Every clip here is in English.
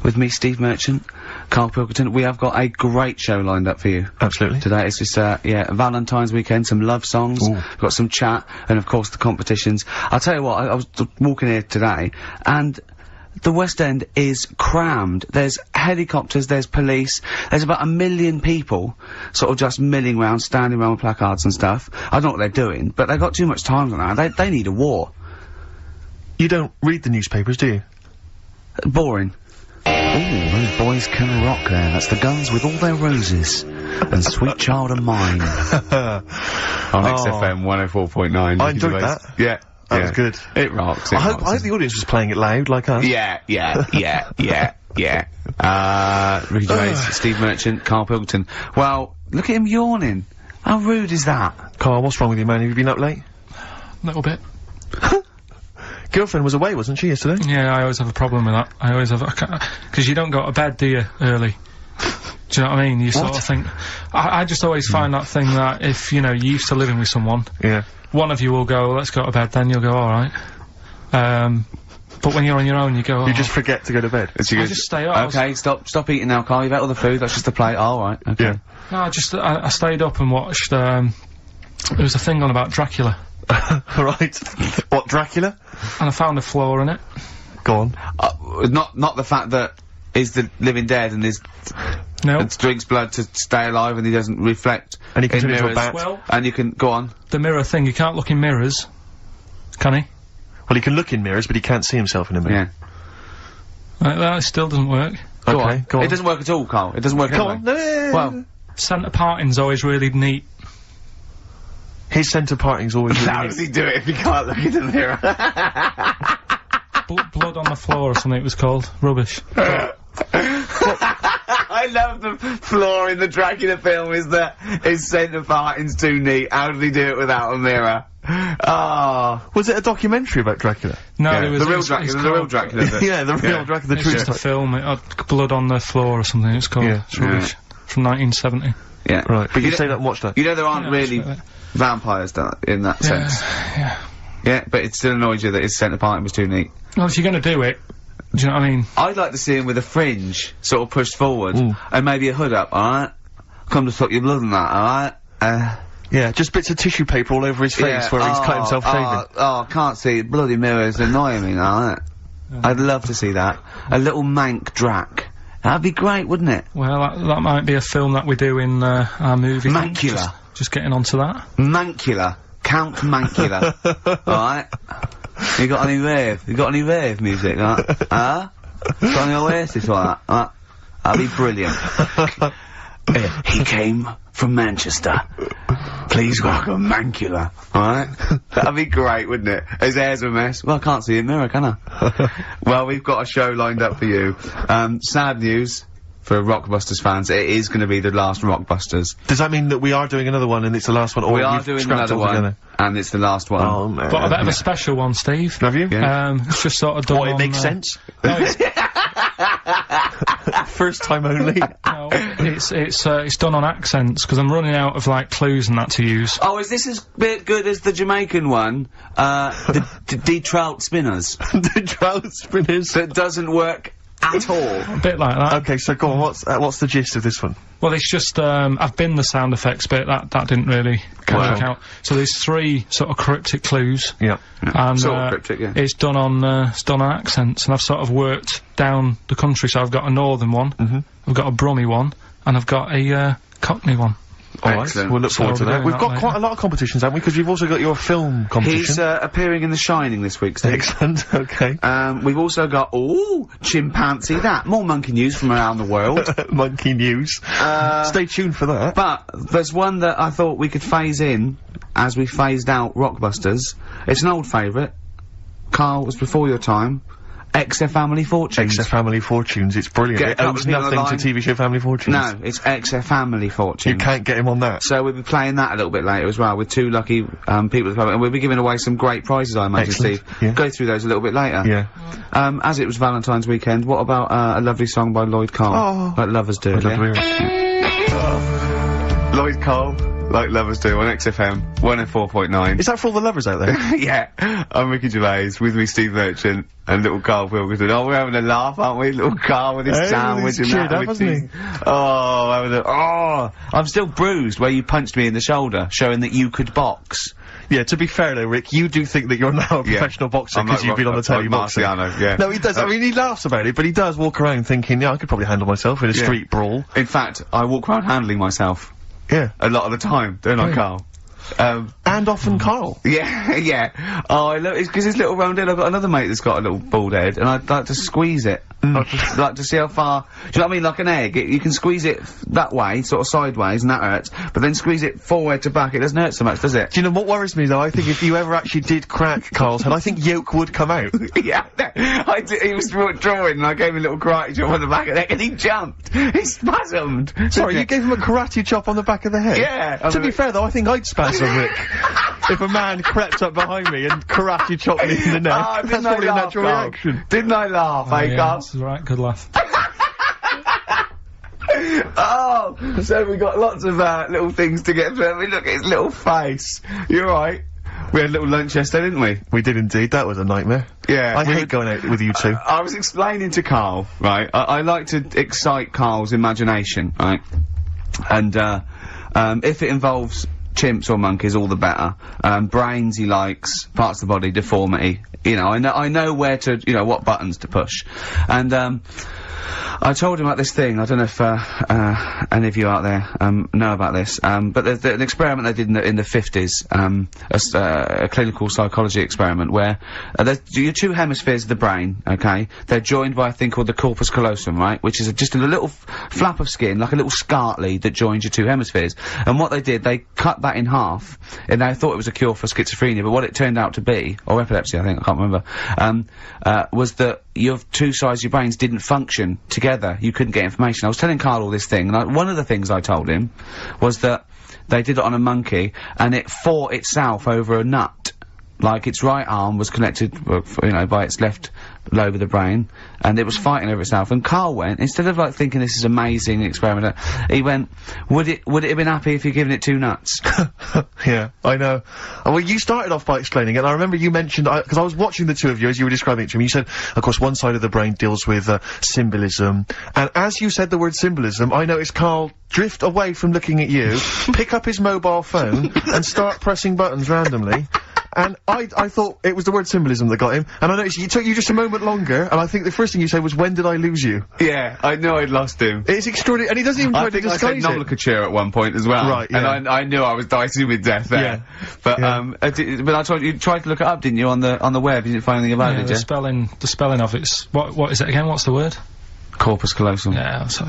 with me, Steve Merchant, Karl Pilkington. We have got a great show lined up for you. Absolutely. Today it's just, yeah, Valentine's weekend, some love songs, Ooh. we've got some chat, and of course the competitions. I'll tell you what, I was walking here today, and the West End is crammed. There's helicopters, there's police, there's about 1 million people sort of just milling round, standing around with placards and stuff. I don't know what they're doing, but they've got too much time on that. They need a war. You don't read the newspapers, do you? Boring. Ooh, those boys can rock there. That's the Guns with All Their Roses. And Sweet Child of Mine. On XFM 104.9. I enjoyed that. Yeah. That was good. It rocks. I hope the audience was playing it loud, like us. Yeah. Ricky Gervais, Steve Merchant, Karl Pilkington. Well, look at him yawning. How rude is that? Carl, what's wrong with you, man? Have you been up late? A little bit. Girlfriend was away, wasn't she, yesterday? Yeah, I always have a problem with that. I always have, because you don't go to bed, do you, early? Do you know what I mean? You sort of think, I just always find that thing that if, you know, you're used to living with someone. Yeah. One of you will go, let's go to bed, then you'll go, alright. But when you're on your own, you go, You just forget to go to bed. I just stay up. Okay, stop eating now, Karl. You've ate all the food, that's just a plate. Oh, alright, okay. Yeah. No, I stayed up and watched, there was a thing on about Dracula. Right. What, Dracula? And I found a flaw in it. Go on. Not the fact that he's the living dead and and drinks blood to stay alive and he doesn't reflect. And he can in turn into a mirrors. bat. Well, And you can, go on. the mirror thing, you can't look in mirrors. Can he? Well, he can look in mirrors, but he can't see himself in a mirror. Yeah. That still doesn't work. Go Okay, on. go on. It doesn't work at all, Karl. It doesn't work Go anyway. on. No. Well, Centre parting's always really neat. His centre parting's always really how neat. does he do it if he can't look in the mirror? Blood on the floor or something it was called. Rubbish. I love the flaw in the Dracula film is that his centre parting's too neat. How did he do it without a mirror? Ah. Was it a documentary about Dracula? No, Yeah, there was the real it's Dracula, the called- real Dracula. Yeah, the real Dracula, the It's true just a story. film. It had blood on the floor or something. It's called. Yeah. It's rubbish. From 1970. Yeah. Right, but you know- stayed up and watched that. You know there aren't Yeah, really that's right. vampires in that sense. Yeah. Yeah, but it still annoys you that his centre parting was too neat. Well, if you're going to do it, do you know what I mean? I'd like to see him with a fringe sort of pushed forward and maybe a hood up, alright? Come to stop your blood and that, alright? Yeah, just bits of tissue paper all over his face where he's cut himself shaving. I can't see it. Bloody mirrors annoying me, alright? I'd love to see that. A little mank Drac. That'd be great, wouldn't it? Well, that might be a film that we do in our movie. Mancula. Just getting onto that. Mancula. Count Mancula. Alright? You got any rave? You got any rave music, huh? Got any Oasis or that? That'd be brilliant. He came from Manchester. Please welcome Mancula. Alright? That'd be great, wouldn't it? His hair's a mess. Well, I can't see a mirror, can I? Well, we've got a show lined up for you. Sad news for Rockbusters fans. It is going to be the last Rockbusters. Does that mean that we are doing another one and it's the last one, or We are you've doing scrapped another one, altogether? and it's the last one. Oh, man. But a bit of a special one, Steve. Have you? Yeah. It's just sort of done What, it on, makes sense? No, it's, First time only. no, it's done on accents, because I'm running out of, like, clues and that to use. Oh, is this as bit good as the Jamaican one? The D-Trout Spinners. The trout spinners. That doesn't work at all. A bit like that. Okay, so go on, what's the gist of this one? Well, it's just, I've been the sound effects bit, that didn't really work out. So there's 3 sort of cryptic clues. Yeah. And, Sort of cryptic, yeah. it's done on accents, and I've sort of worked down the country, so I've got a northern one, I've got a Brummie one, and I've got a, Cockney one. Alright, Excellent. we'll look forward to we're that. doing We've that got later. quite a lot of competitions, haven't we? Because you've also got your film competition. He's, appearing in The Shining this week, Steve. Excellent, okay. We've also got, ooh, chimpanzee that. More monkey news from around the world. Monkey news. Stay tuned for that. But there's one that I thought we could phase in as we phased out Rockbusters. It's an old favourite. Karl, was before your time. XF Family Fortunes. XF Family Fortunes, it's brilliant. Get a It couple owes of people nothing on to the line. TV show Family Fortunes. No, it's XF Family Fortunes. You can't get him on that. So we'll be playing that a little bit later as well with 2 lucky people at the public, and we'll be giving away some great prizes, I imagine, Excellent, Steve. yeah. Go through those a little bit later. Yeah. As it was Valentine's weekend, what about a lovely song by Lloyd Cole? Oh. Like lovers do, I'd love to yeah? hear it. Lloyd Cole, like lovers do on XFM 104.9. Is that for all the lovers out there? Yeah, I'm Ricky Gervais, with me Steve Merchant and little Karl Pilkington. Oh, we're having a laugh, aren't we? Little Karl with his sandwich and that. Up, hasn't he? I'm still bruised where you punched me in the shoulder, showing that you could box. Yeah, to be fair though, Rick, you do think that you're now a professional boxer because you've been on the telly boxing. Yeah. No, he does. I mean, he laughs about it, but he does walk around thinking, yeah, I could probably handle myself in a street brawl. In fact, I walk around handling myself. Yeah. A lot of the time, don't I, Karl? And often Karl. Yeah, yeah. Oh, I love it, because his little round head, I've got another mate that's got a little bald head, and I'd like to squeeze it. I'd just like to see how far, do you know what I mean, like an egg, you can squeeze it that way, sort of sideways, and that hurts, but then squeeze it forward to back, it doesn't hurt so much, does it? Do you know what worries me though? I think if you ever actually did crack Karl's head, I think yolk would come out. Yeah, he was drawing, and I gave him a little karate chop on the back of the neck, and he jumped! He spasmed! Sorry, you gave him a karate chop on the back of the head? Yeah! To be fair though, I think I'd spasm, Rick. If a man crept up behind me and karate chopped me in the neck, that's probably a natural reaction. Didn't I laugh, yeah, Karl? that's right, good laugh. Oh, so we got lots of little things to get through. I mean, look at his little face. You're right. We had a little lunch yesterday, didn't we? We did indeed. That was a nightmare. Yeah. I hate going out with you two. I was explaining to Karl, right? I like to excite Karl's imagination, right? And if it involves chimps or monkeys, all the better. Brains he likes, parts of the body, deformity. You know, I know where to, you know, what buttons to push. And, I told him about this thing. I don't know if any of you out there know about this, but there's an experiment they did in the 50s, a clinical psychology experiment where there's your two hemispheres of the brain. Okay, they're joined by a thing called the corpus callosum, right, which is just a little flap of skin, like a little scarlet lead that joins your two hemispheres. And what they did, they cut that in half, and they thought it was a cure for schizophrenia, but what it turned out to be, or epilepsy, I think, I can't remember, was that your two sides of your brains didn't function together. You couldn't get information. I was telling Karl all this thing, and one of the things I told him was that they did it on a monkey, and it fought itself over a nut. Like, its right arm was connected, you know, by its left lobe of the brain, and it was fighting over itself. And Karl went, instead of like thinking this is amazing experiment, he went, would it have been happy if you'd given it two nuts? Yeah, I know. Well, you started off by explaining it, and I remember you mentioned, because I was watching the two of you as you were describing it to me, you said, of course, one side of the brain deals with, symbolism, and as you said the word symbolism, I noticed Karl drift away from looking at you, pick up his mobile phone, and start pressing buttons randomly. And I thought it was the word symbolism that got him, and I noticed it took you just a moment longer, and I think the first thing you said was, when did I lose you? Yeah, I know I'd lost him. It's extraordinary, and he doesn't even try to disguise it. I said nomenclature at one point as well. Right, yeah. And I knew I was dicing with death there. Yeah. But, but I told you, tried to look it up, didn't you, on the web? You didn't find anything about it, did you? The spelling of it's, what is it again? What's the word? Corpus callosum. Yeah, so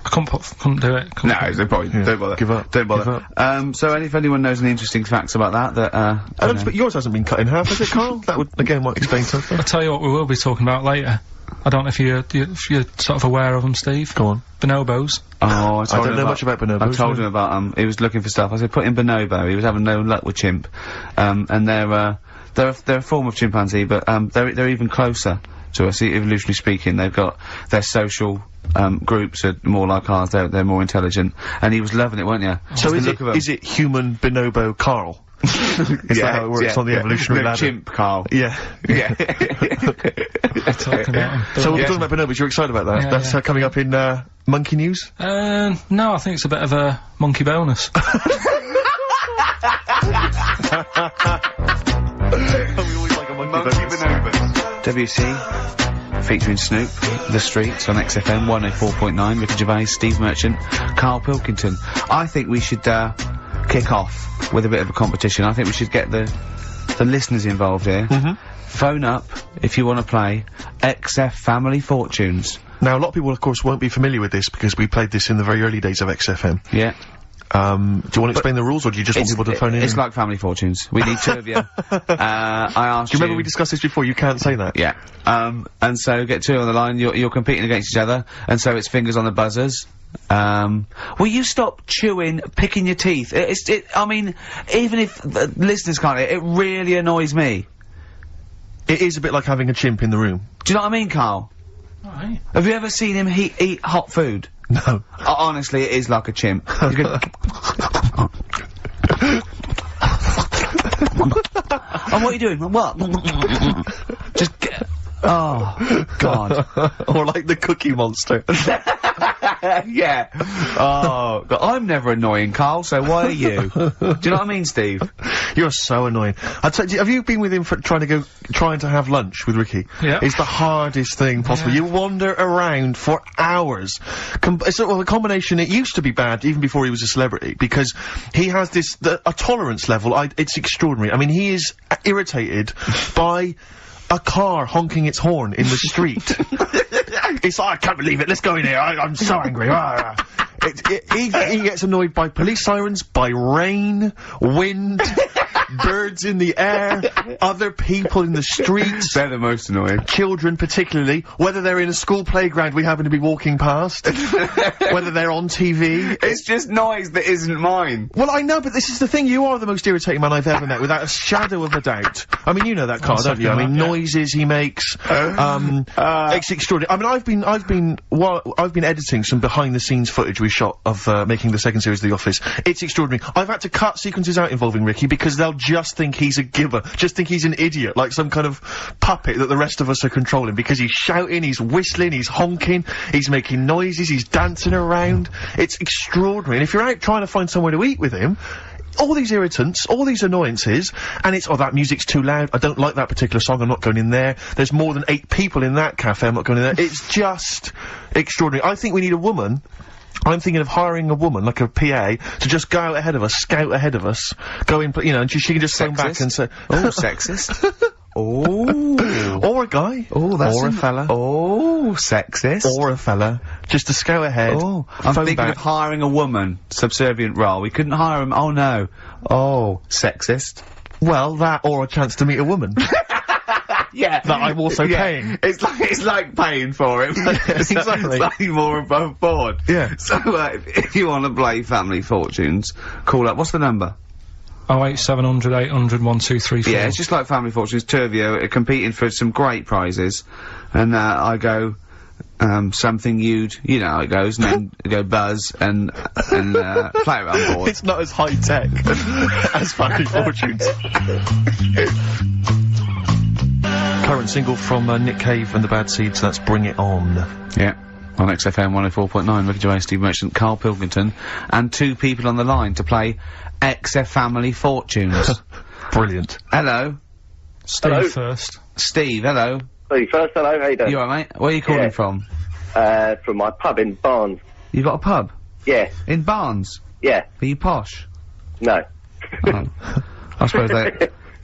I couldn't do it. No, no point. Yeah. Don't bother. Give up. Don't bother. Give up. So if anyone knows any interesting facts about that, but yours hasn't been cut in half, has it, Karl? That would, again, might explain something. I'll tell you what we will be talking about later. I don't know if you're sort of aware of them, Steve. Go on. Bonobos. Oh, I don't know much about bonobos. I told him about, he was looking for stuff. I said, put in bonobo. He was having no luck with chimp. And they're a form of chimpanzee, but, they're even closer to us, evolutionarily speaking. They've got their social, groups are more like ours, they're more intelligent. And he was loving it, weren't you? So is it human bonobo Karl? Is that how it works on the evolutionary ladder? Chimp Karl. Yeah. Yeah. Talking about him. So we're talking about bonobos, you're excited about that? Yeah, That's coming up in, monkey news? No, I think it's a bit of a monkey bonus. We always like a monkey bonus. WC, featuring Snoop, The Streets on XFM 104.9, Ricky Gervais, Steve Merchant, Karl Pilkington. I think we should, kick off with a bit of a competition. I think we should get the listeners involved here. Phone up if you want to play XF Family Fortunes. Now, a lot of people, of course, won't be familiar with this because we played this in the very early days of XFM. Yeah. Do you want to explain the rules, or do you just want people to phone in? It's like Family Fortunes. We need two of you. I asked you. Do you remember we discussed this before? You can't say that. Yeah. And so get two on the line. You're competing against each other, and so it's fingers on the buzzers. Will you stop chewing, picking your teeth? I mean, even if the listeners can't, it really annoys me. It is a bit like having a chimp in the room. Do you know what I mean, Karl? Right. Have you ever seen him eat hot food? No. Honestly, it is like a chimp. And what are you doing? What? Just get... Oh, God. Or like the Cookie Monster. Yeah. Oh, God. I'm never annoying, Carl, so why are you? Do you know what I mean, Steve? You're so annoying. Have you been with him for trying to have lunch with Ricky? Yeah. It's the hardest thing possible. Yeah. You wander around for hours. The combination, it used to be bad even before he was a celebrity, because he has a tolerance level, it's extraordinary. I mean, he is irritated by a car honking its horn in the street. It's like, I can't believe it, let's go in here, I'm so angry. He gets annoyed by police sirens, by rain, wind, birds in the air, other people in the streets. They're the most annoying. Children particularly, whether they're in a school playground we happen to be walking past, whether they're on TV. It's just noise that isn't mine. Well, I know, but this is the thing, you are the most irritating man I've ever met, without a shadow of a doubt. I mean, you know that, Carl, don't you? I mean, noises he makes, it's extraordinary. I mean, I've been editing some behind-the-scenes footage we shot of, making the second series of The Office. It's extraordinary. I've had to cut sequences out involving Ricky because they'll just think he's a gibber, just think he's an idiot, like some kind of puppet that the rest of us are controlling, because he's shouting, he's whistling, he's honking, he's making noises, he's dancing around. It's extraordinary. And if you're out trying to find somewhere to eat with him, all these irritants, all these annoyances, and it's, oh, that music's too loud, I don't like that particular song, I'm not going in there, there's more than 8 people in that cafe, I'm not going in there. It's just extraordinary. I think we need a woman. I'm thinking of hiring a woman, like a PA, to just go out ahead of us, scout ahead of us, go in, you know, and she can just phone back and say, oh, sexist. Oh. Or a guy. Oh, that's Or a fella. Oh, sexist. Or a fella. Just to scout ahead. Oh, I'm phone thinking back. of hiring a woman, subservient role. We couldn't hire him. Oh, no. Oh, sexist. Well, that or a chance to meet a woman. Yeah. That I'm also paying. It's like paying for him. Exactly. It's slightly more above board. Yeah. So, if you want to play Family Fortunes, call up. What's the number? 08700 800 1234. Yeah, it's just like Family Fortunes. 2 of you are competing for some great prizes. And, I go, something you know how it goes, and then you go Buzz and play it on board. It's not as high tech as Family Fortunes. Current single from Nick Cave and the Bad Seeds, that's Bring It On. Yeah. On XFM 104.9, Ricky Gervais, Steve Merchant, Karl Pilkington, and 2 people on the line to play XF Family Fortunes. Brilliant. Hello. Steve Hello. first. Steve, hello. Steve first, hello, how you doing? You alright, mate? Where are you calling Yeah. from? From my pub in Barnes. You got a pub? Yeah, In Barnes? yeah, Are you posh? no. Oh. I suppose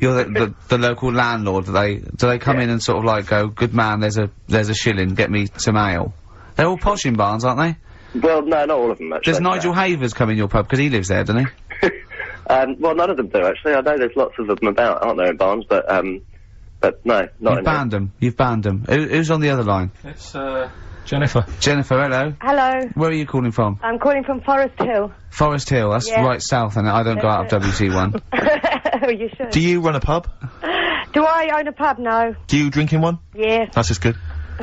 you're the local landlord. Do they come in and sort of like go, good man, there's a shilling, get me some ale? They're all posh in Barnes, aren't they? Well, no, not all of them, actually. Does Nigel Havers come in your pub? Because he lives there, doesn't he? Well, none of them do, actually. I know there's lots of them about, aren't there, in Barnes, but no, not You've in banned them. You've banned them. Who's on the other line? It's, Jennifer. Jennifer, hello. Hello, Where are you calling from? I'm calling from Forest Hill. Forest Hill, that's Yeah. right south, and I don't go out of WC1. Oh, you should. Do you run a pub? Do I own a pub? No. Do you drink in one? Yeah. That's just good.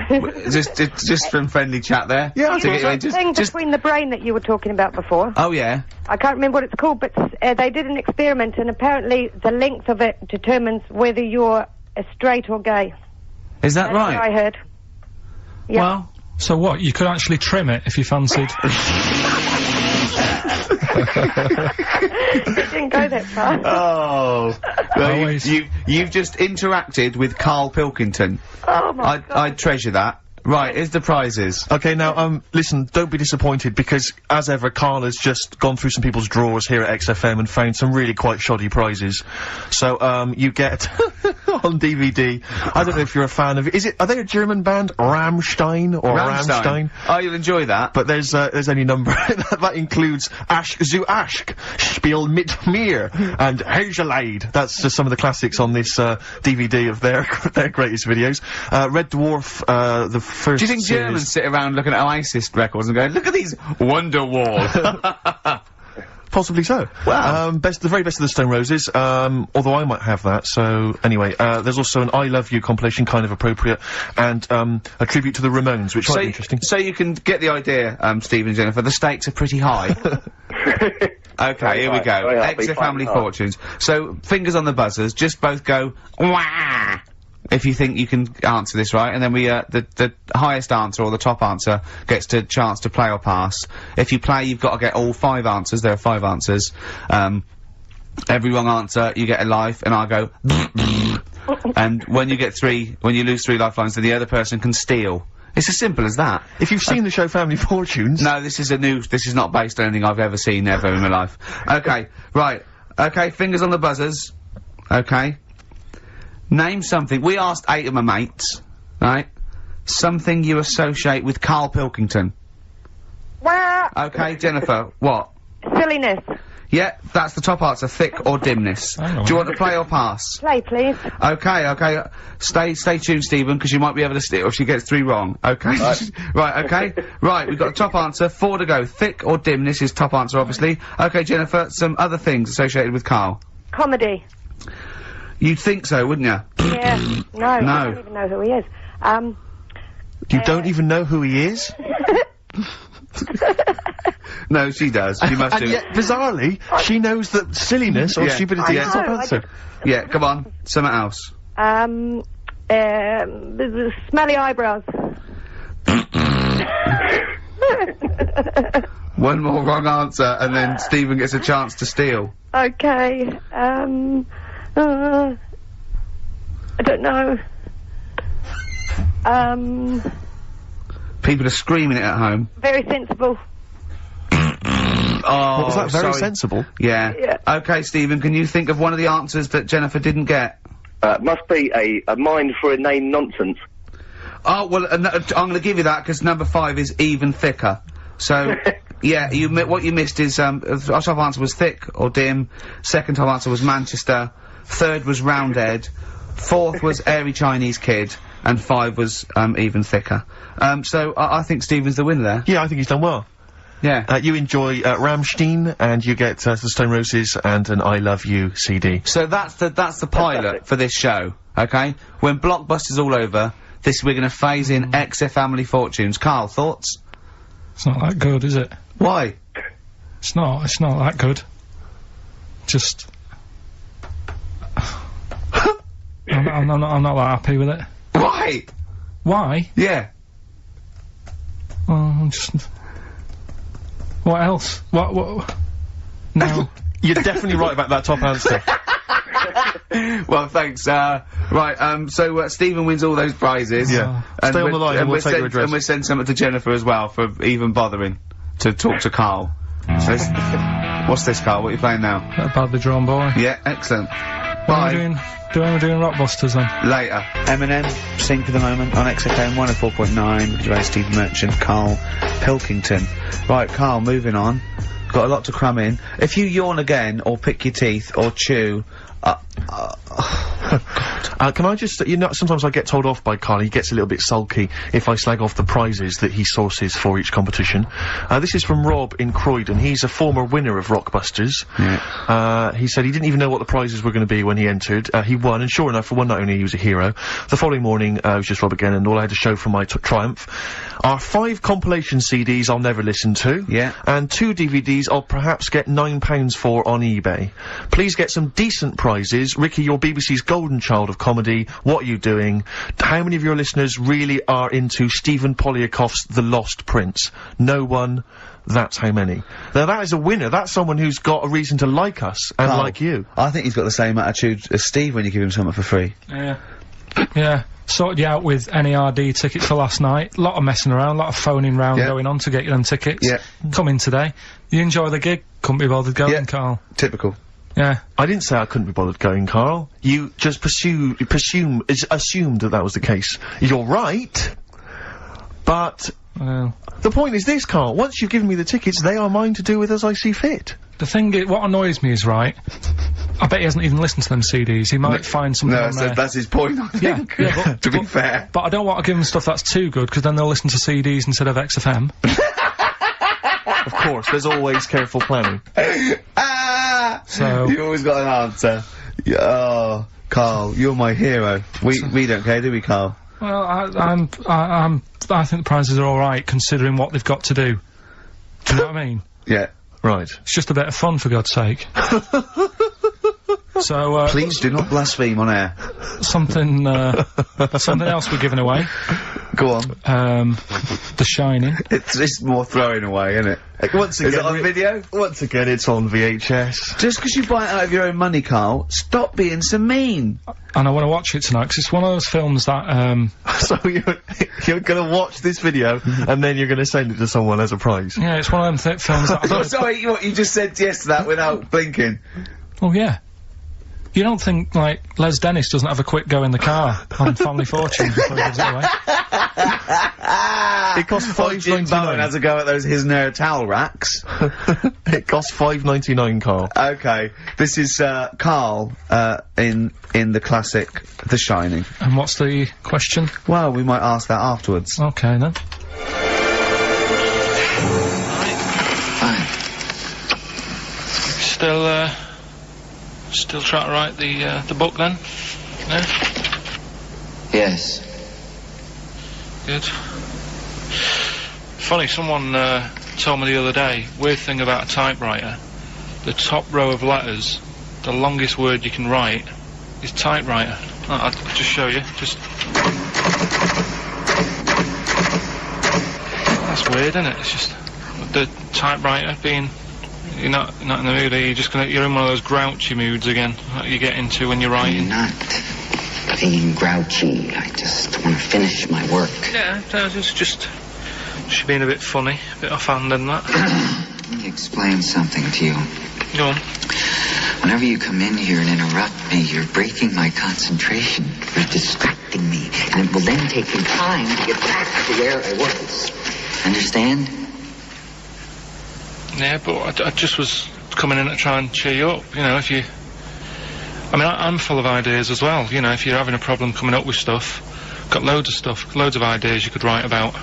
just from friendly chat there. Yeah, To get you in, The thing between the brain that you were talking about before. Oh yeah. I can't remember what it's called, but they did an experiment, and apparently the length of it determines whether you're straight or gay. Is that That's what I right? heard. Yeah. Well, So what, you could actually trim it if you fancied? It didn't go that far. oh, well, Always. you've just interacted with Karl Pilkington. Oh my God. I treasure that. Right, here's the prizes. Okay, now, listen, don't be disappointed, because, as ever, Carl has just gone through some people's drawers here at XFM and found some really quite shoddy prizes. So, you get, on DVD, I don't know if you're a fan of, are they a German band? Rammstein? Or Rammstein? Oh, you'll enjoy that. But there's any number, that includes Asch zu Asch, Spiel mit mir, and Hergelade. That's just some of the classics on this, DVD of their greatest videos. Red Dwarf, the first Do you think series. Germans sit around looking at ISIS records and going, look at these Wonderwall? Possibly so. Wow. The very best of the Stone Roses, although I might have that, so, anyway, there's also an I Love You compilation, kind of appropriate, and, a tribute to the Ramones, which might be interesting. So you can get the idea, Steve and Jennifer, the stakes are pretty high. Okay, here we go. Very happy, Extra family fortunes. So, fingers on the buzzers, just both go, wah! If you think you can answer this right, and then we, the highest answer or the top answer gets a chance to play or pass. If you play, you've got to get all 5 answers. There are 5 answers. Every wrong answer, you get a life, and I go, and when you lose 3 lifelines, then the other person can steal. It's as simple as that. If you've seen the show Family Fortunes... No, this is not based on anything I've ever seen ever in my life. Okay, right. Okay, fingers on the buzzers. Okay. Name something. We asked 8 of my mates, right? Something you associate with Karl Pilkington. Okay, Jennifer, what? Silliness. Yeah, that's the top answer, thick or dimness. Do you want to play or pass? Play, please. Okay. Stay tuned, Stephen, because you might be able to steal if she gets 3 wrong. Okay? Right, okay. Right, we've got a top answer, 4 to go. Thick or dimness is top answer, obviously. Okay, Jennifer, some other things associated with Karl. Comedy. You'd think so, wouldn't you? Yeah. No. I don't even know who he is. You don't even know who he is? No, she does. She must do. And yet, bizarrely, she knows that silliness or stupidity is the top answer. Yeah, come on. Something else. The smelly eyebrows. One more wrong answer, and then Stephen gets a chance to steal. Okay. I don't know. People are screaming it at home. Very sensible. Oh, What was that? Very sorry. sensible. Yeah. Yeah. Okay, Stephen, can you think of one of the answers that Jennifer didn't get? Must be a mind for inane nonsense. Oh, well, I'm gonna give you that, because number 5 is even thicker. So, yeah, what you missed is, our top answer was thick or dim, second top answer was Manchester, third was Roundhead, 4th was airy Chinese kid, and 5 was, even thicker. So, I think Stephen's the winner there. Yeah, I think he's done well. Yeah. You enjoy Rammstein, and you get the Stone Roses and an I Love You CD. So that's the pilot for this show, okay? When Blockbuster's all over, we're gonna phase in extra family fortunes. Karl, thoughts? It's not that good, is it? Why? It's not that good. Just... I'm not that happy with it. Why? Why? Yeah. Well, I'm just... What else? What? No. You're definitely right about that top answer. Well, thanks. Right, so Stephen wins all those prizes. Yeah. Stay on the line and we'll take your address. And we'll send something to Jennifer as well for even bothering to talk to Karl. So what's this, Karl? What are you playing now? That badly drawn boy. Yeah, excellent. We're doing Rockbusters then. Later. Eminem, Sing for the moment on XFM 104.9, Gervais, Steve Merchant, Karl Pilkington. Right, Karl, moving on. Got a lot to cram in. If you yawn again, or pick your teeth, or chew, Can I just, sometimes I get told off by Karl, he gets a little bit sulky if I slag off the prizes that he sources for each competition. This is from Rob in Croydon. He's a former winner of Rockbusters. Yeah. He said he didn't even know what the prizes were going to be when he entered. He won, and sure enough, for one night only, he was a hero. The following morning, it was just Rob again, and all I had to show for my triumph are 5 compilation CDs I'll never listen to. Yeah. And 2 DVDs I'll perhaps get £9 for on eBay. Please get some decent prizes. Ricky, you're BBC's golden child of comedy. What are you doing? How many of your listeners really are into Stephen Polyakoff's The Lost Prince? No one. That's how many. Now that is a winner. That's someone who's got a reason to like us and like you. I think he's got the same attitude as Steve when you give him something for free. Yeah. Yeah. Sorted you out with NERD tickets for last night. A lot of messing around, a lot of phoning round going on to get you them tickets. Yeah. Come in today. You enjoy the gig. Couldn't be bothered going, Karl. Typical. Yeah. I didn't say I couldn't be bothered going, Karl. You just assumed that was the case. You're right, but the point is this, Karl. Once you've given me the tickets, they are mine to do with as I see fit. The thing is, what annoys me is, right, I bet he hasn't even listened to them CDs. He might find something on there. That's his point, I think. Yeah, to be fair. But I don't want to give them stuff that's too good, because then they'll listen to CDs instead of XFM. Of course, there's always careful planning. So... You always got an answer. Oh, Karl, you're my hero. We don't care, do we, Karl? Well, I think the prizes are alright, considering what they've got to do. Do you know what I mean? Yeah. Right. It's just a bit of fun, for God's sake. So, Please do not blaspheme on air. something else we're giving away. Go on. The Shining. It's more throwing away, isn't it? Once again, Is it on video? Once again, it's on VHS. Just because you buy it out of your own money, Carl, stop being so mean. And I want to watch it tonight, 'cause it's one of those films that, So you're gonna watch this video, and then you're gonna send it to someone as a prize. yeah, it's one of them films that... Oh, sorry, what you just said yes to that without blinking. Oh, yeah. You don't think, like, Les Dennis doesn't have a quick go in the car on Family Fortune before he gives it away? It costs Jim Bowen $5.99. has a go at those his and her towel racks. It costs $5.99, Carl. Okay, this is Carl in the classic The Shining. And what's the question? Well, we might ask that afterwards. Okay, then. Still trying to write the book then? Yeah? Yes. Good. Funny, someone told me the other day, weird thing about a typewriter, the top row of letters, the longest word you can write is typewriter. I'll just show you, just... That's weird, isn't it? It's just the typewriter being... You're not in the mood, are you? You're in one of those grouchy moods again, that you get into when you're writing. I'm not being grouchy. I just want to finish my work. Yeah, it's just being a bit funny, a bit offhand and that. Let me explain something to you. Go on. Whenever you come in here and interrupt me, you're breaking my concentration. You're distracting me. And it will then take me time to get back to where I was. Understand? Yeah, but I just was coming in to try and cheer you up, you know, if you... I mean, I'm full of ideas as well, you know, if you're having a problem coming up with stuff, got loads of stuff, loads of ideas you could write about.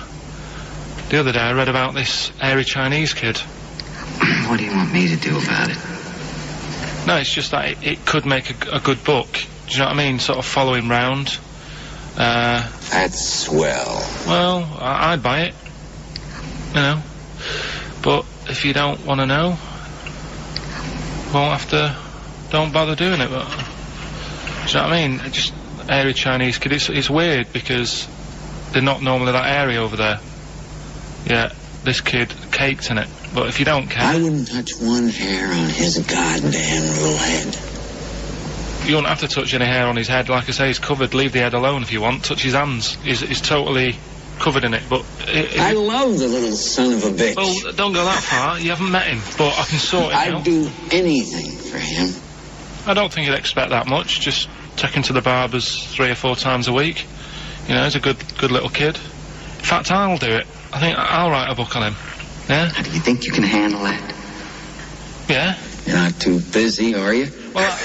The other day I read about this airy Chinese kid. What do you want me to do about it? No, it's just that it could make a good book, do you know what I mean, sort of follow him round. That's swell. Well, I'd buy it, you know, but if you don't want to know, don't bother doing it, but... Do you know what I mean? Just airy Chinese kid, it's weird because they're not normally that airy over there. Yeah, this kid caked in it, but if you don't care... I wouldn't touch one hair on his goddamn little head. You won't have to touch any hair on his head, like I say, he's covered, leave the head alone if you want, touch his hands, he's totally covered in it, but... I love the little son of a bitch. Well, don't go that far, you haven't met him, but I can sort it out. I'd do anything for him. I don't think you'd expect that much, just take him to the barbers 3 or 4 times a week. You know, he's a good little kid. In fact, I'll do it. I think I'll write a book on him. Yeah? How do you think you can handle that? Yeah? You're not too busy, are you? Well,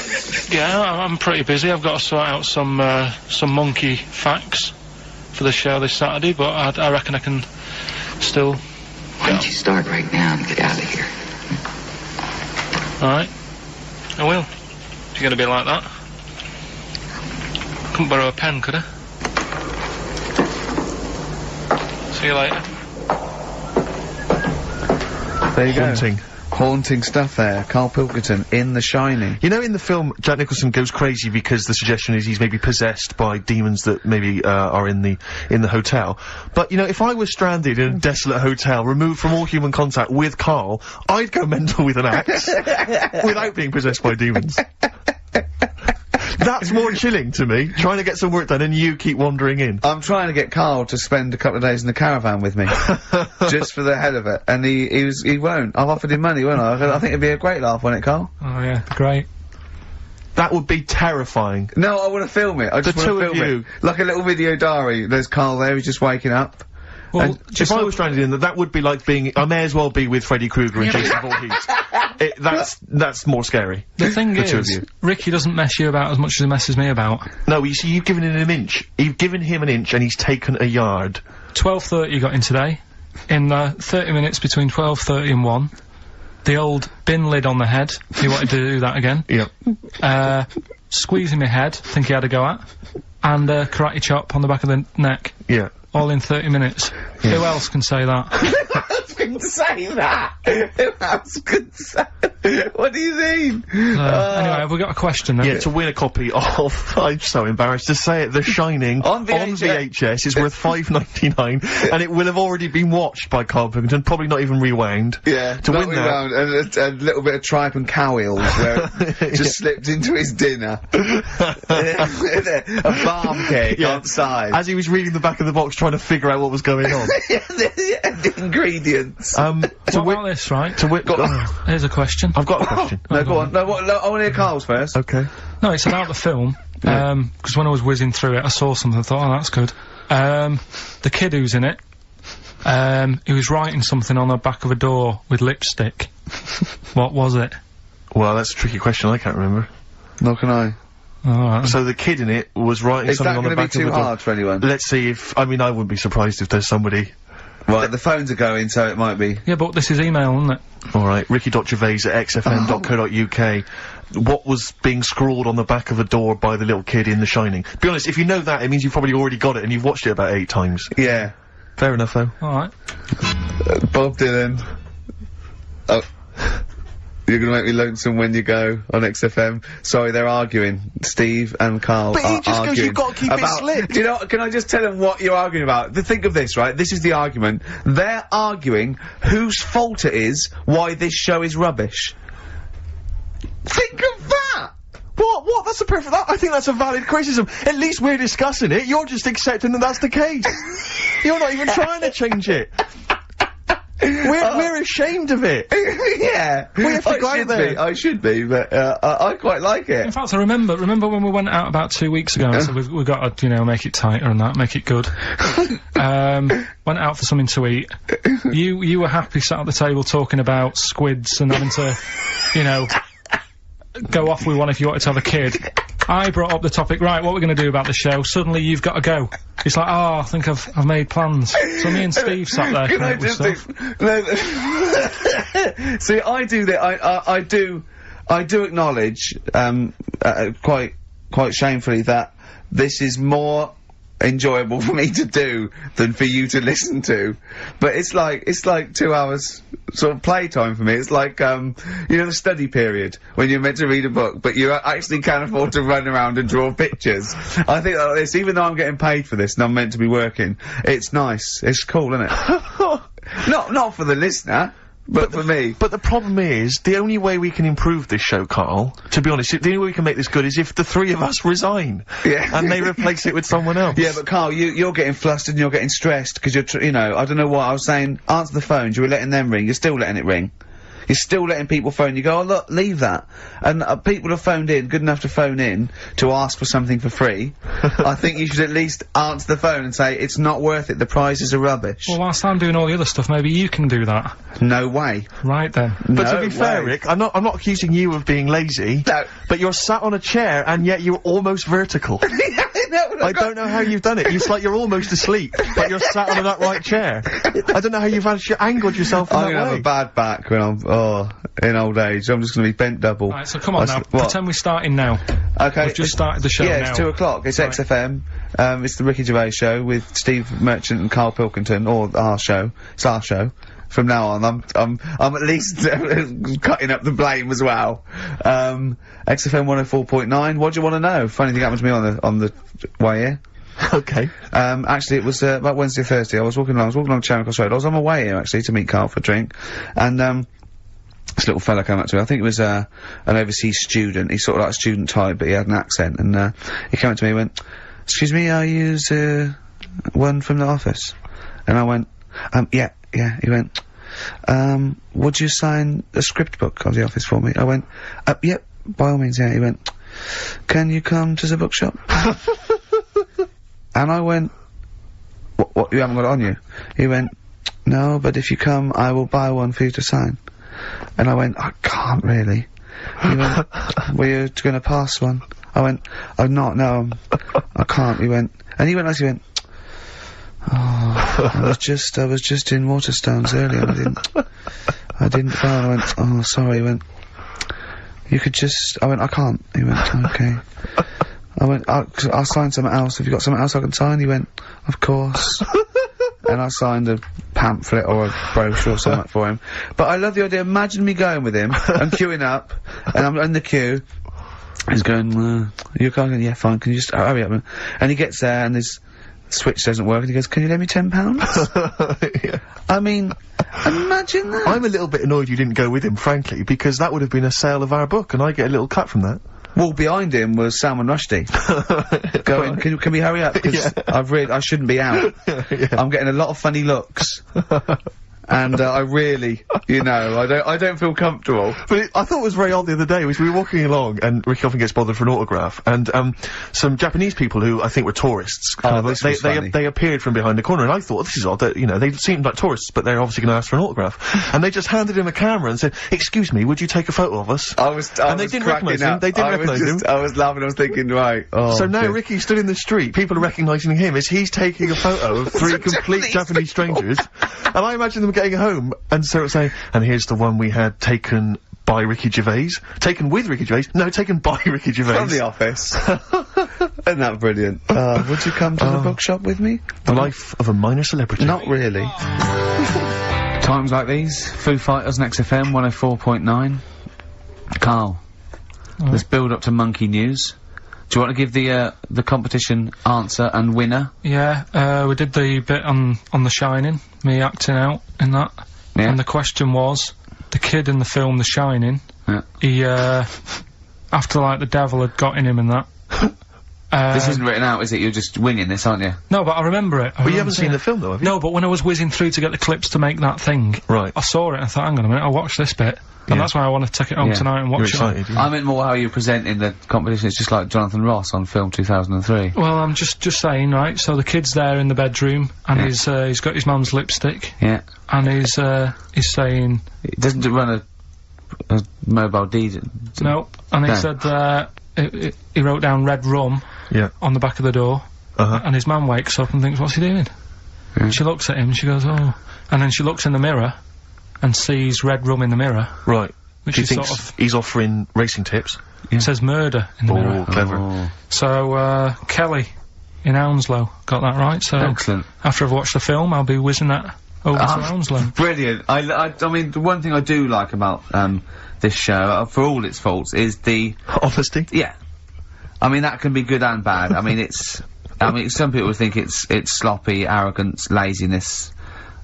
yeah, I'm pretty busy. I've got to sort out some monkey facts for the show this Saturday, but I reckon I can still... Why don't you start right now and get out of here? Alright. I will. If you're going to be like that. Couldn't borrow a pen, could I? See you later. There you Haunting. go. Haunting stuff there. Karl Pilkington in The Shining. You know, in the film, Jack Nicholson goes crazy because the suggestion is he's maybe possessed by demons that maybe are in the hotel. But, you know, if I was stranded in a desolate hotel, removed from all human contact with Karl, I'd go mental with an axe without being possessed by demons. That's more chilling to me, trying to get some work done and you keep wandering in. I'm trying to get Karl to spend a couple of days in the caravan with me. Just for the hell of it. And he won't. I've offered him money, won't I? I think it'd be a great laugh, wouldn't it, Karl? Oh, yeah, great. That would be terrifying. No, I want to film it. I just want to film it. Like a little video diary. There's Karl there, he's just waking up. Well, if I was stranded in that would be like being... I may as well be with Freddy Krueger and Jason Voorhees. That's more scary. The thing The two of is, you. Ricky doesn't mess you about as much as he messes me about. No, you see, you've given him an inch. You've given him an inch and he's taken a yard. 12:30 you got in today. In 30 minutes between 12:30 and 1. The old bin lid on the head. He wanted to do that again. Yep. Squeezing my head, think he had a go at. And karate chop on the back of the neck. Yeah. all in 30 minutes. Who else can say that? Can say that. Who else can say? What do you mean? Anyway, have we got a question then? Yeah, to win a copy of, I'm so embarrassed to say it, The Shining On VHS. is worth $5.99, and it will have already been watched by Karl Pilkington, probably not even rewound. Yeah, to not win that. rewound, and a little bit of tripe and cow eels where it just slipped into his dinner. A barm cake outside. As he was reading the back of the box trying to figure out what was going on. The ingredients. What about this, right? Here's a question. I've got a question. No, go on. No, I want to hear Carl's first. Okay. No, it's about the film. Because when I was whizzing through it, I saw something, I thought, oh, that's good. The kid who's in it, he was writing something on the back of a door with lipstick. What was it? Well, that's a tricky question, I can't remember. Nor can I. Alright. So the kid in it was writing something on the back of the door. Is that going to be too hard for anyone? Let's see if, I mean, I wouldn't be surprised if there's somebody. Right, the phones are going, so it might be. Yeah, but this is email, isn't it? Alright, ricky.gervais@xfm.co.uk. What was being scrawled on the back of a door by the little kid in The Shining? Be honest, if you know that, it means you've probably already got it and you've watched it about 8 times. Yeah. Fair enough, though. Alright. Bob Dylan. Oh. You're gonna make me lonesome when you go on XFM. Sorry, they're arguing. Steve and Carl But he just goes, you've got to keep it slick. Do you know, can I just tell them what you're arguing about? Think of this, right? This is the argument. They're arguing whose fault it is why this show is rubbish. Think of that! What? That's a perfect. I think that's a valid criticism. At least we're discussing it. You're just accepting that that's the case. You're not even trying to change it. We're ashamed of it. Yeah. We have to go out there. I should be, but I quite like it. In fact, I remember when we went out about 2 weeks ago and said we've got to, you know, make it tighter and that, make it good. Went out for something to eat. You were happy sat at the table talking about squids and having to, you know, go off with one if you wanted to have a kid. I brought up the topic, right, what we're going to do about the show. Suddenly you've got to go. It's like, oh, I think I've made plans. So me and Steve sat there Can I with just stuff. See, I do that. I do acknowledge, quite shamefully, that this is more enjoyable for me to do than for you to listen to. But it's like 2 hours sort of playtime for me. It's like, you know, the study period when you're meant to read a book, but you actually can't afford to run around and draw pictures. I think like this, even though I'm getting paid for this and I'm meant to be working, it's nice. It's cool, isn't it? Not for the listener. But for me. But the problem is, the only way we can improve this show, Carl, to be honest, the only way we can make this good is if the 3 of us resign. Yeah. And they replace it with someone else. Yeah, but Carl, you're getting flustered and you're getting stressed, because you know, I don't know what, I was saying, answer the phones, you were letting them ring, you're still letting it ring. You're still letting people phone. You go, oh look, leave that. And people have phoned in, good enough to phone in, to ask for something for free. I think you should at least answer the phone and say, it's not worth it, the prizes are rubbish. Well, whilst I'm doing all the other stuff, maybe you can do that. No way. Right then. But to be fair, Rick, I'm not accusing you of being lazy. No. But you're sat on a chair, and yet you're almost vertical. I don't know how you've done it. It's like you're almost asleep, but you're sat on an upright chair. I don't know how you've angled yourself in that way. I'm gonna have a bad back when I'm, in old age. I'm just gonna be bent double. Right, so come on now. Pretend we're starting now. Okay. We've just started the show now. Yeah, it's 2 o'clock. It's right. XFM. It's the Ricky Gervais show with Steve Merchant and Karl Pilkington, or our show. It's our show. From now on, I'm at least cutting up the blame as well. XFM 104.9. What do you want to know? Funny thing happened to me on the way here. Okay. Actually, it was about Wednesday or Thursday. I was walking along Charing Cross Road. I was on my way here actually to meet Karl for a drink, and this little fella came up to me. I think it was an overseas student. He's sort of like a student type, but he had an accent, and he came up to me and went, "Excuse me, are you one from the office?" And I went, yeah. He went, would you sign a script book of the office for me? I went, yep, by all means, yeah. He went, can you come to the bookshop? And I went, what, you haven't got it on you? He went, no, but if you come, I will buy one for you to sign. And I went, I can't really. He went, were you gonna pass one? I went, I'm not, no, I can't. He went, oh, I was just in Waterstones earlier, and I didn't phone. I went, oh, sorry. He went, you could just, I went, I can't. He went, okay. I went, I'll sign something else. Have you got something else I can sign? He went, of course. And I signed a pamphlet or a brochure or something for him. But I love the idea. Imagine me going with him and queuing up, and I'm in the queue. He's going, you can't, yeah, fine, can you just hurry up? And he gets there and his switch doesn't work and he goes, can you lend me £10? Yeah. I mean, imagine that. I'm a little bit annoyed you didn't go with him, frankly, because that would have been a sale of our book and I get a little cut from that. Well, behind him was Salman Rushdie. Going, can we hurry up? Because I shouldn't be out. Yeah. I'm getting a lot of funny looks. And, I really, you know, I don't feel comfortable. But I thought it was very odd the other day, was we were walking along, and Ricky often gets bothered for an autograph, and, some Japanese people who I think were tourists, they appeared from behind the corner, and I thought, this is odd, that, you know, they seemed like tourists, but they're obviously gonna ask for an autograph. And they just handed him a camera and said, excuse me, would you take a photo of us? And they didn't recognise him, I was laughing, I was thinking, right, So now Ricky stood in the street, people are recognising him as he's taking a photo of 3 complete Japanese strangers, and I imagine them getting home and sort of saying, and here's the one we had taken by Ricky Gervais. Taken with Ricky Gervais? No, taken by Ricky Gervais. From the office. Isn't that brilliant? Would you come to the bookshop with me? The life of a minor celebrity. Not really. Times like these, Foo Fighters, Next FM, 104.9. Carl, let's build up to Monkey News. Do you want to give the competition answer and winner? Yeah, we did the bit on The Shining, me acting out in that. Yeah. And the question was, the kid in the film The Shining, he, after, like, the devil had got in him and that. This isn't written out, is it? You're just winging this, aren't you? No, but I remember it. Well, you haven't seen the film, though, have you? No, but when I was whizzing through to get the clips to make that thing, right, I saw it and I thought, hang on a minute, I'll watch this bit. And that's why I want to take it home tonight and watch it. I meant more how you present in the competition. It's just like Jonathan Ross on Film 2003. Well, I'm just saying, right, so the kid's there in the bedroom, and he's got his mum's lipstick. Yeah. And he's saying... He doesn't run a mobile DJ. No. And he said, he wrote down red rum on the back of the door. And his mum wakes up and thinks, what's he doing? She looks at him, she goes, oh. And then she looks in the mirror and sees red rum in the mirror. Right. Which he is thinks sort of... he's offering racing tips. It says murder in the mirror. Oh, clever. So, Kelly in Hounslow got that right, so... Excellent. After I've watched the film, I'll be whizzing that over to Hounslow. Brilliant. I mean, the one thing I do like about, this show, for all its faults, is the... honesty? Yeah. I mean, that can be good and bad. I mean, some people think it's sloppy, arrogance, laziness,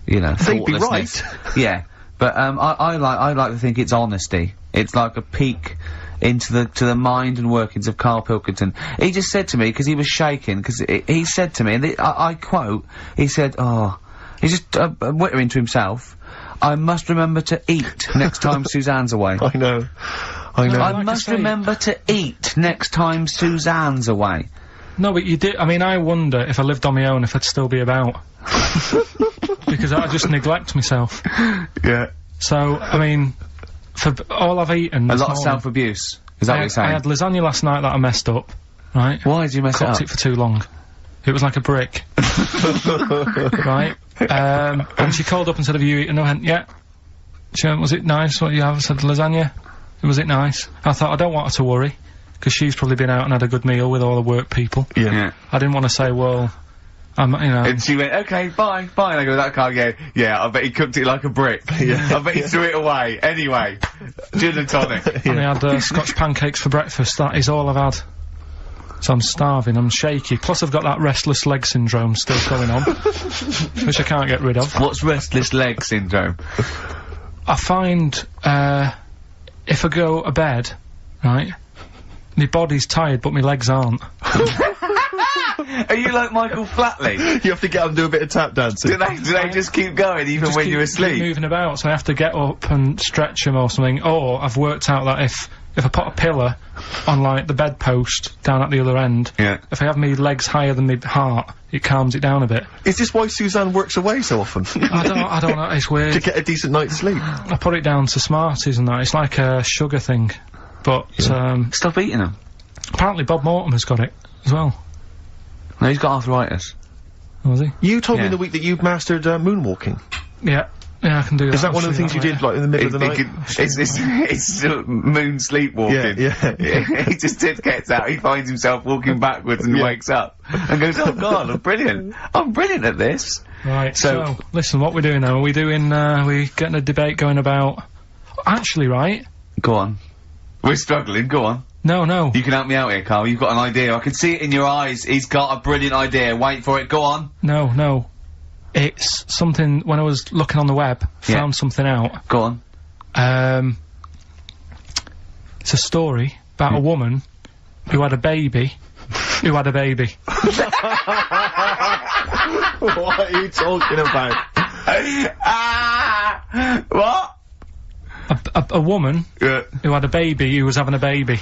you know, they'd be thoughtlessness. right. Yeah. But, I like to think it's honesty. It's like a peek into the mind and workings of Karl Pilkington. He just said to me, because he was shaking, because he said to me, and I quote, he said, he's just, wittering to himself, I must remember to eat next time Suzanne's away. I know. I must remember to eat next time Suzanne's away. No, but you did, I mean, I wonder if I lived on my own if I'd still be about. Because I just neglect myself. Yeah. So, I mean, for all I've eaten A lot of self-abuse. Is that what you're saying? I had lasagna last night that I messed up, right? Why did you mess it up? Cooked it for too long. It was like a brick. Right? And she called up and said, have you eaten? I went, yeah. She went, was it nice what you have? I said, lasagna. Was it nice? I thought, I don't want her to worry, because she's probably been out and had a good meal with all the work people. Yeah. I didn't want to say, well, you know. And she went, okay, bye. And I go, that can't go, yeah, I bet he cooked it like a brick. I bet he threw it away. Anyway, gin and tonic. And I had Scotch pancakes for breakfast. That is all I've had. So I'm starving, I'm shaky. Plus I've got that restless leg syndrome still going on, which I can't get rid of. What's restless leg syndrome? I find, if I go to bed, right, my body's tired but my legs aren't. Are you like Michael Flatley? You have to get up and do a bit of tap dancing. Do they just keep going even when you're asleep? Keep moving about, so I have to get up and stretch them or something. Or I've worked out that if I put a pillar on, like, the bedpost down at the other end, if I have my legs higher than my heart, it calms it down a bit. Is this why Suzanne works away so often? I don't know, it's weird. To get a decent night's sleep? I put it down to Smarties and that, it's like a sugar thing. But, stop eating them. Apparently Bob Mortimer's got it, as well. No, he's got arthritis. Oh, has he? You told me in the week that you've mastered, moonwalking. Yeah. Yeah, I can do that. Is that one of the things you did, like, in the middle of the night? It's moon sleepwalking. Yeah. He just gets out, he finds himself walking backwards and wakes up and goes, oh God, I'm brilliant at this. Right, so listen, what we're doing now, we're getting a debate going about, actually, right? Go on. We're struggling, go on. No. You can help me out here, Carl, you've got an idea, I can see it in your eyes, he's got a brilliant idea, wait for it, go on. No. It's something, when I was looking on the web, found something out. Go on. It's a story about a woman who had a baby. What are you talking about? What? A woman who had a baby who was having a baby.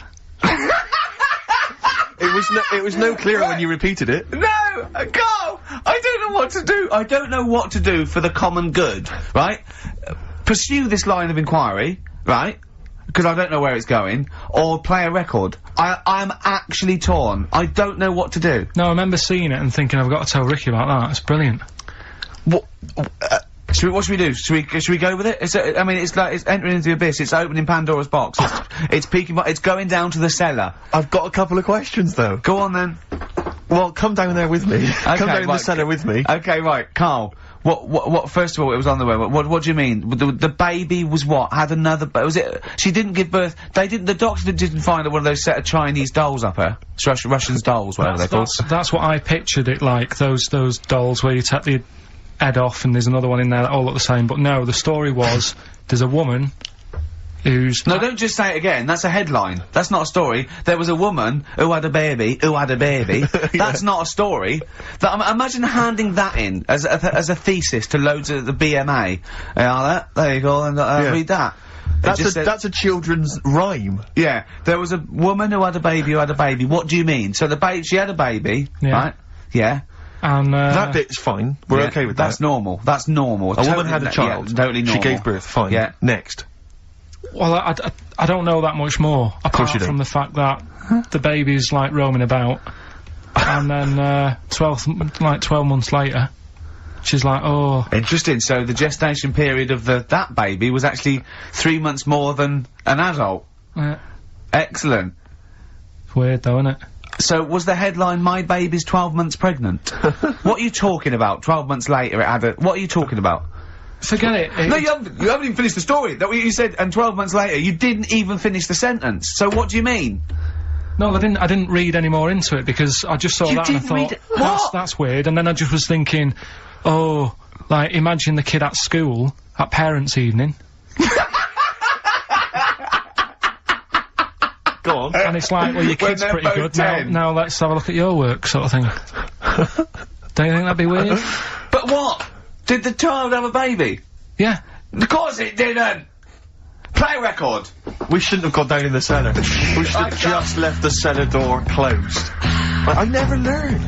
It was no clearer when you repeated it. No! Carl! I don't know what to do. I don't know what to do for the common good, right? Pursue this line of inquiry, right? Because I don't know where it's going, or play a record. I'm actually torn. I don't know what to do. No, I remember seeing it and thinking, I've got to tell Ricky about that. It's brilliant. What should we do? Should we go with it? It's entering into the abyss. It's opening Pandora's box. It's peeking. It's going down to the cellar. I've got a couple of questions, though. Go on then. Well, come down there with me. Okay, come down in the cellar with me. Okay, right, Carl. What? First of all, it was on the web. What do you mean? The baby was what? Had another? Was it? She didn't give birth. They didn't. The doctor didn't find one of those set of Chinese dolls up her. Russians dolls, whatever they're called. That's what I pictured it like. Those dolls where you take the head off and there's another one in there that all look the same. But no, the story was there's a woman who's... No, don't just say it again. That's a headline. That's not a story. There was a woman who had a baby, That's not a story. Imagine handing that in as a thesis to loads of the BMA. There you go, and read that. That's a children's rhyme. Yeah. There was a woman who had a baby What do you mean? So she had a baby, right? Yeah. And, that bit's fine. We're okay with that. That's normal. That's normal. A woman had a child. Yeah, totally normal. She gave birth. Fine. Yeah. Next. Well, I don't know that much more. Apart from the fact that the baby's, like, roaming about. And then, 12 months later, she's like, oh... Interesting. So the gestation period of that baby was actually 3 months more than an adult. Yeah. Excellent. It's weird, though, isn't it? So, was the headline, my baby's 12 months pregnant? What are you talking about? 12 months later it had a... What are you talking about? Forget it. No, you haven't even finished the story. That what you said, and 12 months later, you didn't even finish the sentence. So what do you mean? No, I didn't read any more into it, because I just saw that and I thought, that's weird, and then I just was thinking, oh, like, imagine the kid at school, at parents' evening. Go on. And it's like, well, your kid's pretty good, now let's have a look at your work, sort of thing. Don't you think that'd be weird? But what? Did the child have a baby? Yeah. Of course it didn't! Play a record! We shouldn't have gone down in the cellar. We should have just left the cellar door closed. I never learn.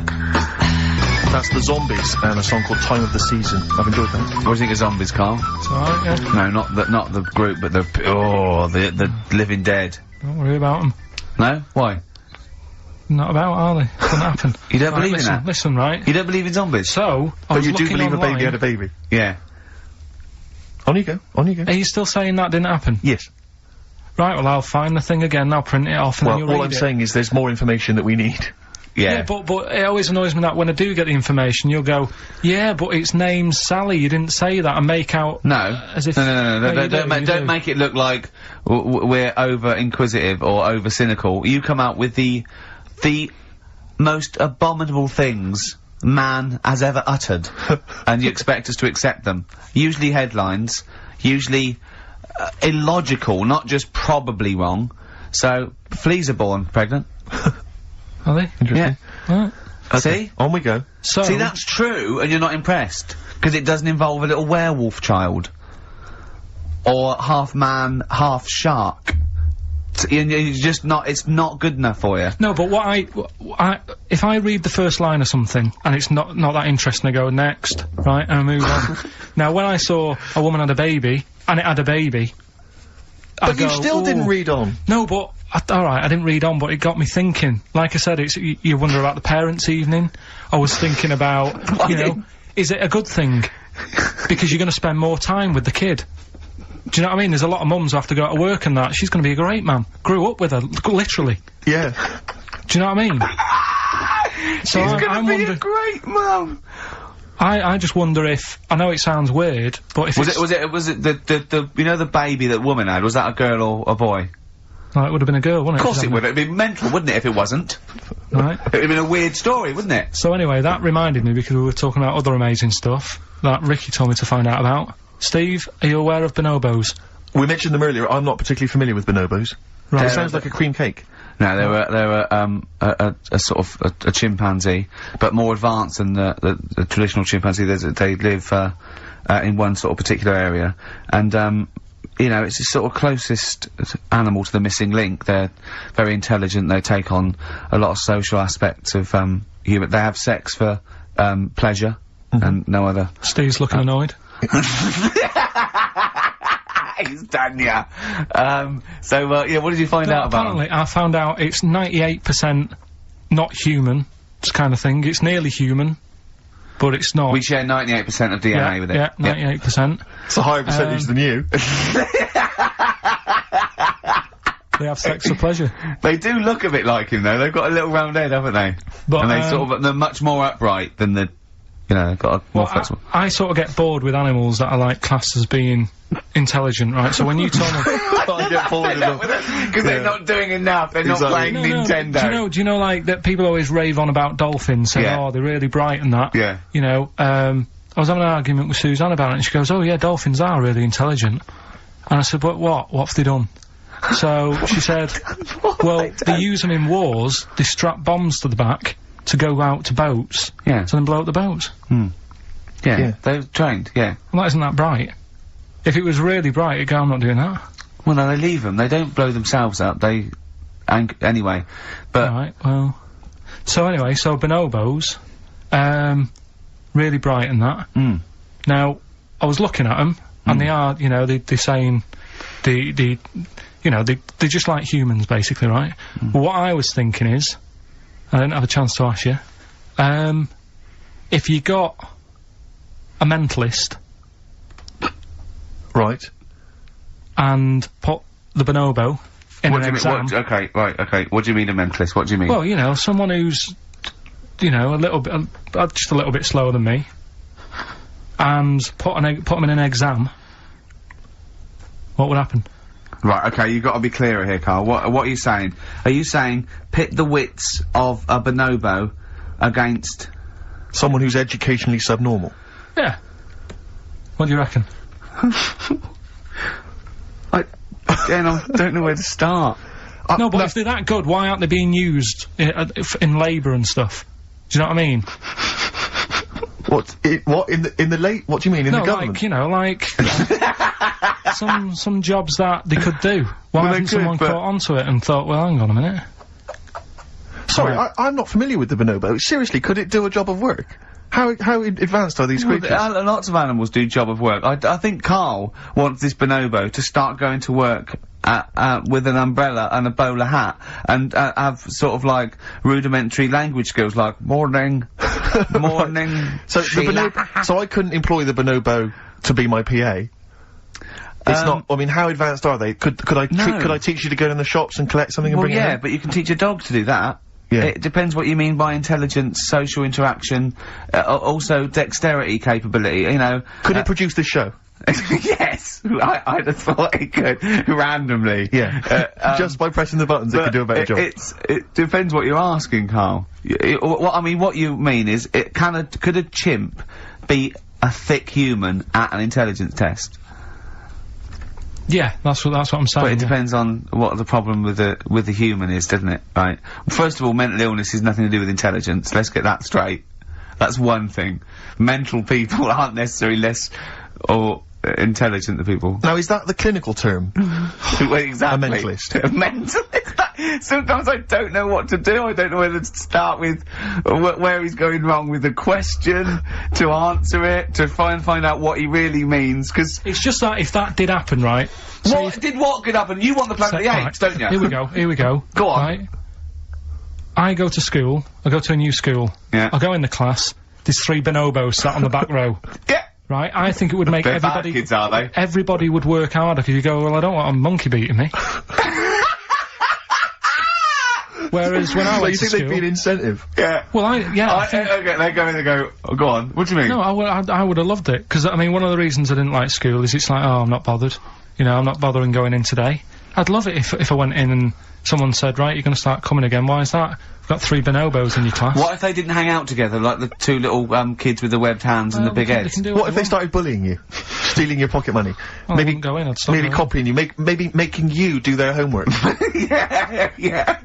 That's the Zombies and a song called Time of the Season. I've enjoyed that. What do you think of Zombies, Carl? It's alright, yeah. No, not the group, but the Living Dead. Don't worry about them. No? Why? Not about, are they? Doesn't happen. You don't believe in that? Listen, right? You don't believe in zombies? So, but you do believe a baby had a baby? Yeah. On you go, on you go. Are you still saying that didn't happen? Yes. Right, well, I'll find the thing again, I'll print it off and then you'll read it. All I'm saying is there's more information that we need. Yeah. But it always annoys me that when I do get the information, you'll go, yeah, but its name's Sally, you didn't say that, and make out... No. As if... No, don't make it look like we're over-inquisitive or over-cynical. You come out with the most abominable things man has ever uttered, and you expect us to accept them. Usually headlines, usually illogical, not just probably wrong. So, fleas are born pregnant. Are they? Interesting. Yeah. Right. Okay. See? On we go. So... See, that's true, and you're not impressed. Because it doesn't involve a little werewolf child. Or half man, half shark. You're just not, it's not good enough for you. No, but if I read the first line of something, and it's not that interesting, I go next, right, and I move on. Now, when I saw a woman had a baby, and it had a baby, but you still didn't read on. No, but, alright, I didn't read on, but it got me thinking. Like I said, you wonder about the parents' evening. I was thinking about, you know, is it a good thing? because you're going to spend more time with the kid. Do you know what I mean? There's a lot of mums who have to go to work and that. She's going to be a great mum. Grew up with her, literally. Yeah. Do you know what I mean? So She's going to be a great mum. I just wonder if, I know it sounds weird, but if was it the you know the baby that woman had, was that a girl or a boy? No, it would have been a girl, wouldn't it? Of course it would. It'd be mental, wouldn't it, if it wasn't? Right. It'd have been a weird story, wouldn't it? So anyway, that reminded me, because we were talking about other amazing stuff that Ricky told me to find out about. Steve, are you aware of bonobos? We mentioned them earlier. I'm not particularly familiar with bonobos. Right. It sounds like a cream cake. No, they were a sort of a chimpanzee, but more advanced than the traditional chimpanzee. They live in one sort of particular area, and you know, it's the sort of closest animal to the missing link. They're very intelligent. They take on a lot of social aspects of human. They have sex for pleasure and no other. Steve's looking annoyed. He's done ya. Yeah, what did you find out about apparently, I found out it's 98% not human, this kind of thing. It's nearly human, but it's not. We share 98% of DNA with it. Yeah, 98%. It's a higher percentage than you. They have sex for pleasure. They do look a bit like him, though. They've got a little round head, haven't they? But, and they're much more upright than the, you know, they've got a more flexible. I sort of get bored with animals that are, like, classed as being intelligent, right? So when you told me... I get bored with them. Because they're not doing enough, they're not playing Nintendo. Do you know, like, that people always rave on about dolphins, saying, oh, they're really bright and that? Yeah. You know, I was having an argument with Suzanne about it, and she goes, oh, yeah, dolphins are really intelligent. And I said, but what? What have they done? So she said, well, they use them in wars, they strap bombs to the back to go out to boats, to then blow up the boats. Yeah, they're trained, Well, that isn't that bright. If it was really bright, it'd go, I'm not doing that. Well, no, they leave them. They don't blow themselves up. They... anyway. But... Right, well... So anyway, so bonobos, really bright and that. Now, I was looking at them, and they are, you know, they're saying... You know, they're just like humans, basically, right? But what I was thinking is... I didn't have a chance to ask you. If you got a mentalist... Right. And put the bonobo in an exam... Okay, right, okay. What do you mean a mentalist? What do you mean? Well, you know, someone who's, you know, a little bit... just a little bit slower than me. And put them in an exam... What would happen? Right, okay, you've got to be clearer here, Carl. What are you saying? Are you saying pit the wits of a bonobo against... someone who's educationally subnormal? Yeah. What do you reckon? I don't know where to start. No, but if they're that good, why aren't they being used in labour and stuff? Do you know what I mean? What in the what do you mean in the government? Like, you know, like some jobs that they could do. Why hasn't someone caught onto it and thought, well, hang on a minute. Sorry, I'm not familiar with the bonobo. Seriously, could it do a job of work? How advanced are these creatures? Lots of animals do job of work. I think Carl wants this bonobo to start going to work with an umbrella and a bowler hat and have sort of like rudimentary language skills like morning, morning. So so I couldn't employ the bonobo to be my PA. It's not. I mean, how advanced are they? Could I teach you to go in the shops and collect something and bring it home? But you can teach a dog to do that. Yeah. It depends what you mean by intelligence, social interaction, also dexterity capability, you know. Could it produce this show? Yes! I'd have thought it could, randomly. Yeah. Just by pressing the buttons it could do a better job. It depends what you're asking, Carl. What you mean is, could a chimp beat a thick human at an intelligence test? Yeah, that's what I'm saying. But it depends on what the problem with the human is, doesn't it? Right. First of all, mental illness has nothing to do with intelligence. Let's get that straight. That's one thing. Mental people aren't necessarily less or intelligent than people. Now, is that the clinical term? Well, exactly. A mentalist. A mentalist. Sometimes I don't know what to do. I don't know whether to start with where he's going wrong with the question, to answer it, to find out what he really means, because... It's just that if that did happen, right... What could happen? You want the Planet of the Apes, don't you? Here we go. Go on. Right? I go to school. I go to a new school. Yeah. I go in the class. There's 3 bonobos sat on the back row. Yeah. right? I think it would make They're everybody... bad kids, are they? Everybody would work harder, because you go, well, I don't want a monkey beating me. Whereas when I So went you to think school... there'd be an incentive? Yeah. Well, I think... Okay, they go, oh, go on, what do you mean? No, I would have loved it, because, I mean, one of the reasons I didn't like school is it's like, oh, I'm not bothered. You know, I'm not bothering going in today. I'd love it if I went in and someone said, right, you're going to start coming again. Why is that? We've got 3 bonobos in your class. What if they didn't hang out together, like the 2 little, kids with the webbed hands and the big heads? What if they started bullying you? Stealing your pocket money? Well, I wouldn't go in, I'd stop maybe going. copying you, maybe making you do their homework. Yeah.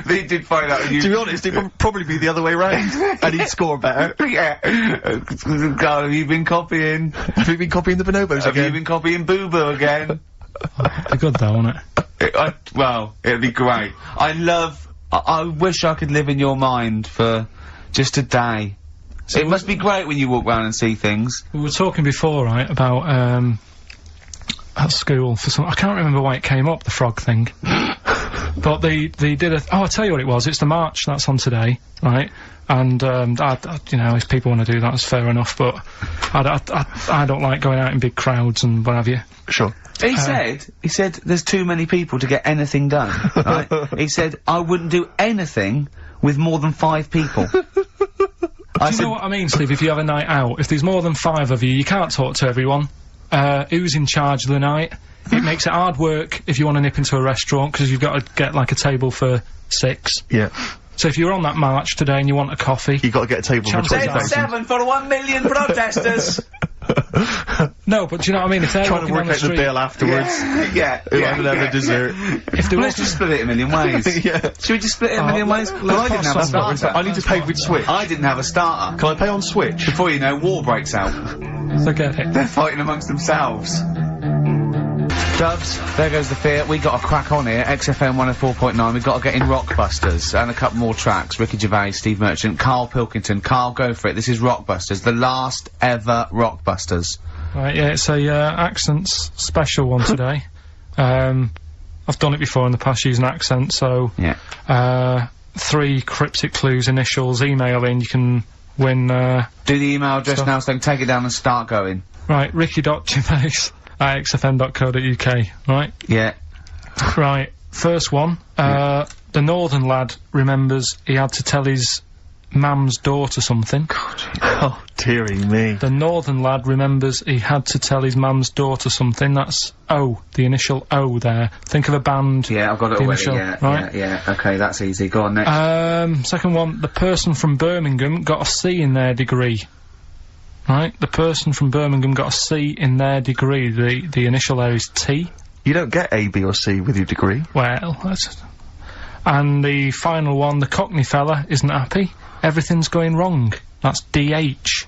They did find out you... To be honest, it would probably be the other way round. And he'd score better. Yeah. God, have you been copying? Have you been copying the bonobos Have again? you been copying Boo Boo again? It'd be good though, wouldn't it? Well, it'd be great. I wish I could live in your mind for just a day. So it must be great when you walk round and see things. We were talking before, right, about, at school for some... I can't remember why it came up, the frog thing. But they did a... Oh, I'll tell you what it was. It's the march that's on today, right? And, you know, if people want to do that, it's fair enough, but I don't like going out in big crowds and what have you. Sure. He said, there's too many people to get anything done, right? He said, I wouldn't do anything with more than 5 people. Do you know what I mean, Steve? If you have a night out, if there's more than 5 of you, you can't talk to everyone. Who's in charge of the night? It makes it hard work if you want to nip into a restaurant, because you've got to get, like, a table for 6. Yeah. So if you're on that march today and you want a coffee... You got to get a table for 20,000. 7 for 1 million protesters! No, but do you know what I mean? If they're Trying to walking work down the out the street... bill afterwards. Yeah. Who would have a dessert. If they're Let's just split it a million ways. Yeah. Should we just split it a million ways? Well, I didn't have a starter. I need to pay with Switch. I didn't have a starter. Can I pay on Switch? Before you know, war breaks out. Forget it. They're fighting amongst themselves. Dubs, there goes the fear. We got a crack on here. XFM 104.9. We've got to get in Rockbusters and a couple more tracks. Ricky Gervais, Steve Merchant, Karl Pilkington. Karl, go for it. This is Rockbusters, the last ever Rockbusters. Right, yeah, it's a, accents special one today. I've done it before in the past using accents, so... Yeah. 3 cryptic clues, initials, email in, you can win, Do the email address stuff. now so I can take it down and start going. Right, ricky.gervais at xfm.co.uk, right? Yeah. Right, first one, the northern lad remembers he had to tell his mum's daughter something. Oh, dearie me. The northern lad remembers he had to tell his mum's daughter something. That's O, the initial O there. Think of a band. Yeah, I've got it the already, initial, yeah, right? yeah. Okay, that's easy. Go on, next. Second one, the person from Birmingham got a C in their degree. Right? The person from Birmingham got a C in their degree. The initial there is T. You don't get A, B or C with your degree. Well, that's... And the final one, the Cockney fella isn't happy. Everything's going wrong. That's DH.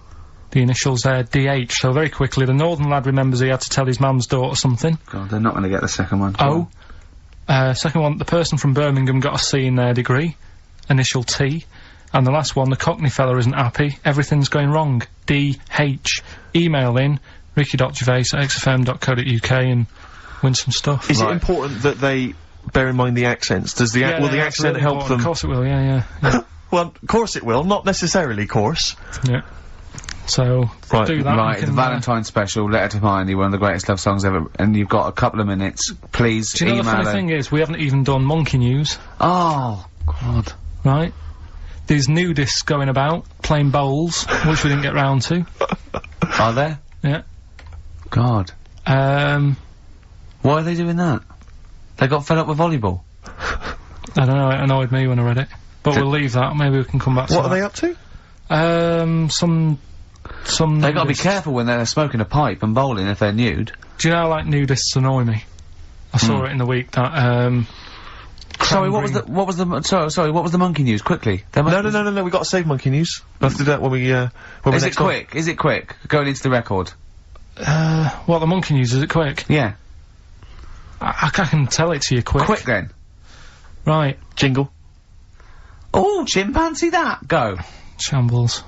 The initials there, DH. So very quickly, the northern lad remembers he had to tell his mum's daughter something. God, they're not going to get the second one. O. Second one, the person from Birmingham got a C in their degree. Initial T. And the last one, the Cockney fella isn't happy. Everything's going wrong. DH. Email in, ricky.gervais@xfm.co.uk and win some stuff. Is it important that they bear in mind the accents? Does the will the that's accent really help important. them? Of course it will, yeah. Well, of course it will. Not necessarily, course. Yeah. So, Right, do that. Right, we the can, Valentine special, Letter to Mindy, one of the greatest love songs ever, and you've got a couple of minutes. Please do you know email the funny thing is, we haven't even done monkey news, Oh, God. right? There's nudists going about, playing bowls, which we didn't get round to. Are there? Yeah. God. Why are they doing that? They got fed up with volleyball. I don't know, it annoyed me when I read it. But we'll leave that, maybe we can come back to What that. are they up to? Some They gotta be nudists. careful when they're smoking a pipe and bowling if they're nude. Do you know how, like, nudists annoy me? I saw it in the week that, Sorry, what was the monkey news? Quickly. No, we got to save monkey news. We'll have to do that when we, when we're Is it next on. quick? Is it quick? Going into the record. what, the monkey news, is it quick? Yeah. I can tell it to you quick. Quick then. Right. Jingle. Oh, chimpanzee that. Go. Shambles.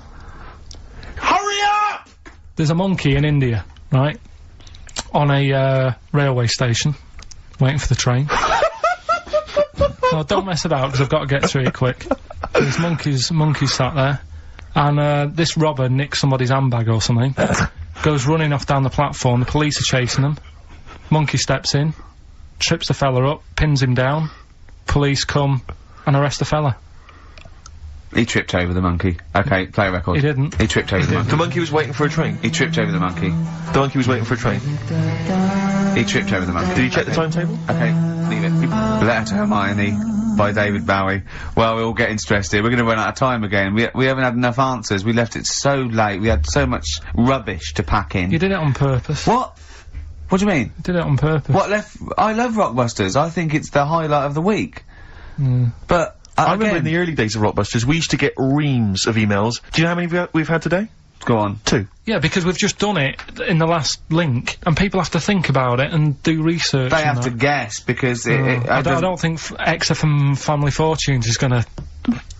Hurry up! There's a monkey in India, right? On a, railway station. Waiting for the train. No, don't mess about, because I've got to get through it quick. There's monkeys sat there. And, this robber nicks somebody's handbag or something, goes running off down the platform, the police are chasing them, monkey steps in, trips the fella up, pins him down, police come and arrest the fella. He tripped over the monkey. Okay, play a record. He didn't. He tripped over the monkey. The monkey was waiting for a train. He tripped over the monkey. The monkey was waiting for a train. He tripped over the monkey. Did you check the timetable? Okay, leave it. Letter to Hermione by David Bowie. Well, we're all getting stressed here. We're gonna run out of time again. We haven't had enough answers. We left it so late. We had so much rubbish to pack in. You did it on purpose. What? What do you mean? You did it on purpose. What left? I love Rockbusters. I think it's the highlight of the week. But, I remember in the early days of Rockbusters, we used to get reams of emails. Do you know how many we've had today? Go on. 2. Yeah, because we've just done it in the last link, and people have to think about it and do research. They have to guess, because I don't think XFM Family Fortunes is gonna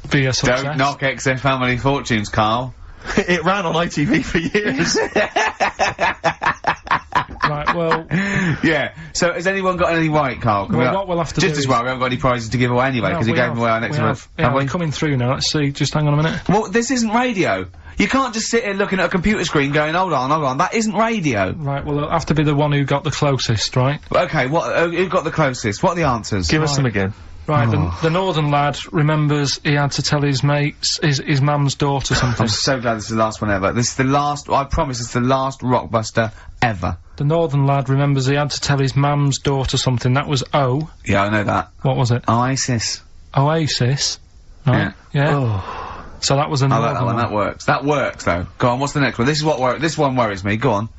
be a success. Don't knock XF Family Fortunes, Carl. It ran on ITV for years. Right, well... Yeah, so has anyone got any right, Carl? Well, what we'll have to just do as well, we haven't got any prizes to give away anyway, because we gave them away our next month. Yeah, we're coming through now, let's see, just hang on a minute. Well, this isn't radio. You can't just sit here looking at a computer screen going, hold on, that isn't radio. Right, well, it'll have to be the one who got the closest, right? Okay, who got the closest? What are the answers? Give us them again. Right, the northern lad remembers he had to tell his mates, his mum's daughter something. I'm so glad this is the last one ever. This is the last, I promise it's the last Rockbuster ever. The northern lad remembers he had to tell his mum's daughter something. That was O. Yeah, I know that. What was it? Oasis. Oasis. Right. Yeah. Oh. So that was a northern that one. That works. That works, though. Go on, what's the next one? This is what this one worries me. Go on.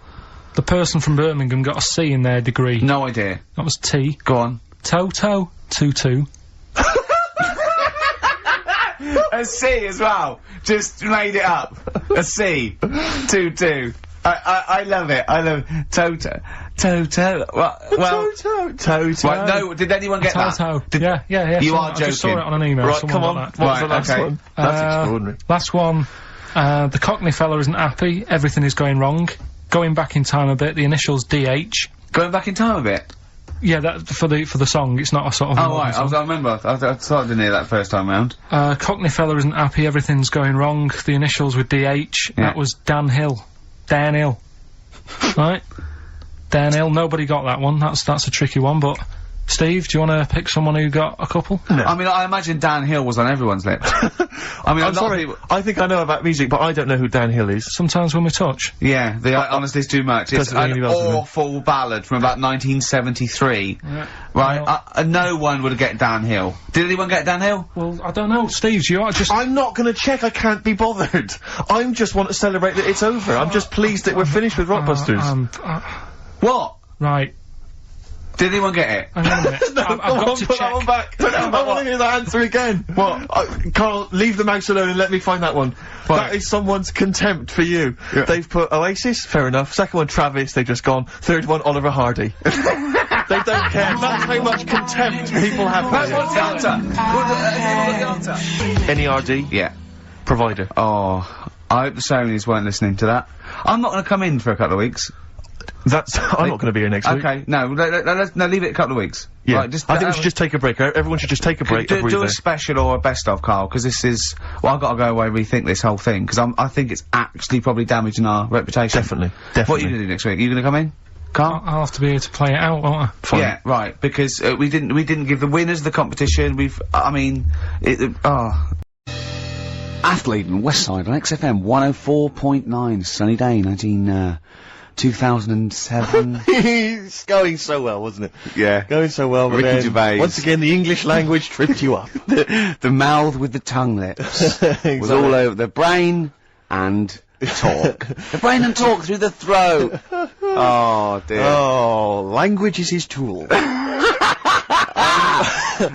The person from Birmingham got a C in their degree. No idea. That was T. Go on. Toto. 2-2. A C as well. Just made it up. A C. 2-2. I love it. I love it. Toto. Well. Toto. Right, no, did anyone get Toto. that? Yeah. You are I just saw it on an email. Right, Someone come on. got that. What's the last one? That's extraordinary. Last one. The Cockney fella isn't happy. Everything is going wrong. Going back in time a bit. The initials DH. Going back in time a bit? Yeah, that for the song. It's not a sort of. Oh right, I remember. I thought I didn't hear that first time round. Cockney fella isn't happy. Everything's going wrong. The initials with DH. Yeah. That was Dan Hill. Dan Hill. Right. Dan Hill. Nobody got that one. That's a tricky one. But Steve, do you want to pick someone who got a couple? No. I mean, I imagine Dan Hill was on everyone's lips. I mean, I'm sorry. I think I know about music, but I don't know who Dan Hill is. Sometimes when we touch. Yeah, honestly, it's too much. It's an awful ballad from about 1973. Yeah. Right? Well, no one would get Dan Hill. Did anyone get Dan Hill? Well, I don't know. Steve, you are just. I'm not gonna check. I can't be bothered. I just want to celebrate that it's over. I'm just pleased that we're finished with Rockbusters. What? Right. Did anyone get it? Hang on a minute. I've got to put check. that one back. I want to hear that answer again. What? Carl, leave the mouse alone and let me find that one. That is someone's contempt for you. Yeah. They've put Oasis, fair enough. Second one, Travis, they've just gone. Third one, Oliver Hardy. They don't care. That's how much contempt people have for you. What's the answer? What's the answer? NERD? Yeah. Provider. Oh, I hope the Sonys weren't listening to that. I'm not going to come in for a couple of weeks. I'm not going to be here next week. Okay, no, leave it a couple of weeks. Yeah, right, I think we should just take a break. Everyone should just take a break. Do a special or a best of, Carl, because this is. Well, I've got to go away and rethink this whole thing because I think it's actually probably damaging our reputation. Definitely. What are you going to do next week? Are you going to come in, Carl? I'll have to be here to play it out, won't I? Fine. Yeah, right. Because we didn't give the winners of the competition. Athlete and Westside on XFM 104.9, sunny day, 2007. It's going so well, wasn't it? Yeah. Going so well, but Ricky Gervais. once again, the English language tripped you up. The mouth with the tongue lips was all over the brain and talk. The brain and talk through the throat. Oh dear. Oh, language is his tool. So,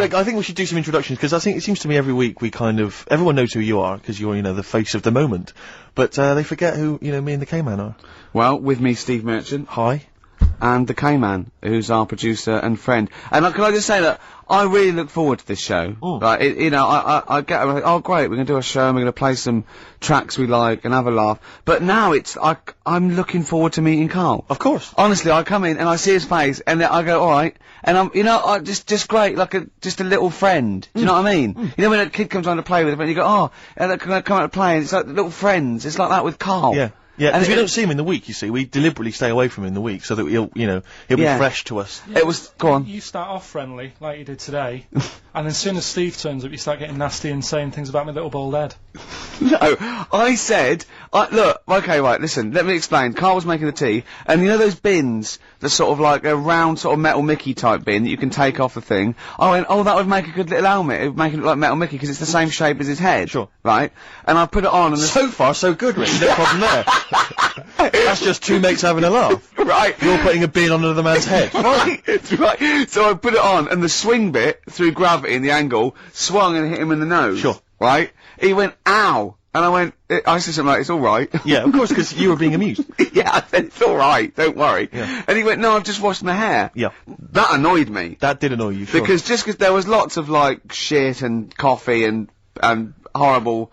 Rick, I think we should do some introductions, because I think it seems to me every week everyone knows who you are, because you're, the face of the moment. But, they forget who, me and the K-Man are. Well, with me, Steve Merchant. Hi. and the K-Man, who's our producer and friend. And can I just say that I really look forward to this show. Right, you know, I get, oh great, we're gonna do a show and we're gonna play some tracks we like and have a laugh. But now I'm looking forward to meeting Karl. Of course. Honestly, I come in and I see his face and then I go, alright, and I'm, you know, just great, like just a little friend. Do you know what I mean? You know when a kid comes on to play with him and you go, oh, and they're gonna come out to play and it's like little friends. It's like that with Karl. Yeah. Yeah, because we don't see him in the week, you see. We deliberately stay away from him in the week so that he'll be fresh to us. It was, go on. You start off friendly, like you did today, and as soon as Steve turns up, you start getting nasty and saying things about my little bald head. No, I said, look, okay, right, listen, let me explain. Karl was making the tea, and you know those bins, the sort of like a round sort of Metal Mickey type bin that you can take off the thing? I went, oh, that would make a good little helmet. It would make it look like Metal Mickey because it's the same shape as his head. Sure. Right? And I put it on and So far, so good, Rick. No problem there. That's just two mates having a laugh. Right. You're putting a bin on another man's head. Right, right. So I put it on, and the swing bit, through gravity and the angle, swung and hit him in the nose. Sure. Right? He went, ow! And I went, I said something like, it's alright. Yeah, of course, because you were being amused. Yeah, I said, it's alright, don't worry. Yeah. And he went, no, I've just washed my hair. Yeah. That annoyed me. That did annoy you, sure. Because there was lots of, like, shit and coffee and horrible,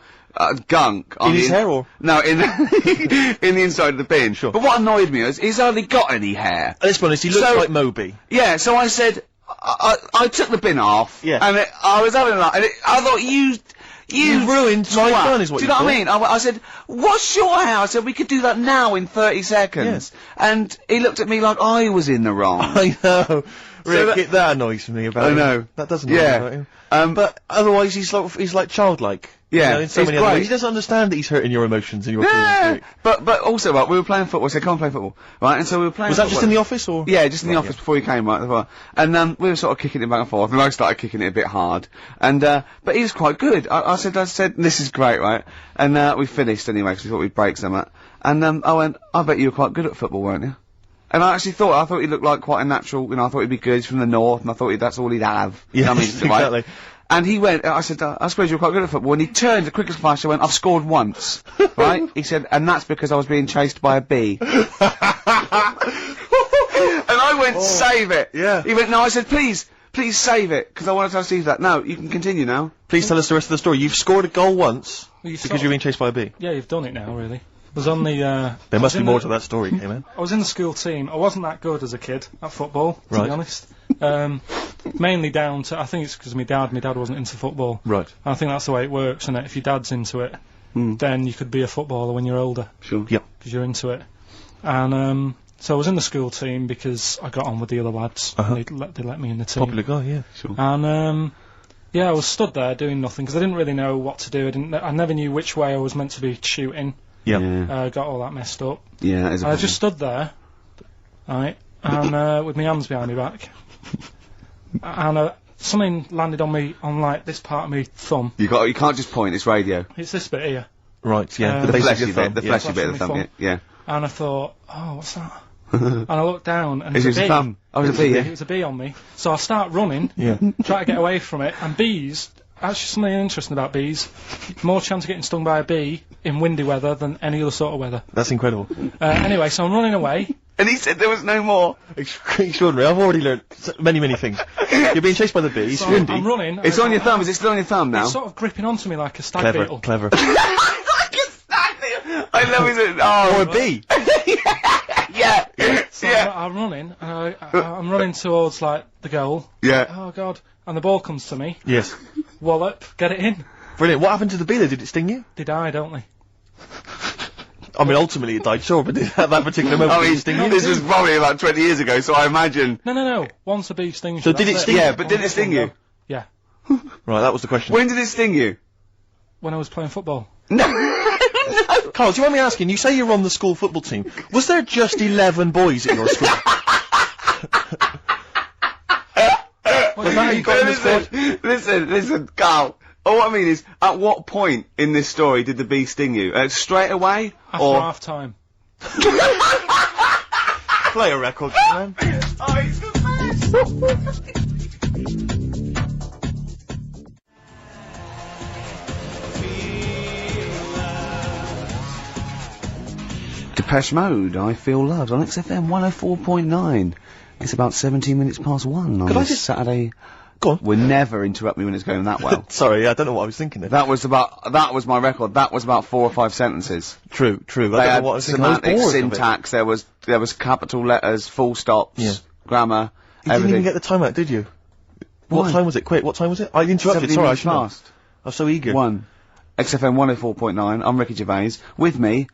gunk. In his hair, or? No, in in the inside of the bin. Sure. But what annoyed me was, he's hardly got any hair. Let's be honest, he looks like Moby. Yeah, so I said, I took the bin off. Yeah. And I was having a laugh, and I thought, you ruined my twat. fun, is what Do you you know what I thought. mean? I said, what's your hair? I said, we could do that now in 30 seconds. And he looked at me like I was in the wrong. I know. Rick, that annoys me about him. I know. That doesn't annoy me about him. But otherwise, he's like childlike. Yeah, you know, in so he's many other great. ways. He doesn't understand that he's hurting your emotions and your feelings. But also, right, we were playing football, so come and play football, right, and so we were playing Was that football. just in the office, or? Yeah, just in the office before he came, right, and we were sort of kicking it back and forth, and I started kicking it a bit hard, and but he was quite good. I said, this is great, right, and we finished anyway, because we thought we'd break something, and I went, I bet you were quite good at football, weren't you? And I actually thought he looked like quite a natural, you know, I thought he'd be good, he's from the north, and I thought that's all he'd have. Yeah, you know what I mean? exactly. And he went, I said, I suppose you're quite good at football. And he turned the quickest flash and went, I've scored once. Right? He said, and that's because I was being chased by a bee. And I went, save it. Yeah. He went, no, I said, please save it, because I want to tell Steve that. No, you can continue now. Please tell us the rest of the story. You've scored a goal once Well, because you're being chased by a bee. Yeah, you've done it now, really. I was on the, There must be more to that story, man. I was in the school team. I wasn't that good as a kid at football, to be honest. Mainly down to, I think it's because of my dad. My dad wasn't into football. Right. I think that's the way it works, and if your dad's into it, then you could be a footballer when you're older. Sure. Yep. Because you're into it. And, so I was in the school team because I got on with the other lads. They let me in the team. Popular guy, yeah. Sure. And, yeah, I was stood there doing nothing because I didn't really know what to do. I never knew which way I was meant to be shooting. Yeah. Got all that messed up. Yeah, that is a I problem. just stood there, right, and with my hands behind my back, and something landed on me, on like this part of my thumb. You can't just point, it's radio. It's this bit here. Right, yeah. The base of fleshy your thumb, bit, the yeah. fleshy bit of the thumb, yeah. And I thought, oh, what's that? And I looked down, and Is it was it a a bee. thumb? Oh, it was a bee, It yeah. was a bee on me. So I start running, Yeah. try to get away from it, and bees, actually something interesting about bees, more chance of getting stung by a bee in windy weather than any other sort of weather. That's incredible. Anyway, so I'm running away. And he said there was no more. Extraordinary. I've already learned many, many things. You're being chased by the bees, So windy. I'm running. and It's I on your thought, thumb, is it still on your thumb now? It's sort of gripping onto me like a stag beetle. Clever. I love it. Oh, Or a bee. yeah. So Yeah. I'm running, and I'm running towards, like, the goal. Yeah. Oh, God. And the ball comes to me. Yes. Wallop, get it in. Brilliant. What happened to the bee, though? Did it sting you? They die, don't they? I mean, ultimately it died, sure, but at that particular moment, I did mean, it sting you? this was probably about 20 years ago, so I imagine. No. Once a bee stings So you, did that's it sting Yeah, you? but did it sting you? Yeah. Right, that was the question. When did it sting you? When I was playing football. No. Carl, do you mind me asking, you say you're on the school football team. Was there just 11 boys at your school? Was that how you got in the squad? Listen, Carl. All I mean is, at what point in this story did the bee sting you? Straight away? After or half time. Play a record, man. Oh, he's the best! Depeche Mode, I Feel Loved, on XFM 104.9. It's about 17 minutes past 1 on Could I this just- Saturday. Go on. We'll never interrupt me when it's going that well. Sorry, I don't know what I was thinking there. That was my record. That was about 4 or 5 sentences. True. I They don't know had what I was thinking. I was semantics, bored of it. syntax, there was capital letters, full stops, Yeah. grammar, You didn't everything. even get the time out, did you? What Why? time was it? Quick, what time was it? I interrupted, 17 sorry, I minutes should know. past. I was so eager. 1. XFM 104.9, I'm Ricky Gervais. With me,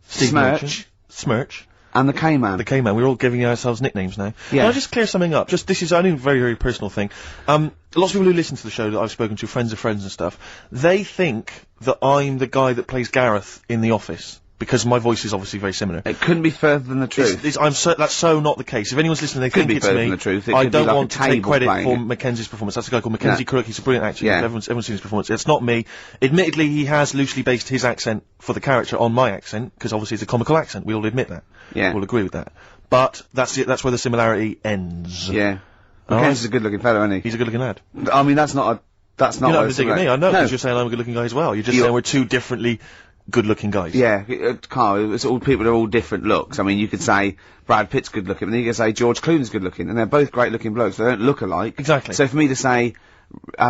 Steve Smirch, Merchant. Smirch. and the K-Man. The K-Man. We're all giving ourselves nicknames now. Yeah. Can I just clear something up? This is only a very, very personal thing. Lots of people who listen to the show that I've spoken to, friends of friends and stuff, they think that I'm the guy that plays Gareth in The Office. Because my voice is obviously very similar. It couldn't be further than the truth. That's so not the case. If anyone's listening, they Couldn't think be it's further me. from the truth. It I could be don't like want a to take table credit playing for it. Mackenzie's performance. That's a guy called Mackenzie Crook. He's a brilliant actor. Yeah. Everyone's seen his performance. It's not me. Admittedly, he has loosely based his accent for the character on my accent, because obviously it's a comical accent. We all admit that. Yeah. We'll agree with that. But that's it. That's where the similarity ends. Yeah. All Mackenzie's a good-looking fellow, isn't he? He's a good-looking lad. I mean, that's not You're not what visiting me. I know, because you're saying I'm a good-looking guy as well. You're just saying we're two differently good-looking guys. Yeah, Carl, it's all people are all different looks. I mean, you could say Brad Pitt's good looking, and then you could say George Clooney's good looking, and they're both great looking blokes. They don't look alike. Exactly. So for me to say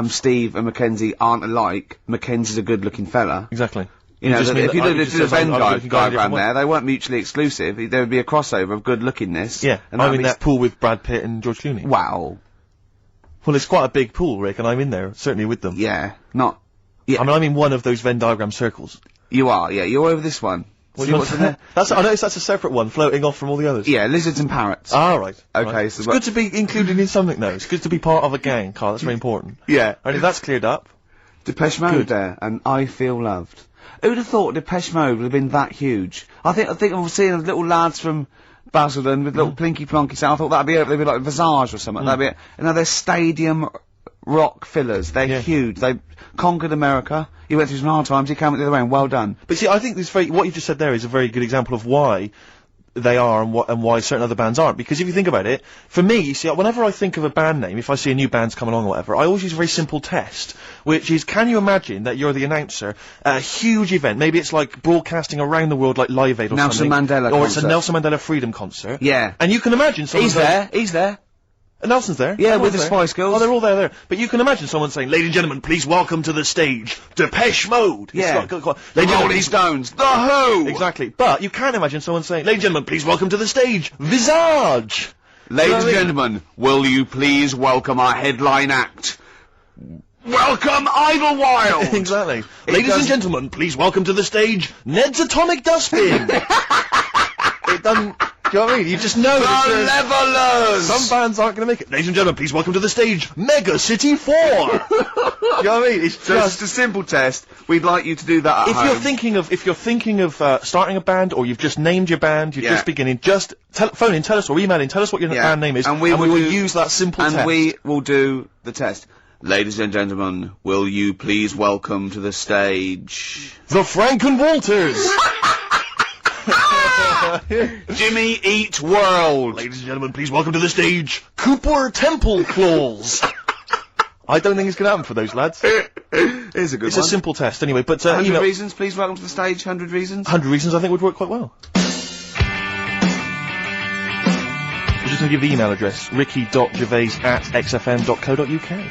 Steve and Mackenzie aren't alike, Mackenzie's a good looking fella. Exactly. You know, just mean if you that I looked just at the says I'm Venn a good-looking guy in a diagram different way. there, they weren't mutually exclusive. There would be a crossover of good lookingness. Yeah, and I'm that'd in be that pool with Brad Pitt and George Clooney. Wow. Well, it's quite a big pool, Rick, and I'm in there, certainly with them. Yeah. Not. I mean, I'm in one of those Venn diagram circles. You are. Yeah. You're over this one. What See do you what's in want? there? I noticed that's a separate one, floating off from all the others. Yeah. Lizards and parrots. Ah, right. Okay, Right. so it's what- good to be included in something, though. It's good to be part of a gang, Carl. That's very important. Yeah. And if that's cleared up, Depeche Mode Good. there, and I Feel Loved. Who'd have thought Depeche Mode would have been that huge? I think I'm seeing little lads from Basildon with little plinky plonky sound. I thought that'd be it. They'd be like Visage or something. That'd be it. And now they're stadium rock fillers. They're Yeah. huge. They conquered America. He went through some hard times. He came out the other way, and well done. but see, I think what you just said there is a very good example of why they are and why certain other bands aren't. Because if you think about it, for me, you see, whenever I think of a band name, if I see a new band's come along or whatever, I always use a very simple test, which is, can you imagine that you're the announcer at a huge event? Maybe it's like broadcasting around the world like Live Aid or Nelson something. Mandela Or it's a concert. Nelson Mandela Freedom concert. Yeah. And you can imagine someone He's there. He's there. Nelson's there. Yeah, Everyone's with the there. Spice Girls. Oh, they're all there. But you can imagine someone saying, "Ladies and gentlemen, please welcome to the stage, Depeche Mode." It's Yeah. got- Ladies and Rolling gentlemen, Stones. The Who. exactly. But you can imagine someone saying, "Ladies and gentlemen, please welcome to the stage, Visage." Ladies and I mean? gentlemen, will you please welcome our headline act? Welcome Idlewild. Exactly. Ladies and doesn't- gentlemen, please welcome to the stage, Ned's Atomic Dustbin. It doesn't. Do you know what I mean? You just know. The that there's- Levelers. Some bands aren't going to make it. Ladies and gentlemen, please welcome to the stage, Mega City 4. Do you know what I mean? It's So just. it's a simple test. We'd like you to do that at If home. you're thinking of starting a band, or you've just named your band, you're Yeah. just beginning, just phone in, tell us, or email in, tell us what your Yeah. band name is, And we will will do- use that simple and test. we will do the test. Ladies and gentlemen, will you please welcome to the stage The Franken Walters. Jimmy Eat World. Ladies and gentlemen, please welcome to the stage, Cooper Temple Claws. I don't think it's going to happen for those lads. Here's a good It's one. a simple test anyway, but 100 email- reasons, please welcome to the stage. 100 reasons. 100 reasons I think would work quite well. I'm just going to give the email address, ricky.gervais@xfm.co.uk.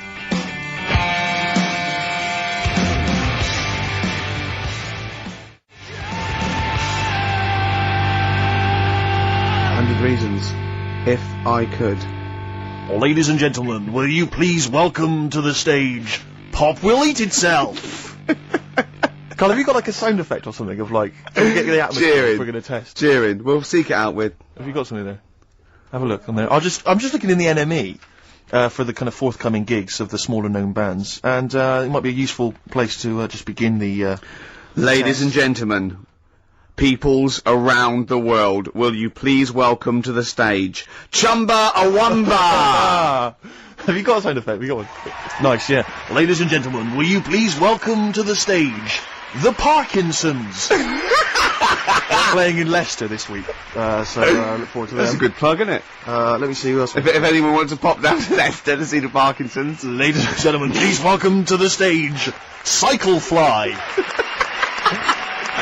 Reasons, if I could. Ladies and gentlemen, will you please welcome to the stage, Pop Will Eat Itself. Carl, have you got like a sound effect or something of like, can we get the atmosphere Cheering. if we're going to test? Cheering. We'll seek it out with. Have you got something there? Have a look on there. I'm just looking in the NME, for the kind of forthcoming gigs of the smaller known bands, and, it might be a useful place to, just begin the, Ladies test. and gentlemen, peoples around the world, will you please welcome to the stage, Chumba Awamba! Have you got a sound effect? Have you got one? Nice, yeah. Ladies and gentlemen, will you please welcome to the stage, the Parkinsons? They're playing in Leicester this week, so I look forward to That's a them. good plug, isn't it? Let me see who else. If anyone wants to pop down to Leicester to see the Parkinsons. Ladies and gentlemen, please welcome to the stage, Cyclefly.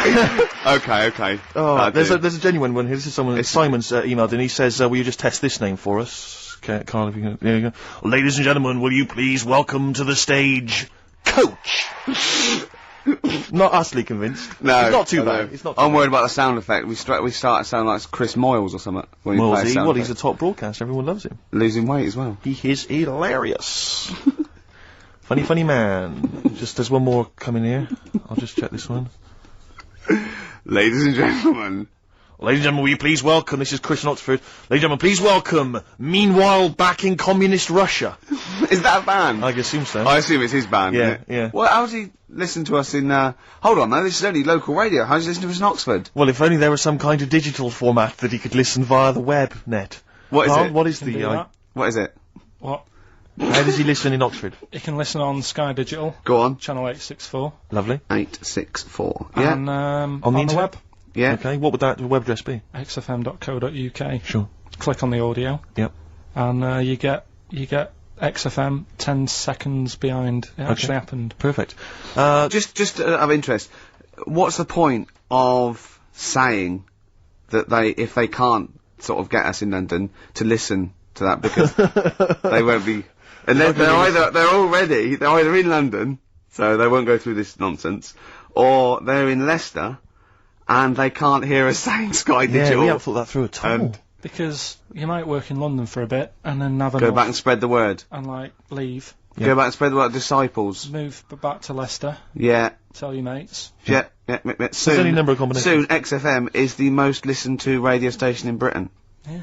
Okay. Oh, there's a genuine one here. This is someone, Simon's emailed and he says, will you just test this name for us? Okay, Carl, if you can, there you go. Ladies and gentlemen, will you please welcome to the stage, Coach? Not utterly convinced. No. It's not too bad. It's not too I'm bad. worried about the sound effect. We start to sound like Chris Moyles or something. When we play a sound Well, he's a effect. top broadcaster. Everyone loves him. Losing weight as well. He is hilarious. Funny man. Just, there's one more coming here. I'll just check this one. Ladies and gentlemen. Ladies and gentlemen, will you please welcome, this is Chris in Oxford. Ladies and gentlemen, please welcome, meanwhile back in communist Russia. Is that a band? I assume so. I assume it's his band, Yeah, isn't it? yeah. Well, how does he listen to us in, hold on, though, this is only local radio. How does he listen to us in Oxford? Well, if only there was some kind of digital format that he could listen via the web net. What is Carl, it? What is Can the, do that. What is it? What? how does he listen in Oxford? You can listen on Sky Digital, Go on. channel 864, Lovely. 864. Yeah. and On the on the internet? web, Yeah. Okay, what would that web address be? xfm.co.uk. Sure. Click on the audio, Yep. and you get XFM 10 seconds behind it actually happened. Perfect. Just out of interest, what's the point of saying that if they can't sort of get us in London to listen to that because they won't be, and they're either in London, so they won't go through this nonsense, or they're in Leicester, and they can't hear us saying Sky Yeah, Digital. we haven't thought that through at all. And Because you might work in London for a bit, and then have go enough, back and spread the word. and like leave, Yeah. Go back and spread the word. Disciples. move back to Leicester, Yeah. tell your mates. Yeah. Soon, any number of combinations. Soon, XFM is the most listened to radio station in Britain. Yeah.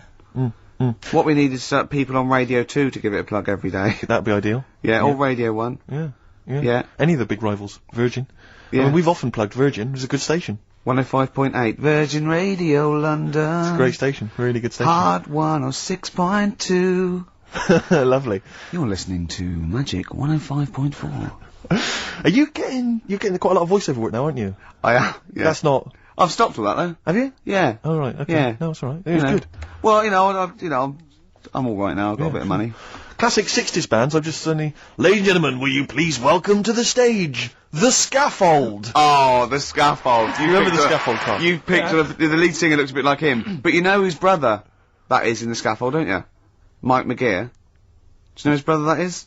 What we need is people on Radio 2 to give it a plug every day. That'd be ideal. Yeah, or Radio 1. Yeah. Yeah. Any of the big rivals. Virgin. Yeah. I mean, we've often plugged Virgin. It's a good station. 105.8 Virgin Radio London. It's a great station. Really good station. Hard 106.2. Lovely. You're listening to Magic 105.4. Are you getting quite a lot of voiceover work now, aren't you? I am. Yeah. That's not. I've stopped all that though. Have you? Yeah. Oh, right. Okay. Yeah. No, it's alright. It You was know. good. Well, I'm all right now. I've got a bit of money. Classic 60s bands. I've just suddenly. Ladies and gentlemen, will you please welcome to the stage The Scaffold? Oh, the Scaffold. You remember the Scaffold, Carl? You picked the lead singer looks a bit like him. But you know whose brother that is in the Scaffold, don't you? Mike McGear. Do you know whose brother that is?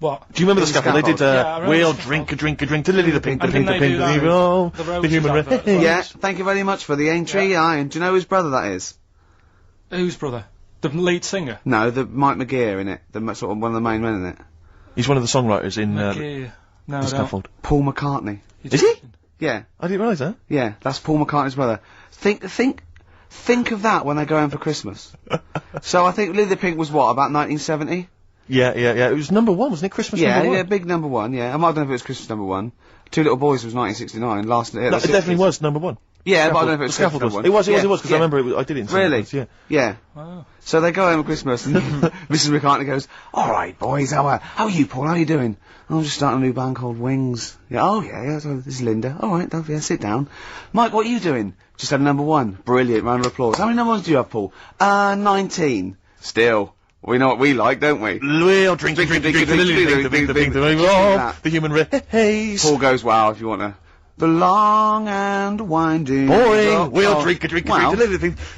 What? Do you remember the The Scaffold? They did, Scaffold. Yeah, I remember we'll the drink a drink to Lily the Pink, the And Pink, the didn't they Pink, do the that? Pink, oh, The the Roses human advert. race. Yeah, thank you very much for the entry. Iron. Do you know whose brother that is? Whose brother? The lead singer? No, the Mike McGear in it. Sort of one of the main men in it. He's one of the songwriters in McGee. No, The Scaffold. Paul McCartney. Is he? Yeah, I didn't realise that. yeah, that's Paul McCartney's brother. Think of that when they go home for Christmas. So I think Lily the Pink was what, about 1970? Yeah. It was number one, wasn't it? Christmas number one. Yeah, big number one, yeah. I don't know if it was Christmas number one. Two Little Boys was 1969, last No, it definitely was number one. Yeah, but I don't know if it was Scaffold Christmas was. number one. It was, because I remember I did it in Really? Scaffolds, yeah. Yeah. Wow. So they go home at Christmas and Mrs. McCartney goes, alright boys, how are you Paul, how are you doing? "Oh, I'm just starting a new band called Wings." Yeah, oh yeah, so this is Linda. Alright, yeah, sit down. "Mike, what are you doing?" "Just had number one." Brilliant, round of applause. "How many number ones do you have, Paul?" 19. Still. We know what we like, don't we? We'll drink the human race. Paul goes, "Wow, if you want to." The long and winding. Boring. We'll Oh, drink wow.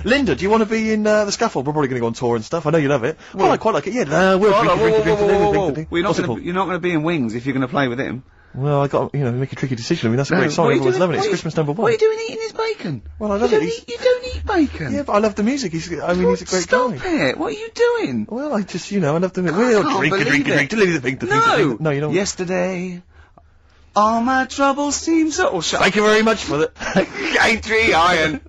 Linda, do you want to be in the Scaffold? We're probably going to go on tour and stuff. I know you love it. Well, I quite like it. Yeah. We'll drink. Well, you're What's it called? not going to be in Wings if you're going to play with him. Well, I got make a tricky decision. I mean, that's a great song. Everyone's loving it. It's Christmas number one. What are you doing eating his bacon? Well, I love it. You don't eat bacon. Yeah, but I love the music. He's a great guy. Stop it. What are you doing? Well, I just, I love the music. We'll can't drink believe to Lily the Pink. No. No, you don't. Yesterday, all my troubles seem so... Thank you very much for that. Aintree Iron.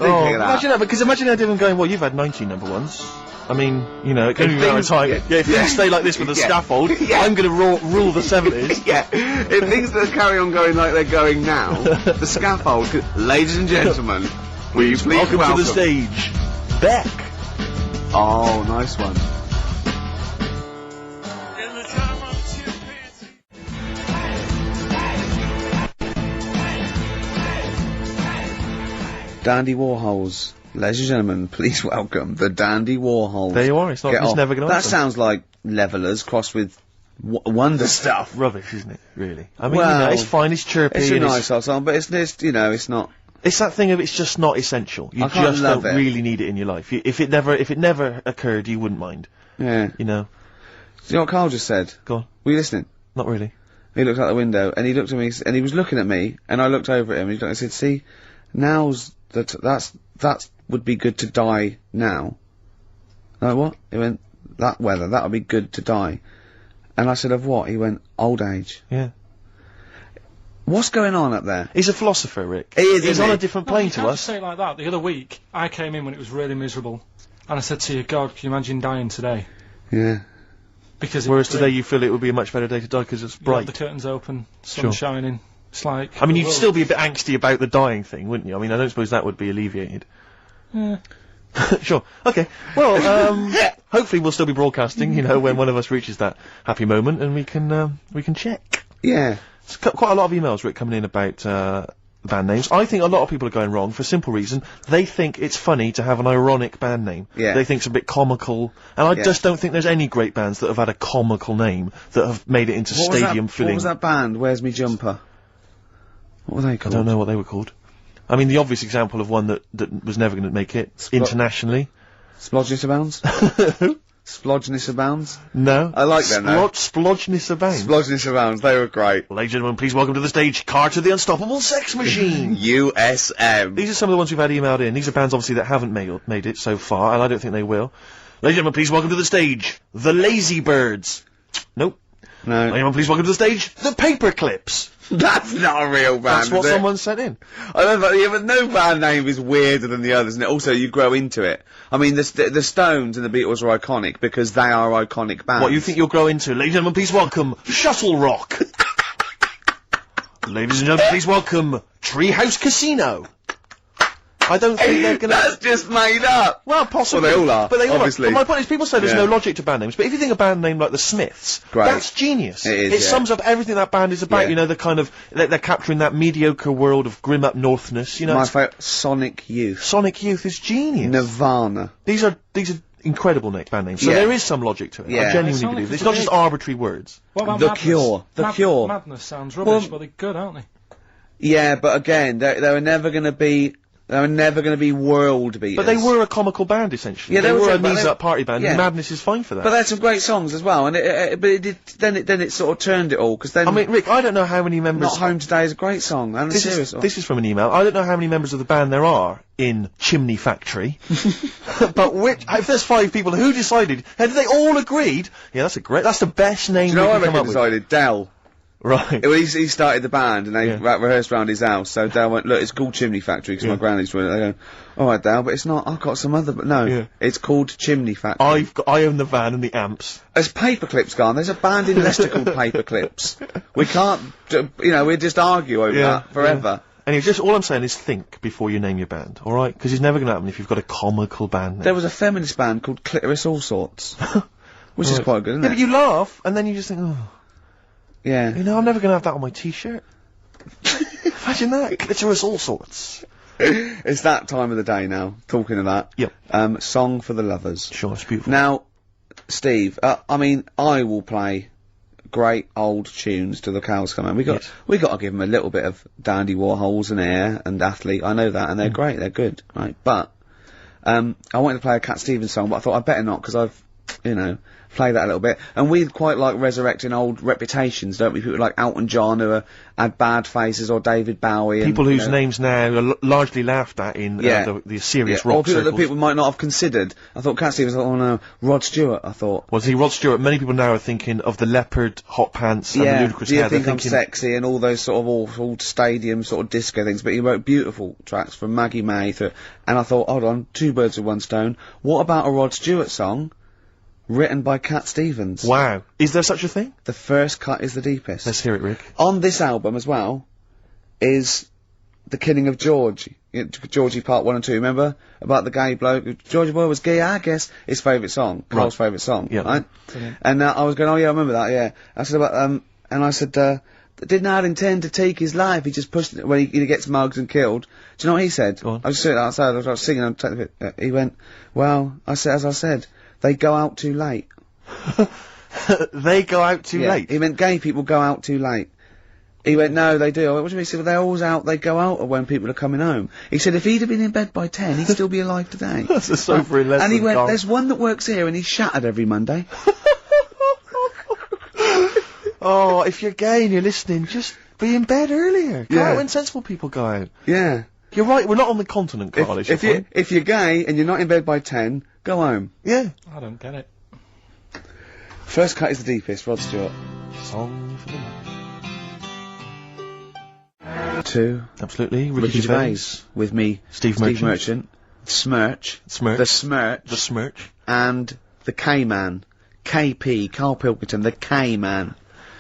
Oh, imagine that, because imagine how different going, well, you've had 19 number ones. I mean, it can be a matter of time. Yeah, if things stay like this with the Scaffold, I'm going to rule the 70s. Yeah, if things that carry on going like they're going now, the Scaffold, ladies and gentlemen, will you please welcome to the stage, Beck. Oh, nice one. Dandy Warhols. Ladies and gentlemen, please welcome the Dandy Warhols. There you are, it's never going to That happen. sounds like Levellers crossed with wonder stuff. Rubbish, isn't it? Really. I mean, Well, you know, it's fine. It's chirpy. It's a and nice old song, but it's you know, it's not. It's that thing of it's just not essential. You I can't just love don't it. really need it in your life. If it never occurred, you wouldn't mind. Yeah. You know. Do you know what Carl just said? Go on. Were you listening? Not really. He looked out the window and he looked at me and he was looking at me and I looked over at him and I said, "See, now's that would be good to die now." Like what? He went, "That weather, that would be good to die." And I said, "Of what?" He went, "Old age." Yeah. What's going on up there? He's a philosopher, Rick. He is, He's isn't on he? a different No, plane you to can't us. just say it like that. The other week, I came in when it was really miserable, and I said to you, God, can you imagine dying today? Yeah. Because Whereas today you feel it would be a much better day to die because it's bright. the curtains open, sun Sure. shining. It's like... I mean, the you'd world- still be a bit angsty about the dying thing, wouldn't you? I mean, I don't suppose that would be alleviated. Yeah. Sure. Okay. Well, hopefully we'll still be broadcasting, you know, when one of us reaches that happy moment and we can check. Yeah. It's quite a lot of emails, Rick, coming in about, band names. I think a lot of people are going wrong for a simple reason. They think it's funny to have an ironic band name. Yeah. They think it's a bit comical. And I just don't think there's any great bands that have had a comical name that have made it into stadium filling. What was that band? Where's Me Jumper? What were they I called? don't know what they were called. I mean, the obvious example of one that was never going to make it internationally. Splodgeness Abounds? Splodgeness Abounds? No. I like them, though. Splodgeness Abounds. Splodgeness Abounds, they were great. Ladies and gentlemen, please welcome to the stage, Carter the Unstoppable Sex Machine. USM. These are some of the ones we've had emailed in. These are bands, obviously, that haven't made it so far, and I don't think they will. Ladies and gentlemen, please welcome to the stage, the Lazy Birds. Nope. No. Ladies and gentlemen, please welcome to the stage, the Paperclips. That's not a real band, That's what is it? someone sent in. I don't know, yeah, but no band name is weirder than the others, and also you grow into it. I mean, the Stones and the Beatles are iconic because they are iconic bands. What you think you'll grow into? Ladies and gentlemen, please welcome Shuttle Rock. Ladies and gentlemen, please welcome Treehouse Casino. I don't think they're gonna... That's just made up! Well, possibly. Well, they all are, But they all obviously. are. But my point is, people say there's Yeah. no logic to band names, but if you think a band name like the Smiths, Great. that's genius. It is, It yeah. sums up everything that band is about, Yeah. you know, the kind of... They're capturing that mediocre world of grim up northness, you know. My it's- favourite, Sonic Youth. Sonic Youth is genius. Nirvana. These are incredible band names. So Yeah. there is some logic to it. Yeah. I genuinely Sonic believe. is It's not a just bit- arbitrary words. What about The Madness? Cure. The Cure. Madness sounds rubbish, Well- but they're good, aren't they? Yeah, but again, they were never gonna be world beaters. But they were a comical band, essentially. Yeah, they they were were, a but knees they- up party band, yeah. and Madness is fine for that. But they had some great songs as well, and then it sort of turned it all, because then... I mean, Rick, I don't know how many members... Not Home Today is a great song, and a serious song. This is from an email. I don't know how many members of the band there are in Chimney Factory, but if there's 5 people, who decided? Have they all agreed? Yeah, that's the best name Do you know we what I can come reckon up with. decided? Dell. Right. Well, he started the band, and they Yeah. rehearsed round his house, so Dale went, look, it's called Chimney Factory, because my granny's doing it. They go, alright Dale, but it's not, I've got some other, but no, Yeah. it's called Chimney Factory. I own the van and the amps. There's Paperclips gone, there's a band in Leicester called Paperclips. We can't, we'd just argue over that forever. Anyway, just all I'm saying is think before you name your band, alright? Because it's never going to happen if you've got a comical band name. There was a feminist band called Clitoris All Sorts, which is Right. quite good, isn't Yeah, it? but you laugh, and then you just think, oh, Yeah. you know, I'm never going to have that on my t-shirt. Imagine that. Clitoris All Sorts. It's that time of the day now, talking of that. Yep. Song for the Lovers. Sure, it's beautiful. Now, Steve, I mean, I will play great old tunes till the cows come home. We got to give them a little bit of Dandy Warhols and Air and Athlete. I know that, and they're great. They're good, right? But I wanted to play a Cat Stevens song, but I thought I'd better not because I've, play that a little bit. And we quite like resurrecting old reputations, don't we? People like Elton John who had bad faces, or David Bowie. People and, whose names now are largely laughed at in the serious or rock people circles. that people might not have considered. I thought Cat Stevens, oh no, Rod Stewart, I thought. Well, see, Rod Stewart, many people now are thinking of the leopard hot pants and the ludicrous Do you hair. They're think I'm thinking, sexy and all those sort of awful stadium sort of disco things, but he wrote beautiful tracks from Maggie May and I thought, hold on, 2 birds with 1 stone. What about a Rod Stewart song written by Cat Stevens? wow, is there such a thing? The first cut is the deepest. Let's hear it, Rick. On this album as well is The Killing of George. Georgie Part 1 and 2, remember? About the gay bloke. Georgie Boy was gay, I guess. His favourite song. Carl's favourite song. Yeah. Right? And I was going, oh yeah, I remember that, yeah. I said about, and I said, did not intend to take his life, he just pushed it when he gets mugged and killed. Do you know what he said? Go on. I was sitting outside, I was singing, he went, well, I said, as I said, they go out too late. They go out too late. He meant gay people go out too late. He went, no, they do. I went, what do you mean? He said, well, they're always out, they go out when people are coming home. He said, if he'd have been in bed by 10, he'd still be alive today. That's a sobering lesson, And he went, Carl. there's one that works here and he's shattered every Monday. Oh, if you're gay and you're listening, just be in bed earlier. Go Yeah. out when sensible people go out. Yeah. You're right, we're not on the continent, Carl, is your point. If you're gay and you're not in bed by 10, go home. Yeah. I don't get it. First cut is the deepest, Rod Stewart. Song for the night. Two. Absolutely. Ricky Gervais. With me, Steve Merchant. Smirch. Smirch. The Smirch. The Smirch. And the K-Man. KP, Karl Pilkington, the K-Man.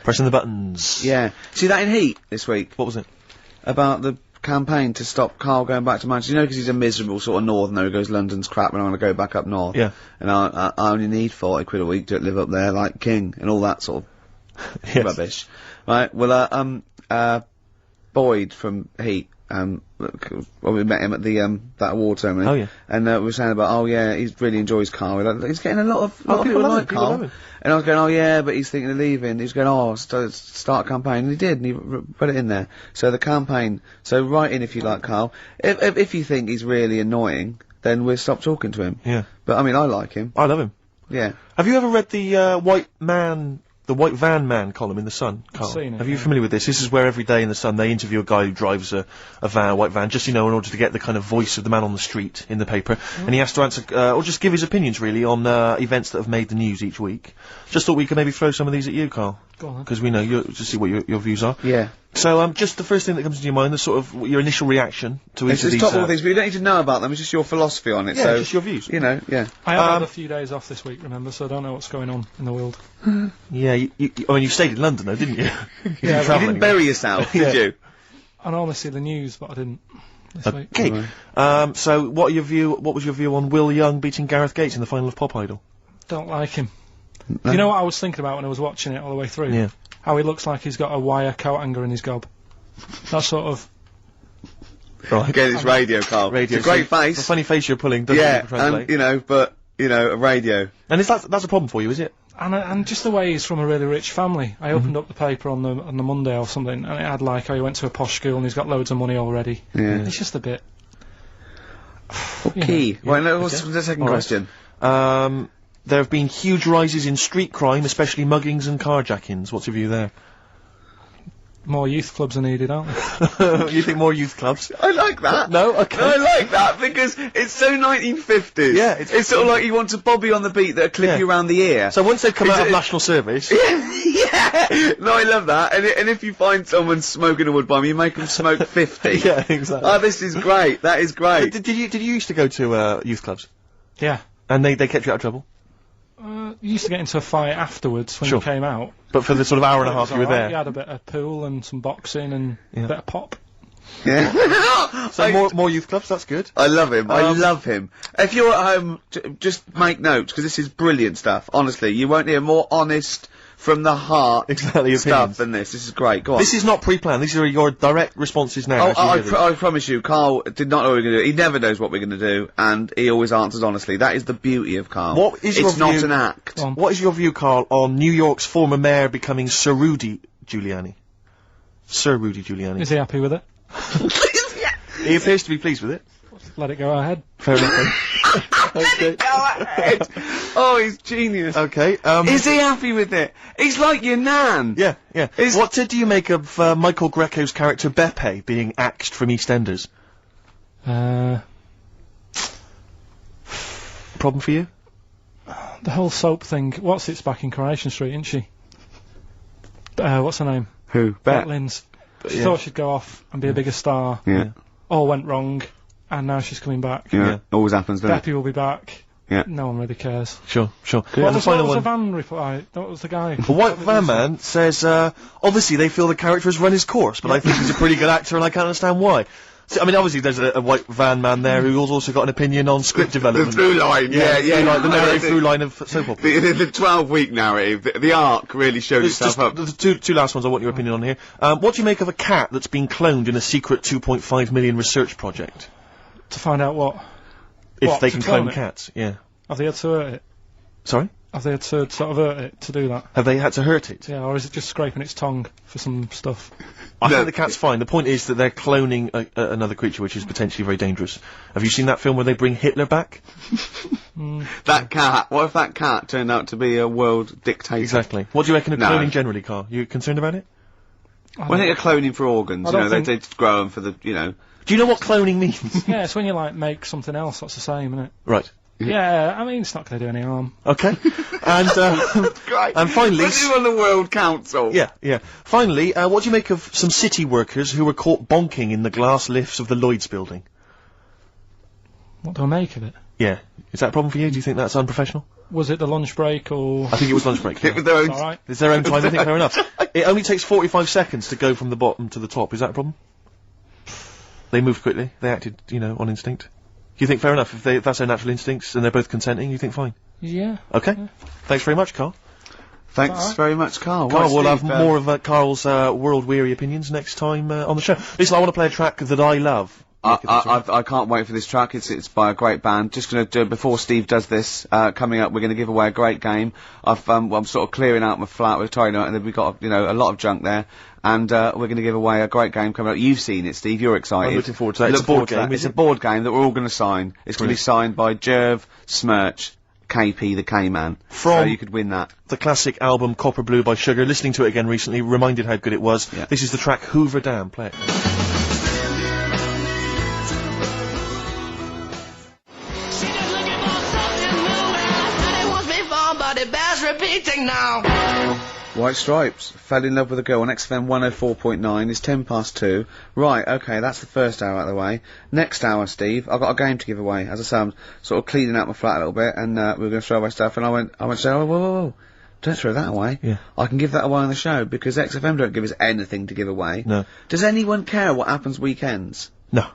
Pressing the buttons. Yeah. See that in Heat this week? What was it? About the campaign to stop Karl going back to Manchester. You know, because he's a miserable sort of northerner who goes, London's crap and I want to go back up north. Yeah. And I only need 40 quid a week to live up there like king and all that sort of Yes. rubbish. Right, well, Boyd from Heat, well, we met him at the, that award ceremony. Oh, yeah. And, we were saying about, oh yeah, he really enjoys Karl. He's getting a lot of people people love like him, people love Karl. him. And I was going, oh yeah, but he's thinking of leaving. He was going, oh, start a campaign. And he did, and he put it in there. So the campaign, so write in if you like Karl. If you think he's really annoying, then we'll stop talking to him. Yeah. But I mean, I like him. I love him. Yeah. Have you ever read the White Van Man column in The Sun, Carl? seen it, Have you yeah. familiar with this? This is where every day in The Sun they interview a guy who drives a white van, just, you know, in order to get the kind of voice of the man on the street in the paper. And he has to answer, or just give his opinions, really, on events that have made the news each week. Just thought we could maybe throw some of these at you, Carl. Go on. Because we know to see what your views are. Yeah. So, just the first thing that comes into your mind, the sort of, your initial reaction to each It's of these. top all these, but you don't need to know about them, it's just your philosophy on it, Yeah, so. just your views. You know, yeah. I have had a few days off this week, remember, so I don't know what's going on in the world. Yeah, I mean, you stayed in London, though, didn't you? Yeah, You didn't bury yourself, did you? I normally see the news, but I didn't this week. Okay. So, what was your view on Will Young beating Gareth Gates in the final of Pop Idol? Don't like him. You know what I was thinking about when I was watching it all the way through? Yeah. How he looks like he's got a wire coat hanger in his gob. That sort of... Right. Again, it's radio, Carl. Radio. It's a great The face. funny face you're pulling doesn't Yeah, really translate. and, you know, but, you know, a radio. And that's a problem for you, is it? And just the way he's from a really rich family. I opened up the paper on the Monday or something, and it had like how he went to a posh school and he's got loads of money already. Yeah. It's just a bit... Okay. Right, now, what's Okay. the second All right. question? There have been huge rises in street crime, especially muggings and carjackings. What's your view there? More youth clubs are needed, aren't there? You think more youth clubs? I like that. No? Okay. I like that because it's so 1950s. Yeah, it's sort of like you want a bobby on the beat that'll clip Yeah. you around the ear. So once they've come Is out of it- national service... Yeah. No, I love that. And if you find someone smoking a wood bomb, you make them smoke 50. Yeah, exactly. Oh, this is great. That is great. Did you used to go to youth clubs? Yeah. And they kept you out of trouble? You used to get into a fight afterwards when Sure. you came out. But for the sort of hour and a half you were Alright, You there? had a bit of pool and some boxing and Yeah. a bit of pop. Yeah. So more youth clubs, that's good. I love him. I love him. If you're at home, just make notes, because this is brilliant stuff. Honestly, you won't hear more honest, from the heart Exactly, stuff opinions. than this. This is great. Go on. This is not pre-planned, these are your direct responses now. as you hear these. I promise you, Karl did not know what we were going to do. He never knows what we're going to do, and he always answers honestly. That is the beauty of Karl. What is it's your not view- an act. What is your view, Carl, on New York's former mayor becoming Sir Rudy Giuliani? Sir Rudy Giuliani. Is he happy with it? He appears to be pleased with it. Let it go ahead. Fair enough. then. Okay. Go ahead. Oh, he's genius. Okay. Is he happy with it? He's like your nan. Yeah, yeah. Is- What do you make of Michael Greco's character Beppe being axed from EastEnders? Problem for you? The whole soap thing. What's it's back in Coronation Street, isn't she? What's her name? Who? Bet Lynn's. She yeah. thought she'd go off and be a bigger star. Yeah. All went wrong, and now she's coming back. Yeah. Yeah. Always happens, doesn't it? Beppy will be back. Yeah. No one really cares. Sure, sure. What And the was, final what was the one. van reply? What was the guy? The White Van Man says, obviously they feel the character has run his course, but I think he's a pretty good actor and I can't understand why. So, I mean, obviously there's a White Van Man there who's also got an opinion on script The development. through line, yeah. Like the narrative through line of soap opera. The 12-week narrative, the arc really showed It's itself just up. the two last ones I want your opinion on here. What do you make of a cat that's been cloned in a secret 2.5 million research project? To find out what? If What, they to can clone clone it? cats, yeah. Have they had to hurt it? Sorry? Have they had to sort of hurt it to do that? Have they had to hurt it? Yeah, or is it just scraping its tongue for some stuff? I think the cat's fine. The point is that they're cloning another creature which is potentially very dangerous. Have you seen that film where they bring Hitler back? That cat. What if that cat turned out to be a world dictator? Exactly. What do you reckon of cloning generally, Carl? You concerned about it? Well, I think they're cloning for organs. You know, they grow them for the, you know. Do you know what cloning means? Yeah, it's when you, like, make something else that's the same, isn't it? Right. Yeah, I mean, it's not going to do any harm. Okay. And, Great. and finally... Put you on the World Council. Yeah. Finally, what do you make of some city workers who were caught bonking in the glass lifts of the Lloyd's building? What do I make of it? Yeah. Is that a problem for you? Do you think that's unprofessional? Was it the lunch break, or...? I think it was lunch break. It was their own... All right. It's their own time, I think fair enough. It only takes 45 seconds to go from the bottom to the top. Is that a problem? They moved quickly. They acted, you know, on instinct. You think fair enough? If that's their natural instincts and they're both consenting, you think fine? Yeah. Okay. Yeah. Thanks very much, Carl. Thanks very much, Carl. Carl, Right, we'll have Steve, more of Carl's world-weary opinions next time on the show. Listen, I want to play a track that I love. I can't wait for this track. It's by a great band. Just gonna do, before Steve does this, coming up, we're gonna give away a great game. I'm sort of clearing out my flat with tidying up, and then we've got, you know, a lot of junk there. And, we're gonna give away a great game coming up. You've seen it, Steve. You're excited. I'm looking forward to that. It's a board game. It's a board game that we're all gonna sign. It's gonna be signed by Gerv, Smirch, KP, the K-Man. So you could win that. The classic album Copper Blue by Sugar. Listening to it again recently, reminded how good it was. Yeah. This is the track Hoover Dam. Play it. Repeating now. White Stripes fell in love with a girl on XFM 104.9. It's 2:10. Right, okay, that's the first hour out of the way. Next hour, Steve, I've got a game to give away. As I say, I'm sort of cleaning out my flat a little bit, and we were going to throw away stuff, and I went, whoa, don't throw that away. Yeah. I can give that away on the show, because XFM don't give us anything to give away. No. Does anyone care what happens weekends? No.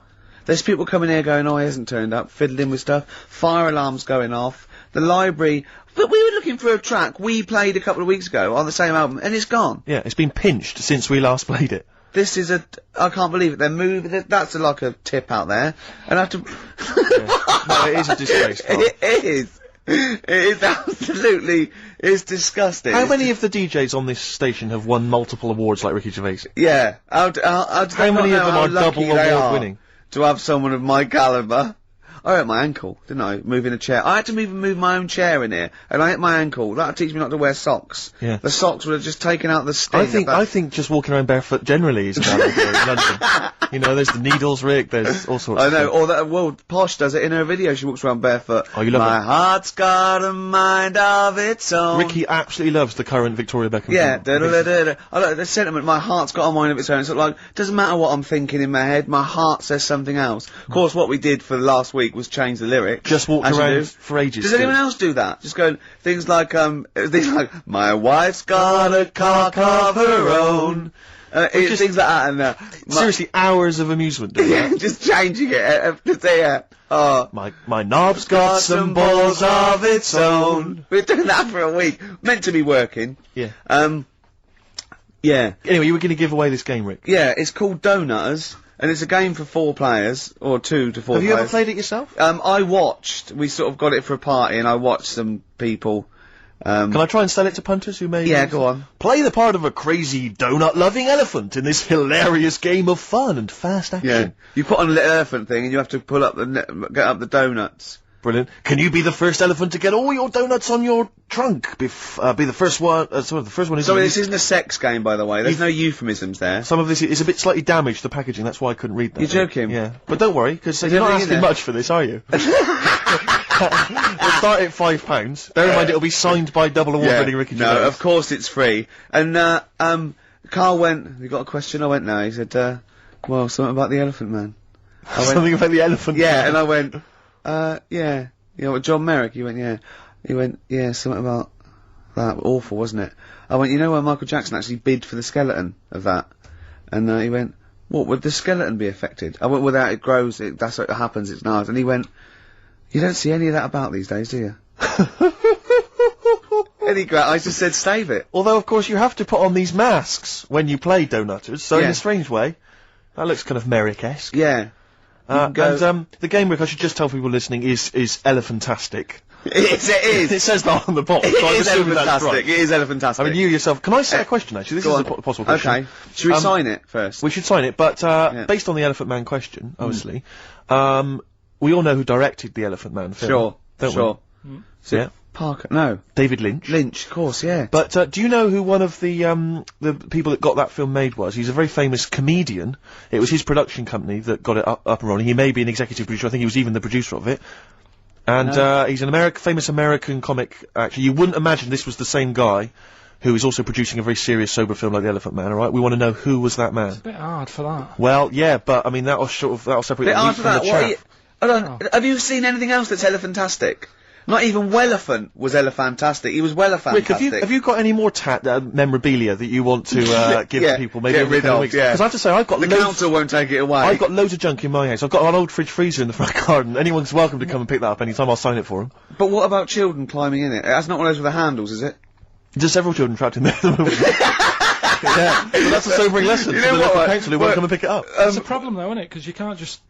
There's people coming here going, oh, he hasn't turned up, fiddling with stuff, fire alarms going off, the library. But we were looking for a track we played a couple of weeks ago on the same album, and it's gone. Yeah, it's been pinched since we last played it. This is I can't believe it. They're moving. That's like a tip out there. And I have to... No, it is a disgrace, Carl. It is. It is absolutely... It's disgusting. How many of the DJs on this station have won multiple awards like Ricky Gervais? Yeah. How many of them are double award winning? To have someone of my calibre. I hurt my ankle, didn't I? Moving a chair. I had to move my own chair in here, and I hit my ankle. That'll teach me not to wear socks. Yeah. The socks would have just taken out the sting. I think just walking around barefoot generally is bad in London. You know, there's the needles, Rick, there's all sorts of know, stuff. or that, well, Posh does it in her video, she walks around barefoot. Oh, you love My it. heart's got a mind of its own. Ricky absolutely loves the current Victoria Beckham Yeah, film. I like the sentiment, my heart's got a mind of its own. It's like, doesn't matter what I'm thinking in my head, my heart says something else. Of course, what we did for last week was change the lyrics. Just walked around for ages. Does anyone else do that? Just going, things like, my wife's got a cock of her own. Things like that, and seriously, hours of amusement doing that. just changing it to say, my knob's got some balls of its own. We're doing that for a week. Meant to be working. Yeah. Yeah. Anyway, you were going to give away this game, Rick. Yeah, it's called Donutters, and it's a game for 4 players, or 2 to 4 Have players. you ever played it yourself? We sort of got it for a party, and I watched some people. Can I try and sell it to punters who may... Yeah, go on. Play the part of a crazy donut-loving elephant in this hilarious game of fun and fast action. Yeah. You put on a little elephant thing, and you have to pull up get up the donuts. Brilliant. Can you be the first elephant to get all your donuts on your trunk? Be the first one... the first one is... Sorry, this isn't a sex game, by the way. There's no euphemisms there. Some of this is a bit slightly damaged, the packaging, that's why I couldn't read that. You're joking? Yeah. But don't worry, because you're not asking much for this, are you? We'll start at £5. Bear in mind, it'll be signed by double award-winning Ricky Gervais. No, of course it's free. And, Carl went, you got a question? I went, no. He said, well, something about the Elephant Man. Something about the Elephant Yeah, Man. and I went, yeah. You know what, John Merrick? He went, yeah. He went, yeah, something about that. Awful, wasn't it? I went, you know where Michael Jackson actually bid for the skeleton of that? And, he went, what, would the skeleton be affected? I went, without it grows, that's what happens, it's nice. And he went, you don't see any of that about these days, do you? I just said, save it. Although, of course, you have to put on these masks when you play Donutters, so in a strange way, that looks kind of Merrick-esque. Yeah. And, the game, Rick, I should just tell people listening, is elephantastic. It is. It says that on the box. So I'm It is assuming that's elephantastic. right. It is elephantastic. I mean, you yourself. Can I say a question? Actually, this Go is on. a possible question. Okay. Should we sign it first? We should sign it, but based on the Elephant Man question, obviously, we all know who directed the Elephant Man film. Sure. Don't Sure. we? Yeah. Parker. No. David Lynch. Lynch, of course, yeah. But do you know who one of the people that got that film made was? He's a very famous comedian. It was his production company that got it up and running. He may be an executive producer. I think he was even the producer of it. And he's an famous American comic actor. You wouldn't imagine this was the same guy who is also producing a very serious, sober film like The Elephant Man. All right, we want to know who was that man. It's a bit hard for that. Well, yeah, but I mean that'll separate the wheat from the chaff. Have you seen anything else that's elephantastic? Not even Wellephant was elephantastic. He was Wellefantastic. Rick, have you got any more memorabilia that you want to give to people? Maybe get rid of. Because I have to say, I've got the council won't take it away. I've got loads of junk in my house. I've got an old fridge freezer in the front garden. Anyone's welcome to come and pick that up anytime. I'll sign it for them. But what about children climbing in it? That's not one of those with the handles, is it? There's several children trapped in there at the moment. Yeah, but that's a sobering lesson. You know for the what, local council who won't come and pick it up. It's a problem though, isn't it? Because you can't just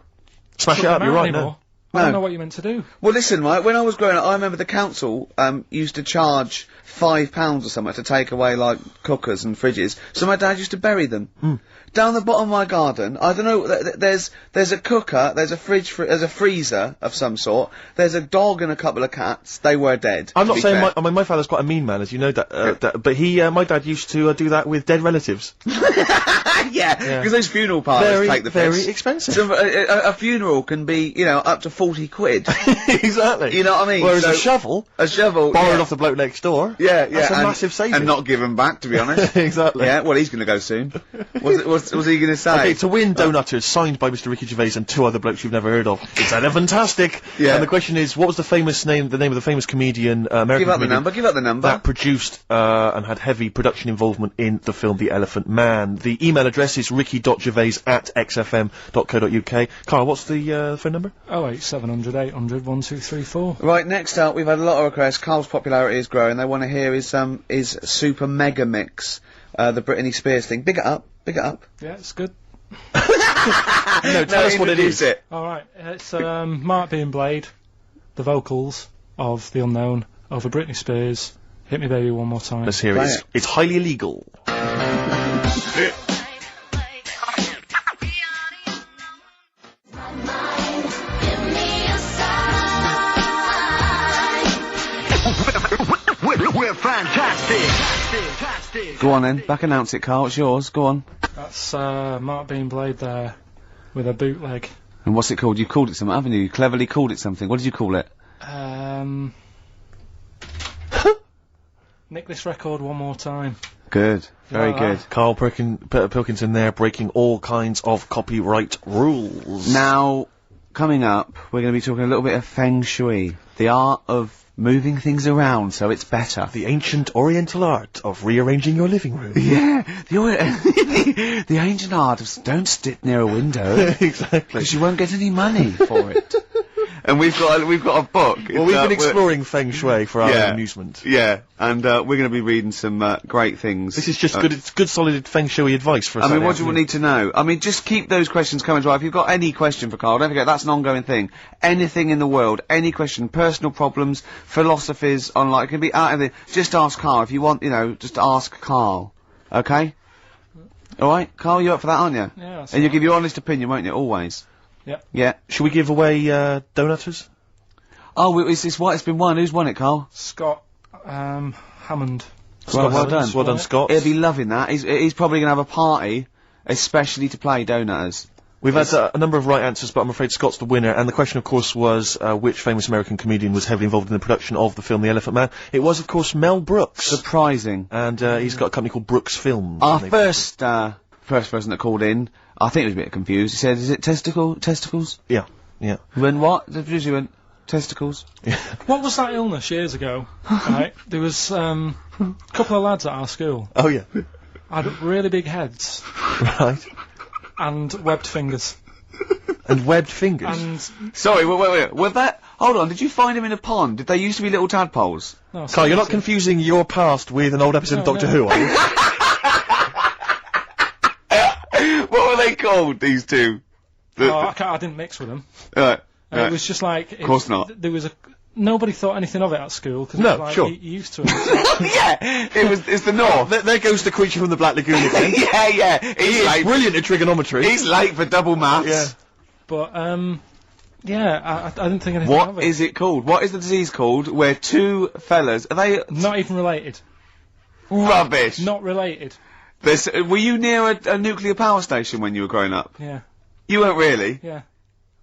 Smash it up. You're right. No. I don't know what you're meant to do. Well, listen, right, when I was growing up, I remember the council, used to charge £5 or something to take away, like, cookers and fridges, so my dad used to bury them. Down the bottom of my garden, I don't know, there's a cooker, there's a fridge, there's a freezer of some sort, there's a dog and a couple of cats, they were dead. I'm not saying my father's quite a mean man, as you know, but my dad used to do that with dead relatives. Yeah, because those funeral parties take the piss. Very expensive. So, a funeral can be, you know, up to 40 quid. Exactly. You know what I mean? Whereas a shovel, borrowed off the bloke next door. Yeah, that's a massive saving. And not given back, to be honest. Exactly. Yeah, well, he's going to go soon. What's he going to say? Okay, to win Donutters, signed by Mr. Ricky Gervais and two other blokes you've never heard of. It's elephantastic. Yeah. And the question is, what was the name of the famous comedian, American comedian? Give out the number. That produced, and had heavy production involvement in the film The Elephant Man. The email address is ricky.gervais@xfm.co.uk. Carl, what's the phone number? 08700 800 1234. Right, next up, we've had a lot of requests. Carl's popularity is growing. They want to hear his Super Mega Mix, the Britney Spears thing. Big it up. Yeah, it's good. No, tell us what it is. Alright, it's Mark B and Blade, the vocals of The Unknown, over Britney Spears. Hit Me Baby One More Time. Let's hear it. It's highly illegal. We're fantastic. Go on then, back announce it, Carl, it's yours, go on. That's Mark B and Blade there, with a bootleg. And what's it called? You've called it something, haven't you? You cleverly called it something. What did you call it? Nick this record one more time. Good. Very good. Karl Pilkington there, breaking all kinds of copyright rules. Now, coming up, we're going to be talking a little bit of Feng Shui. The art of moving things around so it's better. The ancient oriental art of rearranging your living room. Yeah, the ancient art of don't sit near a window. Exactly. Because you won't get any money for it. And we've got a book. Well, we've been exploring Feng Shui for our amusement. Yeah, and we're going to be reading some great things. This is just good. It's good, solid Feng Shui advice for us. I mean, what do you need to know? I mean, just keep those questions coming to life. If you've got any question for Carl, don't forget that's an ongoing thing. Anything in the world, any question, personal problems, philosophies, on like it can be out of the. Just ask Carl if you want. You know, just ask Carl. Okay. All right, Carl, you're up for that, aren't you? Yeah. And you give your honest opinion, won't you? Always. Yep. Yeah. Should we give away Donutters? Oh, it's been won. Who's won it, Carl? Scott Hammond. Well done. Well done, Scott. He'll be loving that. He's probably going to have a party, especially to play Donutters. We've had a number of right answers, but I'm afraid Scott's the winner. And the question, of course, was which famous American comedian was heavily involved in the production of the film The Elephant Man. It was, of course, Mel Brooks. Surprising. And he's got a company called Brooks Films. Our first person that called in, I think he was a bit confused. He said, "Is it testicles?" Yeah. When what? The producer went, testicles. Yeah. What was that illness years ago? Right, there was a couple of lads at our school. Oh yeah. Had really big heads. Right. And webbed fingers. And webbed fingers. And sorry, wait. Was that? Hold on. Did you find him in a pond? Did they used to be little tadpoles? No, Carl, you're not confusing your past with an old episode of Doctor Who, are you? What were they called? These two? I didn't mix with them. Right. It was just like... Of course not. There was nobody thought anything of it at school, because No, like, sure. you used to it. Yeah, it's the North. There goes the creature from the Black Lagoon again. yeah. He is brilliant at trigonometry. He's late for double maths. Yeah. But, yeah, I didn't think anything of What it. is it called? What is the disease called where two fellas, are they Not even related. rubbish? Not related. Were you near a nuclear power station when you were growing up? Yeah. You weren't really? Yeah.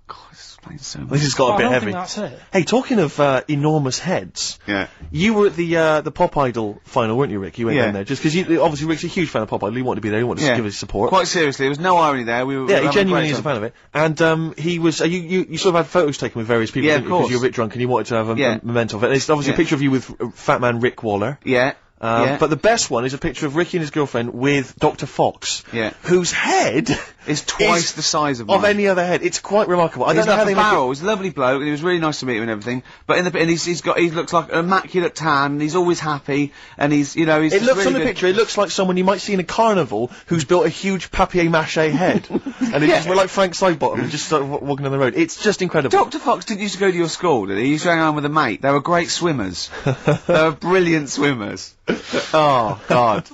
God, this explains so much. This has got Well, a I bit don't heavy. think that's it. Hey, talking of enormous heads, Yeah. you were at the Pop Idol final, weren't you, Rick? You went Yeah. down there just because obviously Rick's a huge fan of Pop Idol. He wanted to be there. He wanted to give his support. Quite seriously, there was no irony there. We were Yeah, having he a genuinely great is a time. fan of it. And he was. You sort of had photos taken with various people. Yeah, didn't of you? 'Cause course. you were a bit drunk and you wanted to have a Yeah. memento of it. And it's obviously Yeah. a picture of you with Fat Man Rick Waller. Yeah. Yeah. But the best one is a picture of Ricky and his girlfriend with Dr. Fox. Yeah. Whose head It's twice the size of mine. any other head. It's quite remarkable. I He's don't know how like they a make barrel. He's a lovely bloke, and he was really nice to meet him and everything. But he looks like an immaculate tan, and he's always happy, and he's, he's It just looks really on the good. picture, it looks like someone you might see in a carnival who's built a huge papier-mâché head. And it just, we're like Frank Sidebottom and just started walking on the road. It's just incredible. Dr. Fox didn't used to go to your school, did he? He used to hang around with a mate. They were great swimmers. They were brilliant swimmers. Oh, God.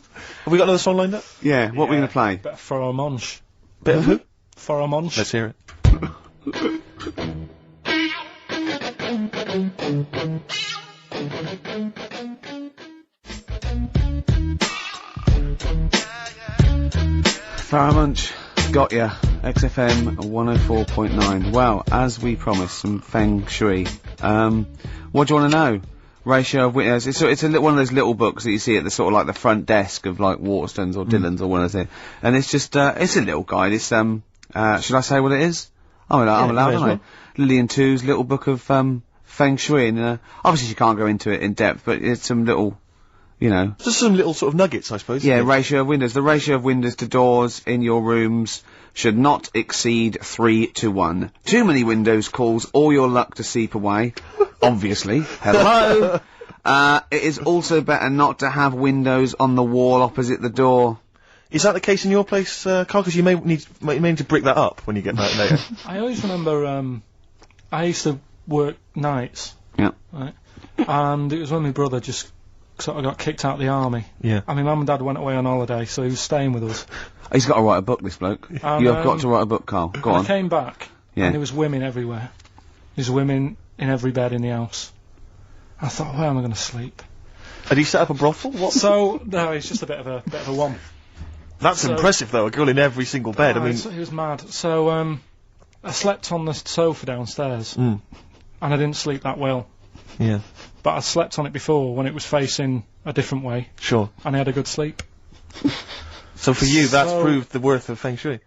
Have we got another song lined up? Yeah, what are we going to play? Bit of Pheromonche. Bit of who? Pheromonche. Let's hear it. Pheromonche, got ya. XFM 104.9. Well, as we promised, some feng shui. What do you want to know? Ratio of windows. It's one of those little books that you see at the sort of like the front desk of like Waterstones or Dillon's or one of those. And it's just it's a little guide. It's should I say what it is? I'm allowed, may as aren't I? Lillian Tu's little book of feng shui, and obviously you can't go into it in depth, but it's some little, Just some little sort of nuggets, I suppose. yeah, isn't it? ratio of windows. The ratio of windows to doors in your rooms should not exceed 3:1. Too many windows calls all your luck to seep away. Obviously. Hello. It is also better not to have windows on the wall opposite the door. Is that the case in your place, Carl? Because you may need to brick that up when you get back later. I always remember, I used to work nights. Yeah. Right? And it was when my brother just sort of got kicked out of the army. Yeah. And my mum and dad went away on holiday, so he was staying with us. He's got to write a book, this bloke. And, You have got to write a book, Carl. Go I on. came back, Yeah. and there was women everywhere. There's women in every bed in the house. I thought, where am I going to sleep? Had he set up a brothel? What? So, no, it's just a bit of a one. That's so- impressive, though. A girl in every single bed. I mean, He was mad. So, I slept on the sofa downstairs, Mm. and I didn't sleep that well. yeah, But I slept on it before when it was facing a different way, sure. and I had a good sleep. So for you, that's So- proved the worth of feng shui.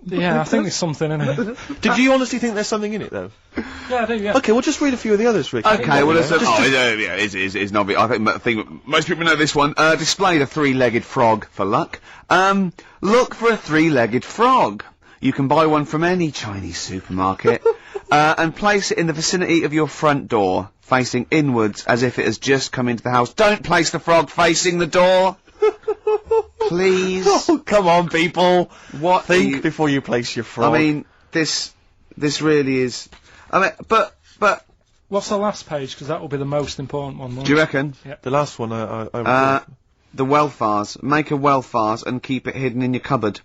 Yeah, I think there's something in it. Did you honestly think there's something in it, though? Yeah, I do, yeah. Okay, well, just read a few of the others, Rick. Okay, well, it's, Just- it's not. I think most people know this one. Display the three-legged frog for luck. Look for a three-legged frog. You can buy one from any Chinese supermarket, and place it in the vicinity of your front door, facing inwards as if it has just come into the house. Don't place the frog facing the door. Please. Oh, come on, people. What? Think before you place your frog. I mean, this really is. I mean, but. What's the last page? Because that will be the most important one. won't Do you it? reckon? the last one, I The wealth vase. Make a wealth vase and keep it hidden in your cupboard.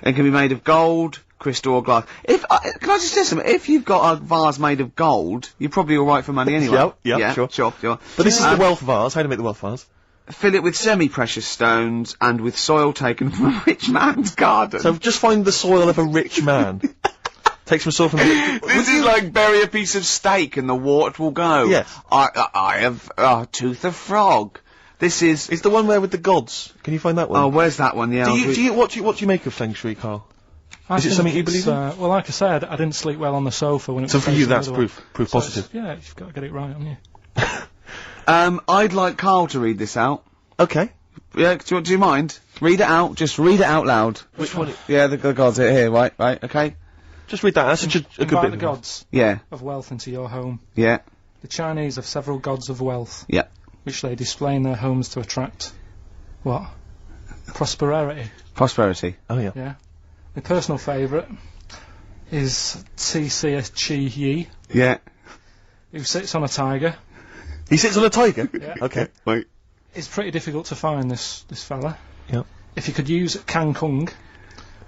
It can be made of gold, crystal or glass. Can I just say something? If you've got a vase made of gold, you're probably alright for money anyway. Yeah, sure. Sure. But this is the wealth vase. How to make the wealth vase? Fill it with semi-precious stones and with soil taken from a rich man's garden. So just find the soil of a rich man. Take some soil from the... This is like bury a piece of steak and the wart will go. Yes. I have a tooth of frog. This is... It's the one where with the gods. Can you find that one? Oh, where's that one? Yeah. What do you make of feng shui, Carl? I Is it think something you it's, believe in? Well, like I said, I didn't sleep well on the sofa when it So was for you, facing the that's other way. proof So positive. yeah, you've got to get it right, haven't you? I'd like Carl to read this out. Okay. Yeah, do you mind? Read it out. Just read it out loud. Which one? Yeah, the gods are here. Right, okay. Just read that. That's such a good Invite bit. the gods Yeah, of wealth into your home. yeah, The Chinese have several gods of wealth, yeah. which they display in their homes to attract what? Prosperity. Prosperity. Oh yeah. Yeah. My personal favourite is Chi Yi. Yeah. who sits on a tiger. He sits on a tiger? Yeah. Okay. Wait. It's pretty difficult to find this fella. Yep. If you could use Kang Kung,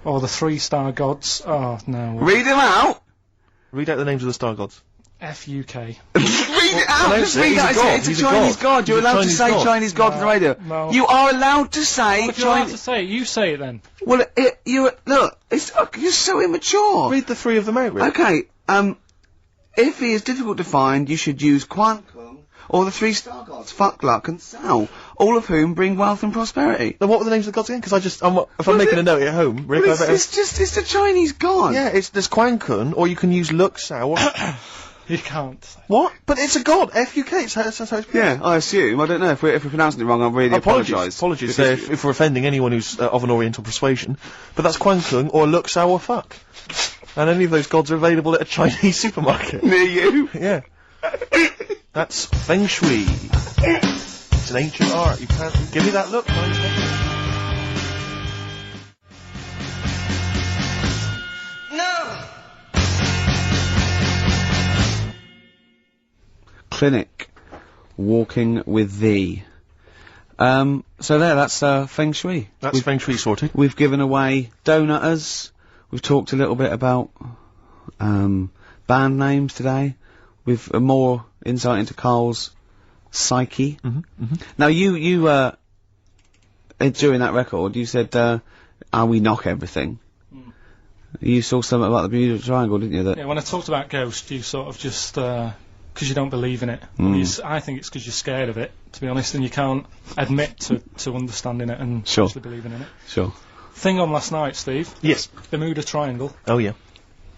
or the 3-star gods, oh no. Read him out! Read out the names of the star gods. F-U-K. Read it out! pronounce Just it. read He's that. a god. It's a He's a Chinese god. god. You're He's a allowed to Chinese say god. Chinese god on the radio. No. You are allowed to say If you're allowed to Chinese. say it, you say it then. Well, look, you're so immature. Read the 3 of them out, Rick. Okay, if he is difficult to find, you should use Quan Kung or the 3-star gods, Fuck, Luck and Sao, all of whom bring wealth and prosperity. Then what were the names of the gods again? Because if I'm making a note at home, Rick, Well, I better... it's a Chinese god. Yeah, there's Quan Kun, or you can use Luk Sao. You can't. What? But it's a god. F-U-K. That's how it's pronounced. Yeah, I assume. I don't know if we're pronouncing it wrong. I really apologise. Apologies if we're offending anyone who's of an Oriental persuasion. But that's Quan Kun or Luk Sao or Fuck. And any of those gods are available at a Chinese supermarket. Near you. Yeah. That's Feng Shui. It's an ancient art. You can't give me that look. Clinic. Walking with thee. So that's Feng Shui. That's Feng Shui sorted. We've given away donutters. We've talked a little bit about band names today. With more insight into Karl's psyche. Now you during that record you said we knock everything. You saw something about the Bermuda Triangle, didn't you? Yeah, when I talked about Ghost, you sort of just because you don't believe in it. I think it's because you're scared of it, to be honest, and you can't admit to understanding it and Sure. actually believing in it. Sure. Thing on last night, Steve. Yes. Bermuda Triangle. Oh yeah.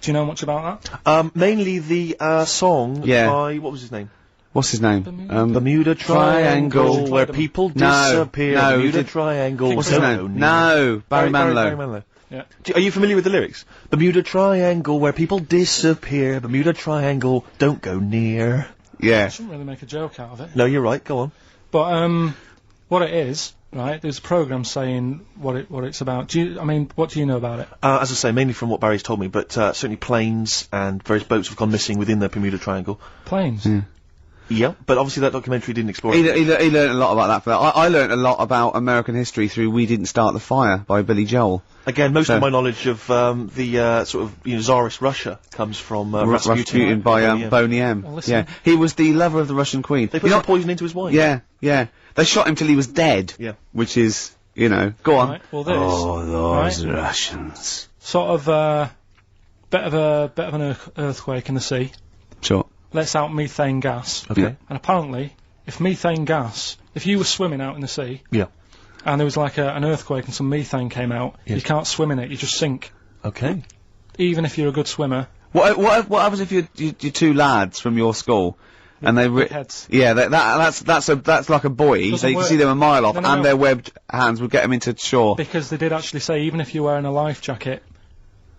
Do you know much about that? Mainly the song Yeah. by what was his name? What's his name? Bermuda Triangle, where people disappear. No, Bermuda Triangle. What's his name? No, Barry Manilow. Barry Manilow. Yeah. Are you familiar with the lyrics? Bermuda Triangle, where people disappear. Bermuda Triangle, don't go near. Yeah. I shouldn't really make a joke out of it. No, you're right. Go on. But what it is, right? There's a program saying what it's about. What do you know about it? As I say, mainly from what Barry's told me, but certainly planes and various boats have gone missing within the Bermuda Triangle. Planes. Yeah, but obviously that documentary didn't explore He it. learned a lot about that. I learned a lot about American history through "We Didn't Start the Fire" by Billy Joel. Again, most of my knowledge of the sort of Tsarist Russia comes from Rasputin by Boney M. Well, listen. Yeah, he was the lover of the Russian queen. They put some poison into his wine. Yeah, yeah. They shot him till he was dead. Yeah. Which is, go on. Right, well, this. Oh, those right? Russians. Sort of bit of an earthquake in the sea. Sure. Lets out methane gas. Okay. Yeah. And apparently, if you were swimming out in the sea, Yeah. and there was like an earthquake and some methane came out, Yes. you can't swim in it, you just sink. Okay. Even if you're a good swimmer. What happens if you're two lads from your school, and they Big heads. Yeah, that's like a buoy. Doesn't So you can work. see them a mile off, No, and their webbed hands would get them into shore. Because they did actually say, even if you're wearing a life jacket,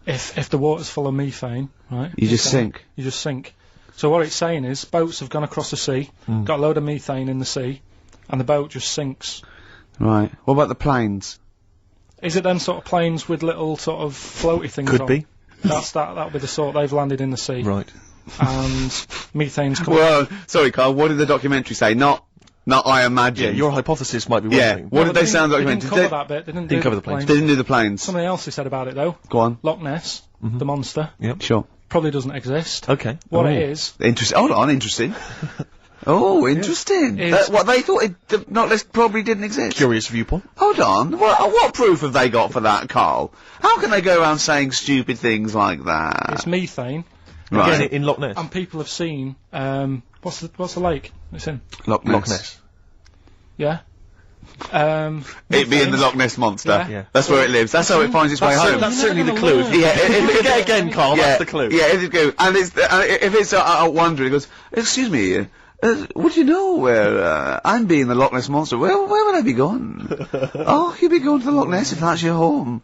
if the water's full of methane, right? You just sink. You just sink. So what it's saying is, boats have gone across the sea, got a load of methane in the sea, and the boat just sinks. Right. What about the planes? Is it them sort of planes with little sort of floaty things Could on? be. That'll be the sort they've landed in the sea. Right. And methane's coming. Well, sorry, Carl. What did the documentary say? Not I imagine. Yeah, your hypothesis might be one Yeah. thing. What did they say on the They documentary? didn't cover that bit. They didn't cover do the planes. They didn't do the planes. Something else they said about it though. Go on. Loch Ness, the monster, Sure. probably doesn't exist. Okay. What Oh. it is, Interesting. Hold on, interesting. Oh, interesting. Is- What they thought the Knock List probably didn't exist. Curious viewpoint. Hold on. What proof have they got for that, Carl? How can they go around saying stupid things like that? it's methane, Right. Again, in Loch Ness. and people have seen. What's the lake it's in? Loch Ness. Loch Ness. Yeah. It being the Loch Ness monster. Yeah. Yeah. That's where it lives. That's how it finds its way home. That's certainly the clue. Yeah, if Yeah, again, Carl, that's the clue. Yeah, if it goes, and if it's wondering, it goes, excuse me, would you know where I'm being the Loch Ness monster? Where would I be going? Oh, you'd be going to the Loch Ness if that's your home.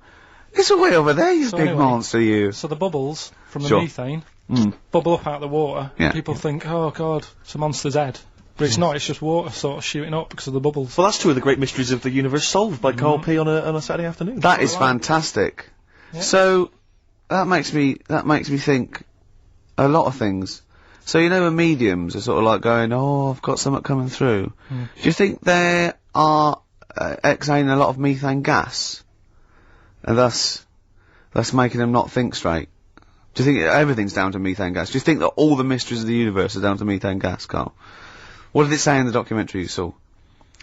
It's way over there, you So big anyway, monster, you. So the bubbles from the Sure. methane Mm. bubble up out of the water. Yeah. And people think, oh god, it's a monster's head. But it's not. It's just water sort of shooting up because of the bubbles. Well, that's two of the great mysteries of the universe solved by Karl P on a Saturday afternoon. That is fantastic. Yeah. So that makes me think a lot of things. So you know when mediums are sort of like going, oh, I've got something coming through. Do you think they are exhaling a lot of methane gas, and thus making them not think straight? Do you think everything's down to methane gas? Do you think that all the mysteries of the universe are down to methane gas, Carl? What did it say in the documentary you saw?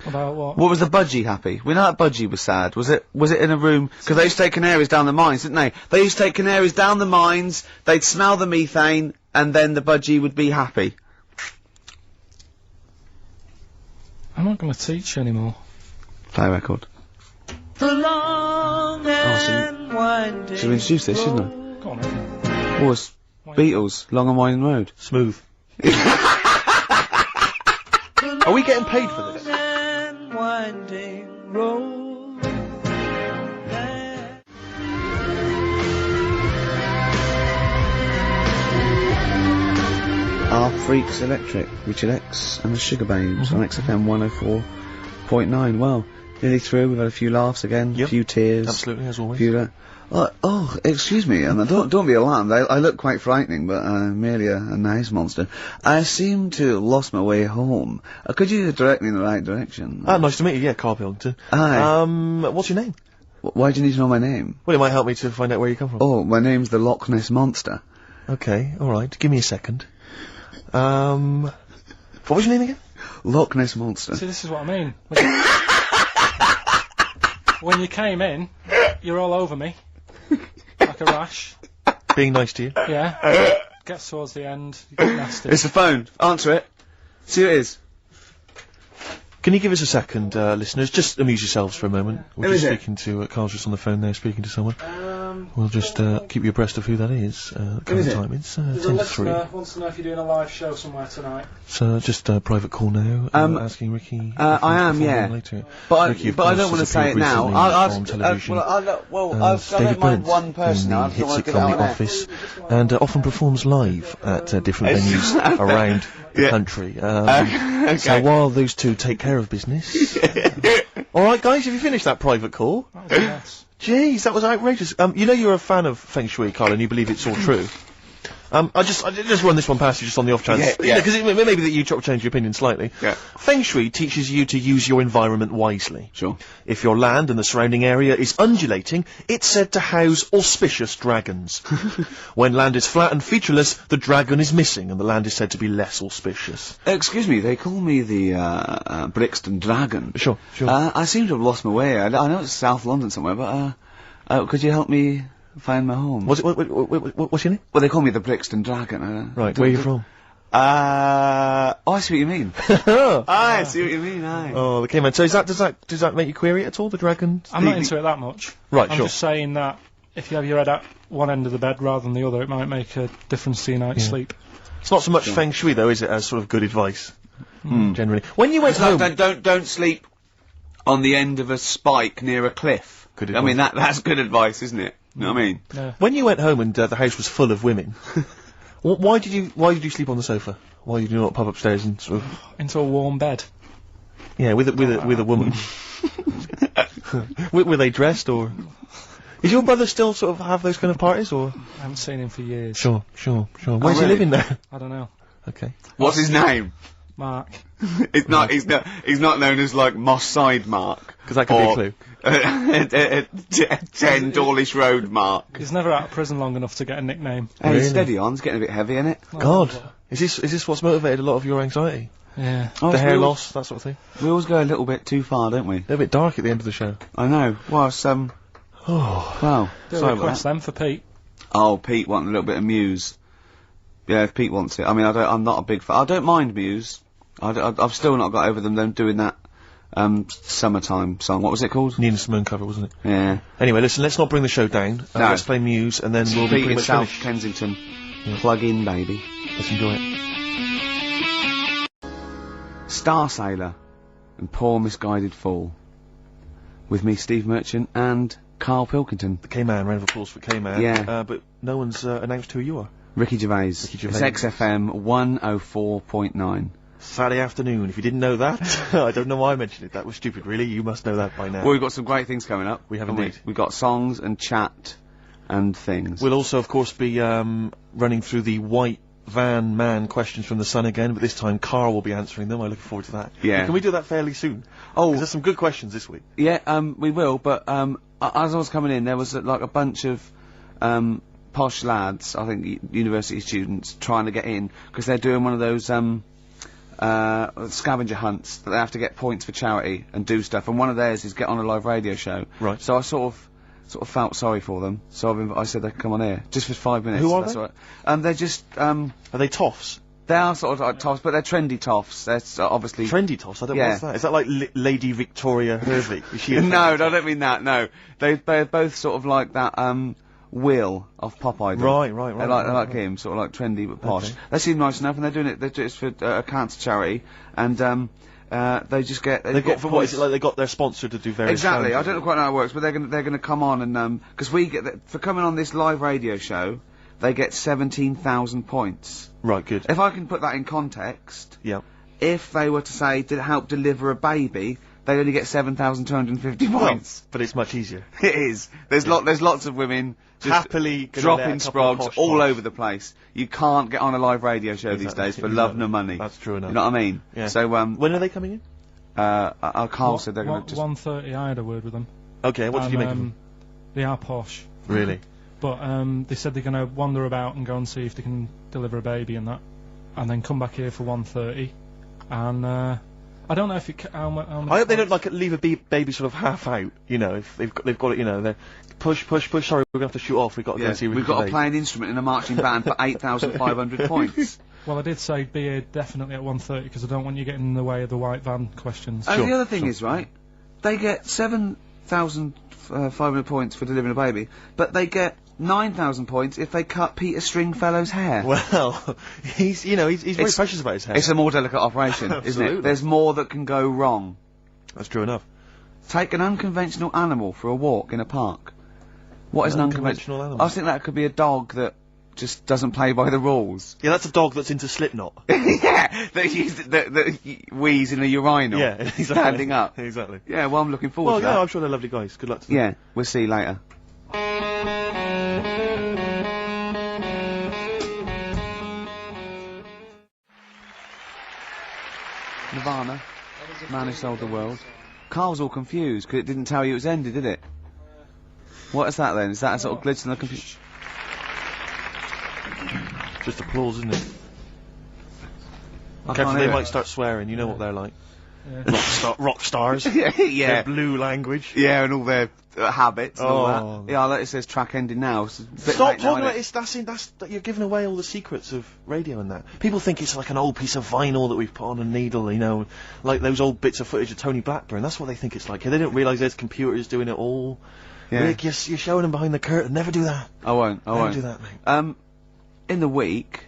About what? What was the budgie happy? We know that budgie was sad. Was it in a room? Because they used to take canaries down the mines, didn't they? They used to take canaries down the mines, they'd smell the methane, and then the budgie would be happy. I'm not going to teach you anymore. Play a record. The long and winding Should we introduce this, shouldn't I? Go on, then. Oh, it's Beatles, Long and Winding Road. Smooth. Are we getting paid for this? and winding road. Our Freaks Electric, Richard X and the Sugar Babes on XFM 104.9. Well, nearly through. We've had a few laughs again, a Yep. few tears. Absolutely, as always. Few, oh, excuse me, and don't be alarmed. I look quite frightening, but I'm merely a nice monster. I seem to have lost my way home. Could you direct me in the right direction? Nice to meet you, yeah, Karl Pilkington. Hi. What's your name? Why do you need to know my name? Well, it might help me to find out where you come from. Oh, my name's the Loch Ness Monster. Okay, alright, give me a second. What was your name again? Loch Ness Monster. See, this is what I mean. When you came in, you're all over me. Like a rash. Being nice to you. Yeah. Gets towards the end, you get nasty. It's the phone. Answer it. See who it is. Can you give us a second, listeners? Just amuse yourselves for a moment. We're Who just is it? speaking to, Carl's just on the phone there speaking to someone. We'll just, keep you abreast of who that is, current is it? time. It's, There's 10 a to 3. listener wants to know if you're doing a live show somewhere tonight. So, just a private call now, asking Ricky. if he I wants to am, perform yeah. later. But Ricky, of I course, don't want to has say it appeared now. recently on television. I as don't David mind Brent one person. in I the don't want hit to get sitcom out The on Office, and often performs live at different venues around the country. So while those two take care of business. Alright guys, have you finished that private call? That was nice. Jeez, that was outrageous. You know you're a fan of Feng Shui, Carl, and you believe it's all true. I just run this one past you just on the off chance. Yeah. Because it may be that you change your opinion slightly. Yeah. Feng Shui teaches you to use your environment wisely. Sure. If your land and the surrounding area is undulating, it's said to house auspicious dragons. When land is flat and featureless, the dragon is missing and the land is said to be less auspicious. Excuse me, they call me the Brixton Dragon. Sure. I seem to have lost my way. I know it's South London somewhere, but could you help me find my home? What's your name? Well, they call me the Brixton Dragon. Right, where are you from? I see what you mean. I see what you mean, aye. Oh, okay, man. So does that make you query it at all, the dragon? I'm not into it that much. Right, I'm sure. just saying that if you have your head at one end of the bed rather than the other, it might make a difference to your night's sleep. It's not so much Feng Shui, though, is it, as sort of good advice, generally. When you went home... Don't sleep on the end of a spike near a cliff. Good I mean, advice. that's good advice, isn't it? You know what I mean? Yeah. When you went home and the house was full of women, why did you sleep on the sofa? Why did you not pop upstairs and sort of... Into a warm bed. Yeah, with a woman. Were they dressed, or... Is your brother still sort of have those kind of parties, or...? I haven't seen him for years. Sure. Where's he really? living now? I don't know. Okay. What's his name? Mark. He's not known as, like, Moss Side Mark. Because that could be a clue. 10 Dawlish Road Mark. He's never out of prison long enough to get a nickname. Hey, Really? steady on, it's getting a bit heavy, isn't it? God. Is this what's motivated a lot of your anxiety? Yeah. The hair loss, that sort of thing? We always go a little bit too far, don't we? A little bit dark at the end of the show. I know. Well, it's, well, Do a sorry about request that. then for Pete. Oh, Pete wanting a little bit of Muse. Yeah, if Pete wants it. I mean, I'm not a big fan. I don't mind Muse. I've still not got over them doing that, summertime song. What was it called? Nina Simone cover, wasn't it? Yeah. Anyway, listen, let's not bring the show down. No. Let's play Muse, and then we'll be Pete pretty in much South finished. Kensington. Yeah. Plug in, baby. Let's enjoy it. Star Sailor and Poor Misguided Fool. With me, Steve Merchant, and Karl Pilkington. The K-Man, round of applause for K-Man. Yeah. But no one's announced who you are. Ricky Gervais. Ricky Gervais. It's XFM 104.9. Saturday afternoon. If you didn't know that, I don't know why I mentioned it. That was stupid, really. You must know that by now. Well, we've got some great things coming up. We have haven't indeed. We've got songs and chat and things. We'll also, of course, be running through the white Van Man questions from the Sun again, but this time Karl will be answering them. I look forward to that. Yeah. Can we do that fairly soon? Oh. 'Cause there's some good questions this week. Yeah, we will, but, as I was coming in, there was, like, a bunch of, posh lads, I think university students, trying to get in, because they're doing one of those, scavenger hunts, that they have to get points for charity and do stuff, and one of theirs is get on a live radio show. Right. So I sort of felt sorry for them, so I said they could come on here, just for 5 minutes. Who are that's they? all right. They're just, Are they toffs? they are sort of like toffs, but they're trendy toffs. They're obviously... Trendy toffs? I don't know Yeah. what's that. Is that like Lady Victoria Hervey? Is she a No, trendy I toff? don't mean that, no. They're both sort of like that, Will of Pop Idol. Right. They're like him, sort of like trendy but posh. Okay. They seem nice enough, and they're doing it for a cancer charity, and they just get They've got, for what is it, like they got their sponsor to do various exactly. I challenges? don't know quite how it works, but they're gonna come on and because we get for coming on this live radio show, they get 17,000 points. Right, good. If I can put that in context, Yeah. if they were to say to help deliver a baby, they only get 7,250 points. But it's much easier. It is. There's lots of women just Happily gonna dropping let a couple of sprogs posh all toffs. over the place. You can't get on a live radio show these Exactly, days for love nor money. That's true enough. You know what I mean? Yeah. So When are they coming in? Carl said they're going to just 1:30. I had a word with them. Okay, what did you make of them? They are posh, Really? but they said they're going to wander about and go and see if they can deliver a baby and that, and then come back here for 1:30. And I don't know if it. How much I hope they don't like leave a baby sort of half out. You know, if they've got it. You know, they're push. Sorry, we're gonna have to shoot off. We've got to go and see. we've got to play an instrument in a marching band for 8,500 points. Well, I did say be here definitely at 1:30 because I don't want you getting in the way of the white van questions. And the other thing is, right, they get 7,500 points for delivering a baby, but they get 9,000 points if they cut Peter Stringfellow's hair. Well, he's very precious about his hair. It's a more delicate operation, isn't Absolutely. it? There's more that can go wrong. That's true enough. Take an unconventional animal for a walk in a park. What is an unconventional animal? I think that could be a dog that just doesn't play by the rules. Yeah, that's a dog that's into Slipknot. Yeah, that wheeze in a urinal. Yeah, exactly. Standing up. Exactly. Yeah, well, I'm looking forward Well, to yeah, that. I'm sure they're lovely guys. Good luck to them. Yeah, we'll see you later. Nirvana, Man Who Sold the World. Carl's all confused because it didn't tell you it was ended, did it? What is that then? Is that a sort of glitch in the computer? Just applause, isn't it? I Careful, can't they hear might it. start swearing. You know what they're like. Yeah. Rock stars. Yeah, Their blue language. yeah, and all their habits and all Oh. that. Yeah, like it says track ending now. It's a bit Stop late now, talking innit? about it. That's you're giving away all the secrets of radio and that. People think it's like an old piece of vinyl that we've put on a needle, you know, like those old bits of footage of Tony Blackburn. That's what they think it's like. They don't realise there's computers doing it all. Yeah. Rick, you're showing them behind the curtain. Never do that. I won't. Never do that, mate. In the week,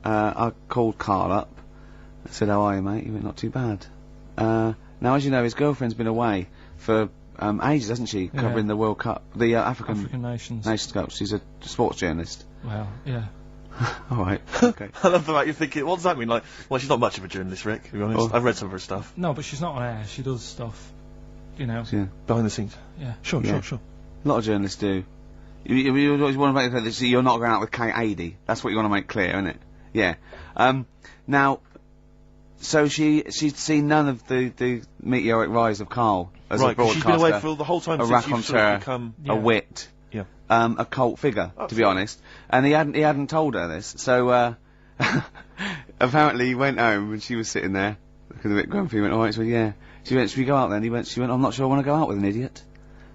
I called Karl up. I said, "How are you, mate?" He went, "Not too bad." Now, as you know, his girlfriend's been away for ages, hasn't she? Yeah. Covering the World Cup, the African nations. Cup. She's a sports journalist. Well, yeah. All right. Okay. I love the fact you're thinking, what does that mean? Like, well, she's not much of a journalist, Rick, to be honest. Oh. I've read some of her stuff. No, but she's not on air. She does stuff. You know. Yeah. Behind the scenes. Yeah. Sure. A lot of journalists do. You always want to make clear that you're not going out with Kate Adie. That's what you want to make clear, isn't it? Yeah. Now, so she'd seen none of the meteoric rise of Karl as a Right, 'cause broadcaster. she's been away for the whole time a since you've sort of raconteur, become... Yeah. a wit, Yeah. a cult figure, to be honest. And he hadn't told her this. So apparently he went home and she was sitting there looking a bit grumpy. He went, "All right," she went, "Yeah." She went, "Should we go out then?" She went, "I'm not sure I want to go out with an idiot."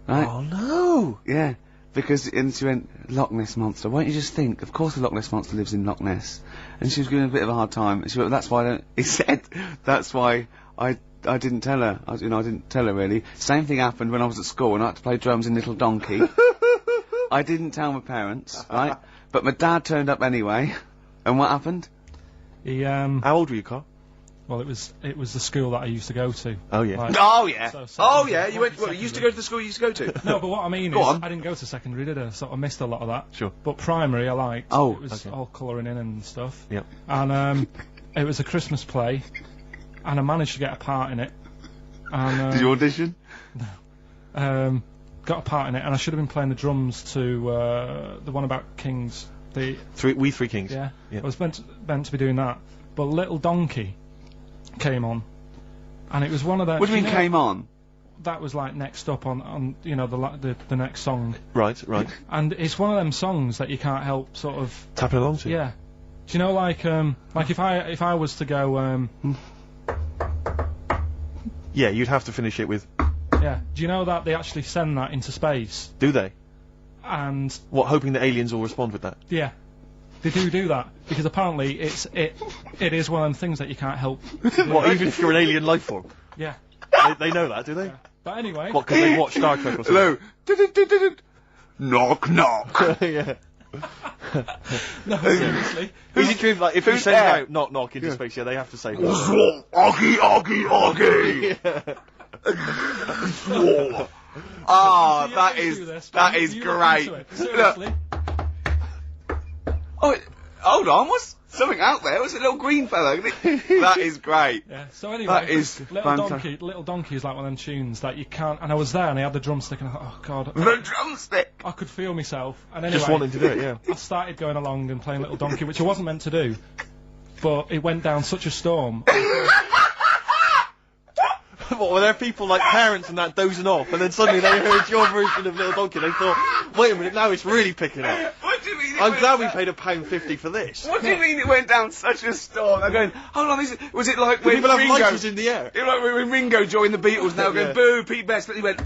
Right? Oh, no! Yeah. And she went, "Loch Ness Monster. Won't you just think? Of course the Loch Ness Monster lives in Loch Ness." And she was giving him a bit of a hard time. And she went, "That's why I don't..." He said, "That's why I didn't tell her. I didn't tell her really. Same thing happened when I was at school and I had to play drums in Little Donkey. I didn't tell my parents, right? But my dad turned up anyway. And what happened?" He How old were you, Carl? well, it was the school that I used to go to. Oh, yeah. Like, Oh yeah. So- Oh yeah. You went. Well, you used to go to the school you used to go to. no, but what I mean Go is, on. I didn't go to secondary, did I? So I missed a lot of that. Sure. But primary, I liked. Oh, it was okay. all colouring in and stuff. Yep. And it was a Christmas play, and I managed to get a part in it. And Did you audition? got a part in it, and I should have been playing the drums to the one about Kings. We Three Kings. Yeah. Yeah. I was meant to be doing that, but Little Donkey came on, and it was one of the. What do you mean came on? That was like next up on the next song. Right. And it's one of them songs that you can't help sort of Tapping along to. Yeah. Do you know like if I was to go Yeah, you'd have to finish it with. Yeah. Do you know that they actually send that into space? Do they? And what, hoping that aliens will respond with that? Yeah. They do that because apparently it is one of them things that you can't help. What, even if you're an alien life form? Yeah. They know that, do they? Yeah. But anyway. What, because they watch Star Trek or something? Hello. Knock, knock. Yeah. No, seriously. Is it true, like, if you send out knock, knock into space, they have to say Augie, Augie, Augie. Oh, that is great. Seriously. Oh, hold on, what's something out there? Was it a little green fellow? That is great. Yeah. So anyway, that is Little Donkey is like one of them tunes that you can't. And I was there, and I had the drumstick, and I thought, oh god, the drumstick. I could feel myself. And anyway, just wanting to do it, yeah. I started going along and playing Little Donkey, which I wasn't meant to do, but it went down such a storm. What, were there people like parents and that dozing off, and then suddenly they heard your version of Little Donkey, they thought, wait a minute, now it's really picking up. What do you mean? I'm glad we paid £1.50 for this. What do you mean it went down such a storm? They're going, hold on, was it like when people have Ringo... lighters in the air. It was like when Ringo joined the Beatles, now going, boo, Pete Best, but he went...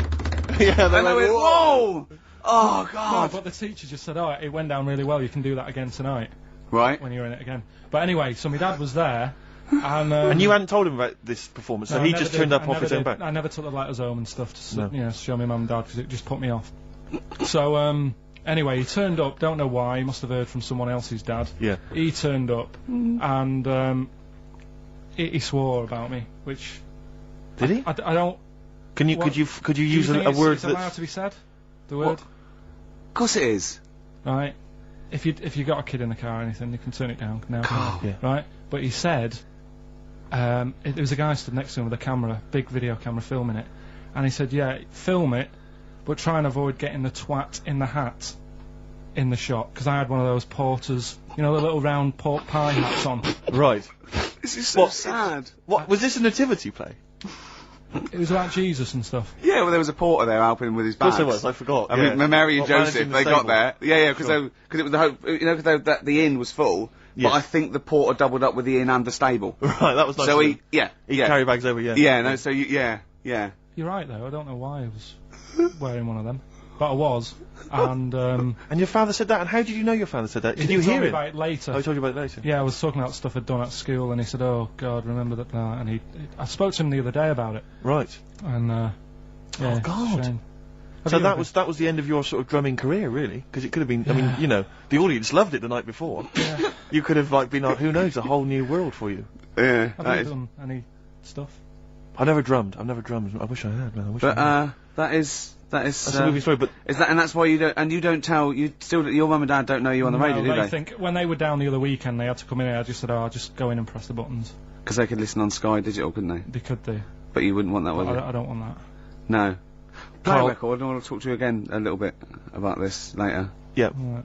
Yeah, they went, whoa! Oh, God. No, but the teacher just said, oh, it went down really well, you can do that again tonight. Right. When you're in it again. But anyway, so my dad was there, and you hadn't told him about this performance, so he just turned up off his own back? I never took the letters home and stuff to show my mum and dad, because it just put me off. So, anyway, he turned up, don't know why, he must have heard from someone else's dad. Yeah. He turned up, and he swore about me, which... Did he? I don't... Could you use a word that's allowed to be said? The word? What? Of course it is. Right. If you got a kid in the car or anything, you can turn it down now. Yeah. Right? But he said... there was a guy stood next to him with a camera, big video camera, filming it, and he said, yeah, film it, but try and avoid getting the twat in the hat in the shot, because I had one of those porters, you know, the little round pork pie hats on. Right. This is so sad. What, was this a nativity play? It was about Jesus and stuff. Yeah, well, there was a porter there helping him with his bags. Of course there was, I forgot. I mean, Mary and Joseph, they got there. Yeah, because Sure. it was the hope, you know, because the inn was full. Yes. But I think the porter doubled up with the inn and the stable. Right, that was nice. So of he him. He carried bags over, yeah. Yeah, no, so yeah. You're right, though. I don't know why I was wearing one of them, but I was. And And your father said that, and how did you know your father said that? Did you he told hear me it? about it later. Oh, he told you about it later? Yeah, I was talking about stuff I'd done at school, and he said, "Oh God, remember that?" And I spoke to him the other day about it. Right. And yeah, oh God. shame. So that was the end of your sort of drumming career, really? Because it could have been. I mean, you know, the audience loved it the night before. Yeah. You could have like been like, who knows, a whole new world for you. Yeah. Have you done any stuff? I've never drummed. I wish I had, man. That is That's a movie story, but is that, and that's why you don't tell, your mum and dad don't know you on the radio, do they they? think when they were down the other weekend, they had to come in here. I just said, "Oh, I'll just go in and press the buttons." Because they could listen on Sky Digital, couldn't they? They could do. But you wouldn't want that, would you? I don't want that. No. Play Carl- a record, and I want to talk to you again a little bit about this later. yeah. Right.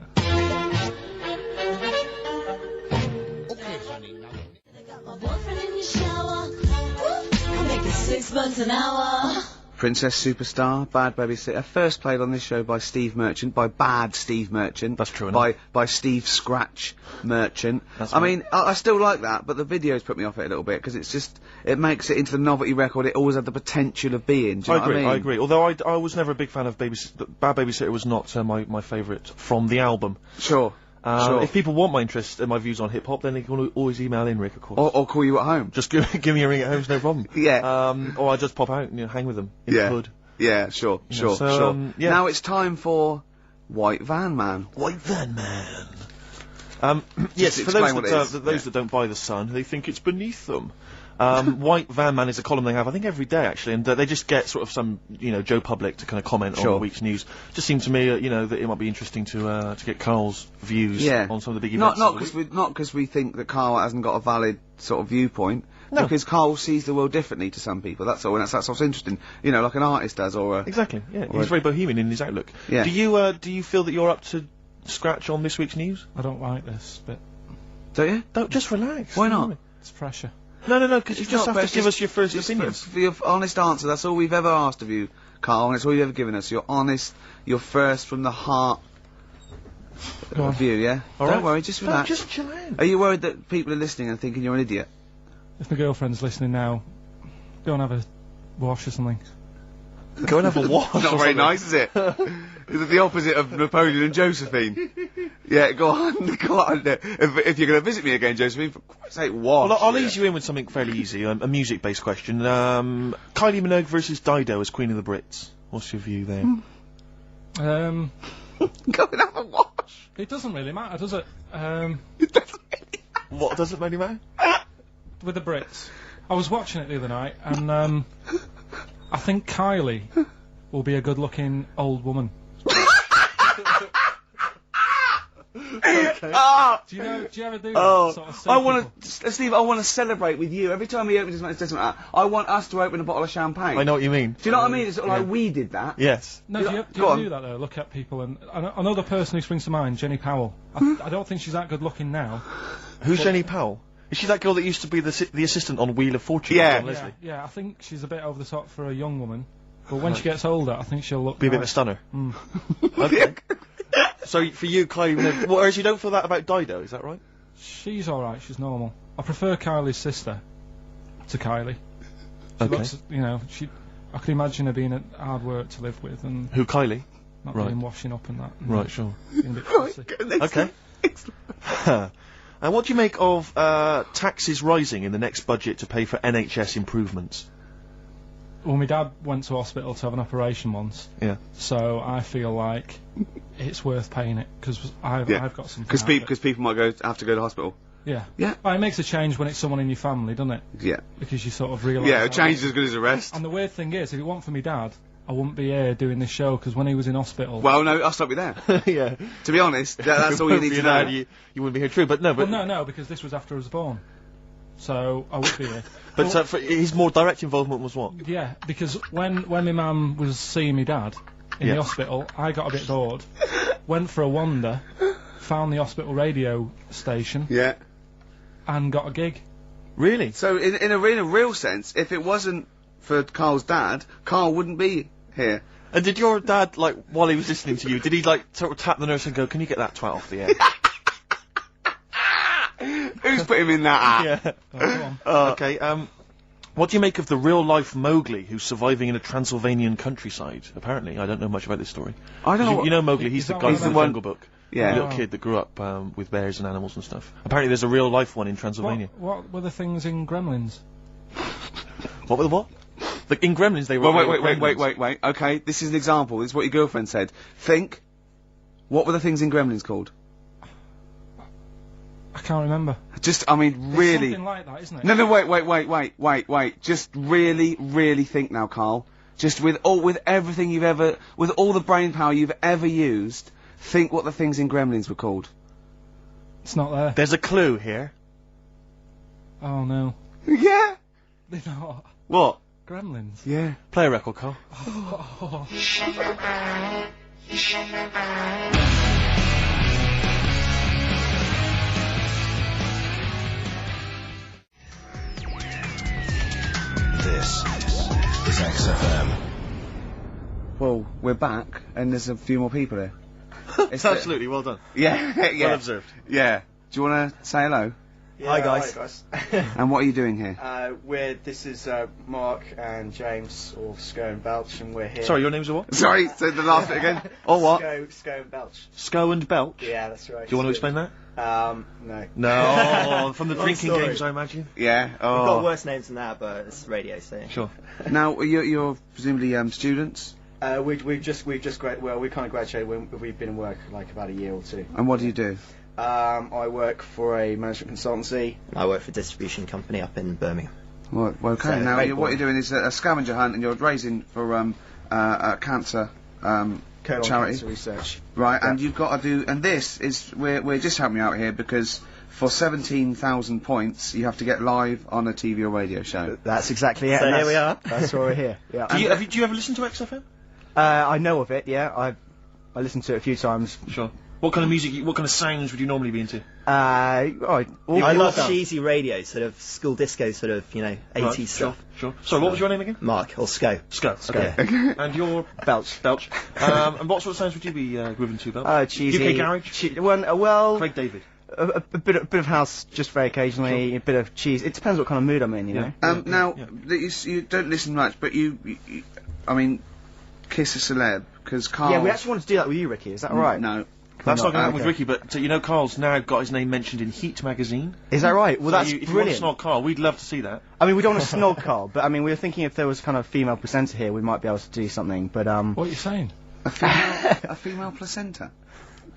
$6 an hour. Princess Superstar, Bad Babysitter, first played on this show by Steve Merchant, by Bad Steve Merchant. That's true enough. By Steve Scratch Merchant. That's I mean, I still like that, but the videos put me off it a little bit, because it's just, it makes it into the novelty record it always had the potential of being, do you know what I mean? I agree. Although I was never a big fan of Bad Babysitter was not my favourite from the album. Sure. Sure. If people want my interest and my views on hip hop, then they can always email in, Rick, of course. Or call you at home. Just give me a ring at home, no problem. Yeah. Or I just pop out and hang with them in the hood. Yeah, sure. So, yeah. Now it's time for White Van Man. White Van Man. Yes, for explain what it those is. that don't buy the Sun, they think it's beneath them. White Van Man is a column they have, I think, every day actually, and they just get sort of some, Joe Public to kind of comment on the week's news. Just seemed to me, that it might be interesting to get Carl's views on some of the big events. Not because we think that Carl hasn't got a valid sort of viewpoint. No. Because Carl sees the world differently to some people. That's all, and that's what's interesting. Like an artist does, or exactly. Yeah, he's very bohemian in his outlook. Yeah. Do you feel that you're up to scratch on this week's news? I don't like this, but Don't you? Don't, just relax. Why not? it's pressure. No, because you It's just not have to best, give just- us your first Just opinions. for your honest answer, that's all we've ever asked of you, Carl, and it's all you've ever given us. Your honest, your first from the heart Go on. view, yeah? All Don't right. worry, just Don't, relax. just chill out. Are you worried that people are listening and thinking you're an idiot? If my girlfriend's listening now, go and have a wash or something. Go and have a wash. Not very nice, is it? Is it the opposite of Napoleon and Josephine? Yeah, go on, go on. If you're going to visit me again, Josephine, for Christ's sake, wash. Well, I'll ease you in with something fairly easy, a music-based question. Kylie Minogue versus Dido as Queen of the Brits. What's your view there? Um, Go and have a wash. it doesn't really matter, does it? What, does it really matter? With the Brits. I was watching it the other night, and I think Kylie will be a good-looking old woman. Ah! Do you ever do Oh, that sort of I want to, Steve, I want to celebrate with you. Every time he opens his mouth, says something like that, I want us to open a bottle of champagne. I know what you mean. Do you know what I mean? It's sort of like we did that. Yes. No, do you Go ever on. do that though? Look at people, and another person who springs to mind, Jenny Powell. I don't think she's that good looking now. Who's Jenny Powell? Is she that girl that used to be the assistant on Wheel of Fortune? Yeah. John Leslie? Yeah, I think she's a bit over the top for a young woman. But when she gets older, I think she'll look Be a bit of a nice. stunner. Mm. Okay. So for you, Kylie Minogue, whereas you don't feel that about Dido, is that right? She's alright, she's normal. I prefer Kylie's sister to Kylie. She Okay. looks, I could imagine her being a hard work to live with and Who, Kylie? not Right. doing washing up and that. And Right, sure. being a bit fussy. Okay. And what do you make of taxes rising in the next budget to pay for NHS improvements? Well, my dad went to hospital to have an operation once, Yeah. so I feel like it's worth paying it, because I've got something out of it. Because people might have to go to hospital. Yeah. Yeah. Well, it makes a change when it's someone in your family, doesn't it? Yeah. Because you sort of realise... Yeah, how- a change is as good as a rest. And the weird thing is, if it weren't for my dad, I wouldn't be here doing this show, because when he was in hospital... Well, no, I'll stop you there. Yeah. To be honest, that's all you need to know. You wouldn't be here, true, but no, but... Well, no, because this was after I was born. So, I would be here. But Well, his more direct involvement was what? yeah, because when my mum was seeing my dad in Yeah. the hospital, I got a bit bored, went for a wander, found the hospital radio station, Yeah. and got a gig. Really? So, in a real sense, if it wasn't for Carl's dad, Carl wouldn't be here. And did your dad, like, while he was listening to you, did he, like, sort of tap the nurse and go, can you get that twat off the air? Who's put him in that? Yeah. Oh, go on. Okay, what do you make of the real-life Mowgli who's surviving in a Transylvanian countryside? Apparently, I don't know much about this story. I don't know. You know Mowgli, he's Is the that guy one from of the them? Jungle Book. Yeah. The little kid that grew up with bears and animals and stuff. Apparently there's a real-life one in Transylvania. What were the things in Gremlins? What were the what? In Gremlins they were... Well, Gremlins. wait. Okay, this is an example. This is what your girlfriend said. Think. What were the things in Gremlins called? I can't remember. Just, I mean, It's really. something like that, isn't it? No, wait. Just really think now, Carl. Just with everything with all the brain power you've ever used, think what the things in Gremlins were called. It's not there. There's a clue here. Oh no. Yeah. They're not. What? Gremlins. Yeah. Play a record, Carl. This is XFM. Well, we're back, and there's a few more people here. It's Absolutely, well done. Yeah, yeah. Well observed. Yeah. Do you want to say hello? Hi guys. And what are you doing here? This is Mark and James, or Sco and Belch, and we're here. Sorry, your name's what? Sorry, say the last bit again. Or what? Sco and Belch. Sco and Belch? Yeah, that's right. Do you want to explain that? No. No, from the Long drinking story. games, I imagine. Yeah. We've got Oh. worse names than that, but it's radio, so. Sure. Now you're presumably we've We've just we kind of graduated. We've been in work like about a year or two. And what do you do? I work for a management consultancy. I work for a distribution company up in Birmingham. Well, okay. So, Now very what you're boring. doing is a scavenger hunt, and you're raising for a cancer Colon charity, Cancer Research. right? Yeah. And you've got to do. And this is we're just helping you out here because for 17,000 points you have to get live on a TV or radio show. That's exactly it. So and here we that's- That's why we're here. Yeah. Do you ever listen to XFM? I know of it. Yeah. I listened to it a few times. Sure. What kind of music, what kind of sounds would you normally be into? I love cheesy radio, sort of school disco, sort of, 80s stuff. Sure. Sorry, what was your name again? Mark, or Sko. Okay. And you're... Belch. And what sort of sounds would you be grooving to, Belch? Cheesy. UK garage? Well... Craig David. A bit of house, just very occasionally. A bit of cheese. It depends what kind of mood I'm in, you know. Now, you don't listen much, but you I mean, kiss a celeb, because Karl... Yeah, we actually want to do that with you, Ricky, is that right? No. That's not going to happen with Ricky, but Karl's now got his name mentioned in Heat magazine. Is that right? Well, So that's if you want to brilliant. snog Karl, we'd love to see that. I mean, we don't want to snog Karl, but I mean, we were thinking if there was kind of female presenter here, we might be able to do something, but What are you saying? A female placenta?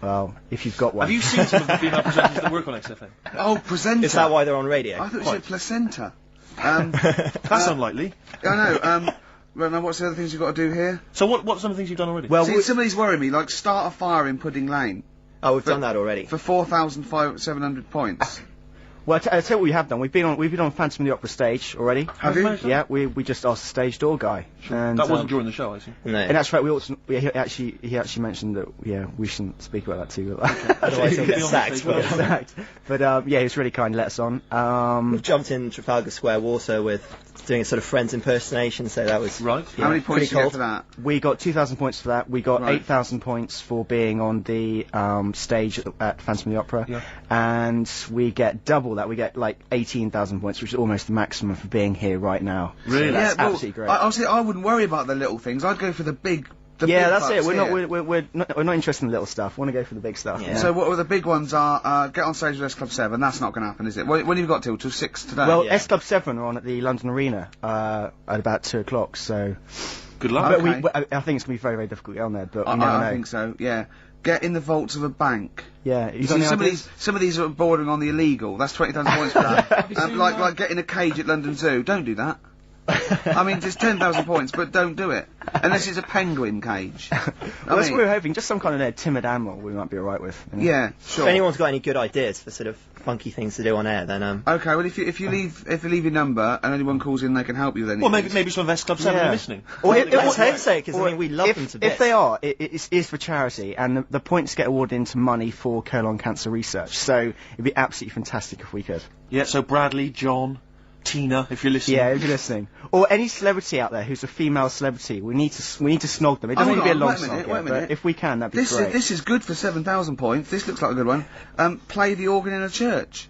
well, if you've got one. Have you seen some of the female presenters that work on XFM? Oh, presenter! Is that why they're on radio? I thought you said placenta. That's unlikely. I know, well, now what's the other things you've got to do here? So what's some of the things you've done already? Well, See, somebody's worrying me, like start a fire in Pudding Lane. Oh, we've done that already. For 4,700 points. Well, I'll tell you what we have done. We've been on Phantom of the Opera stage already. Have you? Yeah, we just asked the stage door guy. And, that wasn't during the show, I see. No. and that's right. He actually mentioned that we shouldn't speak about that too. Otherwise he'll get sacked. Sacked. But he was really kind to let us on. We've jumped in Trafalgar Square Water with doing a sort of Friends impersonation, so that was... Right. How many points pretty did you get cold. for that? We got 2,000 points for that. We got Right. 8,000 points for being on the stage at Phantom of the Opera. Yeah. And we get double that. We get like 18,000 points, which is almost the maximum for being here right now. Really? So that's Yeah, well, absolutely great. Honestly, I wouldn't worry about the little things. I'd go for the big. Yeah, big that's it. bucks here. We're not interested in the little stuff. We want to go for the big stuff. Yeah. So what were the big ones are, get on stage with S Club 7, that's not going to happen, is it? When have you got till 6 today? Well, Yeah. S Club 7 are on at the London Arena at about 2 o'clock, so... Good luck. But Okay. I think it's going to be very, very difficult to get on there, but we never I know. think so, yeah. Get in the vaults of a bank. Yeah, you You got see, any ideas? some of these are bordering on the illegal. That's 20,000 points for that. Have you seen that? Like getting a cage at London Zoo. Don't do that. I mean, it's 10,000 points, but don't do it. Unless it's a penguin cage. Well, that's I what mean, we were hoping. Just some kind of timid animal we might be alright with. You know? yeah, sure. If anyone's got any good ideas for sort of funky things to do on air, then Okay, well, if you leave your number and anyone calls in, they can help you with anything. Well, maybe some of S Club 7 Yeah. are listening. Or let's hope so, because or we love them to bits. If they are, it is for charity, and the points get awarded into money for colon cancer research. So it'd be absolutely fantastic if we could. Yeah, so Bradley, John, Tina, if you're listening. Yeah, if you're listening, or any celebrity out there who's a female celebrity, we need to snog them. It doesn't Hold need to be a on, long wait a minute, snog, wait a but minute. if we can, that'd be great. This is good for 7,000 points. This looks like a good one. Play the organ in a church.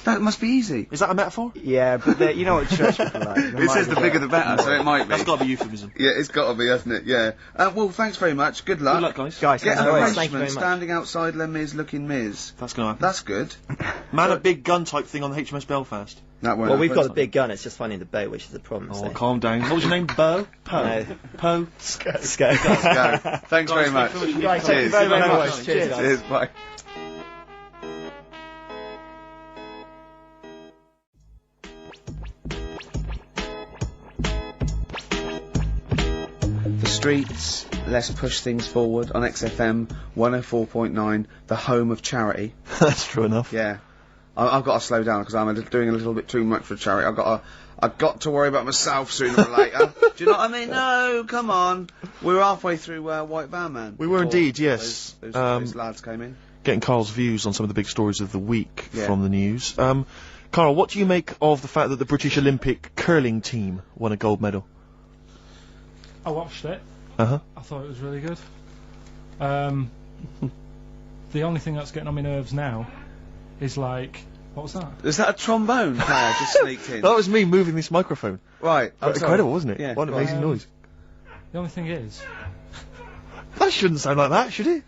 That must be easy. Is that a metaphor? Yeah, but you know what church people are like. They It might says be the bigger like- the better, so it might be. That's got to be euphemism. Yeah, it's got to be, hasn't it? Yeah. Well, thanks very much. Good luck. Good luck, guys. Guys, Get thanks an very much. Thank you arrangement very much. standing outside Les Mis looking Miz. That's going to happen. That's good. Man, a big gun type thing on the HMS Belfast. That won't Well, we've got happen. a big gun, it's just finding the boat, which is the problem. Oh, so. calm down. What was your name? Bo? Poe? No. Poe? Sko. Go. Thanks very much. Guys, thank you Cheers. very, very Cheers. much. Cheers, guys. Cheers. Bye. The streets, let's push things forward on XFM 104.9, the home of charity. That's true enough. Yeah. I've got to slow down because I'm doing a little bit too much for charity. I've got to worry about myself sooner or later. Do you know what I mean? No, come on. We were halfway through White Van Man. We were before indeed, yes. Those lads came in. Getting Karl's views on some of the big stories of the week Yeah. from the news. Karl, what do you make of the fact that the British Olympic curling team won a gold medal? I watched it. Uh-huh. I thought it was really good. The only thing that's getting on my nerves now is like, what was that? Is that a trombone player just sneaked in? That was me moving this microphone. Right. I'm sorry. Incredible, wasn't it? Yeah. What an amazing noise. The only thing is, That shouldn't sound like that, should it?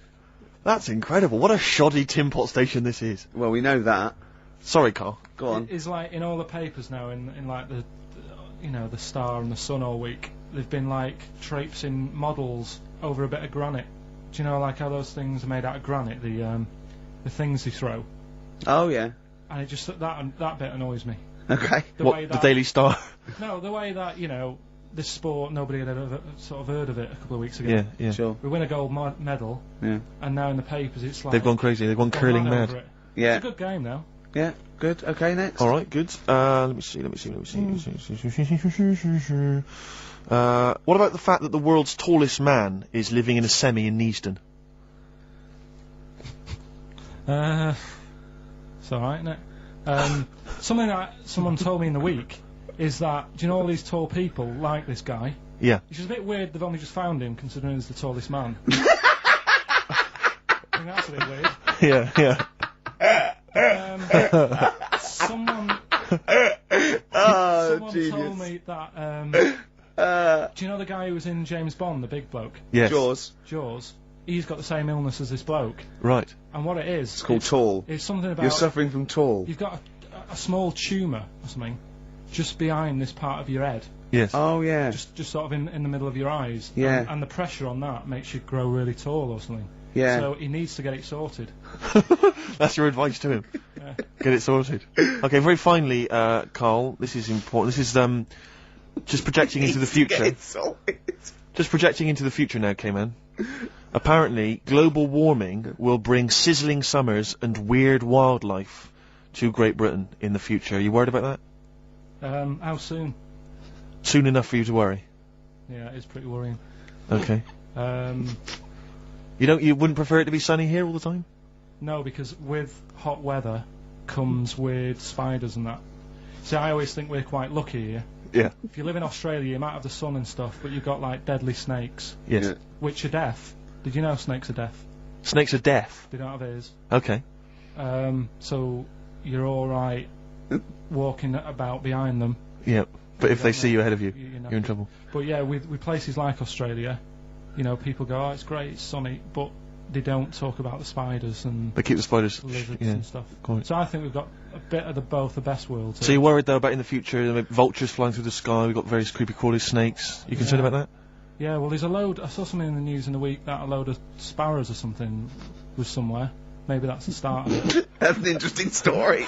That's incredible. What a shoddy tin pot station this is. Well, we know that. Sorry, Karl. Go on. is like in all the papers now, in like the the Star and the Sun all week, they've been like traipsing models over a bit of granite. Do you know like how those things are made out of granite? The things they throw, Oh, yeah. and it just that bit annoys me. Okay. The way What, the that, Daily Star? No, the way that this sport, nobody had ever sort of heard of it a couple of weeks ago. Yeah, yeah. Sure. We win a gold medal, Yeah. and now in the papers it's like They've gone crazy. They've gone curling mad mad. over it. Yeah. It's a good game now. Yeah. Good. Okay, next. All right, good. Let me see. What about the fact that the world's tallest man is living in a semi in Neasden? It's alright, isn't it? Something that someone told me in the week is that, do you know all these tall people like this guy? Yeah. Which is a bit weird, they've only just found him, considering he's the tallest man. I think that's a bit weird. Yeah. Someone genius. told me that, do you know the guy who was in James Bond, the big bloke? Yes. Jaws. He's got the same illness as this bloke. Right. And what it is... It's called tall. It's something about... You're suffering from tall. You've got a small tumour or something just behind this part of your head. Yes. Oh, yeah. Just sort of in the middle of your eyes. Yeah. And the pressure on that makes you grow really tall or something. Yeah. So he needs to get it sorted. That's your advice to him. Yeah. Get it sorted. Okay, very finally, Karl, this is important. This is, just projecting into the future. Just projecting into the future now, K-Man. Apparently, global warming will bring sizzling summers and weird wildlife to Great Britain in the future. Are you worried about that? How soon? Soon enough for you to worry. Yeah, it's pretty worrying. Okay. You wouldn't prefer it to be sunny here all the time? No, because with hot weather comes weird spiders and that. See, I always think we're quite lucky here. Yeah. If you live in Australia, you might have the sun and stuff, but you've got, like, deadly snakes. Yes. Yeah. Which are deaf. Did you know snakes are deaf? Snakes are deaf? They don't have ears. Okay. So you're alright walking about behind them. Yeah. But if they see you ahead of you, you know. you're in trouble. But yeah, with places like Australia, you know, people go, oh, it's great, it's sunny, but they don't talk about the spiders and They keep the spiders, lizards yeah, and stuff. quite. So I think we've got a bit of both the best worlds. So you're worried though about in the future, vultures flying through the sky, we've got various creepy crawly snakes. You concerned about that? Yeah, well, there's a load. I saw something in the news in the week that a load of sparrows or something was somewhere. Maybe that's the start of it. That's an interesting story.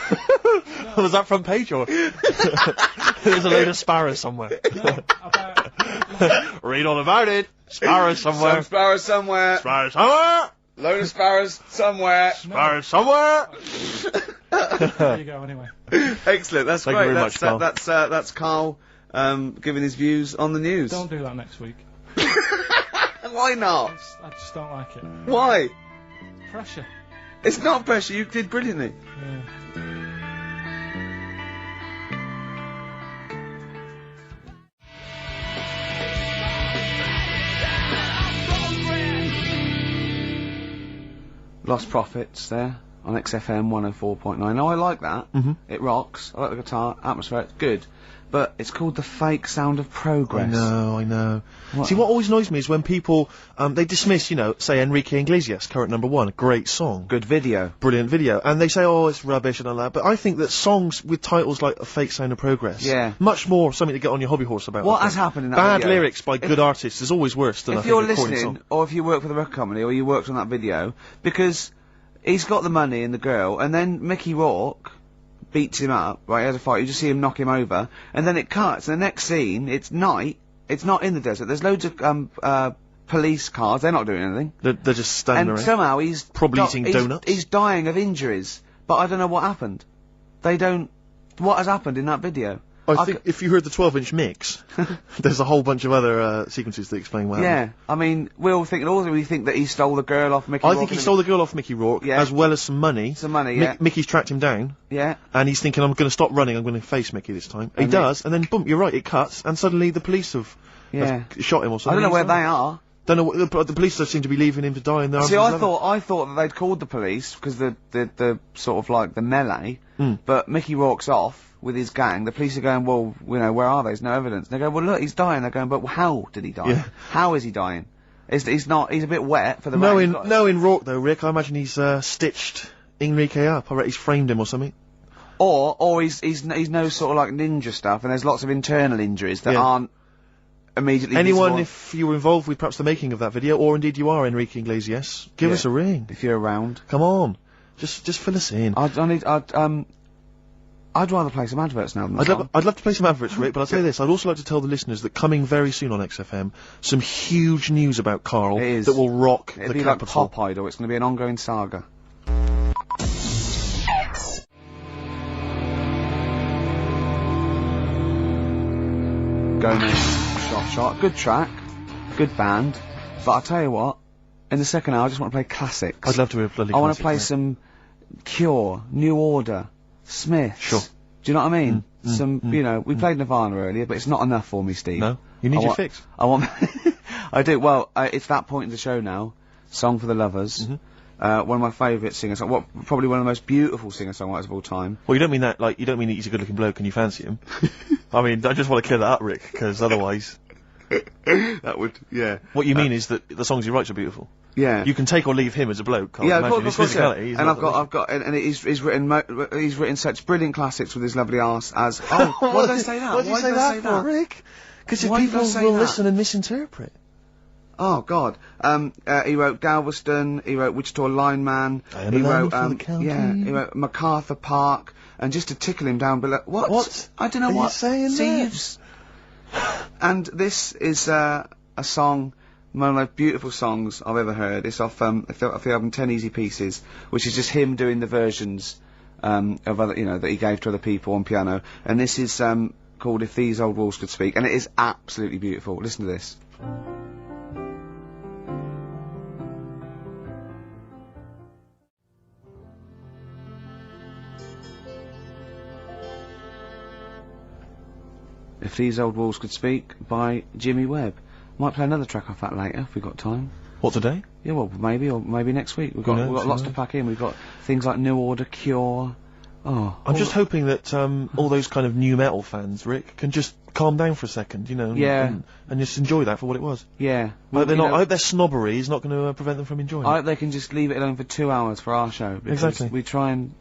Was that front page or? There's a load of sparrows somewhere. No, about, Read all about it. Sparrows somewhere. Some sparrows somewhere. Sparrows somewhere. Load of sparrows somewhere. Sparrows somewhere. there you go. Anyway. Excellent. That's Thank great. you very much, Karl. That's Karl giving his views on the news. Don't do that next week. Why not? I just don't like it. Why? Pressure. It's not pressure. You did brilliantly. Yeah. Lost Profits there on XFM 104.9. Oh, I like that. It rocks. I like the guitar. Atmosphere. It's good. But it's called The Fake Sound of Progress. I know. What? See, what always annoys me is when people, they dismiss, you know, say Enrique Iglesias, current #1, great song. Good video. Brilliant video. And they say, oh, it's rubbish and all that. But I think that songs with titles like A Fake Sound of Progress. Yeah. Much more something to get on your hobby horse about. What has happened in that Bad video? lyrics by good artists is always worse than If you're listening, or if you work for the record company, or you worked on that video, because he's got the money and the girl, and then Mickey Rourke beats him up, right, he has a fight, you just see him knock him over, and then it cuts, and the next scene, it's night, it's not in the desert, there's loads of, police cars, they're not doing anything. They're just standing And around. somehow he's... Probably eating donuts. He's dying of injuries, but I don't know what happened. They don't... What has happened in that video? I think if you heard the 12-inch mix, there's a whole bunch of other sequences that explain why. Yeah, I mean, we're all thinking, also we think that he stole the girl off Mickey I Rourke. think he stole the girl off Mickey Rourke, Yeah. as well as some money. Some money, yeah. Mickey's tracked him down, Yeah. and he's thinking, I'm going to stop running, I'm going to face Mickey this time. He And does, and then boom, you're right, it cuts, and suddenly the police have shot him or I something. don't know where He's they died. are. Don't know, the police just seem to be leaving him to die in the arms See, of I his lover. thought that they'd called the police, because the sort of like the melee, Mm. but Mickey Rourke's off with his gang, the police are going, well, you know, where are they? There's no evidence. They go, well, look, he's dying. They're going, but how did he die? Yeah. How is he dying? He's a bit wet for the rain. Knowing Rourke though, Rick, I imagine he's stitched Enrique up. I reckon he's framed him or something. Or he's no sort of like ninja stuff, and there's lots of internal injuries that Yeah. aren't immediately Anyone, visible. if you were involved with perhaps the making of that video, or indeed you are Enrique Iglesias, give Yeah. us a ring. If you're around. Come on. Just fill us in. I'd rather play some adverts now than I'd love to play some adverts, Rick, but I'll tell you this, I'd also like to tell the listeners that coming very soon on XFM, some huge news about Karl It is. that will rock It'll the be like capital. Pop Idol. It's going to be an ongoing saga. Going in, shot. Good track, good band, but I'll tell you what, in the second hour I just want to play classics. I'd love to hear bloody I want to classics, play mate. some Cure, New Order, Smiths. Sure. Do you know what I mean? You know, we played Nirvana earlier, but it's not enough for me, Steve. No, you need your fix. I want. I do. Well, it's that point in the show now. Song for the Lovers. One of my favourite singer-songwriters. Probably one of the most beautiful singer-songwriters of all time. Well, you don't mean that, like, you don't mean that he's a good-looking bloke and you fancy him. I mean, I just want to clear that up, Rick, because otherwise... That would, yeah. What you mean is that the songs he writes are beautiful. Yeah. You can take or leave him as a bloke, can't Yeah, you imagine? His physicality is and not and he's written such brilliant classics with his lovely arse as, oh, why did I say that? Why did you say that for, Rick? Because people will listen and misinterpret. Oh God! He wrote Galveston. He wrote Wichita Lineman. He wrote he wrote MacArthur Park. And just to tickle him down below, what? I don't know what. Saying Thieves. And this is a song, one of the most beautiful songs I've ever heard. It's off the album 10 Easy Pieces, which is just him doing the versions of other, that he gave to other people on piano. And this is called If These Old Walls Could Speak, and it is absolutely beautiful. Listen to this. If These Old Walls Could Speak by Jimmy Webb. Might play another track off that later if we've got time. What, today? Yeah, well, maybe, or maybe next week. We've got lots to pack in. We've got things like New Order, Cure. Oh. I'm just hoping that all those kind of new metal fans, Rick, can just calm down for a second, and just enjoy that for what it was. Yeah. Well, I hope their snobbery is not going to prevent them from enjoying it. I hope they can just leave it alone for 2 hours for our show. Exactly. We try and,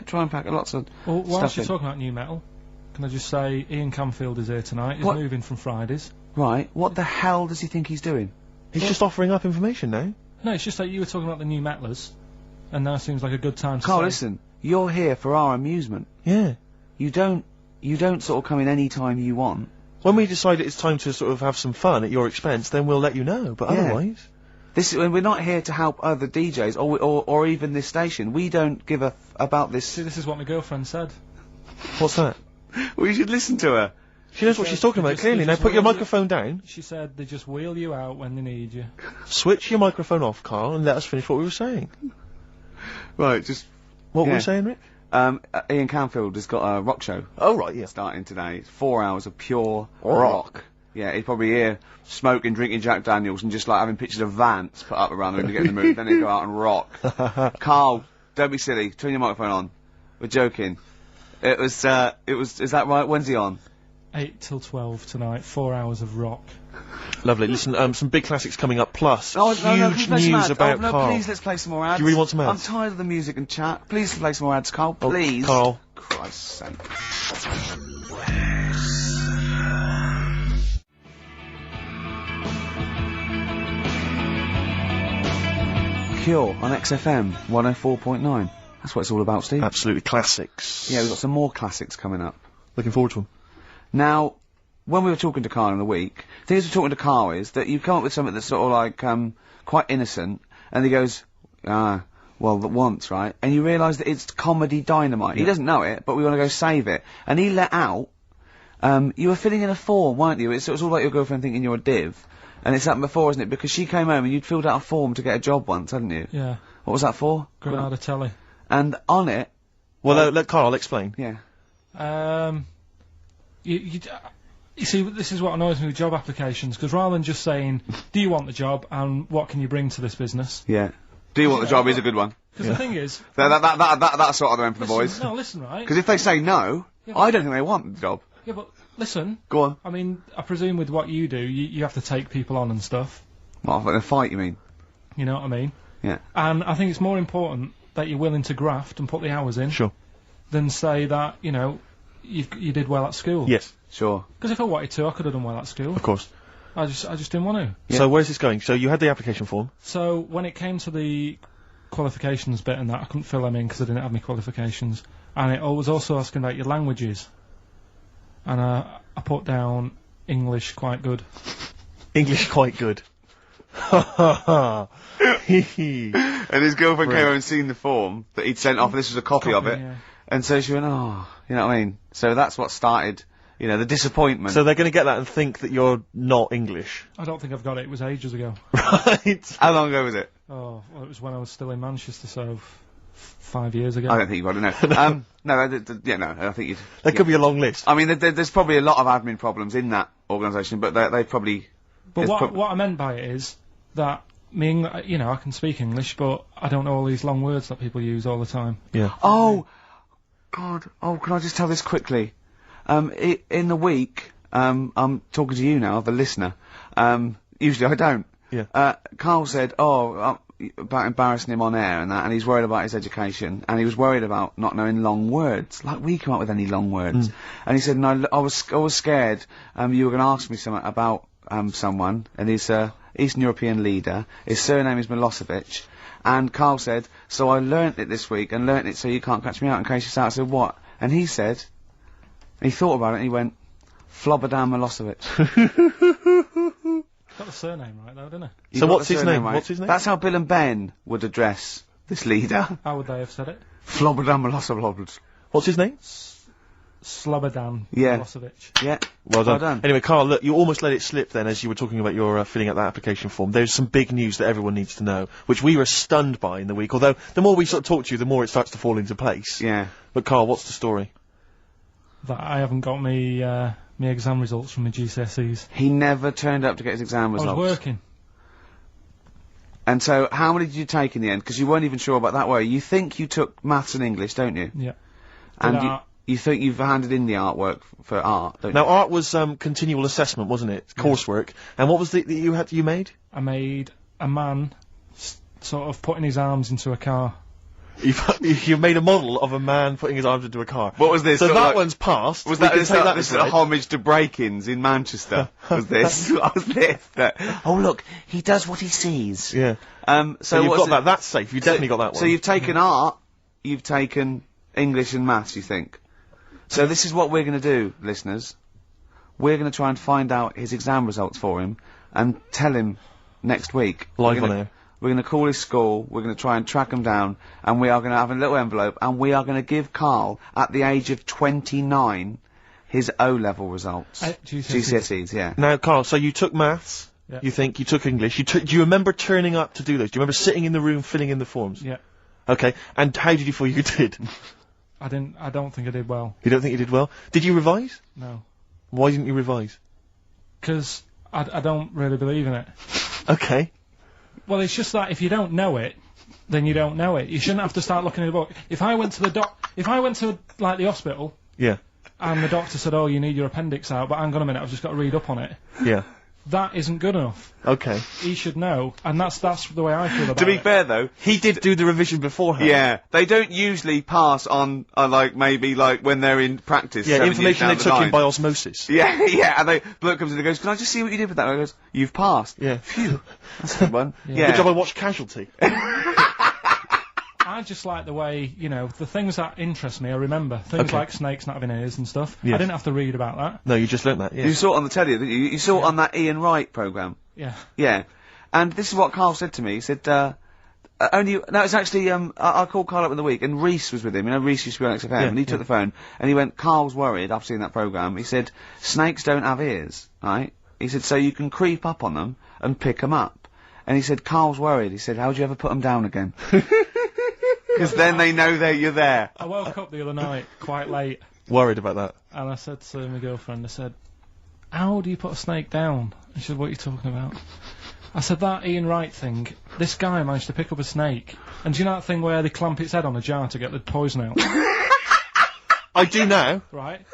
try and pack lots of Well, whilst stuff you're in. talking about new metal, can I just say Ian Camfield is here tonight. He's moving from Fridays. Right. What the hell does he think he's doing? He's just offering up information now. No, it's just like you were talking about the new metalers, and now seems like a good time to Carl, say. listen. You're here for our amusement. Yeah. You don't sort of come in any time you want. When we decide it's time to sort of have some fun at your expense, then we'll let you know, but otherwise... We're not here to help other DJs, or even this station. We don't give a about this. See, this is what my girlfriend said. What's that? Well, you should listen to her. She knows what she's talking about, clearly. Now put your microphone down. She said they just wheel you out when they need you. Switch your microphone off, Carl, and let us finish what we were saying. Right, just... What were we saying, Rick? Ian Camfield has got a rock show. Oh, right, yeah. Starting today. It's 4 hours of pure rock. Yeah, he's probably here smoking, drinking Jack Daniels and just like having pictures of Vance put up around him to get in the mood. Then he'll go out and rock. Carl, don't be silly. Turn your microphone on. We're joking. Is that right? When's he on? 8 till 12 tonight, 4 hours of rock. Lovely. Listen, some big classics coming up, plus huge news about Carl. Please, let's play some more ads. Do you really want some ads? I'm tired of the music and chat. Please play some more ads, Carl. Please. Carl. Christ's sake. Cure on XFM 104.9. That's what it's all about, Steve. Absolutely classics. Yeah, we've got some more classics coming up. Looking forward to them. Now, when we were talking to Carl in the week, the thing is we're talking to Carl is that you come up with something that's sort of like, quite innocent, and he goes, well, that once, right? And you realise that it's comedy dynamite. He doesn't know it, but we want to go save it. And he let out, you were filling in a form, weren't you? It was all like your girlfriend thinking you're a div. And it's happened before, isn't it? Because she came home and you'd filled out a form to get a job once, hadn't you? Yeah. What was that for? Granada Telly. And on it... Well, let Carl explain. Yeah. You see, this is what annoys me with job applications, because rather than just saying, do you want the job, and what can you bring to this business? Yeah. Do you want the job is a good one. Because the thing is... That's sort of the one for the boys. No, listen, right? Because if they say no, I don't think they want the job. Yeah, but listen. Go on. I mean, I presume with what you do, you have to take people on and stuff. What, in a fight, you mean? You know what I mean? Yeah. And I think it's more important that you're willing to graft and put the hours in. Sure. Than say that, you did well at school. Yes. Sure. Because if I wanted to, I could have done well at school. Of course. I just didn't want to. Yeah. So where's this going? So you had the application form. So when it came to the qualifications bit and that, I couldn't fill them in because I didn't have any qualifications. And it was also asking about your languages. And I put down English quite good. English quite good. And his girlfriend came over and seen the form that he'd sent off, and this was a copy of it. Yeah. And so she went, oh, you know what I mean? So that's what started, the disappointment. So they're going to get that and think that you're not English. I don't think I've got it. It was ages ago. Right. How long ago was it? Oh, well, it was when I was still in Manchester, so 5 years ago. I don't think you've got to know. No, I think you'd... There could be a long list. I mean, there's probably a lot of admin problems in that organisation, but they probably... But what I meant by it is that I can speak English, but I don't know all these long words that people use all the time. Yeah. Oh, God. Oh, can I just tell this quickly? In the week, I'm talking to you now, the listener. Usually I don't. Yeah. Karl said, about embarrassing him on air and that, and he's worried about his education, and he was worried about not knowing long words. Like, we come up with any long words. And he said, and I was scared, you were gonna ask me something about, someone, and he's Eastern European leader. His surname is Milosevic. And Karl said, so I learnt it this week, and learnt it so you can't catch me out in case you start. I said, what? And he said, he thought about it, and he went, Flobodan Milosevic. Got the surname right though, didn't he? So what's his name? Right. What's his name? That's how Bill and Ben would address this leader. How would they have said it? Flobodan Milosevic. What's his name? Slobodan Yeah. Milosevic. Yeah. Well done. Well done. Anyway, Karl, look, you almost let it slip then as you were talking about your filling out that application form. There's some big news that everyone needs to know, which we were stunned by in the week, although the more we sort of talk to you, the more it starts to fall into place. Yeah. But Karl, what's the story? That I haven't got me exam results from my GCSEs. He never turned up to get his exam results. I was working. And so, how many did you take in the end? Because you weren't even sure about that, were you? You think you took maths and English, don't you? Yeah. And you think you've handed in the artwork for art, don't Now, you? art was continual assessment, wasn't it? Coursework. And what was the that you made? I made a man sort of putting his arms into a car. You made a model of a man putting his arms into a car. What was this? So Sort of that like- one's passed. Was We that, can is take that to this bed. a homage to break-ins in Manchester? Was this? What was this? Oh look, he does what he sees. Yeah. So you've what's got it- that. That's safe. You definitely got that one. So you've taken art, you've taken English and maths, you think? So this is what we're going to do, listeners. We're going to try and find out his exam results for him and tell him next week. Live on air. We're going to call his school, we're going to try and track him down, and we are going to have a little envelope, and we are going to give Karl, at the age of 29, his O-level results. GCSEs, yeah. Now, Karl, so you took maths. Yeah. You think you took English. Do you remember turning up to do those? Do you remember sitting in the room filling in the forms? Yeah. Okay. And how did you feel you did? I don't think I did well. You don't think you did well? Did you revise? No. Why didn't you revise? Because I don't really believe in it. Okay. Well, it's just that if you don't know it, then you don't know it. You shouldn't have to start looking at a book. If I went to like the hospital, Yeah. and the doctor said, "Oh, you need your appendix out," but hang on a minute, I've just got to read up on it. Yeah. That isn't good enough. Okay. He should know, and that's the way I feel about it. To be fair though, He did do the revision beforehand. yeah, they don't usually pass on, like, maybe, like, when they're in practice. Yeah, 7 information they years down took the in by osmosis. Yeah, yeah, and bloke comes in and goes, can I just see what you did with that? And I goes, you've passed. Yeah. Phew. That's a good one. Yeah. Good job I watched Casualty. I just like the way, the things that interest me, I remember. Things Okay. like snakes not having ears and stuff. Yes. I didn't have to read about that. No, you just learnt that, yeah. You saw it on the telly, didn't you? You saw it on that Ian Wright programme. Yeah. Yeah. And this is what Karl said to me. He said, it's actually, I called Karl up in the week, and Reese was with him. You know, Reese used to be on XFM, Yeah, and he took the phone, and he went, Karl's worried, I've seen that programme. He said, snakes don't have ears, right? He said, so you can creep up on them and pick them up. And he said, Karl's worried. He said, how'd you ever put them down again? Because then they know that you're there. I woke up the other night quite late, Worried about that. and I said to my girlfriend, I said, how do you put a snake down? And she said, what are you talking about? I said, that Ian Wright thing, this guy managed to pick up a snake. And do you know that thing where they clamp its head on a jar to get the poison out? I do now. Right?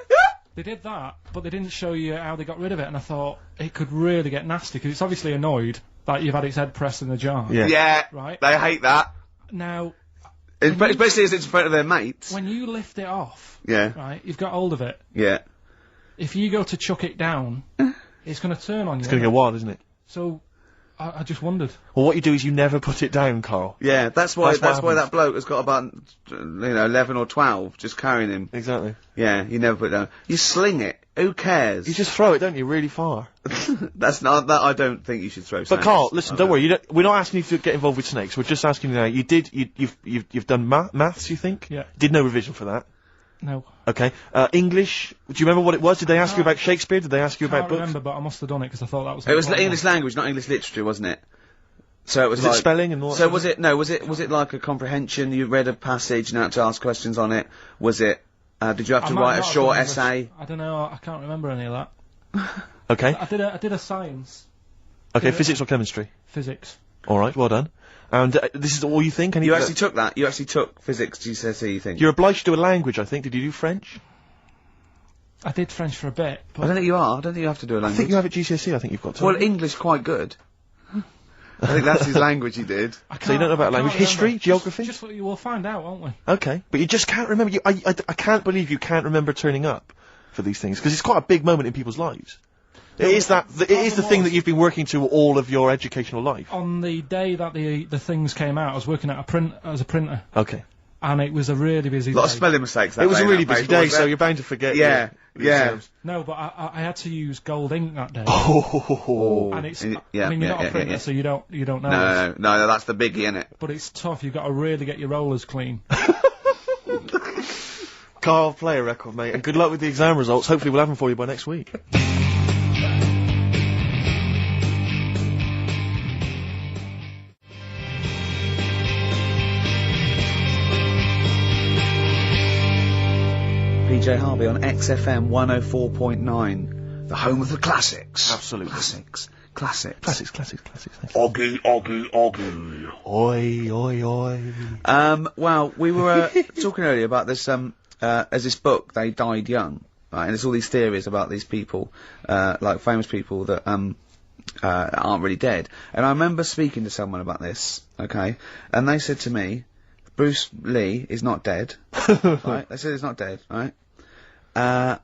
They did that, but they didn't show you how they got rid of it, and I thought, it could really get nasty, because it's obviously annoyed that you've had its head pressed in the jar. Yeah. Yeah. Right? They hate that. Now, Especially as it's in front of their mates. when you lift it off, Yeah. right, you've got hold of it. Yeah. If you go to chuck it down, it's going to turn on you. It's going to go wild, isn't it? So, I just wondered. Well, what you do is you never put it down, Karl. Yeah, that's why That's what happens. that bloke has got about 11 or 12 just carrying him. Exactly. Yeah, you never put it down. You sling it. Who cares? You just throw it, don't you, really far. That's not that. I don't think you should throw. But snakes. Karl, listen, don't worry. We're not asking you to get involved with snakes. We're just asking you now. You've done maths, you think? Yeah. Did no revision for that. No. Okay. English. Do you remember what it was? Did they ask you about Shakespeare? Did they ask you I about can't books? remember, but I must have done it because I thought that was. It was important. English language, not English literature, wasn't it? So it was Is it like spelling and all that So sort was it like a comprehension? You read a passage and had to ask questions on it. Was it? Did you have to write a short essay? I don't know. I can't remember any of that. Okay. I did a science. Okay, physics or chemistry? Physics. All right, well done. And this is all you think? You actually took that? You actually took physics GCSE, you think? You're obliged to do a language, I think. Did you do French? I did French for a bit. But I don't think you are. I don't think you have to do a language. I think you have at GCSE, I think you've got to. Well, English quite good. I think that's his language he did. So you don't know about language? History? Geography? Just what you will find out, won't we? Okay. But you just can't remember. I can't believe you can't remember turning up for these things, because it's quite a big moment in people's lives. It is the thing that you've been working to all of your educational life. On the day that the things came out, I was working at as a printer. Okay. And it was a really busy day. A lot of spelling mistakes that It was day, a really that busy paper, day, so you're bound to forget. Yeah, your yeah. exams. No, but I had to use gold ink that day. Oh. And it's, Yeah, I mean, you're yeah, not a printer, yeah. so you don't know. No, that's the biggie, innit? But it's tough, you've got to really get your rollers clean. Carl, play a record, mate, and good luck with the exam results. Hopefully we'll have them for you by next week. PJ Harvey on XFM 104.9, the home of the classics. Absolutely. Classics. Classics. Thank you. Oggy. Oi. Well, we were talking earlier about this, as this book, They Died Young, right? And there's all these theories about these people, like famous people that, aren't really dead. And I remember speaking to someone about this, okay? And they said to me, Bruce Lee is not dead, right? They said he's not dead, right? And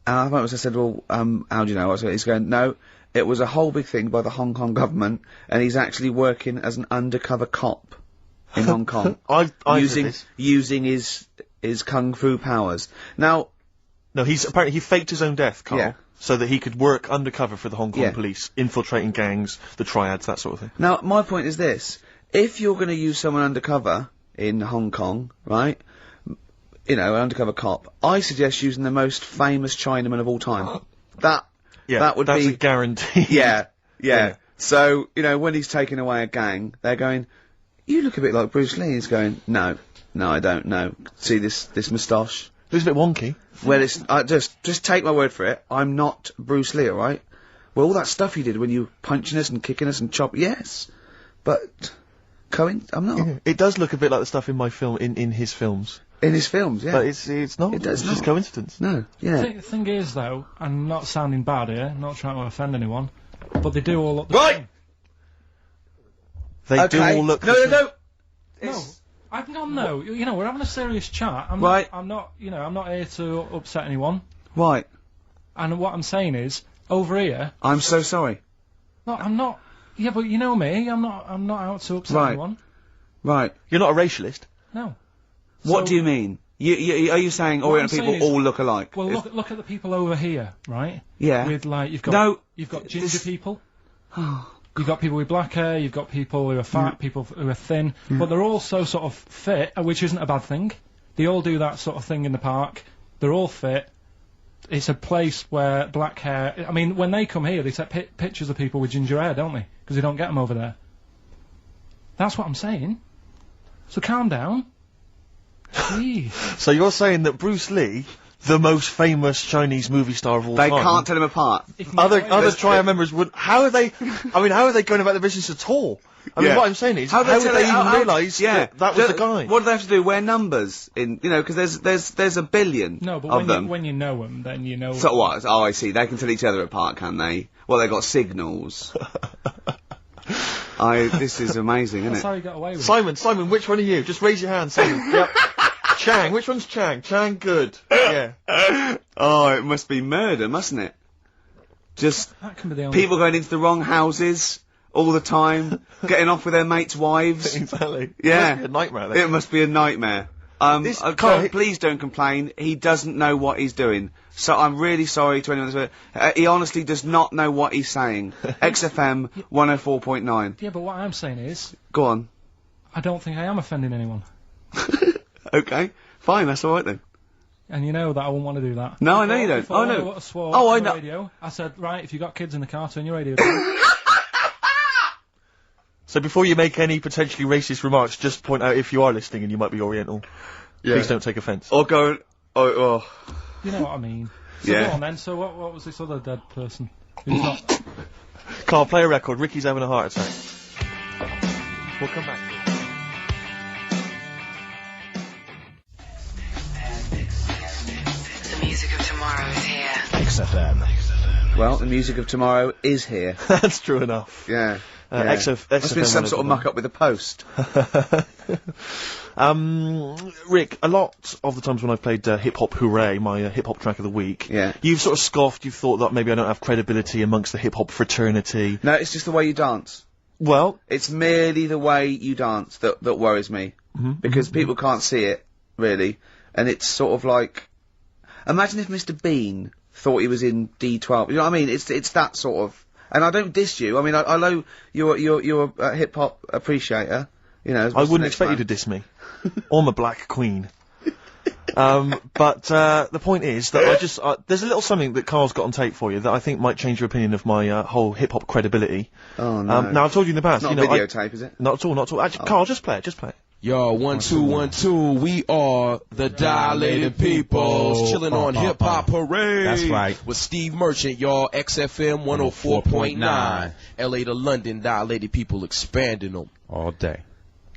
I said, well, how do you know? He's going, no, it was a whole big thing by the Hong Kong government, and he's actually working as an undercover cop in Hong Kong. using his kung fu powers. Now, no, apparently he faked his own death, Carl. Yeah. So that he could work undercover for the Hong Kong police, infiltrating gangs, the triads, that sort of thing. Now, my point is this. If you're going to use someone undercover in Hong Kong, right, you know, an undercover cop, I suggest using the most famous Chinaman of all time. That would that's be... a guarantee. Yeah. So, you know, when he's taking away a gang, they're going, you look a bit like Bruce Lee. He's going, no, I don't know. See this moustache? It was a bit wonky. Well, it's, just take my word for it. I'm not Bruce Lee, alright? Well, all that stuff you did when you were punching us and kicking us and yes. But, I'm not. Yeah. It does look a bit like the stuff in my film, in his films. In his films, yeah. But it's not. It does it's not. just coincidence. No, yeah. The thing is, though, I'm not sounding bad here, not trying to offend anyone, but they do all look the Right! same. They do all look No. No, you know, we're having a serious chat. I'm not here to upset anyone. Right. And what I'm saying is, over here... I'm so sorry. No, I'm not... Yeah, but you know me, I'm not out to upset anyone. Right. You're not a racialist? No. What do you mean? Are you saying Oriental people all look alike? Well, look at the people over here, right? Yeah. With, like, you've got ginger people. You've got people with black hair, you've got people who are fat, people who are thin, but they're all so sort of fit, which isn't a bad thing. They all do that sort of thing in the park. They're all fit. It's a place where black hair... I mean, when they come here, they take pictures of people with ginger hair, don't they? Because they don't get them over there. That's what I'm saying. So calm down. Jeez. So you're saying that Bruce Lee, the most famous Chinese movie star of all time... They can't tell him apart. Other triad members would... How are they going about the business at all? I mean, what I'm saying is, how would they even realise that was the guy? What do they have to do? Wear numbers in, you know, because there's a billion of them. When you know them, then you know... So what? Oh, I see. They can tell each other apart, can they? Well, they've got signals. This is amazing, isn't That's it? how you got away with it. Simon, which one are you? Just raise your hand, Simon. Yep. Chang, which one's Chang? Chang, good. Yeah. Oh, it must be murder, mustn't it? Just that can be the only people going into the wrong houses all the time, getting off with their mates' wives. Exactly. Yeah. It must be a nightmare. It must be a nightmare. Please don't complain. He doesn't know what he's doing. So I'm really sorry to anyone that's... he honestly does not know what he's saying. XFM 104.9. Yeah, but what I'm saying is... Go on. I don't think I am offending anyone. Okay. Fine, that's alright then. And you know that I wouldn't want to do that. No, I know you don't. Oh, no. I know. Radio, I said, right, if you got kids in the car, turn your radio down. So before you make any potentially racist remarks, just point out if you are listening and you might be Oriental. Yeah. Please don't take offence. Or go, oh. You know what I mean. So Yeah. go on then, so what was this other dead person? Who's not... Carl, play a record. Ricky's having a heart attack. We'll come back. The music of tomorrow is here. XFM. Well, the music of tomorrow is here. That's true enough. Yeah. Must Must have been some sort of muck up with the post. Rick, a lot of the times when I've played Hip Hop Hooray, my hip hop track of the week, you've sort of scoffed, you've thought that maybe I don't have credibility amongst the hip hop fraternity. No, it's just the way you dance. Well, it's merely the way you dance that worries me. Because people can't see it, really. And it's sort of like, imagine if Mr. Bean thought he was in D12. You know what I mean? It's that sort of, and I don't diss you. I mean, I know you're a hip hop appreciator. You know, I wouldn't expect you to diss me. I'm a black queen. But the point is that there's a little something that Carl's got on tape for you that I think might change your opinion of my whole hip hop credibility. Oh no! Now I've told you in the past. Not you know, a videotape, is it? Not at all. Not at all. Actually, Carl, just play it. Yo, 1 2 1 2. We are the Dilated Peoples, chilling on Hip Hop Parade. That's right. With Steve Merchant, y'all. XFM 104.9. LA to London, Dilated People expanding them all day.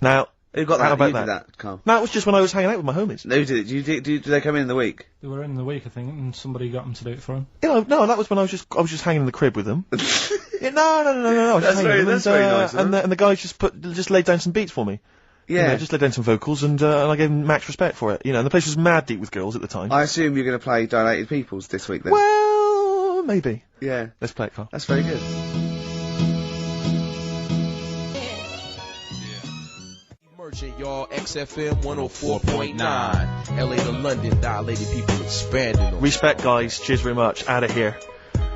Now, who got that? How about you that? did that, Carl? No, it was just when I was hanging out with my homies. Who did it? Did they come in the week? They were in the week, I think, and somebody got them to do it for him. You know, no, that was when I was just hanging in the crib with them. Yeah, no. I was just hanging with them, very nice of them. and the guys just laid down some beats for me. Yeah. You know, just laid down some vocals, and I gave them max respect for it. You know, and the place was mad deep with girls at the time. I assume you're going to play Dilated Peoples this week then? Well, maybe. Yeah. Let's play it, Carl. That's very good. Merchant, y'all. XFM 104.9. LA to London, Dilated People expanding them. Respect, guys. Cheers very much. Out of here.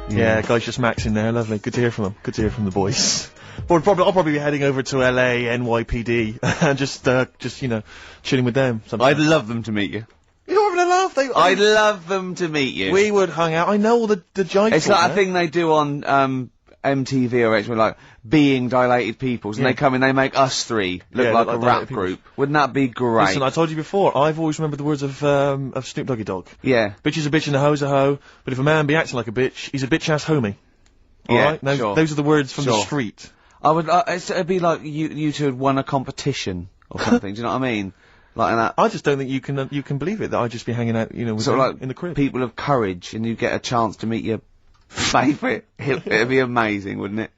Yeah, guys, just maxing there. Lovely. Good to hear from them. Good to hear from the boys. I'll probably be heading over to LA, NYPD, and just you know, chilling with them. I'd love them to meet you. You're having a laugh. I'd love them to meet you. We would hang out. I know all the jive. It's like a thing they do on MTV or actually like being Dilated Peoples, and they come in, they make us three look like a rap group. Wouldn't that be great? Listen, I told you before. I've always remembered the words of Snoop Doggy Dogg. Yeah. Bitch is a bitch and a hoe's a hoe, but if a man be acting like a bitch, he's a bitch ass homie. Alright? Those are the words from the street. I would. It'd be like you two had won a competition or something. Do you know what I mean? Like that. I just don't think you can believe it that I'd just be hanging out, you know, with sort them of like in the crib. People of courage, and you get a chance to meet your favourite. It'd be amazing, wouldn't it?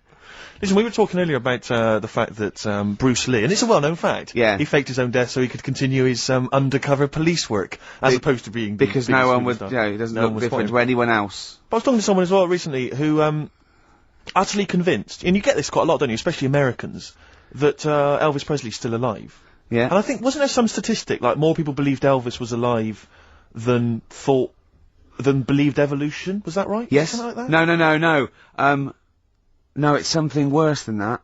Listen, we were talking earlier about the fact that Bruce Lee, and it's a well-known fact. Yeah. He faked his own death so he could continue his undercover police work, as opposed to being because no one would. Yeah, he doesn't look different to anyone else. But I was talking to someone as well recently who utterly convinced, and you get this quite a lot, don't you? Especially Americans, that Elvis Presley's still alive. Yeah. And I think, wasn't there some statistic like more people believed Elvis was alive than believed evolution? Was that right? Yes. Something like that? No. No, it's something worse than that.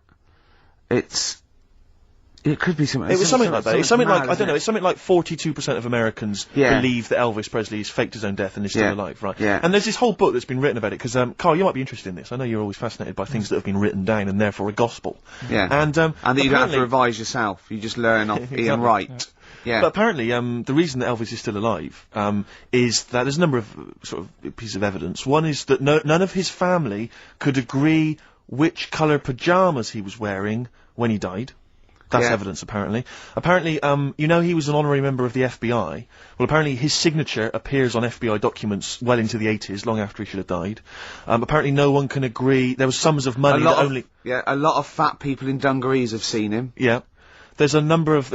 It could be something. It was something like that. It's something mad, like, I don't know, it's something like 42% of Americans believe that Elvis Presley has faked his own death and is still alive, right? Yeah. And there's this whole book that's been written about it, because, Carl, you might be interested in this. I know you're always fascinated by things that have been written down and therefore a gospel. Yeah. And that you don't have to revise yourself. You just learn off Ian Wright. Yeah. But apparently, the reason that Elvis is still alive, is that there's a number of, sort of, pieces of evidence. One is that none of his family could agree which colour pyjamas he was wearing when he died. That's evidence, apparently. Apparently, you know he was an honorary member of the FBI. Well, apparently his signature appears on FBI documents well into the 80s, long after he should have died. Apparently no one can agree. There was sums of money a lot of fat people in dungarees have seen him. Yeah. There's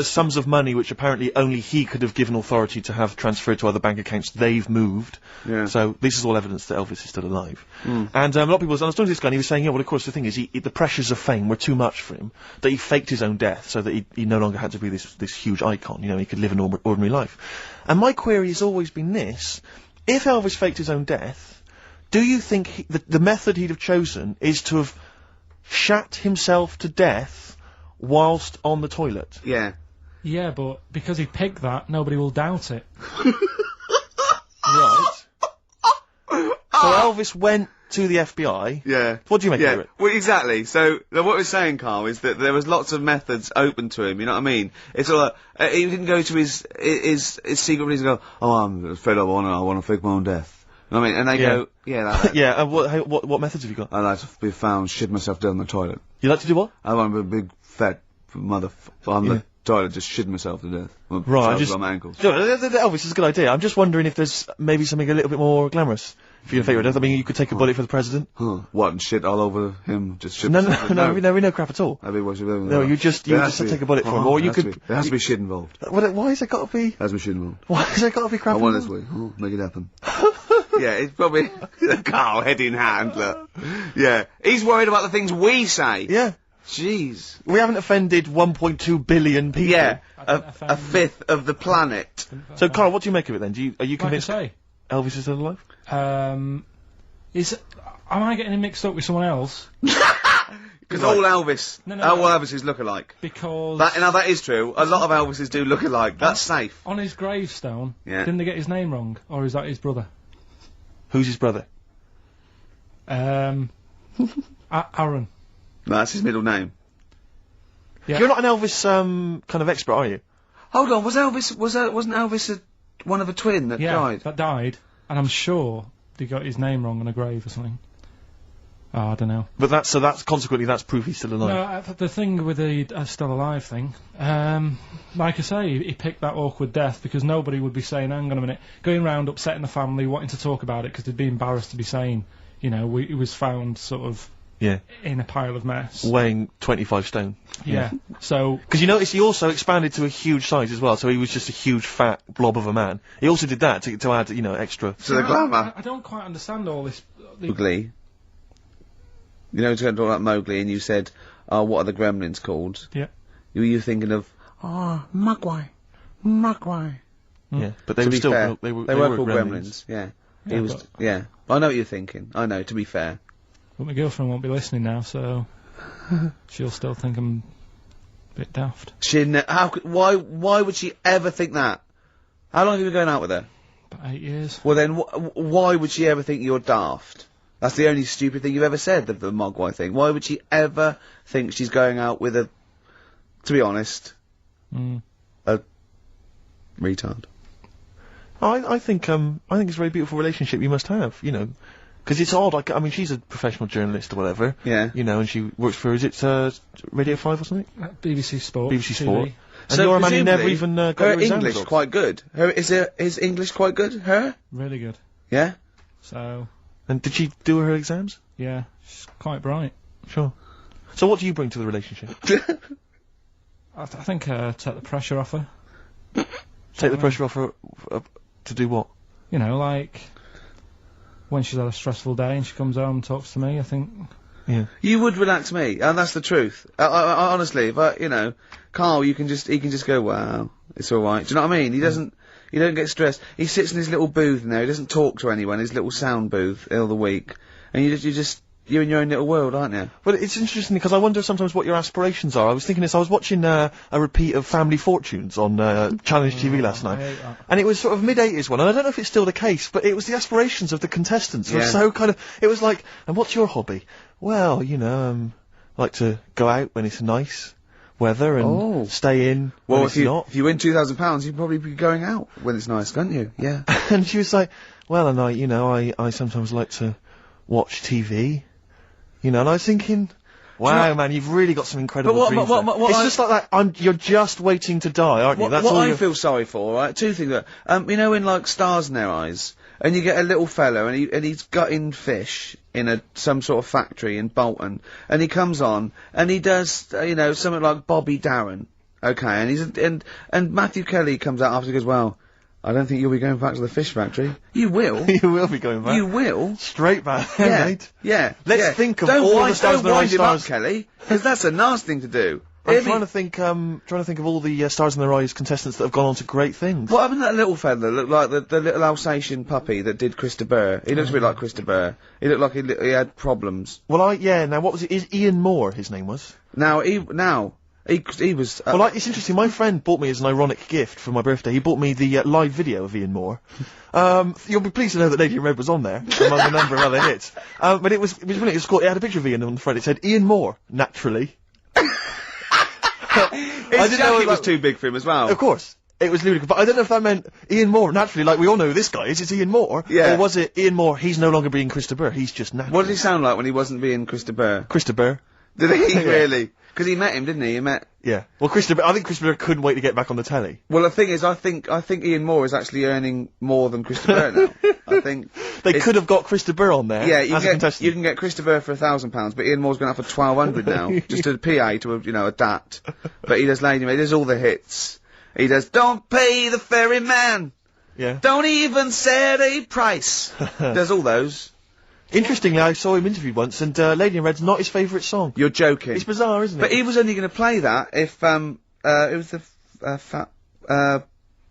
sums of money which apparently only he could have given authority to have transferred to other bank accounts they've moved. Yeah. So this is all evidence that Elvis is still alive. And a lot of people, and I was talking to this guy and he was saying, yeah, well of course the thing is, the pressures of fame were too much for him, that he faked his own death so that he no longer had to be this huge icon, you know, he could live an ordinary life. And my query has always been this: if Elvis faked his own death, do you think the method he'd have chosen is to have shat himself to death whilst on the toilet? Yeah. Yeah, but because he picked that, nobody will doubt it. Right. So Elvis went to the FBI. Yeah. What do you make of it? Well, exactly. So, what we're saying, Carl, is that there was lots of methods open to him, you know what I mean? It's all like, he didn't go to his secret police and go, oh, I'm fed up, I want to fake my own death. You know what I mean? And they go, yeah, that. Yeah, and what methods have you got? I like to be found, shit myself down the toilet. You like to do what? I want to be a big, fat on the toilet, just shit myself to death. Right, on my ankles. Elvis is a good idea. I'm just wondering if there's maybe something a little bit more glamorous for your favourite death. I mean, you could take a bullet for the president. What, and shit all over him? Just shit No, we know crap at all. That'd be what you No, you just have to take a bullet for him, or you could... There has to be shit involved. Why has there got to be... There has to be shit involved. Why has there got to be crap I want involved? this way. Make it happen. Yeah, it's probably Carl, head in hand, look. Yeah. He's worried about the things we say. Yeah. Jeez. We haven't offended 1.2 billion people. Yeah. A fifth of the planet. So, Carl, what do you make of it then? Are you convinced like I say, Elvis is still alive? am I getting him mixed up with someone else? Because all Elvis, all Elvises look alike. Because... that is true. A lot of Elvises do look alike. That's safe. On his gravestone, didn't they get his name wrong? Or is that his brother? Who's his brother? Aaron. No, that's his middle name. Yeah. You're not an Elvis, kind of expert, are you? Hold on, wasn't Elvis one of a twin that died? That died, and I'm sure they got his name wrong on a grave or something. Oh, I don't know. But that's consequently that's proof he's still alive. No, the thing with the still alive thing, like I say, he picked that awkward death because nobody would be saying, hang on a minute, going round upsetting the family, wanting to talk about it because they'd be embarrassed to be saying, you know, he was found sort of in a pile of mess. Weighing 25 stone. Yeah. So... Because you notice he also expanded to a huge size as well, so he was just a huge fat blob of a man. He also did that to add, you know, extra... To the glamour. I don't quite understand all this... Mowgli. You know, we talking about Mowgli and you said, oh, what are the gremlins called? Yeah. Were you thinking of, Mogwai. Yeah, but they were still... Fair, they were called gremlins. Yeah. I know what you're thinking. I know, to be fair. But my girlfriend won't be listening now, so she'll still think I'm a bit daft. Why would she ever think that? How long have you been going out with her? About 8 years. Well then, why would she ever think you're daft? That's the only stupid thing you've ever said, the Mogwai thing. Why would she ever think she's going out with a, to be honest, a retard? I think it's a very beautiful relationship you must have, you know. Because it's odd, like, I mean, she's a professional journalist or whatever. Yeah. You know, and she works for, is it, Radio 5 or something? BBC Sport. BBC Sport. TV. And you're a man who never even got her your exam English results. quite good. Is English quite good? Her? Really good. Yeah? So... And did she do her exams? Yeah, she's quite bright. Sure. So what do you bring to the relationship? I think take the pressure off her. Take the pressure off her to do what? You know, like... when she's had a stressful day and she comes home and talks to me, I think... Yeah. You would relax me, and that's the truth. I honestly, but, you know, Carl, he can just go, wow, it's alright. Do you know what I mean? You don't get stressed. He sits in his little booth now, he doesn't talk to anyone, his little sound booth all the week. And you're in your own little world, aren't you? Well, it's interesting because I wonder sometimes what your aspirations are. I was thinking this, I was watching a repeat of Family Fortunes on Challenge TV last night. And it was sort of mid-80s one, and I don't know if it's still the case, but it was the aspirations of the contestants. It was so kind of, it was like, and what's your hobby? Well, you know, like to go out when it's nice weather and stay in when it's not. If you win £2,000, you'd probably be going out when it's nice, can't you? Yeah. And she was like, well, and I sometimes like to watch TV. You know, and I was thinking, wow, man, you've really got some incredible dreams there. It's just like that, you're just waiting to die, aren't you? That's what all I feel sorry for, right? Two things. You know, in like Stars in Their Eyes, and you get a little fellow, and he's gutting fish in some sort of factory in Bolton, and he comes on, and he does, you know, something like Bobby Darin, okay, and Matthew Kelly comes out after and goes, well, I don't think you'll be going back to the fish factory. You will. You will be going back. You will. Straight back, yeah, mate. Yeah. Let's think of all the Stars in Their Eyes stars. Don't wind him up, Kelly, because that's a nasty thing to do. I'm trying to think of all the Stars in Their Eyes contestants that have gone on to great things. What happened to that little fella that looked like the little Alsatian puppy that did Chris de Burgh? He looks a bit like Chris de Burgh. He looked like he had problems. Well, now what was it? Is Ian Moore his name was? Now, He was. Well, like, it's interesting. My friend bought me as an ironic gift for my birthday. He bought me the live video of Ian Moore. You'll be pleased to know that Lady in Red was on there among a number of other hits. But it was brilliant. It was called. It had a picture of Ian on the front. It said Ian Moore, naturally. His jacket was too big for him as well. Of course. It was ludicrous, but I don't know if that meant Ian Moore, naturally, like we all know who this guy is, it's Ian Moore. Yeah. Or was it Ian Moore, he's no longer being Christopher, he's just natural. What did he sound like when he wasn't being Christopher? Christopher. Did he really? Because he met him, didn't he? He met... Yeah. Well, Christopher, I think Christopher couldn't wait to get back on the telly. Well, the thing is, I think Ian Moore is actually earning more than Christopher now. I think... They could have got Christopher on there. Yeah, you can get Christopher for £1,000, but Ian Moore's going up for 1,200 now. Just a PA to a DAT. But he does Lady Maid, he does all the hits. He does, don't pay the ferryman. Yeah. Don't even set a price. Does all those. Interestingly, I saw him interviewed once, and Lady in Red's not his favourite song. You're joking. It's bizarre, isn't it? But he was only going to play that if, it was the, fat,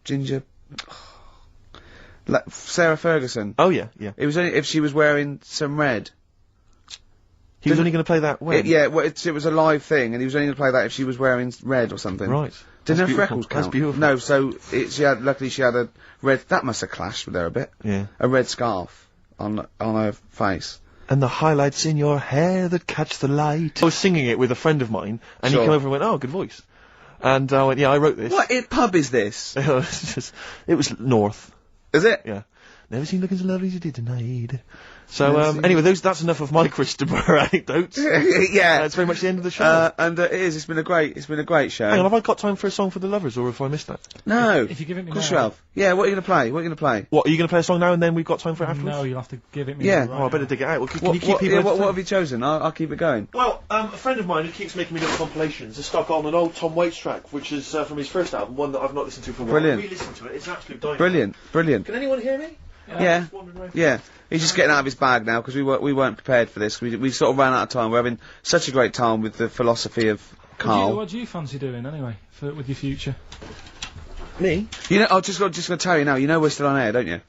ginger... Sarah Ferguson. Oh, yeah, yeah. It was only if she was wearing some red. He was only going to play that when? Yeah, well, it was a live thing, and he was only going to play that if she was wearing red or something. Right. Didn't her freckles count? That's beautiful. No, so luckily she had a red, that must have clashed with her a bit. Yeah. A red scarf on her face. And the highlights in your hair that catch the light. I was singing it with a friend of mine, and he came over and went, oh, good voice. And I went, yeah, I wrote this. What pub is this? It was North. Is it? Yeah. Never seen looking so lovely as you did tonight. So, anyway, that's enough of my Christopher anecdotes. Yeah. It's very much the end of the show. And it is, it's been a great show. Hang on, have I got time for a song for the lovers, or have I missed that? No. If you give it me Of course now. you have. Yeah, what are you going to play? What are you going to play? What, are you going to play a song now and then we've got time for it afterwards? No, you'll have to give it me Yeah. now. Oh, I better dig it out. Well, can you keep What, people what have you chosen? I'll keep it going. Well, a friend of mine who keeps making me little compilations has stuck on an old Tom Waits track, which is from his first album, one that I've not listened to for a while. Brilliant. I re-listened to it, it's an absolute dynamite. Brilliant. Can anyone hear me? Yeah. Yeah. He's just getting out of his bag now because we weren't prepared for this. We sort of ran out of time. We're having such a great time with the philosophy of Karl. What do you fancy doing anyway with your future? Me? You know, I'm just going to tell you now. You know we're still on air, don't you?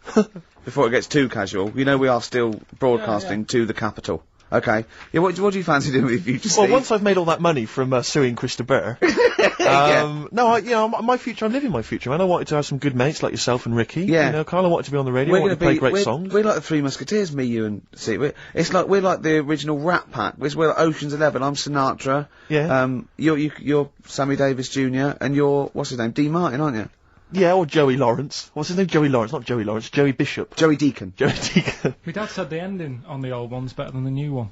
Before it gets too casual, you know we are still broadcasting to the capital. Okay. Yeah. What do you fancy doing with your future? Well, Steve? once I've made all that money from suing Christopher, no, my future. I'm living my future, man. I wanted to have some good mates like yourself and Ricky. Yeah. You know, Karl, I wanted to be on the radio. I wanted to play great songs. We're like the Three Musketeers, me, you, and Steve. We're like the original Rat Pack. We're like Ocean's 11. I'm Sinatra. Yeah. You're Sammy Davis Jr. and you're what's his name? D. Martin, aren't you? Yeah, or Joey Lawrence. What's his name? Joey Lawrence, not Joey Lawrence. Joey Bishop. Joey Deacon. Joey Deacon. My dad said the ending on the old one's better than the new one.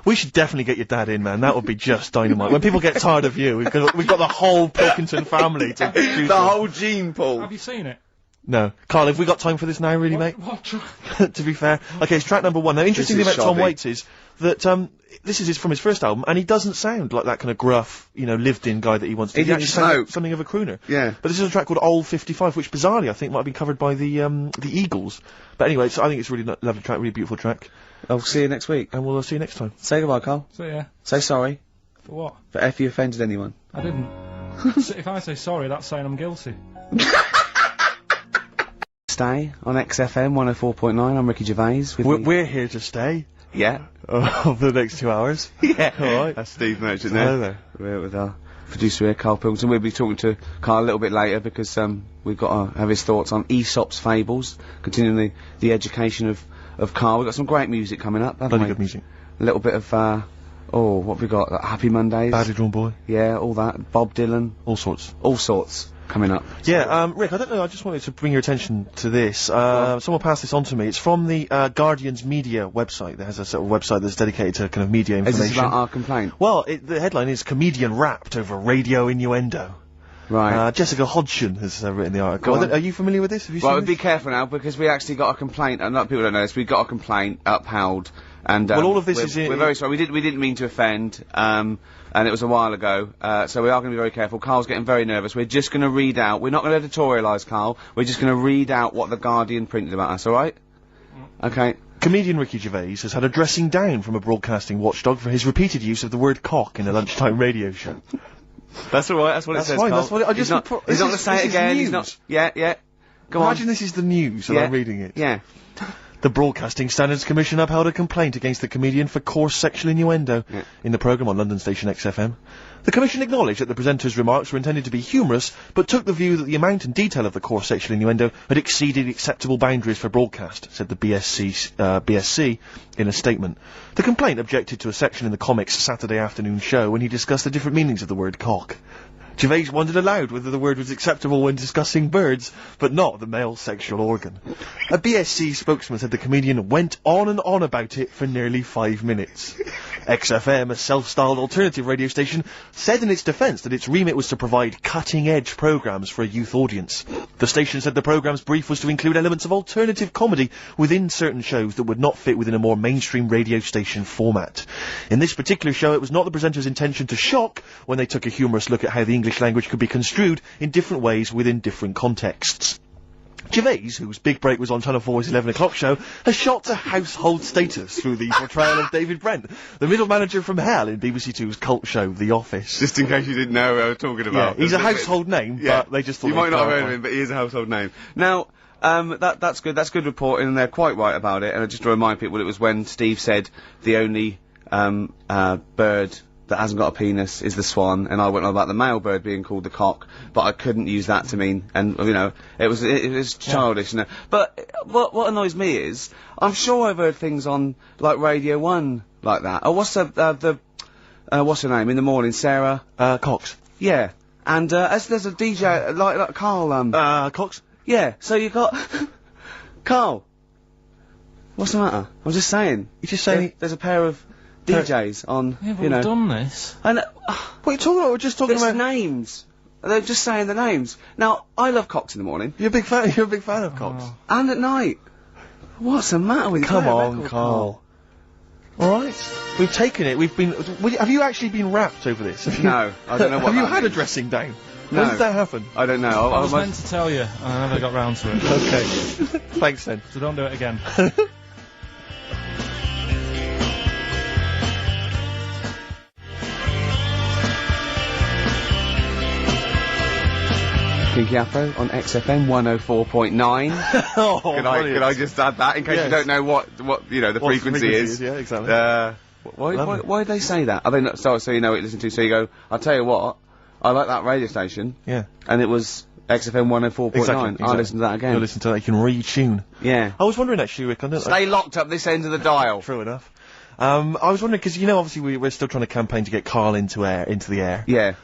We should definitely get your dad in, man. That would be just dynamite. When people get tired of you, we've got the whole Pilkington family to choose The from. whole gene pool. Have you seen it? No. Karl, have we got time for this now, really, mate? What To be fair. Okay, it's track number 1. Now, interesting thing is about Tom shoddy. Waits is that, this is from his first album, and he doesn't sound like that kind of gruff, lived-in guy that he wants to be. He didn't actually sounds smoke. like something of a crooner. Yeah. But this is a track called Old 55, which bizarrely I think might have been covered by the Eagles. But anyway, I think it's a really lovely track, really beautiful track. I'll see you next week. And we'll see you next time. Say goodbye, Karl. So yeah. Say sorry. For what? For if you offended anyone. I didn't. So if I say sorry, that's saying I'm guilty. Stay on XFM 104.9. I'm Ricky Gervais. We're here to stay. Yeah. For the next 2 hours. Yeah. Alright. That's Steve Merchant Hello there. there. We're with our producer here, Karl Pilkington. We'll be talking to Karl a little bit later because we've got to have his thoughts on Aesop's fables, continuing the education of Karl. We've got some great music coming up, haven't Bloody we? good music. A little bit of, what have we got? Happy Mondays. Badly Drawn Boy. Yeah, all that. Bob Dylan. All sorts. All sorts coming up. Yeah, Rick, I don't know, I just wanted to bring your attention to this. Someone passed this on to me. It's from the Guardian's media website. There has a sort of website that's dedicated to kind of media information. Is this about our complaint? Well, the headline is Comedian Rapped Over Radio Innuendo. Right. Jessica Hodgson has written the article. Go on. Are you familiar with this? Have you seen Well, this? be careful now because we actually got a complaint, and a lot of people don't know this, we got a complaint upheld, and Well, all of this we're very sorry, we didn't mean to offend, and it was a while ago, so we are going to be very careful. Karl's getting very nervous. We're just going to read out, we're not going to editorialise Karl, we're just going to read out what the Guardian printed about us, alright? Okay. Comedian Ricky Gervais has had a dressing down from a broadcasting watchdog for his repeated use of the word cock in a lunchtime radio show. That's alright, that's what it says, fine, Karl. that's what I just... He's not going to say it again, he's not... Yeah, go on. Imagine this is the news and I'm reading it. Yeah. The Broadcasting Standards Commission upheld a complaint against the comedian for coarse sexual innuendo in the programme on London station XFM. The Commission acknowledged that the presenter's remarks were intended to be humorous, but took the view that the amount and detail of the coarse sexual innuendo had exceeded acceptable boundaries for broadcast, said the BSC in a statement. The complaint objected to a section in the Comics Saturday afternoon show when he discussed the different meanings of the word cock. Gervais wondered aloud whether the word was acceptable when discussing birds, but not the male sexual organ. A BSC spokesman said the comedian went on and on about it for nearly 5 minutes. XFM, a self-styled alternative radio station, said in its defence that its remit was to provide cutting-edge programmes for a youth audience. The station said the programme's brief was to include elements of alternative comedy within certain shows that would not fit within a more mainstream radio station format. In this particular show, it was not the presenter's intention to shock when they took a humorous look at how the English language could be construed in different ways within different contexts. Gervais, whose big break was on Channel 4's 11 o'clock show, has shot to household status through the portrayal of David Brent, the middle manager from hell in BBC Two's cult show, The Office. Just in case you didn't know who I was talking about. Yeah, he's a household name, but they just thought you might not have heard of him, but he is a household name. Now, that's good. That's good reporting, and they're quite right about it. And just to remind people, it was when Steve said the only bird that hasn't got a penis is the swan, and I went on about the male bird being called the cock, but I couldn't use that to mean, and you know, it was childish, you know. But what annoys me is, I'm sure I've heard things on like Radio 1 like that. Oh, what's what's her name in the morning? Sarah Cox. Yeah, and as there's a DJ like Karl Cox. Yeah, so you got Karl. What's the matter? I'm just saying. You're just saying there's a pair of DJs on, yeah, but you know. we've done this. And what are you talking about? We're just talking about names. They're just saying the names. Now, I love cocks in the morning. You're a big fan. You're a big fan of cocks. And at night. What's the matter with you? Come on, Karl. All right, we've taken it. We've been. Have you actually been rapped over this? No, I don't know what. Have you had a dressing down? No. When did that happen? I don't know. I was meant to tell you, and I never got round to it. Okay. Thanks then. So don't do it again. Kinky Afro on XFM 104.9. Oh, Can I just add that in case you don't know what you know the frequency is? Yeah, exactly. Why did they say that? Are they not so you know what you listen to? So you go, I'll tell you what, I like that radio station. Yeah. And it was XFM 104.9. Exactly. I'll listen to that again. You'll listen to that. You can retune. Yeah. I was wondering actually, Rick. Stay locked up this end of the dial. True enough. I was wondering because you know obviously we're still trying to campaign to get Karl into the air. Yeah.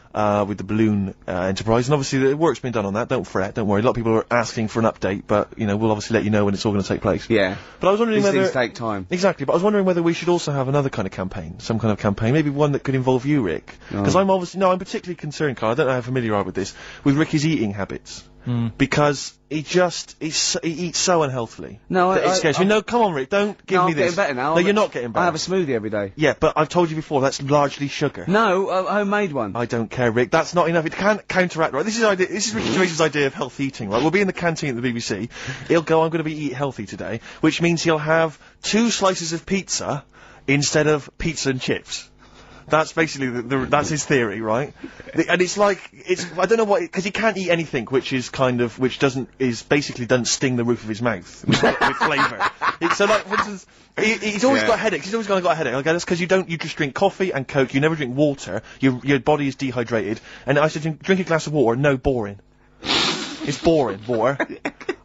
With the balloon enterprise, and obviously the work's been done on that. Don't fret, don't worry. A lot of people are asking for an update, but you know we'll obviously let you know when it's all going to take place. Yeah. But I was wondering These whether things take time. Exactly. But I was wondering whether we should also have another kind of campaign, some kind of campaign, maybe one that could involve you, Rick. Because I'm particularly concerned, Karl. I don't know how familiar you are with this, with Ricky's eating habits. Because he eats so unhealthily. No, it scares me. No, come on, Rick, don't give me this. I'm getting better now. No, you're not getting better. I have a smoothie every day. Yeah, but I've told you before, that's largely sugar. No, a homemade one. I don't care, Rick. That's not enough. It can't counteract, right? This is Ricky Gervais's idea of health eating, right? We'll be in the canteen at the BBC. He'll go, I'm going to eat healthy today, which means he'll have 2 slices of pizza instead of pizza and chips. That's basically that's his theory, right? And it's like, I don't know what, because he can't eat anything which basically doesn't sting the roof of his mouth with flavour. So like, for instance, he's always got headaches, he's always got a headache. Okay, that's because you just drink coffee and Coke, you never drink water, your body is dehydrated, and I said, drink a glass of water, no, boring. It's boring, water.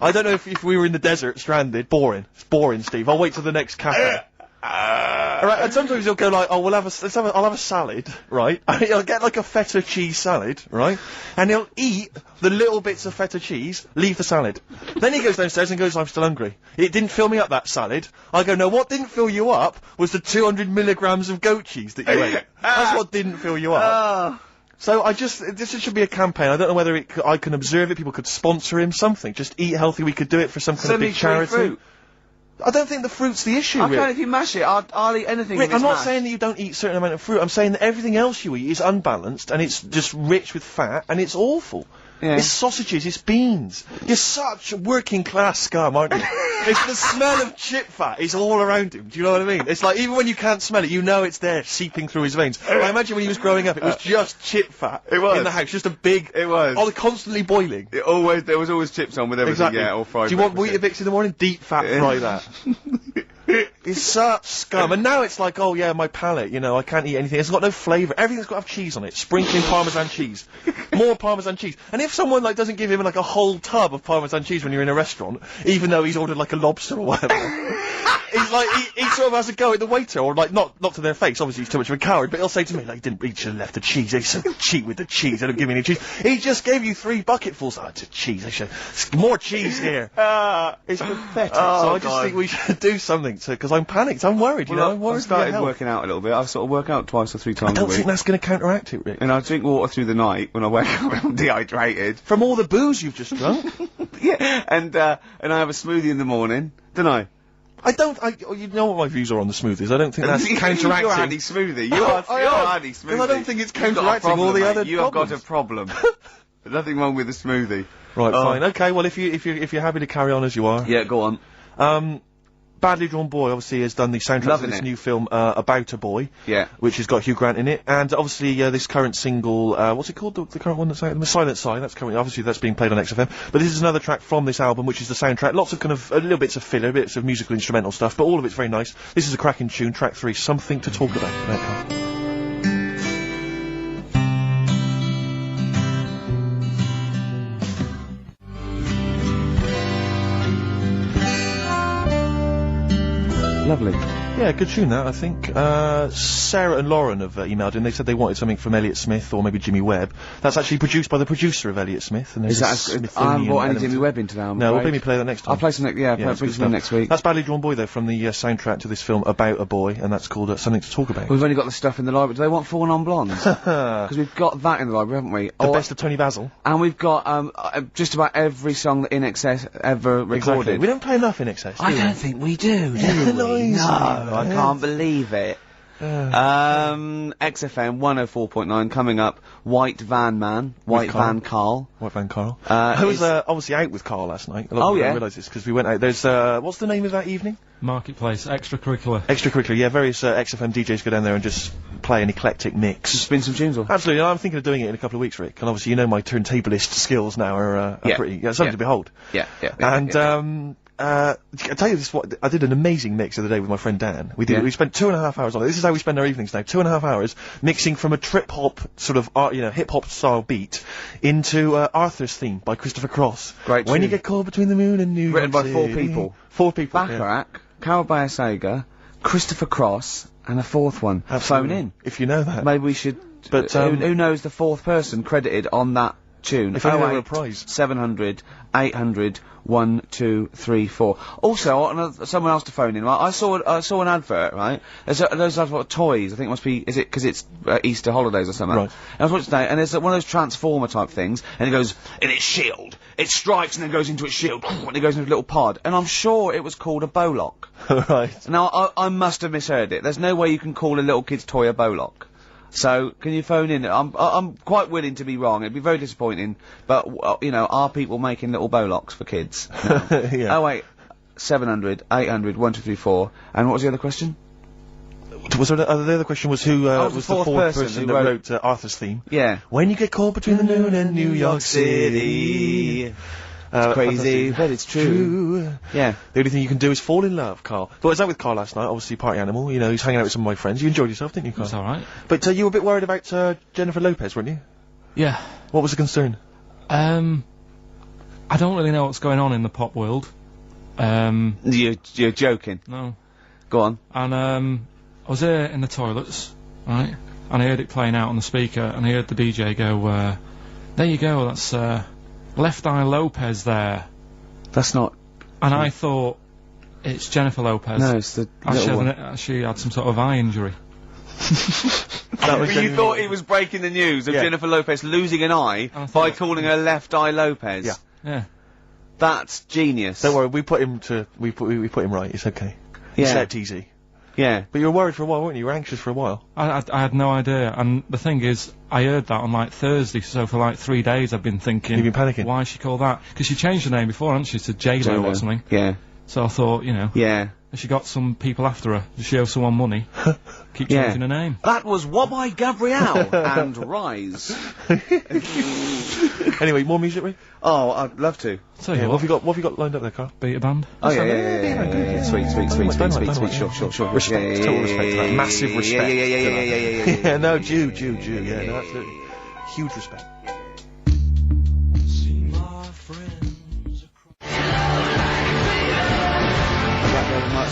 I don't know if we were in the desert, stranded, boring. It's boring, Steve. I'll wait till the next cafe. Alright, and sometimes he'll go like, oh, I'll have a salad, right? He'll get like a feta cheese salad, right? And he'll eat the little bits of feta cheese, leave the salad. Then he goes downstairs and goes, I'm still hungry. It didn't fill me up, that salad. I go, no, what didn't fill you up was the 200 milligrams of goat cheese that you ate. That's what didn't fill you up. So this should be a campaign. I don't know whether I can observe it, people could sponsor him, something. Just eat healthy, we could do it for some kind of big charity. Fruit. I don't think the fruit's the issue, Rick. If you mash it, I'll eat anything. Rick, I'm not saying that you don't eat a certain amount of fruit. I'm saying that everything else you eat is unbalanced and it's just rich with fat and it's awful. Yeah. It's sausages, it's beans. You're such a working class scum, aren't you? It's the smell of chip fat is all around him, do you know what I mean? It's like, even when you can't smell it, you know it's there, seeping through his veins. I imagine when he was growing up, it was just chip fat in the house, just a big... It was. Oh, constantly boiling. There was always chips on with everything, Exactly. yeah, or fried Do you want breakfast, Weetabix in the morning? Deep fat fry that. It's such scum. And now it's like, oh yeah, my palate, you know, I can't eat anything. It's got no flavour. Everything's got to have cheese on it. Sprinkling Parmesan cheese. More Parmesan cheese. And if someone, like, doesn't give him, like, a whole tub of Parmesan cheese when you're in a restaurant, even though he's ordered, like, a lobster or whatever, he's like, he sort of has a go at the waiter, or, like, not to their face, obviously he's too much of a coward, but he'll say to me, like, he should have left the cheese. He's so cheap with the cheese. They don't give me any cheese. He just gave you 3 bucketfuls. Oh, it's a cheese. More cheese here. It's pathetic. So I just think we should do something because I'm panicked. I'm worried, you know. I'm worried. I started working out a little bit. I sort of work out twice or 3 times a week. I don't think that's going to counteract it, Rick. And I drink water through the night when I wake up. I'm dehydrated. From all the booze you've just drunk. Yeah. And I have a smoothie in the morning, don't I? You know what my views are on the smoothies. I don't think that's counteracting. You're anti-smoothie. You're anti-smoothie. Because I don't think it's counteracting all the other You have got a problem. There's nothing wrong with the smoothie. Right, fine. Okay, well, if you're happy to carry on as you are. Yeah, go on. Badly Drawn Boy obviously has done the soundtrack to this new film, About a Boy. Yeah. Which has got Hugh Grant in it. And obviously, this current single, what's it called? The current one that's out? Silent Sign. Obviously that's being played on XFM. But this is another track from this album, which is the soundtrack. Lots of kind of, little bits of filler, bits of musical instrumental stuff, but all of it's very nice. This is a cracking tune, track 3, Something to Talk About. Right, Carl. Lovely. Yeah, good tune that, I think. Sarah and Lauren have emailed in. They said they wanted something from Elliott Smith or maybe Jimmy Webb. That's actually produced by the producer of Elliott Smith. And is that I haven't brought any Jimmy Webb into now. No, we'll maybe play that next time. I'll play some next week. That's Badly Drawn Boy though, from the soundtrack to this film About a Boy, and that's called Something to Talk About. We've only got the stuff in the library. Do they want 4 non-blondes? Because we've got that in the library, haven't we? The best of Tony Basil. And we've got just about every song that In Excess ever recorded. Exactly. We don't play enough In Excess. I don't think we do we? No, I can't believe it. XFM 104.9 coming up. White Van Man, White Van Carl. I was obviously out with Carl last night. A lot of people don't realise this because we went out. There's what's the name of that evening? Marketplace, extracurricular. Yeah, various XFM DJs go down there and just play an eclectic mix. Just spin some tunes off. Absolutely. I'm thinking of doing it in a couple of weeks, Rick. And obviously, you know, my turntablist skills now are pretty something to behold. I tell you this, I did an amazing mix the other day with my friend Dan. We spent 2.5 hours on it. This is how we spend our evenings now. 2.5 hours mixing from a trip-hop sort of, hip-hop style beat into, Arthur's Theme by Christopher Cross. Great When tune. You Get Caught Between the Moon and New York Written by City. 4 people. 4 people. Bacharach, Carol Bayer-Sager, Christopher Cross, and a 4th one. Absolutely. Phone in. If you know that. Maybe we should, but, who knows the 4th person credited on that tune? If only there were a prize. 700 800 1234. Also, I want someone else to phone in. Right? I saw an advert. Right, there's those advert toys. I think it must be. Is it because it's Easter holidays or something? Right. And I was watching today, and there's one of those Transformer type things, and it goes in its shield. It strikes and then goes into its shield, and it goes into a little pod. And I'm sure it was called a Bolock. Right. Now I must have misheard it. There's no way you can call a little kid's toy a Bolock. So, can you phone in? I'm quite willing to be wrong. It'd be very disappointing, but, are people making little Bolocks for kids? No. Yeah. 08 700 800 1234. And what was the other question? Was there the other question was who, was the fourth person that wrote Arthur's Theme? Yeah. When you get caught between the moon and New York City. It's crazy, but it's true. Yeah. The only thing you can do is fall in love, Carl. But I was out with Carl last night, obviously party animal, he's hanging out with some of my friends. You enjoyed yourself, didn't you, Carl? That's alright. But you were a bit worried about Jennifer Lopez, weren't you? Yeah. What was the concern? I don't really know what's going on in the pop world. You're joking. No. Go on. And I was here in the toilets, right? And I heard it playing out on the speaker, and I heard the DJ go, there you go, that's Left Eye Lopez there. That's not... And I thought, it's Jennifer Lopez. No, it's the little one. She had some sort of eye injury. But you thought he was breaking the news of Jennifer Lopez losing an eye by calling her Left Eye Lopez? Yeah. Yeah. That's genius. Don't worry, we put him right, it's okay. He slept easy. Yeah. But you were worried for a while, weren't you? You were anxious for a while. I had no idea, and the thing is, I heard that on like Thursday, so for like 3 days I've been thinking... You've been panicking? Why she called that? Because she changed her name before, hadn't she, to J-Lo or something? Yeah. So I thought, you know... Yeah. Has she got some people after her? Does she owe someone money? Keep changing her name. That was Wabbai Gabrielle and Rise. Anyway, more music, Ray? Oh, I'd love to. Tell you what have you got lined up there, Carl? Beta band. Oh, yeah. Sweet. Sure. Respect, total respect for that. Massive respect. Yeah. No, Jew. Yeah, no, absolutely. Huge respect.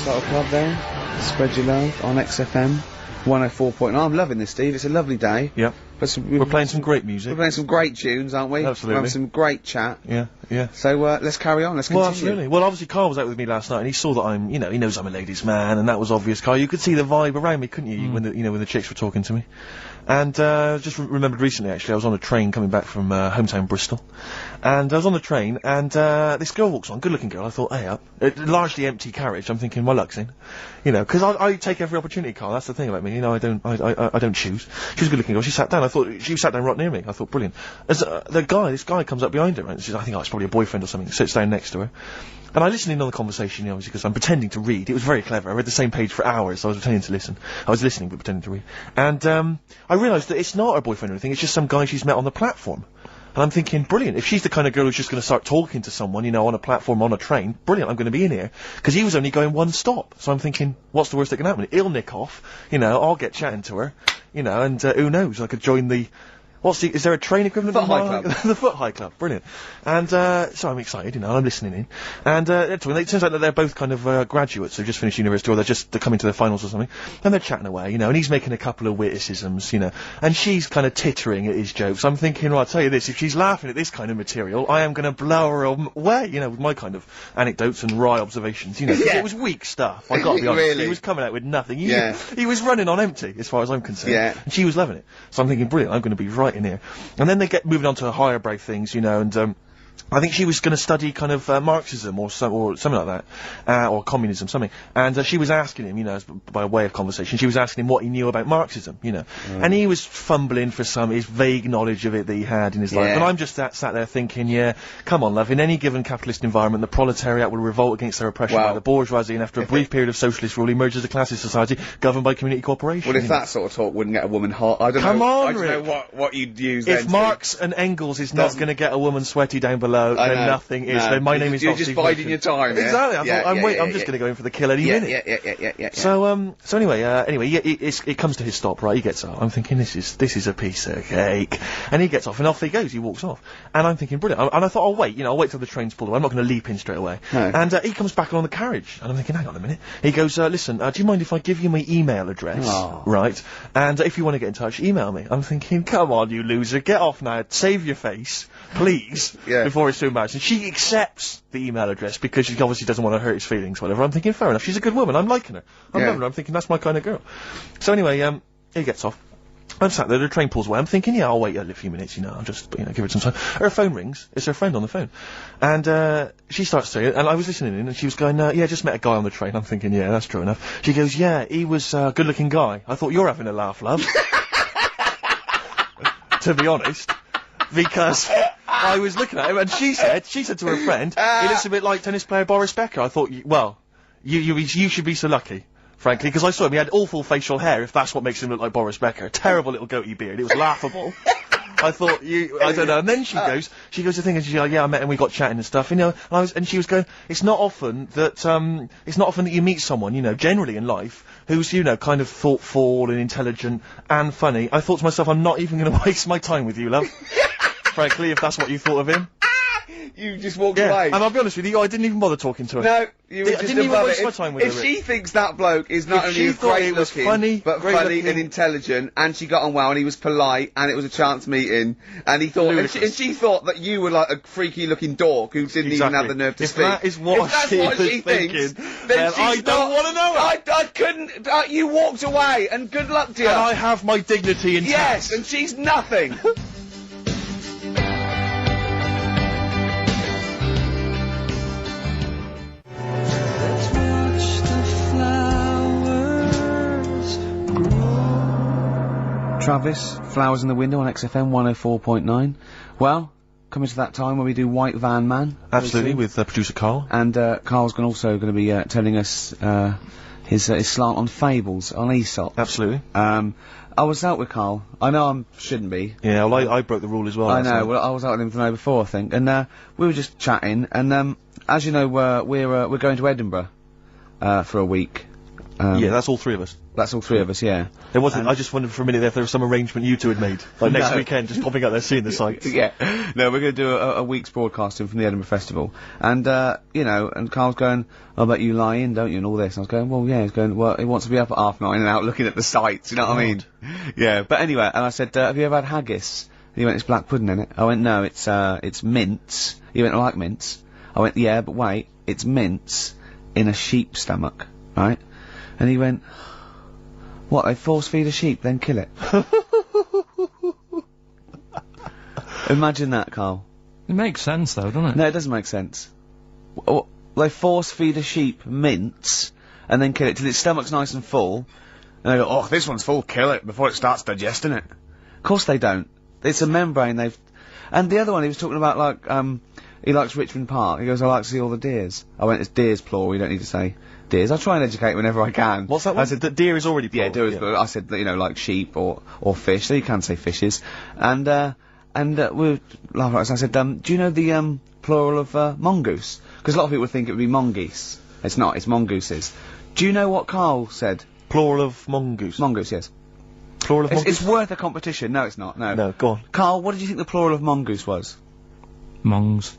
Little Club there. Spread your love on XFM 104.9. I'm loving this, Steve. It's a lovely day. Yep. We're playing some great music. We're playing some great tunes, aren't we? Absolutely. We're having some great chat. Yeah. So let's carry on. Let's continue. Well, absolutely. Well, obviously, Carl was out with me last night, and he saw that I'm, he knows I'm a ladies' man, and that was obvious. Carl, you could see the vibe around me, couldn't you? When the chicks were talking to me. And just remembered recently, actually, I was on a train coming back from hometown Bristol, and I was on the train, and this girl walks on, good-looking girl. I thought, hey up, largely empty carriage. I'm thinking, my luck's in, because I take every opportunity, Carl. That's the thing about me, I don't choose. She was a good-looking girl. She sat down. I thought she sat down right near me. I thought, brilliant. As this guy comes up behind her, and I think it's probably a boyfriend or something. Sits down next to her. And I listened in on the conversation, obviously, because I'm pretending to read. It was very clever. I read the same page for hours, so I was pretending to listen. I was listening, but pretending to read. And, I realised that it's not her boyfriend or anything, it's just some guy she's met on the platform. And I'm thinking, brilliant, if she's the kind of girl who's just gonna start talking to someone, on a platform, on a train, brilliant, I'm gonna be in here. Because he was only going one stop. So I'm thinking, what's the worst that can happen? He'll nick off, I'll get chatting to her, and, who knows, I could join the... is there a train equivalent? Foot High Club. The Foot High Club, brilliant. And, so I'm excited, and I'm listening in. And, it turns out that they're both kind of, graduates who've just finished university, or they're coming to their finals or something. And they're chatting away, and he's making a couple of witticisms, and she's kind of tittering at his jokes. I'm thinking, well, I'll tell you this, if she's laughing at this kind of material, I am gonna blow her away, with my kind of anecdotes and wry observations, It was weak stuff, I gotta be honest. Really? He was coming out with nothing. He was running on empty, as far as I'm concerned. Yeah. And she was loving it. So I'm thinking, brilliant, I'm gonna be right in here. And then they get moving on to higher brow things, and I think she was going to study kind of Marxism or something like that, or communism, something. And she was asking him, by way of conversation, she was asking him what he knew about Marxism, and he was fumbling for his vague knowledge of it that he had in his life. And I'm just sat there thinking, come on, love, in any given capitalist environment, the proletariat will revolt against their oppression by the bourgeoisie, and after a brief period of socialist rule, emerges a classist society governed by community cooperation. Well, if that sort of talk wouldn't get a woman hot, I don't know what you'd use then. If Marx and Engels is not going to get a woman sweaty down below, then nothing is. Then my name is You're not just Steve biding your time. Exactly. I'm just going to go in for the kill any minute. Yeah. So anyway, it comes to his stop, right? He gets up. I'm thinking this is a piece of cake, and he gets off, and off he goes. He walks off, and I'm thinking brilliant. And I thought, I'll wait. I'll wait till the train's pulled away. I'm not going to leap in straight away. No. And he comes back along the carriage, and I'm thinking, hang on a minute. He goes, listen, do you mind if I give you my email address? Oh. Right. And if you want to get in touch, email me. I'm thinking, come on, you loser, get off now. Save your face, please. Before it's too much. And she accepts the email address because she obviously doesn't want to hurt his feelings, whatever. I'm thinking, fair enough. She's a good woman. I'm liking her. I'm loving her. I'm thinking, that's my kind of girl. So anyway, he gets off. I'm sat there, the train pulls away. I'm thinking, I'll wait a few minutes, I'll just, give it some time. Her phone rings. It's her friend on the phone. And, she starts saying, and I was listening in, and she was going, just met a guy on the train. I'm thinking, that's true enough. She goes, he was a good-looking guy. I thought, you're having a laugh, love. To be honest. Because I was looking at him, and she said to her friend, he looks a bit like tennis player Boris Becker. I thought, you should be so lucky. Frankly, because I saw him, he had awful facial hair, if that's what makes him look like Boris Becker. Terrible little goatee beard, it was laughable. I thought, I don't know, and then she goes to think, and she's like, I met him, we got chatting and stuff, and she was going, it's not often that you meet someone, generally in life, who's, kind of thoughtful and intelligent and funny. I thought to myself, I'm not even gonna waste my time with you, love. Frankly, if that's what you thought of him. You just walked away. And I'll be honest with you, I didn't even bother talking to her. No, you were just didn't even waste it. my time with her. If she thinks that bloke is not only great looking, but funny and intelligent, and she got on well, and he was polite, and it was a chance meeting, and he thought, and she thought that you were like a freaky looking dork who didn't even have the nerve to speak. That is what she thinks, then I don't want to know it. I couldn't. You walked away, and good luck to you. And I have my dignity intact. Yes, and she's nothing. Travis, Flowers in the Window on XFM 104.9. Well, coming to that time when we do White Van Man. Absolutely, with producer Karl. And Karl's also going to be telling us his slant on fables, on Aesop. Absolutely. I was out with Karl. I know I shouldn't be. Yeah, well, I broke the rule as well. I know. Well, I was out with him the night before, I think, and we were just chatting. And as you know, we're going to Edinburgh for a week. Yeah, that's all three of us. That's all three of us, yeah. There wasn't. I just wondered for a minute if there was some arrangement you two had made, like next weekend, just popping out there seeing the sights. Yeah. No, we're going to do a week's broadcasting from the Edinburgh Festival, and you know, and Karl's going, "I bet you lie in, don't you?" and all this. And I was going, "Well, yeah." He's going, "Well, he wants to be up at 9:30 and out looking at the sights." You know what I mean? Yeah. But anyway, and I said, "Have you ever had haggis?" And he went, "It's black pudding in it." I went, "No, it's mince." He went, "I like mince." I went, "Yeah, but wait, it's mince in a sheep's stomach, right?" And he went, "What, they force feed a sheep, then kill it?" Imagine that, Karl. It makes sense, though, doesn't it? No, it doesn't make sense. They force feed a sheep mince, and then kill it till its stomach's nice and full, and they go, "Oh, this one's full, kill it, before it starts digesting it." Of course they don't. It's a membrane they've... And the other one, he was talking about, like, he likes Richmond Park. He goes, "I like to see all the deers." I went, "It's deers, plural, you don't need to say deers." I try and educate whenever I can. What's that one? I said, that deer is already plural. Yeah, deer is plural. I said, that, you know, like sheep or fish, so you can say fishes. And we were laughing at us. I said, "Do you know the, plural of, mongoose?" Because a lot of people think it would be mongoose. It's not, it's mongooses. Do you know what Karl said? Plural of mongoose? Mongoose, yes. Plural of mongoose? It's worth a competition. No, it's not, no. No, go on. Karl, what did you think the plural of mongoose was? Mongs.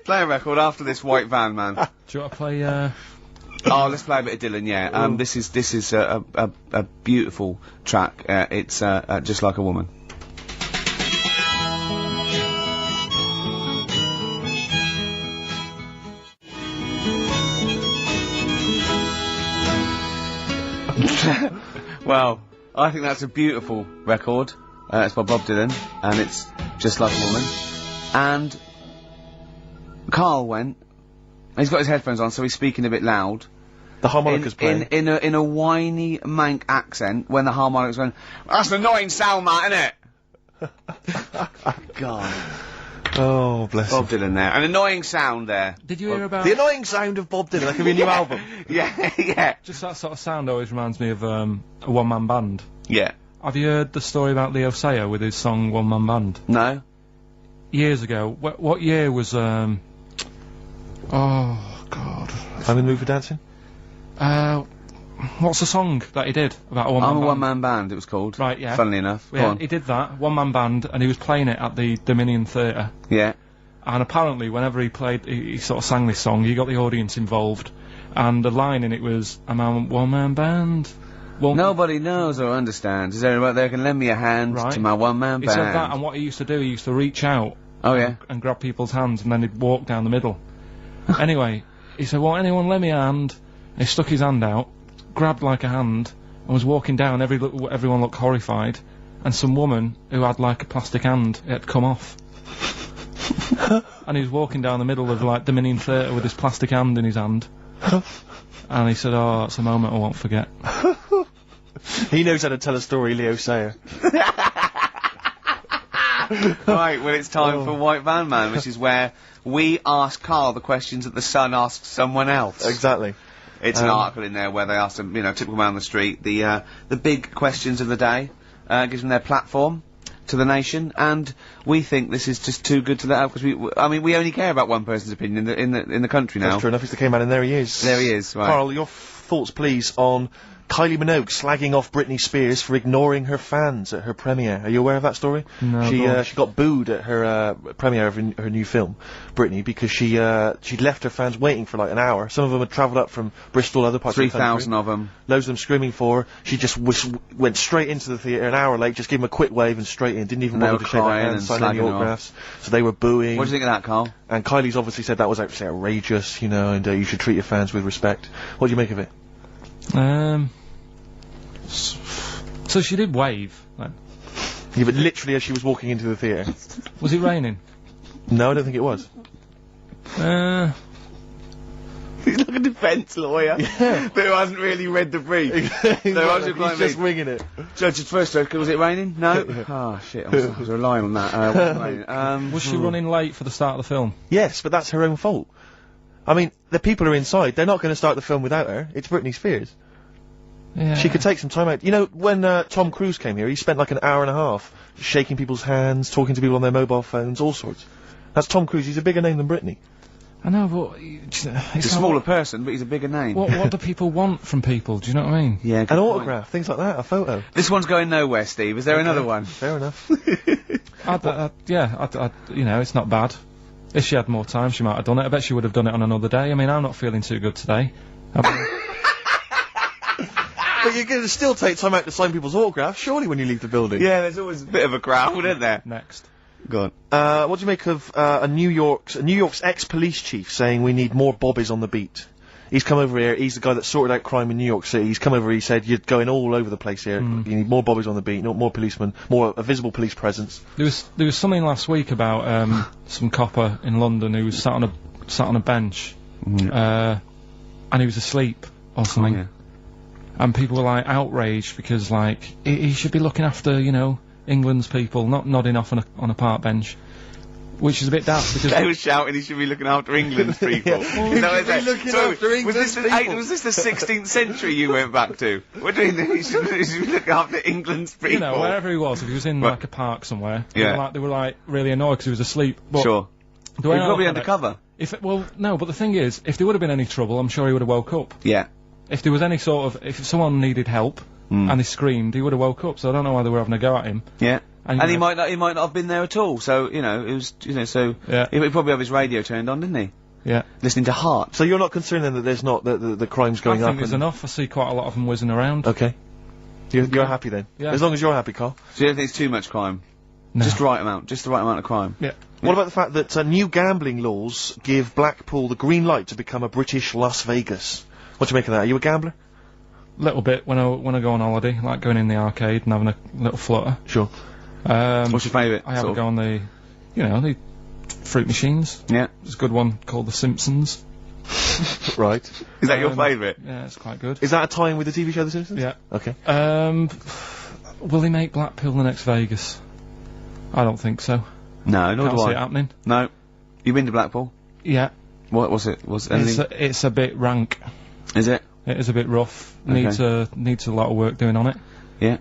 Play a record after this White Van Man. Do you want to play, Oh, let's play a bit of Dylan, yeah. This is a beautiful track. It's, Just Like a Woman. Well, I think that's a beautiful record. It's by Bob Dylan, and it's Just Like a Woman. And Karl went, he's got his headphones on, so he's speaking a bit loud. The harmonica's playing. In a whiny mank accent, when the harmonica's going, "That's an annoying sound, that, innit?" God. Oh, bless Bob Dylan there. An annoying sound there. Did you hear about... The annoying sound of Bob Dylan, that could be a new album. Yeah, yeah. Just that sort of sound always reminds me of, a one-man band. Yeah. Have you heard the story about Leo Sayer with his song One Man Band? No. Years ago. What year was, oh, God. I'm in the mood for dancing? What's the song that he did about a one-man band? I'm a one-man band, it was called. Right, yeah. Funnily enough. Go Yeah, on. he did that, one-man band, and he was playing it at the Dominion Theatre. Yeah. And apparently, whenever he played, he sort of sang this song, he got the audience involved, and the line in it was, "I'm a one-man band." Nobody knows or understands. Is there anybody there can lend me a hand to my one-man band? He said that, and what he used to do, he used to reach out. Oh, yeah? And grab people's hands, and then he'd walk down the middle. Anyway, he said, "Won't anyone lend me a hand?" And he stuck his hand out, grabbed like a hand, and was walking down. Everyone looked horrified, and some woman who had like a plastic hand, it had come off. And he was walking down the middle of like Dominion Theatre with his plastic hand in his hand. And he said, "Oh, that's a moment I won't forget." He knows how to tell a story, Leo Sayer. Right, well, it's time for White Van Man, which is where we ask Karl the questions that the Sun asks someone else. Exactly. It's an article in there where they ask them, you know, typical man on the street, the big questions of the day, gives them their platform to the nation, and we think this is just too good to let out, because we only care about one person's opinion in the country now. That's true enough, it's the K-Man, and there he is. There he is, right. Karl, your thoughts, please, on Kylie Minogue slagging off Britney Spears for ignoring her fans at her premiere. Are you aware of that story? No. She got booed at her premiere of her new film, Britney, because she'd left her fans waiting for like an hour. Some of them had travelled up from Bristol, other parts of the country. 3,000 of them. Loads of them screaming for her. She just went straight into the theatre an hour late, just gave them a quick wave and straight in. Didn't even bother to shake their hands, sign any autographs. So they were booing. What do you think of that, Karl? And Kylie's obviously said that was actually outrageous, you know, and you should treat your fans with respect. What do you make of it? So she did wave, then? Yeah, but literally as she was walking into the theatre. Was it raining? No, I don't think it was. He's like a defence lawyer. Yeah. Who hasn't really read the brief. He's just winging it. Judge's first joke, was it raining? No? Oh, shit, I was relying on that. Wasn't raining. Was she running late for the start of the film? Yes, but that's her own fault. I mean, the people are inside. They're not going to start the film without her. It's Britney Spears. Yeah. She could take some time out. You know, when Tom Cruise came here, he spent like an hour and a half shaking people's hands, talking to people on their mobile phones, all sorts. That's Tom Cruise. He's a bigger name than Britney. I know, but he's a smaller person, but he's a bigger name. What do people want from people? Do you know what I mean? Yeah, an autograph, things like that, a photo. This one's going nowhere, Steve. Is there another one? Fair enough. You know, it's not bad. If she had more time, she might have done it. I bet she would have done it on another day. I mean, I'm not feeling too good today. But you're going to still take time out to sign people's autographs, surely, when you leave the building. Yeah, there's always a bit of a crowd, isn't there? Next. Go on. What do you make of New York's ex-police chief saying we need more bobbies on the beat? He's come over here, he's the guy that sorted out crime in New York City. He's come over, he said, you're going all over the place here. You need more bobbies on the beat, more policemen, a visible police presence. There was something last week about some copper in London who was sat on a bench, and he was asleep or something. Oh, yeah. And people were like outraged because like he should be looking after, you know, England's people, not nodding off on a park bench, which is a bit daft because they were shouting he should be looking after England's people. Was this the 16th century you went back to? What do you mean he should be looking after England's people? You know, wherever he was, if he was in like a park somewhere, yeah, they were like really annoyed because he was asleep. But sure. He was probably undercover. No, but the thing is, if there would have been any trouble, I'm sure he would have woke up. Yeah. If there was any sort of, if someone needed help and they screamed, he would have woke up. So I don't know why they were having a go at him. Yeah. And he might not have been there at all. So you know, it was he probably have his radio turned on, didn't he? Yeah. Listening to Heart. So you're not concerned then that there's not the crime's going up? I think there's enough. I see quite a lot of them whizzing around. Okay. You're happy then? Yeah. As long as you're happy, Carl. So you don't think it's too much crime? No. Just the right amount of crime. Yeah. What about the fact that new gambling laws give Blackpool the green light to become a British Las Vegas? What do you make of that? Are you a gambler? Little bit when I go on holiday, like going in the arcade and having a little flutter. Sure. What's your favourite? I have a go on the fruit machines. Yeah. There's a good one called The Simpsons. Right. Is that your favourite? Yeah, it's quite good. Is that a tie-in with the TV show The Simpsons? Yeah. Okay. Will he make Blackpool the next Vegas? I don't think so. No, nor Can't do see I. it happening. No. You been to Blackpool? Yeah. What was it? It's a bit rank. Is it? It is a bit rough. Okay. Needs a lot of work doing on it. Yeah.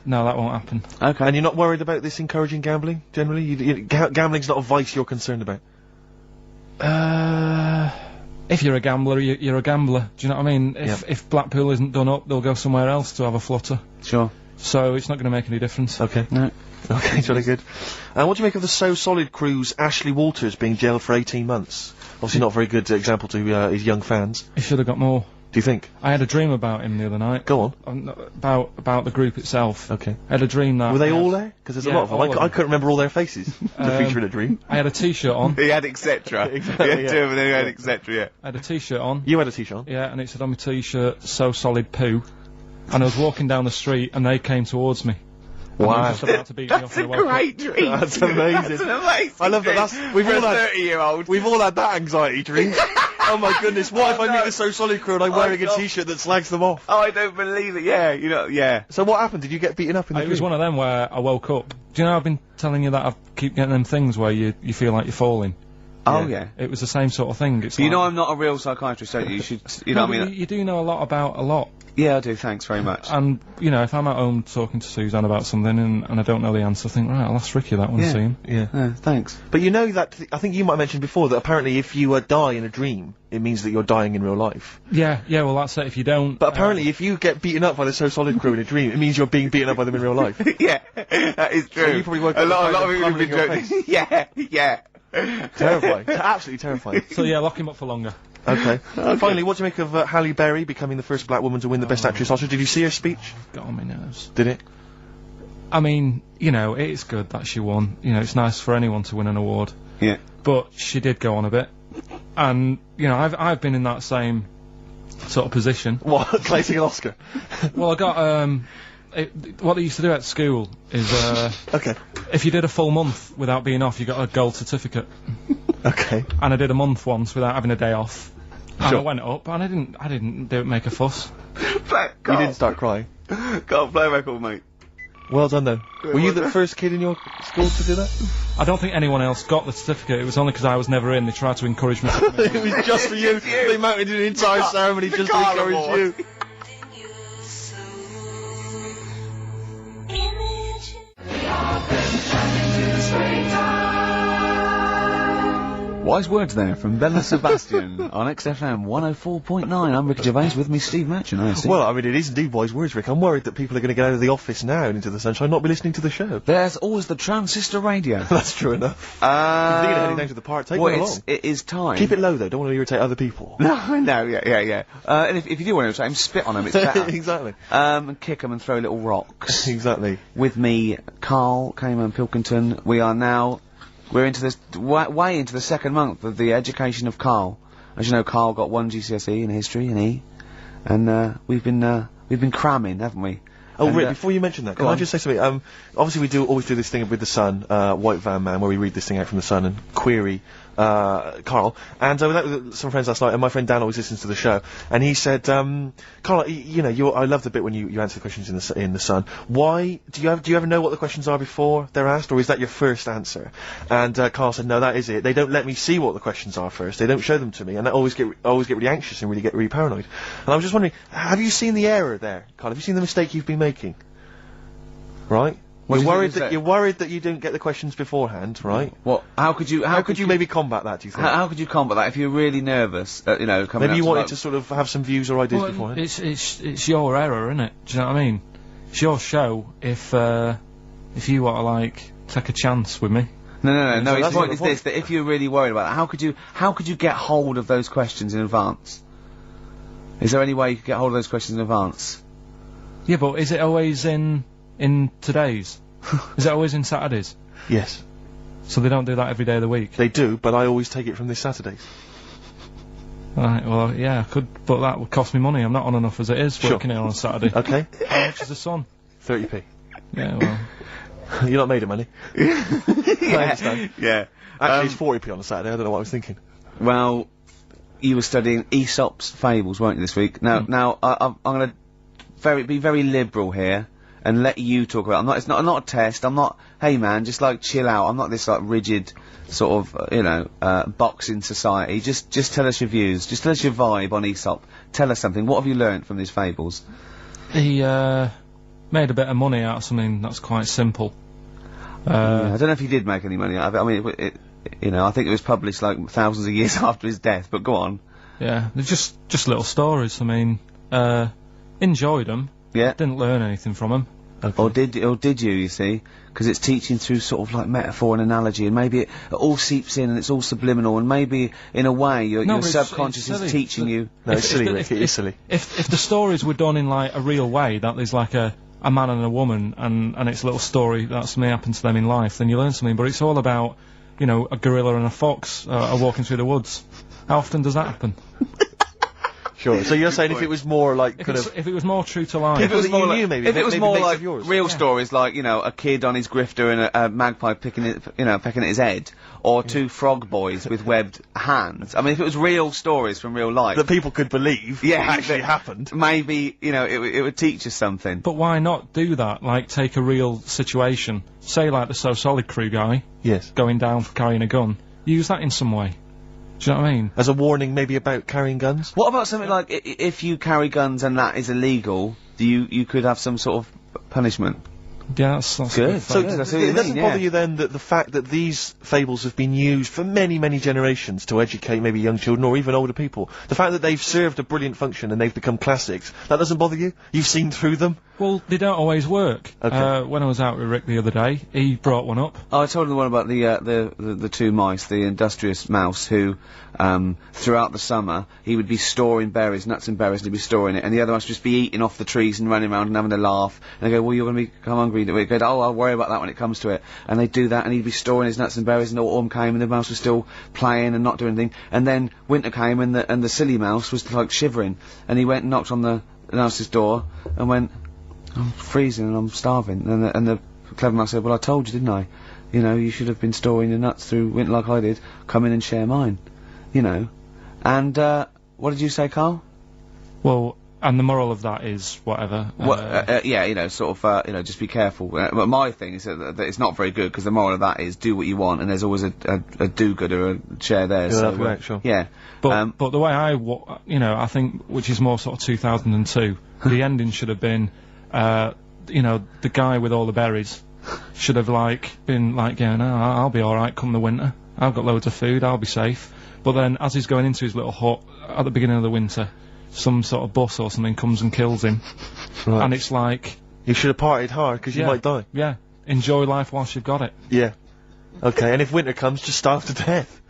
No, that won't happen. Okay. And you're not worried about this encouraging gambling, generally? Gambling's not a vice you're concerned about? If you're a gambler, you're a gambler. Do you know what I mean? If Blackpool isn't done up, they'll go somewhere else to have a flutter. Sure. So it's not going to make any difference. Okay. No. Okay, it's really good. What do you make of the So Solid crew's Ashley Walters being jailed for 18 months? Obviously not a very good example to his young fans. He should have got more. Do you think? I had a dream about him the other night. Go on. About the group itself. Okay. I had a dream that... Were they all there? Because there's a lot of them. I couldn't remember all their faces to feature in a dream. I had a t-shirt on. He had etc. Exactly, he had two of them, he had etc, yeah. I had a t-shirt on. You had a t-shirt on? Yeah, and it said on my t-shirt, So Solid Poo. And I was walking down the street and they came towards me. Wow. And they were just about to beat me off That's a great dream. That's amazing. That's an amazing I love that. dream. We've For all a had 30-year-old. We've all had that anxiety dream. Oh my goodness! What if I meet the So Solid crew and I'm wearing a t-shirt that slags them off? Oh, I don't believe it. Yeah, yeah. So what happened? Did you get beaten up in the It was one of them where I woke up. Do you know I've been telling you that I keep getting them things where you feel like you're falling? Oh yeah. It was the same sort of thing. It's you know I'm not a real psychiatrist, don't you? You should, you know what I mean? You do know a lot about a lot. Yeah, I do, thanks very much. And, you know, if I'm at home talking to Suzanne about something and I don't know the answer, I think, right, I'll ask Ricky that one soon. Yeah. Thanks. But you know that, I think you might have mentioned before that apparently if you die in a dream, it means that you're dying in real life. Yeah, well that's it, if you don't... But apparently if you get beaten up by the So Solid crew in a dream, it means you're being beaten up by them in real life. Yeah, that is true. So you probably woke a up lot of people have been your face. Yeah. Terrifying. Absolutely terrifying. So yeah, lock him up for longer. Okay. Finally, what do you make of Halle Berry becoming the first black woman to win the Best Actress Oscar? Did you see her speech? Got on my nerves. Did it? I mean, you know, it's good that she won. You know, it's nice for anyone to win an award. Yeah. But she did go on a bit. And, you know, I've been in that same sort of position. What? Collecting an Oscar? Well, I got, what they used to do at school is, okay. If you did a full month without being off, you got a gold certificate. Okay. And I did a month once without having a day off. And I went up, and I didn't make a fuss. You didn't start crying. Can't play a record, mate. Well done, though. Were you the first kid in your school to do that? I don't think anyone else got the certificate. It was only because I was never in. They tried to encourage me. It was just for you. They mounted an entire ceremony just to encourage you. Wise words there from Bella Sebastian on XFM 104.9. I'm Rick Gervais, with me Steve Merchant, I see. Well, I mean, it is indeed wise words, Rick. I'm worried that people are going to get out of the office now and into the sunshine and not be listening to the show. There's always the transistor radio. That's true enough. You're thinking of heading down to the park, take one along. It is time. Keep it low, though, don't want to irritate other people. No, I know, yeah. And if you do want to irritate them, spit on them, it's better. Exactly. And kick them and throw little rocks. Exactly. With me, Karl Pilkington. We're into this, way into the second month of the education of Karl. As you know, Karl got 1 GCSE in history and E. And, we've been cramming, haven't we? Oh, Rick, before you mention that, can I just say something? Obviously we always do this thing with the Sun, White Van Man, where we read this thing out from the Sun and query, Karl. And I was out with some friends last night, and my friend Dan always listens to the show, and he said, Karl, I love the bit when you answer the questions in the Sun. Why, do you ever know what the questions are before they're asked, or is that your first answer? And, Karl said, no, that is it. They don't let me see what the questions are first. They don't show them to me, and I always get really anxious and get really paranoid. And I was just wondering, have you seen the error there, Karl? Have you seen the mistake you've been making? Right? You're worried that you didn't get the questions beforehand, right? Well, how could you maybe combat that, do you think? How could you combat that if you're really nervous, coming Maybe you wanted to sort of have some views or ideas beforehand? It's your error, isn't it? Do you know what I mean? It's your show if you want to, like, take a chance with me. No, his point is this, that if you're really worried about it, how could you get hold of those questions in advance? Is there any way you could get hold of those questions in advance? Yeah, but is it always in today's? Is it always in Saturdays? Yes. So they don't do that every day of the week? They do, but I always take it from this Saturdays. Right, well, yeah, I could, but that would cost me money. I'm not on enough as it is working here on a Saturday. Okay. How much is the Sun? 30p. Yeah, well... You're not made of money. I understand. Yeah. Actually, it's 40p on a Saturday, I don't know what I was thinking. Well, you were studying Aesop's Fables, weren't you, this week? Now, I'm gonna be very liberal here, and let you talk about it. It's not a test, I'm not, hey man, just like chill out, I'm not this like rigid, sort of, box in society. Just tell us your views, just tell us your vibe on Aesop. Tell us something, what have you learnt from these fables? He, made a bit of money out of something that's quite simple. Yeah, I don't know if he did make any money out of it. I mean, I think it was published like thousands of years after his death, but go on. Yeah, they're just little stories. I mean, enjoyed them. Yeah. Didn't learn anything from them. Okay. Or did you see? Because it's teaching through sort of like metaphor and analogy, and maybe it all seeps in and it's all subliminal, and maybe in a way your subconscious is teaching you. No, it's silly, Rick. It is silly. If the stories were done in like a real way, that there's like a man and a woman, and it's a little story that something happened to them in life, then you learn something. But it's all about, a gorilla and a fox are walking through the woods. How often does that happen? Sure. So you're saying if it was more like if it was more true to life, if it was more like yours. Real stories, like a kid on his grifter and a magpie pecking at his head, or two frog boys with webbed hands. I mean, if it was real stories from real life that people could believe, actually happened, maybe it would teach us something. But why not do that? Like take a real situation, say like the So Solid Crew guy, yes, going down for carrying a gun. Use that in some way. Do you know what I mean? As a warning, maybe about carrying guns? What about something like, if you carry guns and that is illegal, you could have some sort of punishment? Yeah, that's good. So it doesn't bother you then that the fact that these fables have been used for many, many generations to educate maybe young children or even older people, the fact that they've served a brilliant function and they've become classics, that doesn't bother you? You've seen through them? Well, they don't always work. Okay. When I was out with Rick the other day, he brought one up. Oh, I told him the one about the two mice, the industrious mouse, who, throughout the summer, he would be storing berries, nuts and berries, and he'd be storing it, and the other mice would just be eating off the trees and running around and having a laugh, and they go, well, you're gonna become hungry, and he'd go, oh, I'll worry about that when it comes to it, and they'd do that, and he'd be storing his nuts and berries, and autumn came, and the mouse was still playing and not doing anything, and then winter came, and the silly mouse was, like, shivering, and he went and knocked on the mouse's door, and went, I'm freezing and I'm starving. And the clever mouse said, well, I told you, didn't I? You should have been storing your nuts through winter like I did. Come in and share mine. And What did you say, Carl? Well, and the moral of that is whatever. Yeah, you know, sort of, you know, just be careful. But my thing is that it's not very good, because the moral of that is do what you want, and there's always a do-gooder, a chair there. Yeah, So, right, sure. Yeah. But the way you know, I think, which is more sort of 2002, the ending should have been, you know, the guy with all the berries should have, like, been like, yeah, no, I'll be alright come the winter. I've got loads of food, I'll be safe. But then, as he's going into his little hut at the beginning of the winter, some sort of bus or something comes and kills him. Right. And it's like... You should have partied hard, because you might die. Yeah. Enjoy life whilst you've got it. Yeah. Okay, and if winter comes, just starve to death.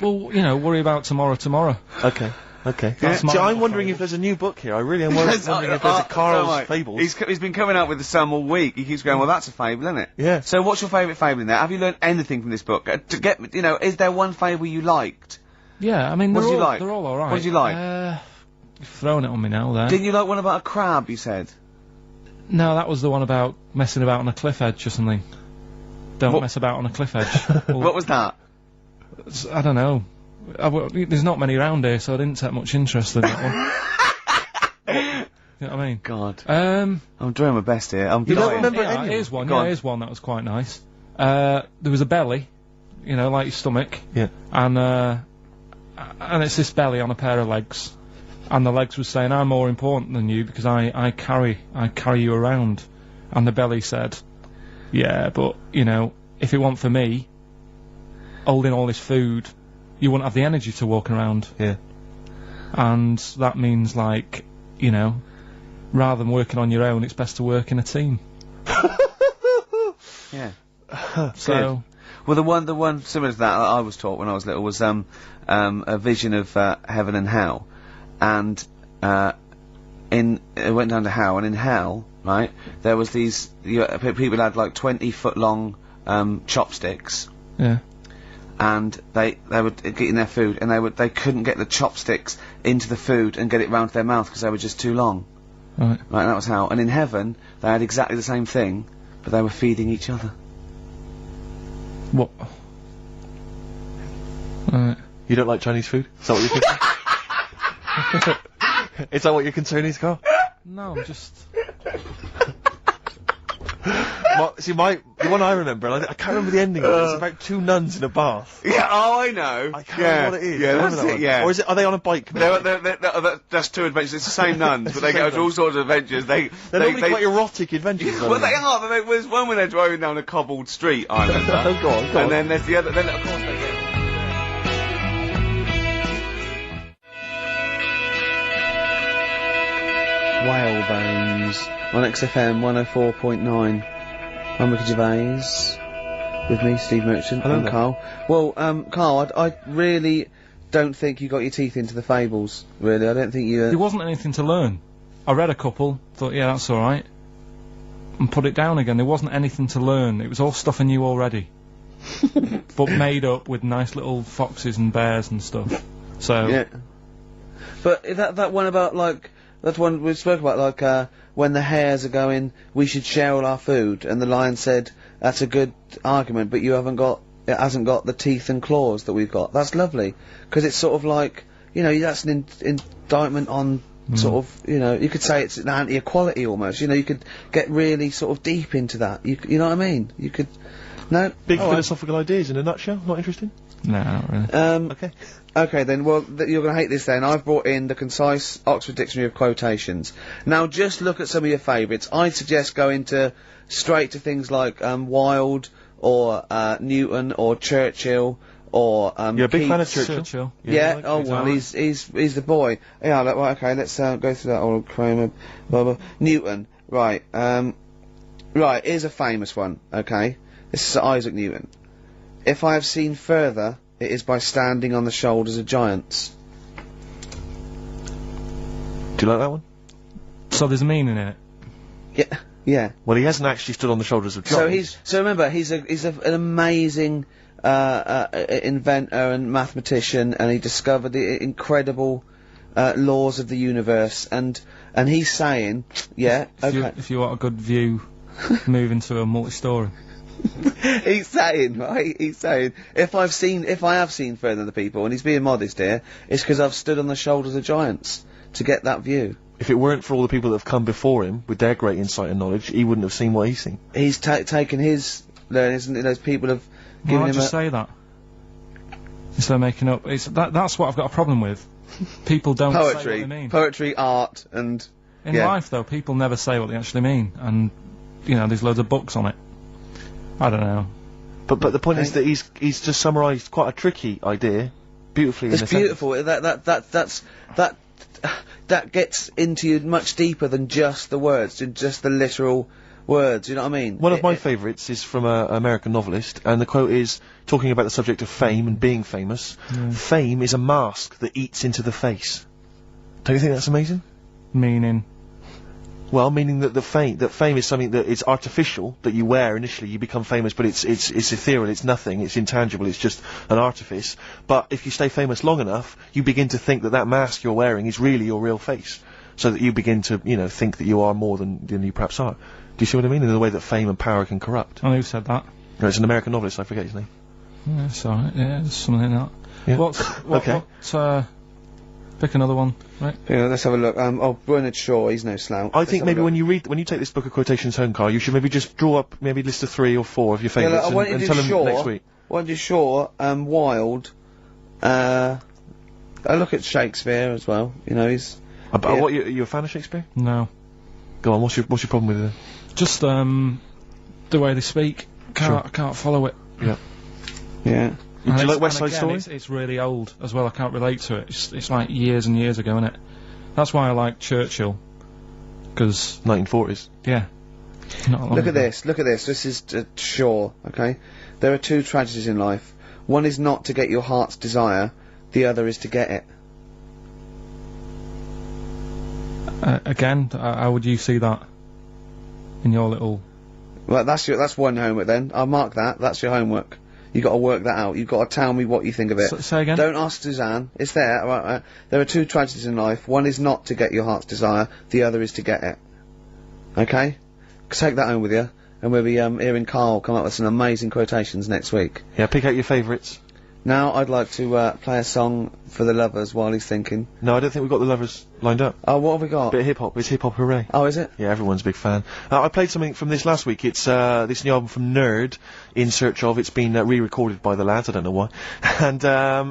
Well, you know, worry about tomorrow. Okay. Okay. That's See, I'm wondering if there's a new book here. I really am wondering if there's a Karl's Fables. He's been coming out with some all week. He keeps going, well, that's a fable, isn't it? Yeah. So what's your favourite fable in there? Have you learned anything from this book? To get, you know, is there one fable you liked? Yeah, I mean, What did you like? They're all alright. What did you like? You've thrown it on me now, there. Didn't you like one about a crab, you said? No, that was the one about messing about on a cliff edge or something. Don't mess about on a cliff edge. What was that? I don't know. There's not many around here, so I didn't take much interest in that one. You know what I mean? God. I'm doing my best here. You don't remember yeah, any? Here's one. Go on. Here's one that was quite nice. There was a belly, you know, like your stomach. Yeah. And it's this belly on a pair of legs, and the legs was saying, "I'm more important than you because I carry you around," and the belly said, "Yeah, but you know, if it weren't for me holding all this food, you wouldn't have the energy to walk around." Yeah. And that means, like, you know, rather than working on your own, it's best to work in a team. Yeah. So. Well, the one similar to that I was taught when I was little was a vision of heaven and hell, and it went down to hell, and in hell, right, there was these people had like 20-foot long chopsticks. Yeah. And they were getting their food, and they couldn't get the chopsticks into the food and get it round to their mouth because they were just too long. Right. Right, and that was how. And in heaven, they had exactly the same thing, but they were feeding each other. What? Right. You don't like Chinese food? Is that what you're thinking? Is that what your concern is, Carl? No, I'm just... The one I remember, I can't remember the ending of it, it's about two nuns in a bath. Yeah, oh, I know. I can't remember what it is. Yeah, Remember that's that it, one? yeah. Or are they on a bike? That's two adventures. It's the same nuns, but they go to all sorts of adventures. They're normally quite erotic adventures. Well, they are, but there was one when they're driving down a cobbled street, I remember. Oh, go on. And then there's the other, then of course they get... Whalebones on XFM 104.9. I'm Ricky Gervais. With me, Steve Merchant, and Carl. Well, Carl, I really don't think you got your teeth into the fables, really. I don't think you... There wasn't anything to learn. I read a couple, thought, yeah, that's alright, and put it down again. There wasn't anything to learn. It was all stuff I knew already. But made up with nice little foxes and bears and stuff. So... Yeah. But that one about, like... That one we spoke about, like, when the hares are going, we should share all our food, and the lion said, that's a good argument, but it hasn't got the teeth and claws that we've got. That's lovely. Because it's sort of like, you know, that's an indictment on sort of, you know, you could say it's an anti-equality almost, you know, you could get really sort of deep into that. You know what I mean? You could... No? Big philosophical ideas in a nutshell, not interesting? No, not really. Okay. Okay then, well, you're gonna hate this then. I've brought in the concise Oxford Dictionary of Quotations. Now, just look at some of your favourites. I'd suggest going straight to things like, Wilde, or, Newton, or Churchill, or, You're a big fan of Keats. Churchill? Yeah, oh well, he's the boy. Yeah, right, okay, let's, go through that old Kramer, blah, blah. Newton, right, right, here's a famous one, okay? This is Isaac Newton. If I have seen further, it is by standing on the shoulders of giants. Do you like that one? So there's a meaning in it? Yeah, yeah. Well, he hasn't actually stood on the shoulders of giants. So remember, he's an amazing, inventor and mathematician, and he discovered the incredible, laws of the universe, and he's saying, yeah, If you want a good view, move into a multi-story. He's saying, right? He's saying, if I have seen further than the people, and he's being modest here, it's because I've stood on the shoulders of giants to get that view. If it weren't for all the people that have come before him with their great insight and knowledge, he wouldn't have seen what he's seen. He's taken his learnings, and those people have given Why him just say that? Instead of making up, that's what I've got a problem with. People don't say what they mean. Poetry, art, and... In life, though, people never say what they actually mean, and, you know, there's loads of books on it. I don't know. But the point is that he's just summarised quite a tricky idea, beautifully. It's beautiful. That gets into you much deeper than just the words, just the literal words. You know what I mean? One of my favourites is from an American novelist, and the quote is talking about the subject of fame and being famous. Fame is a mask that eats into the face. Don't you think that's amazing? Meaning? Well, meaning that fame is something that is artificial, that you wear initially, you become famous, but it's ethereal, it's nothing, it's intangible, it's just an artifice. But if you stay famous long enough, you begin to think that mask you're wearing is really your real face. So that you begin to, you know, think that you are more than you perhaps are. Do you see what I mean? In the way that fame and power can corrupt. Oh, who said that? No, it's an American novelist, I forget his name. Yeah, it's alright, yeah, there's something in that. Yeah. Okay. Pick another one, right? Yeah, let's have a look. Bernard Shaw, he's no slouch. I think maybe when you take this book of quotations home, Carl, you should maybe just draw up maybe a list of 3 or 4 of your favourites and tell them next week. I want to do Shaw, Wilde, I look at Shakespeare as well, you know, he's... What, you a fan of Shakespeare? No. Go on, what's your problem with it? Just, the way they speak. I can't follow it. Yeah. Yeah. Do you like West Side Story? It's really old as well. I can't relate to it. It's like years and years ago, isn't it? That's why I like Churchill. Because 1940s. Yeah. Look at this. This is Shaw. Okay. There are 2 tragedies in life. One is not to get your heart's desire. The other is to get it. Again, how would you see that in your little? Well, that's one homework then. I'll mark that. That's your homework. You got to work that out. You've got to tell me what you think of it. Say again? Don't ask Suzanne. It's there. Right. There are 2 tragedies in life. One is not to get your heart's desire. The other is to get it. Okay? Take that home with you. And we'll be hearing Karl come up with some amazing quotations next week. Yeah, pick out your favourites. Now I'd like to play a song for the lovers while he's thinking. No, I don't think we've got the lovers lined up. Oh, what have we got? Bit of hip-hop. It's hip-hop hooray. Oh, is it? Yeah, everyone's a big fan. I played something from this last week. It's this new album from Nerd, In Search Of. It's been re-recorded by the lads, I don't know why. And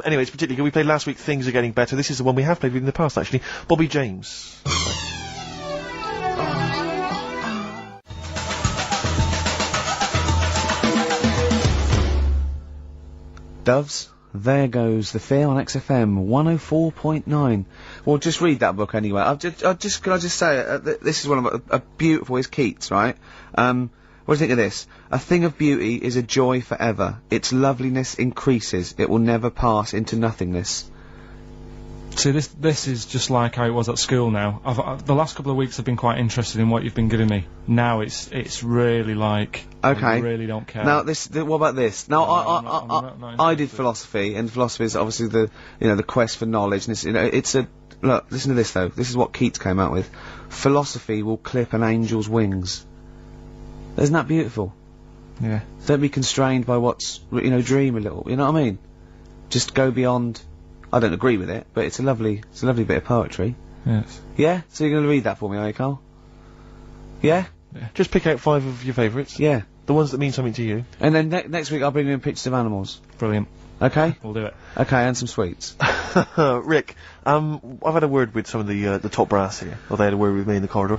anyway, it's particularly good. We played last week Things Are Getting Better. This is the one we have played with in the past, actually. Bobby James. Doves, there goes the fear on XFM 104.9. Well, just read that book anyway. Can I just say, this is one of a beautiful, is Keats, right? What do you think of this? A thing of beauty is a joy forever. Its loveliness increases. It will never pass into nothingness. See, this is just like how it was at school now. The last couple of weeks I've been quite interested in what you've been giving me. Now it's really like... Okay. I really don't care. Now what about this? Now I did philosophy, and philosophy is obviously the quest for knowledge, and look, listen to this though. This is what Keats came out with. Philosophy will clip an angel's wings. Isn't that beautiful? Yeah. Don't be constrained by what's, dream a little, you know what I mean? Just go beyond... I don't agree with it, but it's a lovely bit of poetry. Yes. Yeah? So you're gonna read that for me, are you, Karl? Yeah? Yeah. Just pick out 5 of your favourites. Yeah. The ones that mean something to you. And then next week I'll bring you in pictures of animals. Brilliant. Okay? We'll do it. Okay, and some sweets. Rick, I've had a word with some of the top brass here. Or they had a word with me in the corridor.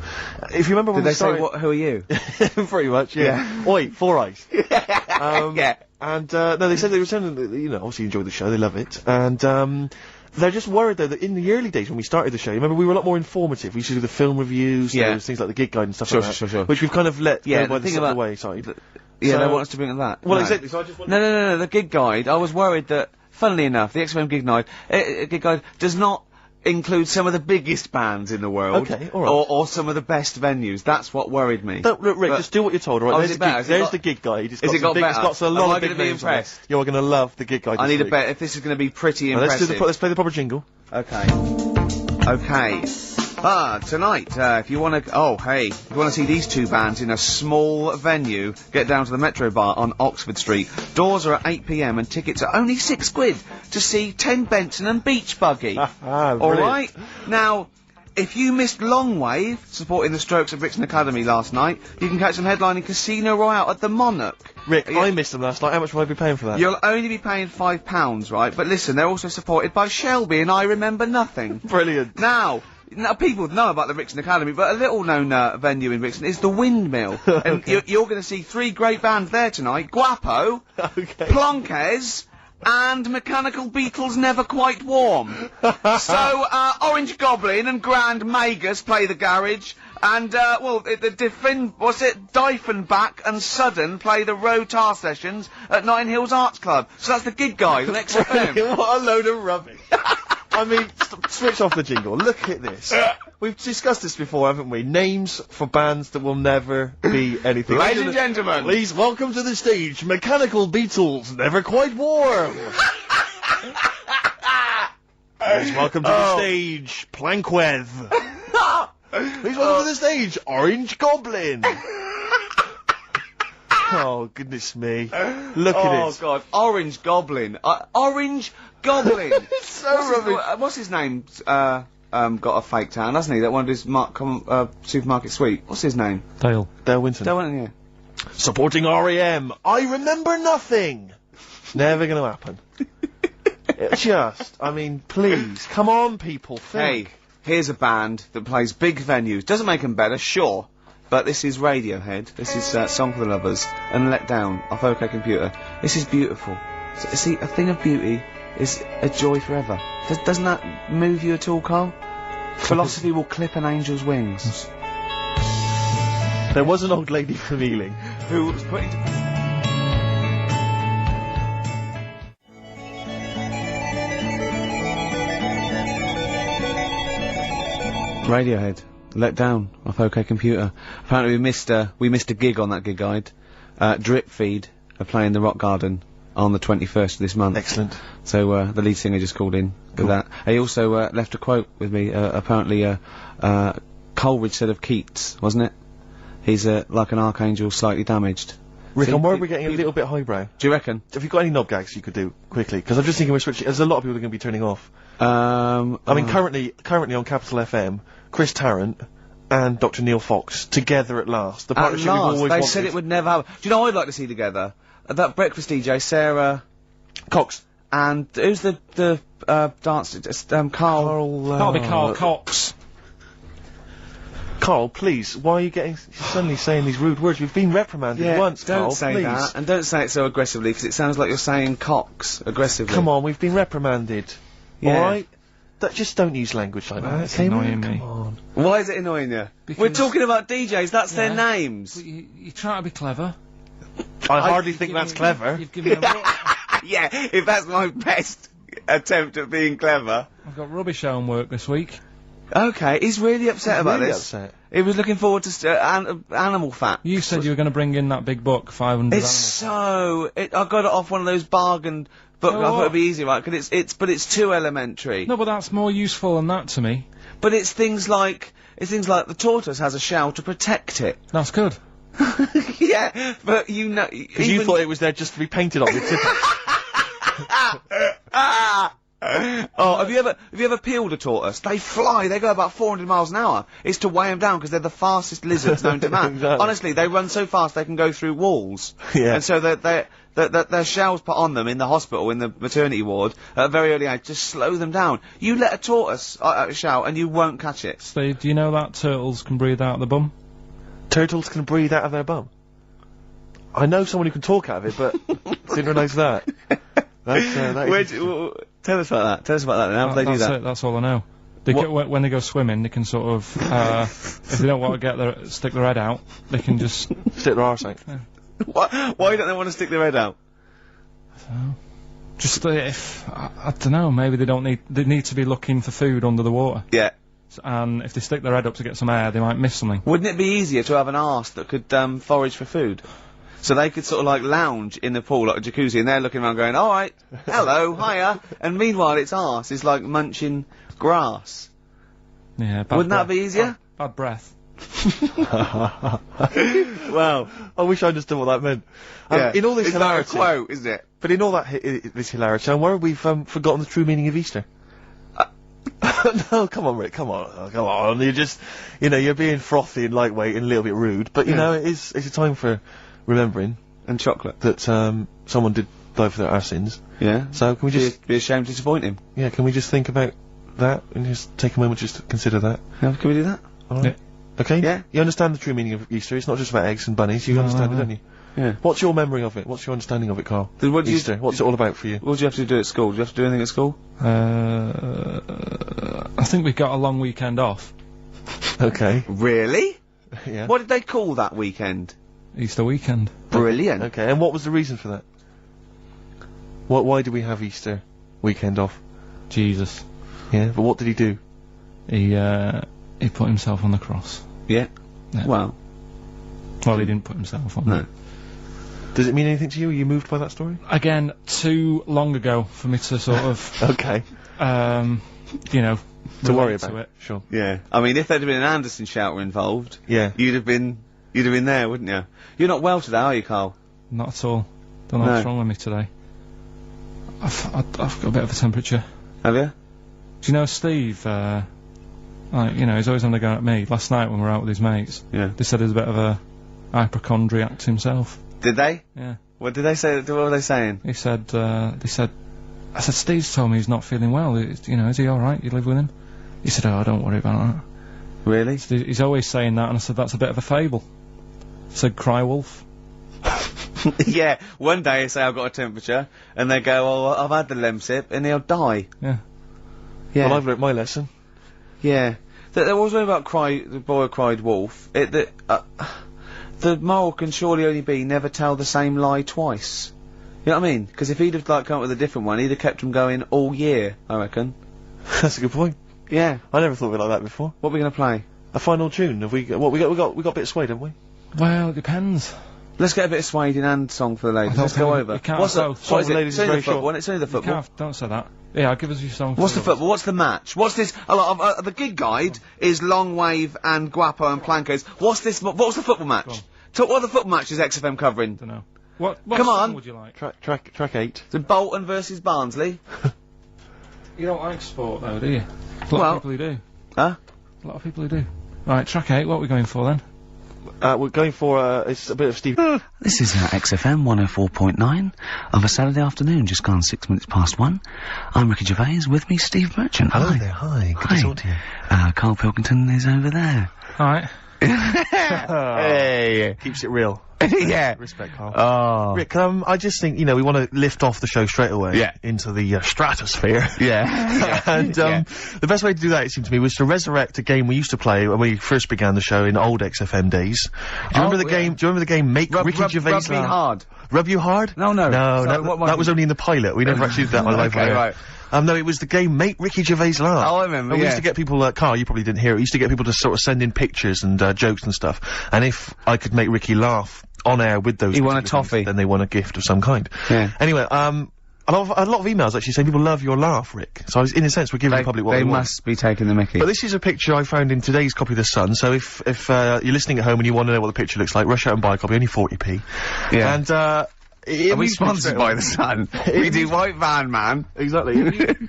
If you remember when Did they say, who are you? Pretty much, yeah. Oi, 4 eyes. Yeah. And, no, they said they were saying that, obviously enjoyed the show, they love it. And, they're just worried though that in the early days when we started the show, remember we were a lot more informative. We used to do the film reviews, there was things like the gig guide and stuff like that. Sure. Which we've kind of let go by the wayside. Yeah, they want us to bring that. Well, exactly, so I just wanted No, the gig guide, I was worried that, funnily enough, the XFM gig guide does not include some of the biggest bands in the world. Okay, alright. Or some of the best venues. That's what worried me. Look, Rick, just do what you're told, alright? There's the gig guide. Has it got better? It's got a lot of big names. Am I going to be impressed? You're going to love the gig guide. I need a bet if this is going to be pretty impressive. Let's play the proper jingle. Okay. Okay. Tonight, if you want to, if you want to see these two bands in a small venue, get down to the Metro Bar on Oxford Street. Doors are at 8 p.m. and tickets are only £6 to see 10 Benson and Beach Buggy. Alright? Now, if you missed Longwave, supporting the Strokes at Brixton Academy last night, you can catch them headlining Casino Royale at the Monarch. Rick, I missed them last night. How much will I be paying for that? You'll only be paying £5, right? But listen, they're also supported by Shelby and I Remember Nothing. Brilliant. Now, people know about the Brixton Academy, but a little-known venue in Brixton is the Windmill. And you're going to see 3 great bands there tonight. Guapo, Plonkes, and Mechanical Beetles Never Quite Warm. So, Orange Goblin and Grand Magus play the garage, and, Diefenbach and Sudden play the Row Tar Sessions at Notting Hills Arts Club. So that's the gig, guys, on XFM. What a load of rubbish. I mean, switch off the jingle. Look at this. We've discussed this before, haven't we? Names for bands that will never be anything. Ladies and gentlemen, please welcome to the stage Mechanical Beetles Never Quite Warm. Please welcome to the stage Plankweth. Please welcome to the stage Orange Goblin. Oh, goodness me. Look at it. Oh, God. Orange Goblin. Orange Goblin. It's so rubbish. What's his name? Got a fake town, hasn't he? That one of his supermarket sweep. What's his name? Dale Winton, yeah. Supporting REM. I Remember Nothing. Never gonna happen. I mean, please. Come on, people. Think. Hey, here's a band that plays big venues. Doesn't make them better, sure. But this is Radiohead. This is Song for the Lovers and Let Down off OK Computer. This is beautiful. So, see, a thing of beauty is a joy forever. Doesn't that move you at all, Carl? Philosophy will clip an angel's wings. There was an old lady from Ealing who was put into... Radiohead. Let Down off OK Computer. Apparently we missed a gig on that gig guide. Drip Feed are playing the Rock Garden on the 21st of this month. Excellent. So the lead singer just called in with that. He also left a quote with me. Apparently Coleridge said of Keats, wasn't it? He's like an archangel slightly damaged. Rick, I'm worried we're getting a little bit highbrow. Do you reckon? Have you got any knob gags you could do quickly? Because I'm just thinking we're switching. There's a lot of people that are going to be turning off. I mean, currently on Capital FM, Chris Tarrant and Dr. Neil Fox together at last. The partnership we've always wanted. They said it would never happen. Do you know what I'd like to see together? That breakfast DJ, Sarah Cox. And who's the dance? Carl. That'll be Carl Cox. Carl, please, why are you suddenly saying these rude words? We've been reprimanded once, Carl, don't say please. that. And don't say it so aggressively, because it sounds like you're saying Cox aggressively. Come on, we've been reprimanded. Yeah. Alright? Just don't use language like that. It's annoying me. Come on. Why is it annoying you? Because we're talking about DJs, that's their names. You try to be clever. I hardly think that's clever. You've given Yeah, if that's my best attempt at being clever. I've got rubbish homework this week. Okay, he's really upset about really this. Upset. He was looking forward to animal fat. You said you were going to bring in that big book, 500. I got it off one of those bargain books. I thought it'd be easy, right? Cause it's too elementary. No, but that's more useful than that to me. But it's things like the tortoise has a shell to protect it. That's good. Yeah, but you know, because you thought it was there just to be painted on the tip. Oh, have you ever peeled a tortoise? They fly. They go about 400 miles an hour. It's to weigh them down because they're the fastest lizards known to man. Exactly. Honestly, they run so fast they can go through walls. Yeah. And so their shells put on them in the hospital, in the maternity ward, at a very early age, just slow them down. You let a tortoise shell and you won't catch it. Steve, do you know that turtles can breathe out of the bum? Turtles can breathe out of their bum? I know someone who can talk out of it, but didn't realise that. Tell us about that. Tell us about that. How do they do that? That's all I know. When they go swimming, they can sort of, if they don't want to stick their head out, they can just stick their arse out. Yeah. Why don't they want to stick their head out? Just I don't know. Maybe they need to be looking for food under the water. Yeah. And if they stick their head up to get some air, they might miss something. Wouldn't it be easier to have an arse that could forage for food? So they could sort of like lounge in the pool like a jacuzzi, and they're looking around going, all right, hello, hiya, and meanwhile its arse is like munching grass. Yeah, bad Wouldn't that breath. be easier? Bad breath. Well, I wish I understood what that meant. In all this It's like a hilarity, quote, isn't it? but in all that this hilarity, I'm worried we've forgotten the true meaning of Easter. No, come on, Rick, come on. You're just, you're being frothy and lightweight and a little bit rude, but it's a time for remembering And chocolate. that someone did die for our sins. Yeah. So can we just be ashamed to disappoint him? Yeah, can we just think about that and just take a moment just to consider that? Yeah, can we do that? All right. Yeah. Okay? Yeah. You understand the true meaning of Easter? It's not just about eggs and bunnies. You understand it, don't you? Yeah. What's your memory of it? What's your understanding of it, Carl? Then what do you- Easter. What's it all about for you? What do you have to do at school? Do you have to do anything at school? I think we got a long weekend off. Okay. Really? Yeah. What did they call that weekend? Easter weekend. Brilliant. Okay. And what was the reason for that? Why did we have Easter weekend off? Jesus. Yeah. But what did he do? He put himself on the cross. Yeah. Yeah. Well. Well, he didn't put himself on. No. Does it mean anything to you? Are you moved by that story? Again, too long ago for me to sort of, Okay. to worry relate about to it. Sure. Yeah. I mean, if there'd have been an Anderson shouter involved, Yeah. you'd have been there, wouldn't you? You're not well today, are you, Carl? Not at all. Don't know No. what's wrong with me today. I've got a bit of a temperature. Have you? Do you know Steve? He's always having a go at me. Last night when we were out with his mates, Yeah. they said he's a bit of a hypochondriac himself. Did they? Yeah. What did they say? What were they saying? He said, I said, Steve's told me he's not feeling well. Is he alright? You live with him? He said, oh, don't worry about that. Really? He's always saying that, and I said, that's a bit of a fable. I said, cry wolf. Yeah. One day I say I've got a temperature, and they go, oh, I've had the Lemsip, and he'll die. Yeah. Yeah. Well, I've learnt my lesson. Yeah. There was one about the boy who cried wolf. The moral can surely only be never tell the same lie twice. You know what I mean? Because if he'd have come up with a different one, he'd have kept them going all year, I reckon. That's a good point. Yeah. I never thought of it like that before. What are we going to play? A final tune. Have we? We got a bit of Suede, haven't we? Well, it depends. Let's get a bit of Suede in and song for the ladies. Let's go over. You can't What's go. what is it? ladies It's is only very the football. short. It's only the You football. can't, don't say that. Yeah, give us your song. What's the for football? What's the match? What's this? The gig guide is Long Wave and Guapo and Plancos. What's this? What's the football match? What are the football matches XFM covering? Don't know. What Come song on. would you like? Track 8. The Bolton versus Barnsley. You don't like sport though, do you? A lot Well- of people who do. Huh? A lot of people who do. Right, track 8, what are we going for then? We're going for it's a bit of Steve. This is XFM 104.9 of a Saturday afternoon, just gone 6 minutes past 1. I'm Ricky Gervais, with me Steve Merchant. Hello Hi. there. Hi. Good Hi. to talk to you. Karl Pilkington is over there. Alright. Hey. Keeps it real. Yeah. Respect, Carl. Oh. Rick, I just think, we want to lift off the show straight away. Yeah. Into the stratosphere. Yeah. And the best way to do that, it seemed to me, was to resurrect a game we used to play when we first began the show in old XFM days. Do you remember the game? Do you remember the game Make Ricky Gervais Rub me laugh? hard. Rub you hard? No. No, Sorry, what am I that was only in the pilot. We never actually did that on live. Okay, on air. right. No, it was the game Make Ricky Gervais Laugh. Oh, I remember, And we yeah. used to get people, Carl, you probably didn't hear it, we used to get people to sort of send in pictures and jokes and stuff. And if I could make Ricky laugh on air with those He won a particular things, toffee. then they won a gift of some kind. Yeah. Anyway, a lot of emails actually saying people love your laugh, Rick. So in a sense, we're giving the public what They they want. must be taking the mickey. But this is a picture I found in today's copy of The Sun, so if you're listening at home and you want to know what the picture looks like, rush out and buy a copy, only 40p. Yeah. And, Are we amused me sponsored straight by away. the Sun? We do White Van Man. Exactly.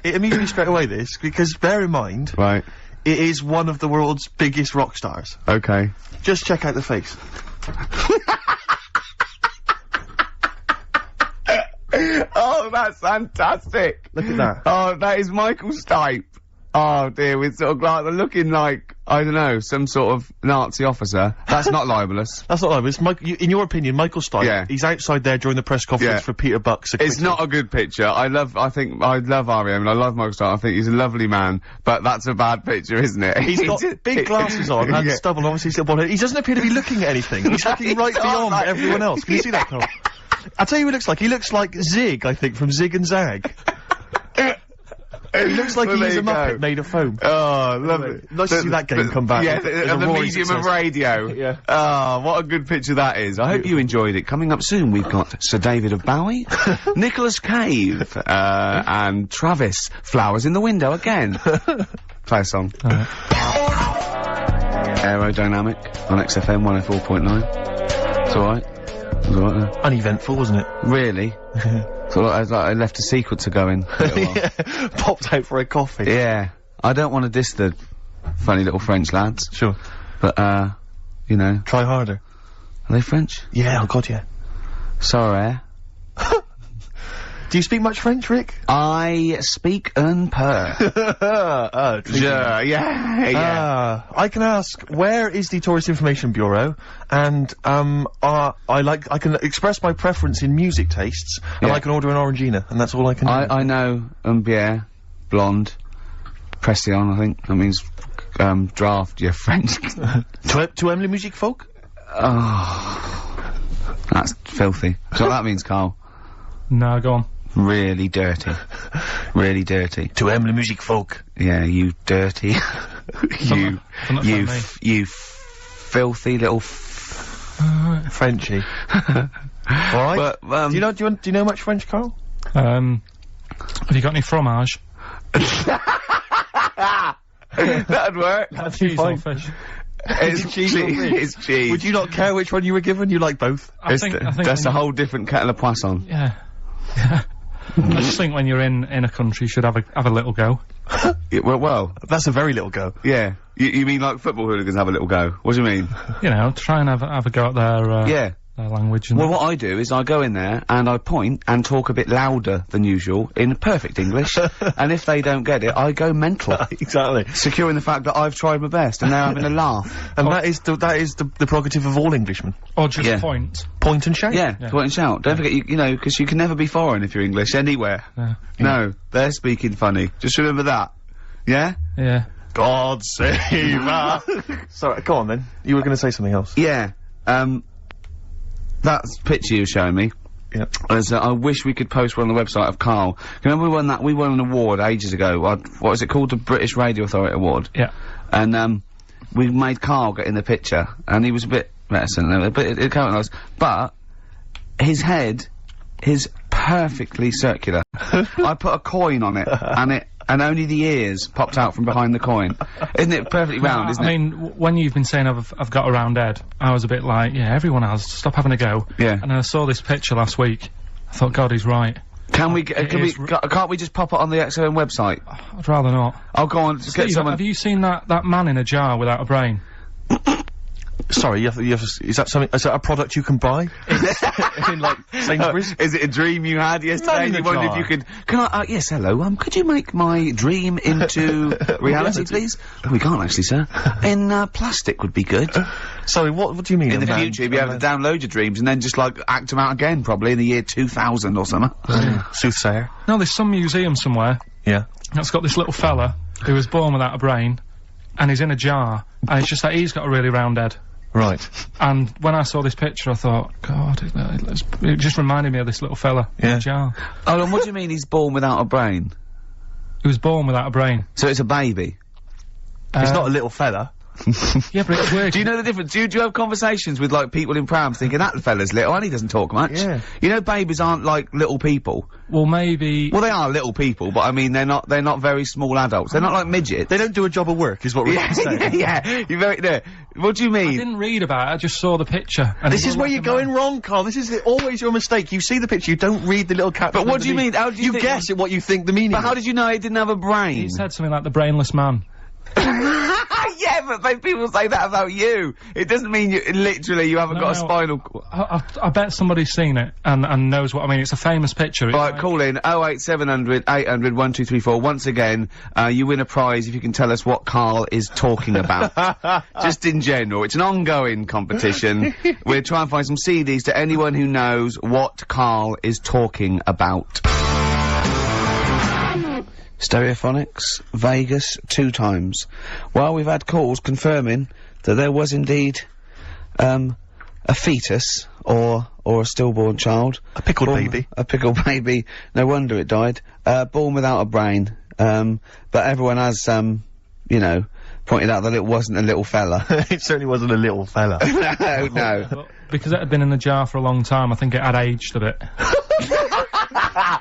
It amused me straight away, this, because bear in mind, Right. it is one of the world's biggest rock stars. Okay. Just check out the face. Oh, that's fantastic. Look at that. Oh, that is Michael Stipe. Oh dear, with sort of like looking like, I don't know, some sort of Nazi officer. That's not libelous. That's not like, it's in your opinion, Michael Stipe, Yeah. he's outside there during the press conference Yeah. for Peter Buck's It's not a good picture. I love R.E.M. and I love Michael Stipe. I think he's a lovely man, but that's a bad picture, isn't it? He's got big glasses on and Yeah. stubble, obviously still bald head. He doesn't appear to be looking at anything. He's looking right He's not beyond like- everyone else. Can you see that, Carl? I'll tell you who he looks like. He looks like Zig, I think, from Zig and Zag. He looks like Well, he's there a you Muppet go. made of foam. Oh, lovely. Nice to see that game come back. Yeah, As a the roaring medium of success. radio. Yeah. Oh, what a good picture that is. I hope you enjoyed it. Coming up soon, we've got Sir David of Bowie, Nicholas Cave, and Travis. Flowers in the window again. Play a song. Alright. Aerodynamic on XFM 104.9. It's alright. It was alright then. Uneventful, wasn't it? Really? So I left a sequencer going. Yeah. Popped out for a coffee. Yeah. I don't want to diss the funny little French lads. Sure. But, you know. Try harder. Are they French? Yeah, oh god, yeah. Sorry. Do you speak much French, Rick? I speak un peu. Yeah. I can ask, where is the Tourist Information Bureau? And, I can express my preference in music tastes, and I can order an Orangina, and that's all I can do. I know, Bière, blonde, Pression, I think. That means, draft, yeah, French. To Emily Music Folk? Oh. That's filthy. So that means, Carl. No, go on. Really dirty. Really dirty. To Emily Music Folk. Yeah, you dirty. you filthy little Frenchy. Alright. But, do you know much French, Carl? Have you got any fromage? That'd work. That's cheese or fish? It's cheese. It's cheese. Would you not care which one you were given? You like both? I think that's a whole different kettle of poisson. Yeah. I just think when you're in a country, you should have a little go. Yeah, well, that's a very little go. Yeah. You mean like football hooligans have a little go? What do you mean? You know, try and have a go at their language. And well, what I do is I go in there and I point and talk a bit louder than usual in perfect English, and if they don't get it, I go mental. Exactly. Securing the fact that I've tried my best and they're having a laugh. And that is the prerogative of all Englishmen. Or just point. Point and shout. Yeah, point and shout. Don't forget, you know, because you can never be foreign if you're English anywhere. No, they're speaking funny. Just remember that. Yeah? Yeah. God save us. Sorry, go on then. You were going to say something else. Yeah. That picture you were showing me. Yeah. I wish we could post one on the website of Carl. Remember we won an award ages ago. What was it called? The British Radio Authority Award. Yeah. And, we made Carl get in the picture, and he was a bit reticent, but it came out nice. But, his head is perfectly circular. I put a coin on it, and only the ears popped out from behind the coin. Isn't it perfectly round, isn't it? I mean, when you've been saying I've got a round head, I was a bit like, yeah, everyone has, stop having a go. Yeah. And then I saw this picture last week, I thought, God, he's right. Can't we just pop it on the XOM website? I'd rather not. I'll go on, just get someone— have you seen that man in a jar without a brain? Sorry, is that something, is that a product you can buy? in like, Sainsbury's? Is it a dream you had yesterday? You wondered if you could— yes, hello, could you make my dream into reality, please? Oh, we can't actually, sir. In, plastic would be good. Sorry, what do you mean? In the future, you'll be able to download your dreams and then just, like, act them out again, probably, in the year 2000 or something. Soothsayer. No, there's some museum somewhere. Yeah. That's got this little fella who was born without a brain, and he's in a jar, and it's just that he's got a really round head. Right. And when I saw this picture, I thought, God, it just reminded me of this little fella in a jar. Oh, and what do you mean he's born without a brain? He was born without a brain. So it's a baby? He's not a little fella. Yeah, but it's weird. Do you know the difference? Do you have conversations with, like, people in prams thinking that fella's little and he doesn't talk much? Yeah. You know babies aren't, like, little people. Well, maybe— Well, they are little people, but I mean, they're not very small adults. They're not like midgets. They don't do a job of work, is what we're saying. Yeah, you're very— no. What do you mean? I didn't read about it, I just saw the picture. And this is where you're going wrong, Carl. This is always your mistake. You see the picture, you don't read the little caption. But what do you mean? How do you guess at what you think the meaning is. But how did you know he didn't have a brain? He said something like the brainless man. Yeah, but people say that about you. It doesn't mean you haven't got a spinal cord. I bet somebody's seen it and knows what I mean. It's a famous picture. Right, call in 08700 800 1234. Once again, you win a prize if you can tell us what Carl is talking about. Just in general. It's an ongoing competition. We're trying to find some CDs to anyone who knows what Carl is talking about. Stereophonics, Vegas, 2 times. Well, we've had calls confirming that there was indeed, a fetus, or a stillborn child. A pickled baby. A pickled baby. No wonder it died. Born without a brain. But everyone has, you know, pointed out that it wasn't a little fella. It certainly wasn't a little fella. No. Because it had been in the jar for a long time, I think it had aged a bit.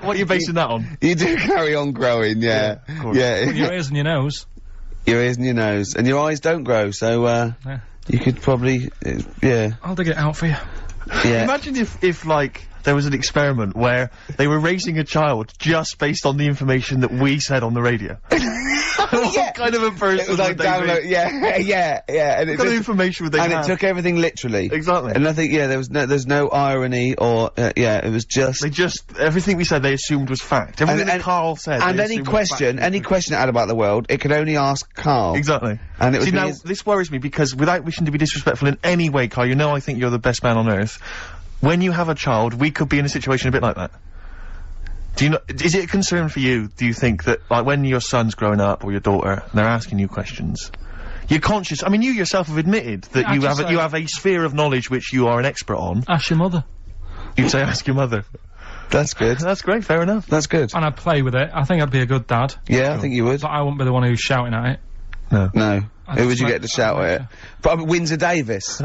What are you basing that on? You do carry on growing, yeah. Well, your ears and your nose. Your ears and your nose. And your eyes don't grow, so, Yeah. you could probably, yeah. I'll dig it out for you. Yeah. Imagine if, like, there was an experiment where they were raising a child just based on the information that we said on the radio. What kind of a person It was like would they download, be? yeah, and it What kind of just- information would they and have? it took everything literally. Exactly. And I think, yeah, there's no irony or, it was just... They just, everything we said they assumed was fact. Everything that Carl said And they any assumed was question fact. it had about the world, it could only ask Carl. Exactly. And it was See, now, his- this worries me because without wishing to be disrespectful in any way, Carl, you know I think you're the best man on earth. When you have a child, we could be in a situation a bit like that. Do you know, is it a concern for you, do you think, that, like, when your son's growing up, or your daughter, and they're asking you questions, you're conscious, I mean, you yourself have admitted that I'd you just have say- a sphere of knowledge which you are an expert on. Ask your mother. You'd say ask your mother. That's good. That's great, fair enough. That's good. And I'd play with it. I think I'd be a good dad. Yeah, I think you would. But I wouldn't be the one who's shouting at it. No. No. I Who would just you like- get to shout at it? Probably Windsor Davis.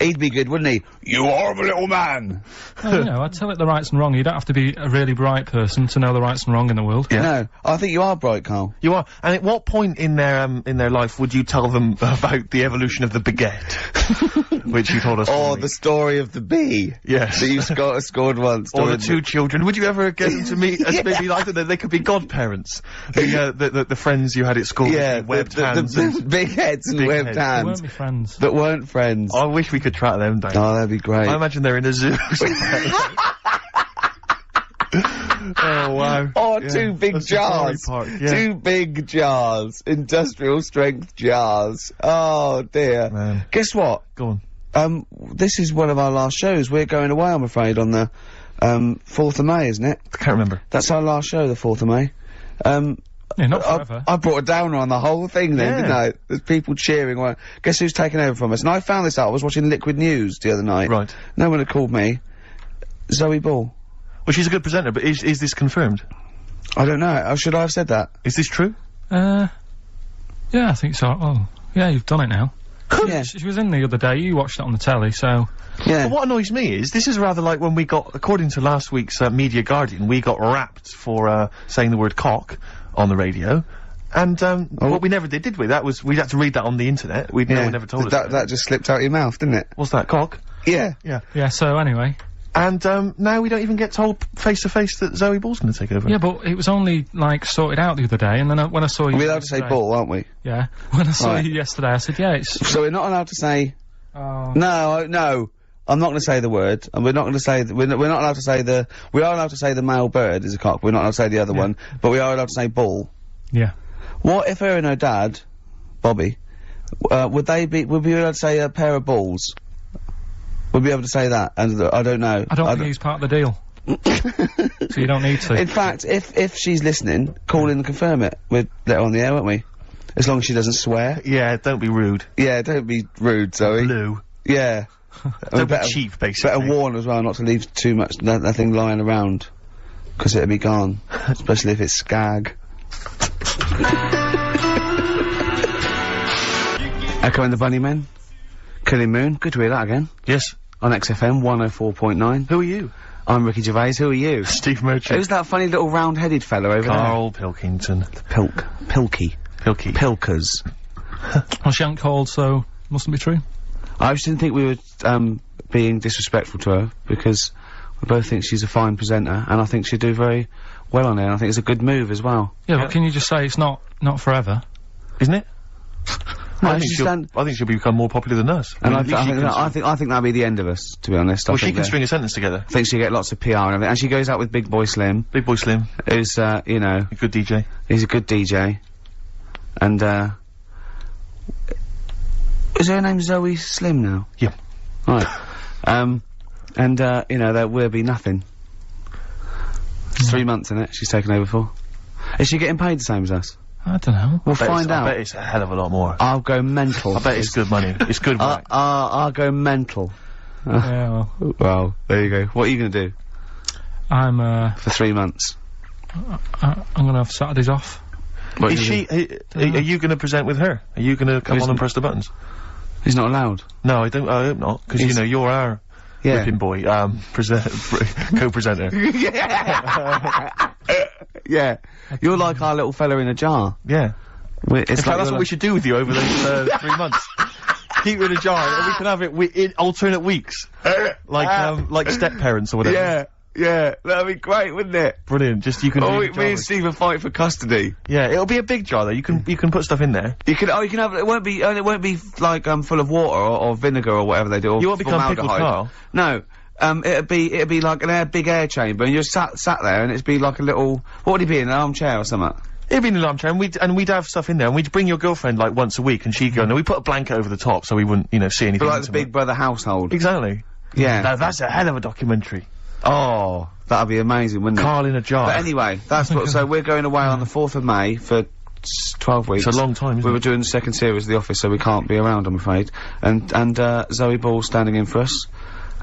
He'd be good, wouldn't he? You horrible little man! Well, you know, I'd tell it the rights and wrong. You don't have to be a really bright person to know the rights and wrong in the world. Yeah. No, I think you are bright, Carl. You are. And at what point in their life would you tell them about the evolution of the baguette? Which you told us. Or the story of the bee. Yes. That you scored once. Or the during two children. Would you ever get them to meet as maybe like that? They could be godparents. The friends you had at school. Yeah, with webbed hands. the big heads and Big webbed heads. They hands. weren't my friends. That weren't friends. I wish we could track them down. Oh, that'd be great. I imagine they're in a zoo. Oh wow. Or Yeah. two big A safari jars. park, yeah. Two big jars. Industrial strength jars. Oh dear. Man. Guess what? Go on. This is one of our last shows. We're going away, I'm afraid, on the 4th of May, isn't it? I can't remember. That's our last show, the 4th of May. Yeah, not forever. I brought a downer on the whole thing then, Yeah. didn't I? There's people cheering. Well, guess who's taking over from us? And I found this out. I was watching Liquid News the other night. Right. No one had called me. Zoe Ball. Well, she's a good presenter, but is this confirmed? I don't know. Should I have said that? Is this true? Yeah, I think so. Oh, yeah, you've done it now. Yeah. She was in the other day. You watched it on the telly, so... Yeah. But what annoys me is, this is rather like when we got, according to last week's Media Guardian, we got rapped for saying the word cock on the radio. And, what we never did we? That was, we had to read that on the internet. No one ever told us That just slipped out your mouth, didn't it? What's that, cock? Yeah. Yeah. Yeah, so anyway. And, now we don't even get told face to face that Zoe Ball's gonna take over. Yeah, but it was only, like, sorted out the other day, and then when I saw you... We're allowed to say yesterday- ball, aren't we? Yeah. When I saw Right. you yesterday, I said, yeah, it's... So we're not allowed to say... Oh. No. I'm not going to say the word, and we're not going to say... we're not allowed to say the... We are allowed to say the male bird is a cock. We're not allowed to say the other one, but we are allowed to say ball. Yeah. What if her and her dad, Bobby, would we be able to say a pair of balls? Would we be able to say that? And I don't know. I don't think he's part of the deal. So you don't need to. In fact, if she's listening, call in and confirm it. We'd let her on the air, won't we? As long as she doesn't swear. Yeah, don't be rude. Yeah, don't be rude, Zoe. Blue. Yeah. Don't be cheap, basically. Better warn as well not to leave too much nothing lying around, because it'll be gone. Especially if it's skag. Echo and the Bunnymen. Killing Moon. Good to hear that again. Yes. On XFM 104.9. Who are you? I'm Ricky Gervais. Who are you? Steve Merchant. Who's that funny little round-headed fellow over Karl Pilkington. there? Pilky. Pilkers. Well, she hadn't called, so mustn't be true. I just didn't think we were, being disrespectful to her, because we both think she's a fine presenter, and I think she'd do very well on it, and I think it's a good move as well. Yeah, but can you just say it's not forever? Isn't it? No, I think she'll become more popular than us. And at least she can I think that'll be the end of us, to be honest. Well, she can string a sentence together. I think she'll get lots of PR and everything, and she goes out with Big Boy Slim. Big Boy Slim. Who's, you know... A good DJ. He's a good DJ. And, is her name Zoe Slim now? Yeah. Right. And, you know, there will be nothing. It's 3 months, isn't it, she's taken over for? Is she getting paid the same as us? I don't know. We'll find out. I bet it's a hell of a lot more. I'll go mental. I bet it's good money. It's good work. I'll go mental. Yeah, well. Well, there you go. What are you gonna do? I'm, for 3 months. I'm gonna have Saturdays off. What Is she, are you gonna present with her? Are you gonna come on and press the buttons? He's not allowed. No, I hope not, because, you know, you're our whipping boy, co-presenter. Yeah. You're like our little fella in a jar. Yeah. In fact, that's what we should do with you over those 3 months. Keep it in a jar, and we can have it in alternate weeks. Like step parents or whatever. Yeah, that'd be great, wouldn't it? Brilliant. Just you can. Oh, me and Steve will fight for custody. Yeah, it'll be a big jar though. You can put stuff in there. You can have it. Won't be like full of water or vinegar or whatever they do. Or you won't become Pickled Carl. No. It'd be like an big air chamber, and you're sat there, and it'd be like a little. What would it be, an armchair or something? It'd be in an armchair, and we'd have stuff in there, and we'd bring your girlfriend like once a week, and she'd go. And we put a blanket over the top so we wouldn't, see anything. But like the Big Brother household. Exactly. Yeah. Now that's a hell of a documentary. Oh, that'd be amazing, wouldn't it? Carl in a jar. But anyway, that's what. So we're going away on the 4th of May for 12 weeks. It's a long time, isn't we it? were doing the second series of The Office, so we can't be around, I'm afraid. And Zoe Ball's standing in for us.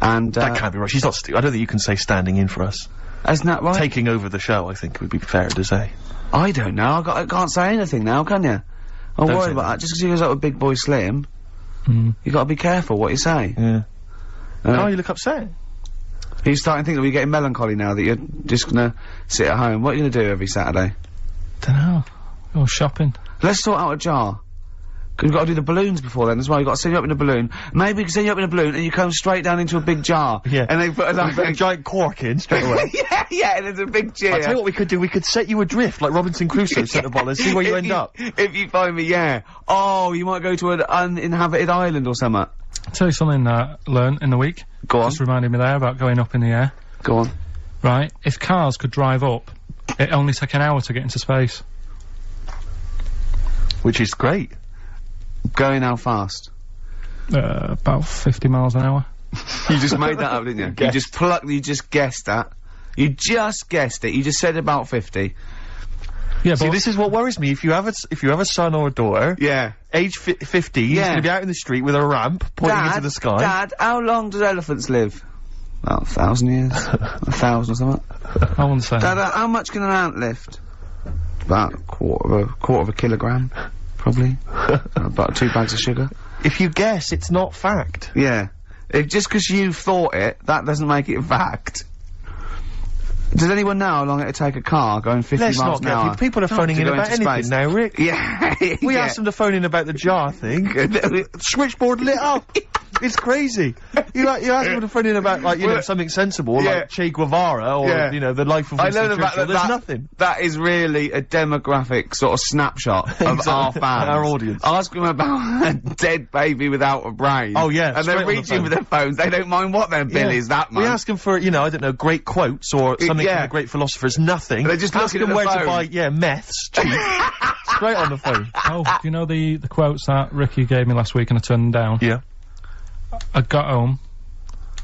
And that can't be right. She's not. I don't think you can say standing in for us. Isn't that right? Taking over the show, I think would be fair to say. I don't know. I can't say anything now, can you? I'm worried about that. Just because he goes up with Big Boy Slim, you got to be careful what you say. Yeah. Oh, you look upset. He's starting to think that we're getting melancholy now that you're just gonna sit at home. What are you gonna do every Saturday? Dunno. Go shopping. Let's sort out a jar. You've got to do the balloons before then as well. You've got to send you up in a balloon. Maybe we can send you up in a balloon and you come straight down into a big jar. Yeah. And they put a giant cork in straight away. yeah, and there's a big chair. I'll tell you what we could do. We could set you adrift like Robinson Crusoe set the ball and see where you end up. If you find me, yeah. Oh, you might go to an uninhabited island or something. I'll tell you something I learned in the week. Go on. Just reminded me there about going up in the air. Go on. Right. If cars could drive up, it only take an hour to get into space. Which is great. Going how fast? About 50 miles an hour. You just made that up, didn't you? You just guessed that. You just guessed it. You just said about 50. Yeah, see, this is what worries me. If you have a son or a daughter, age 50, he's gonna be out in the street with a ramp pointing into the sky. Dad, how long do elephants live? About 1,000 years. 1,000 or something. I wouldn't say. Dad, how much can an ant lift? About a quarter of a kilogram, probably. About 2 bags of sugar. If you guess, it's not fact. Yeah. Just because you thought it, that doesn't make it fact. Does anyone know how long it'd take a car going 50 miles an hour? People are phoning in about anything now, Rick. Yeah. We asked them to phone in about the jar thing. Switchboard lit up. It's crazy. You ask them to phone in about, like, you know, something sensible, like Che Guevara, or, you know, the life of Winston Churchill. There's nothing. That is really a demographic sort of snapshot of our fans. Our audience. Ask them about a dead baby without a brain. Oh, yeah. And they're reaching for their phones. They don't mind what their bill is that much. We ask them for, you know, I don't know, great quotes or something from the great philosophers. Nothing. They're just ask them looking at the where phone. to buy, meths cheap. Straight on the phone. Oh, do you know the quotes that Ricky gave me last week and I turned them down? Yeah. I got home,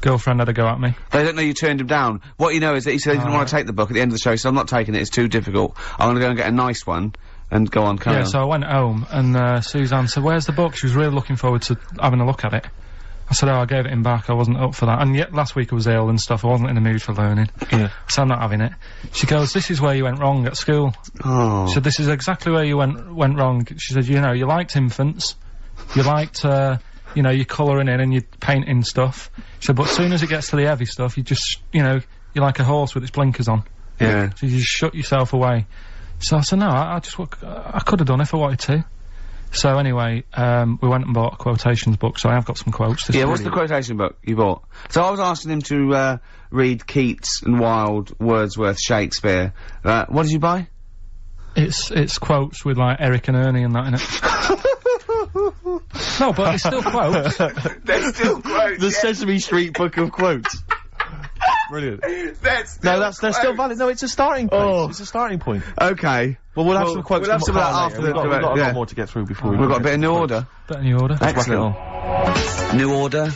girlfriend had a go at me. They don't know you turned him down. What you know is that he said he didn't want to take the book at the end of the show, so I'm not taking it, it's too difficult. I'm gonna go and get a nice one, and go on, carry on. So I went home, and Suzanne said, where's the book? She was really looking forward to having a look at it. I said, oh, I gave it him back, I wasn't up for that. And yet, last week I was ill and stuff, I wasn't in the mood for learning. Yeah. So I'm not having it. She goes, this is where you went wrong at school. Oh. She said, this is exactly where you went wrong. She said, you know, you liked infants, you liked, you know, you're colouring in and you're painting stuff. She said, but as soon as it gets to the heavy stuff, you just, you know, you're like a horse with its blinkers on. Yeah. So you just shut yourself away. So I said, no, I could have done it if I wanted to. So anyway, we went and bought a quotations book, so I have got some quotes. Yeah, what's the quotation book you bought? So I was asking him to, read Keats and Wilde, Wordsworth, Shakespeare. What did you buy? It's quotes with, like, Eric and Ernie and that in it. No, but they're still quotes. They're still quotes. The Sesame Street book of quotes. Brilliant. They're still valid. No, it's a starting place. Oh. It's a starting point. Okay. Well, we'll have some quotes. We'll have some of that after We've got a lot more to get through before we've got a bit of new order. Bit of new order. Excellent. New order.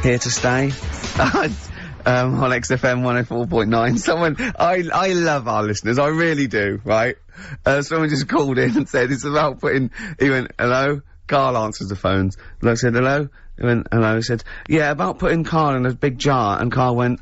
Here to stay. On XFM 104.9. Someone, I love our listeners, I really do, right? Someone just called in and said it's about he went, hello? Carl answers the phones. The bloke said, hello? He went, hello? He said, yeah, about putting Carl in a big jar, and Carl went,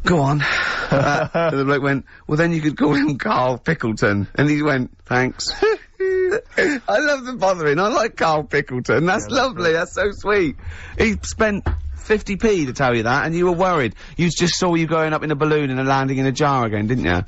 go on. And the bloke went, well then you could call him Karl Pilkington. And he went, thanks. I love the bothering, I like Karl Pilkington, that's lovely, that's so sweet. He spent 50p to tell you that, and you were worried. You just saw you going up in a balloon and landing in a jar again, didn't you?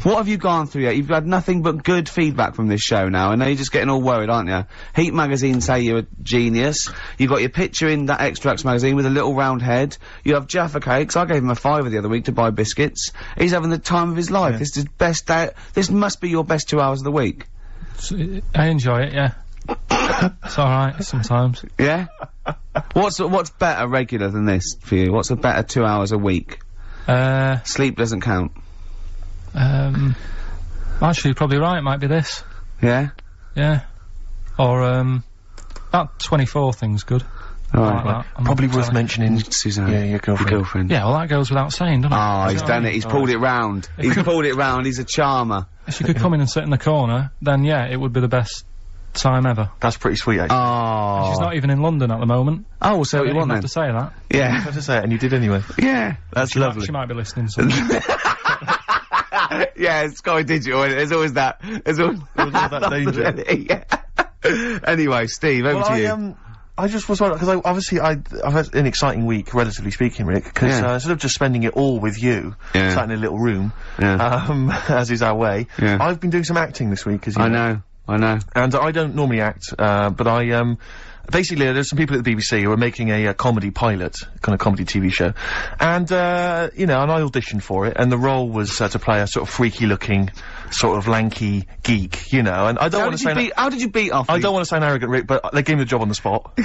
What have you gone through yet? You've had nothing but good feedback from this show now, and now you're just getting all worried, aren't you? Heat magazine say you're a genius. You got your picture in that Extracts magazine with a little round head. You have Jaffa cakes. I gave him a £5 the other week to buy biscuits. He's having the time of his life. This is his best day. This must be your best 2 hours of the week. I enjoy it, yeah. It's alright sometimes. Yeah? What's better regular than this for you? What's a better 2 hours a week? Sleep doesn't count. Actually, you're probably right, it might be this. Yeah? Yeah. Or, that 24 thing's good. Alright. Like that. Probably worth mentioning Suzanne. Yeah, your girlfriend. Yeah, well that goes without saying, doesn't it? Oh, he's done it. He's pulled it round. He's pulled it round. He's a charmer. If she could come in and sit in the corner, then yeah, it would be the best time ever. That's pretty sweet, actually. Oh. And she's not even in London at the moment. Oh, so you want have then? to say that. Yeah. You have to say it, and you did anyway. Yeah. That's lovely. She might be listening somewhere. Yeah, Sky Digital, there's always that. There's always that danger. Yeah. Anyway, Steve, over to you. I just was wondering, because I've had an exciting week, relatively speaking, Rick, because instead of just spending it all with you, sat in a little room, as is our way, I've been doing some acting this week, as you know. I know. And I don't normally act, but I, basically, there's some people at the BBC who are making a comedy pilot, kind of comedy TV show, and, you know, and I auditioned for it, and the role was to play a sort of freaky-looking, sort of lanky geek, you know, and I don't want to say— how did you beat off? I don't want to sound arrogant, Rick, but they gave me the job on the spot.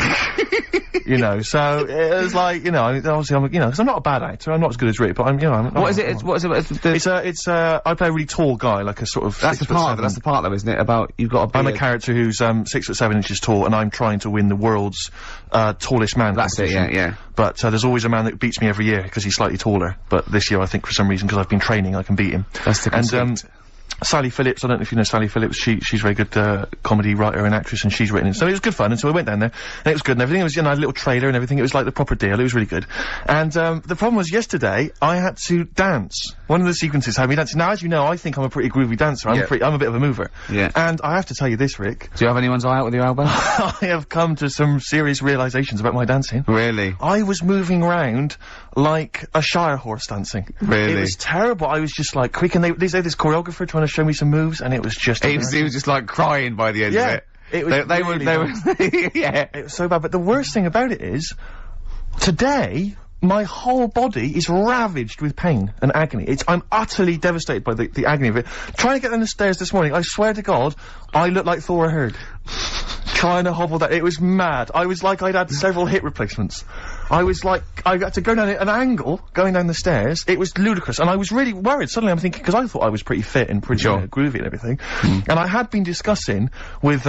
You know, so it was like, you know, obviously I'm, you know, because I'm not a bad actor, I'm not as good as Rick, but I'm, you know, What is it? I play a really tall guy, like a sort of— That's the part though, isn't it? About, you've got a beard. I'm a character who's, 6'7" tall, and I'm trying to win the world's, tallest man. That's it, yeah. But, there's always a man that beats me every year, because he's slightly taller. But this year, I think, for some reason, because I've been training, I can beat him. That's the conceit. Sally Phillips, I don't know if you know Sally Phillips, she's a very good, comedy writer and actress, and she's written it. So it was good fun, and so I went down there, and it was good and everything. It was, you know, a little trailer and everything. It was like the proper deal. It was really good. And, the problem was yesterday, I had to dance. One of the sequences had me dancing. Now, as you know, I think I'm a pretty groovy dancer. I'm a bit of a mover. Yeah. And I have to tell you this, Rick. Do you have anyone's eye out with your elbow? I have come to some serious realizations about my dancing. Really? I was moving around like a Shire horse dancing. Really? It was terrible. I was just like quick, and they had this choreographer trying to show me some moves, and it was just— He was just like crying by the end of it. It was they were, yeah. It was so bad, but the worst thing about it is, today, my whole body is ravaged with pain and agony. I'm utterly devastated by the agony of it. Trying to get down the stairs this morning, I swear to God, I looked like Thor Hurd. Trying to hobble that, it was mad. I was like I'd had several hip replacements. I was like, I had to go down at an angle, going down the stairs. It was ludicrous, and I was really worried. Suddenly I'm thinking, because I thought I was pretty fit and pretty groovy and everything, and I had been discussing with,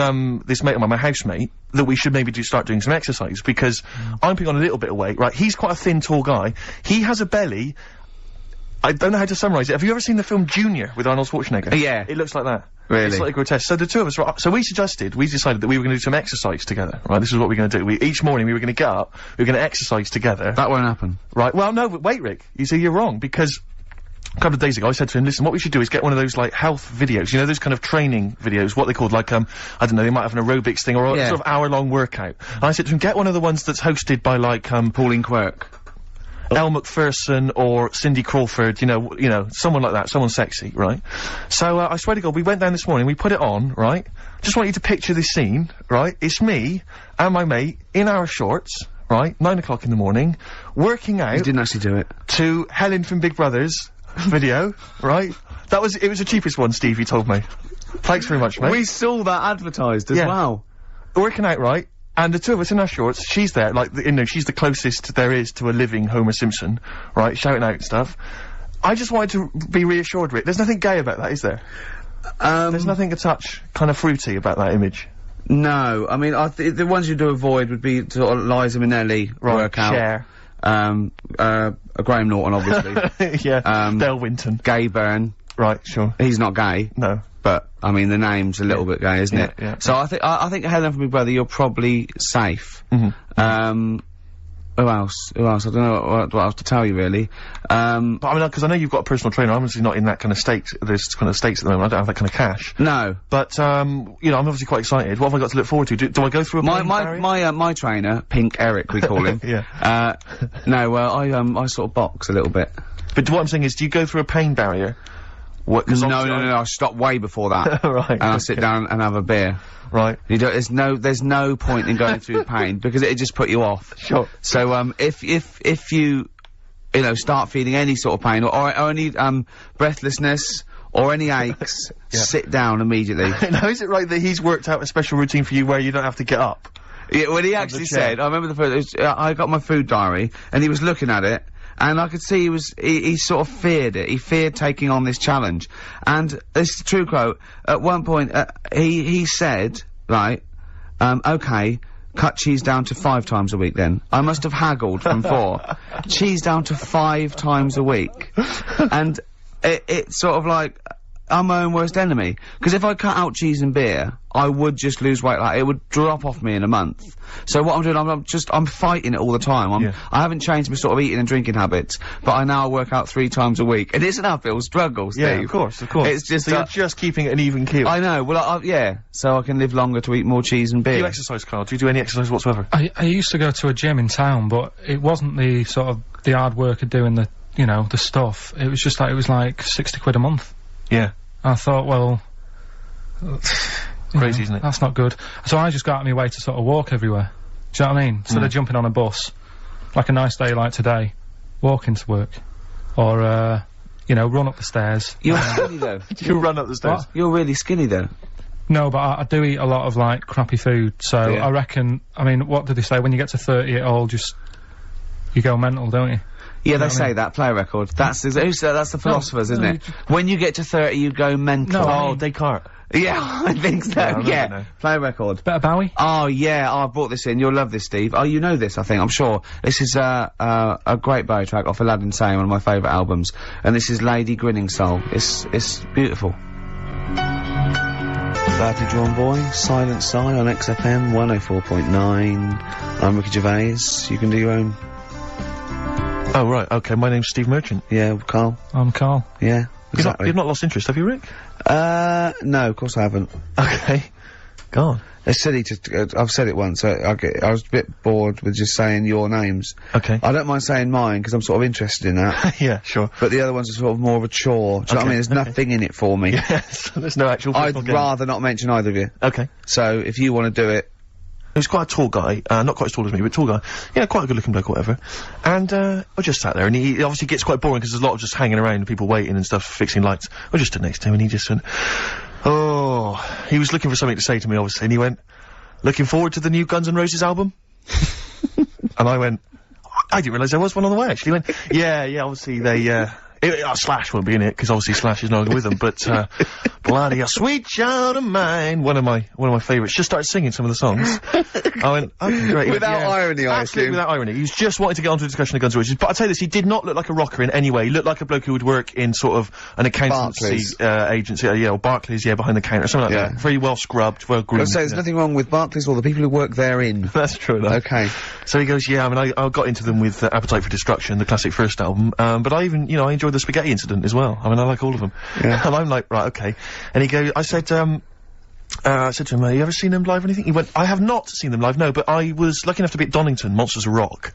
this mate of mine, my housemate, that we should maybe start doing some exercise, because I'm putting on a little bit of weight, right? He's quite a thin, tall guy. He has a belly— I don't know how to summarise it. Have you ever seen the film Junior with Arnold Schwarzenegger? Yeah. It looks like that. Really? It's like grotesque. So the two of us, so we decided that we were going to do some exercise together, right? This is what we're going to do. Each morning we were going to get up, we were going to exercise together. That won't happen. Right, well, no, but wait, Rick. You see, you're wrong, because a couple of days ago I said to him, listen, what we should do is get one of those, like, health videos, you know, those kind of training videos, what they called, like, I don't know, they might have an aerobics thing, or a sort of hour-long workout. And I said to him, get one of the ones that's hosted by, like, Pauline Quirk. Elle Macpherson or Cindy Crawford, you know, someone like that, someone sexy, right? So, I swear to God, we went down this morning, we put it on, right? Just want you to picture this scene, right? It's me and my mate in our shorts, right? 9 o'clock in the morning, working out— You didn't actually do it. —to Helen from Big Brother's video, right? It was the cheapest one, Steve, he told me. Thanks very much, mate. We saw that advertised as well. Working out, right? And the two of us in our shorts, she's there, like, you know, she's the closest there is to a living Homer Simpson, right, shouting out stuff. I just wanted to be reassured, Rick. There's nothing gay about that, is there? There's nothing a touch kind of fruity about that image. No, I mean, the ones you do avoid would be sort of Liza Minnelli workout. Cher. Graham Norton, obviously. Yeah. Del Winton. Gay Byrne. Right, sure. He's not gay. No. But, I mean, the name's a little bit gay, isn't it? Yeah. So I think Helen from Big Brother, you're probably safe. Mm-hmm. Who else? I don't know what else to tell you, really. But I mean, because I know you've got a personal trainer. I'm obviously not in that kind of state, this kind of states at the moment. I don't have that kind of cash. No. But, you know, I'm obviously quite excited. What have I got to look forward to? Do I go through a pain barrier? My trainer, Pink Eric, we call him. Yeah. No, I sort of box a little bit. But what I'm saying is, do you go through a pain barrier? No, I stopped way before that. Right. And I sit down and have a beer. Right. There's no point in going through pain, because it'd just put you off. Sure. So, if you know, start feeling any sort of pain, or any, breathlessness, or any aches, sit down immediately. Now, is it right that he's worked out a special routine for you where you don't have to get up? Yeah, well, he actually said, I remember the first, I got my food diary, and he was looking at it, and I could see he sort of feared it. He feared taking on this challenge. And this is a true quote. At one point, he said, right, okay, cut cheese down to 5 times a week then. I must have haggled from 4. Cheese down to 5 times a week. And it's sort of like, I'm my own worst enemy. Because if I cut out cheese and beer, I would just lose weight. Like, it would drop off me in a month. So what I'm doing, I'm fighting it all the time. I haven't changed my sort of eating and drinking habits, but I now work out 3 times a week. And it's an uphill struggle, Steve. Yeah, of course. It's just, so you're just keeping it an even keel. I know, well, yeah. So I can live longer to eat more cheese and beer. Do you exercise, Carl? Do you do any exercise whatsoever? I used to go to a gym in town, but it wasn't the sort of, the hard work of doing the, you know, the stuff. It was just like, it was like 60 quid a month. Yeah. I thought, well, crazy, isn't it? That's not good. So I just got out of my way to sort of walk everywhere. Do you know what I mean? Instead of jumping on a bus, like a nice day like today, walk into work. Or, you know, run up the stairs. You're skinny though. You run up the stairs? What? You're really skinny though. No, but I do eat a lot of, like, crappy food, so I reckon, I mean, what did they say? When you get to 30, it all just, you go mental, don't you? Yeah, they say that, play a record. That's the philosophers, isn't it? When you get to 30, you go mental. No, Descartes. Yeah, I think so, yeah. Play a record. Better Bowie? Oh, yeah, I brought this in. You'll love this, Steve. Oh, you know this, I think, I'm sure. This is, a great Bowie track off Aladdin Sane, one of my favourite albums. And this is Lady Grinning Soul. It's beautiful. Badly Drawn Boy, Silent Sigh on XFM 104.9. I'm Ricky Gervais. You can do your own. Oh, right, okay, my name's Steve Merchant. Yeah, Carl. I'm Carl. Yeah, exactly. You've not lost interest, have you, Rick? No, of course I haven't. Okay. Go on. It's silly to, I've said it once, I was a bit bored with just saying your names. Okay. I don't mind saying mine, because I'm sort of interested in that. Yeah, sure. But the other ones are sort of more of a chore. Do you know what I mean? There's nothing in it for me. Yes, there's no actual I'd rather not mention either of you. Okay. So, if you want to do it. He was quite a tall guy, not quite as tall as me, but tall guy. Yeah, quite a good looking bloke or whatever. And, I just sat there, and he obviously gets quite boring, because there's a lot of just hanging around and people waiting and stuff, fixing lights. I just stood next to him, and he just went, oh, he was looking for something to say to me, obviously, and he went, looking forward to the new Guns N' Roses album? And I went, I didn't realise there was one on the way, actually. He went, yeah, obviously they, Slash won't be in it, because obviously Slash is no longer with them, but, bloody hell, Sweet Child of Mine, one of my favourites, just started singing some of the songs. I went, okay, great. Without irony, I absolutely assume. without irony. He was just wanting to get onto a discussion of Guns N' Roses, but I'll tell you this, he did not look like a rocker in any way. He looked like a bloke who would work in sort of an accountancy, agency, or Barclays, behind the counter, something like that. Very well scrubbed, well groomed. I was saying, there's nothing wrong with Barclays or the people who work therein. That's true enough. Okay. So he goes, yeah, I mean, I got into them with Appetite for Destruction, the classic first album, but I even, I enjoyed the Spaghetti Incident as well. I mean, I like all of them. Yeah. And I'm like, right, okay. And he goes, I said to him, have you ever seen them live or anything? He went, I have not seen them live, no, but I was lucky enough to be at Donington, Monsters of Rock,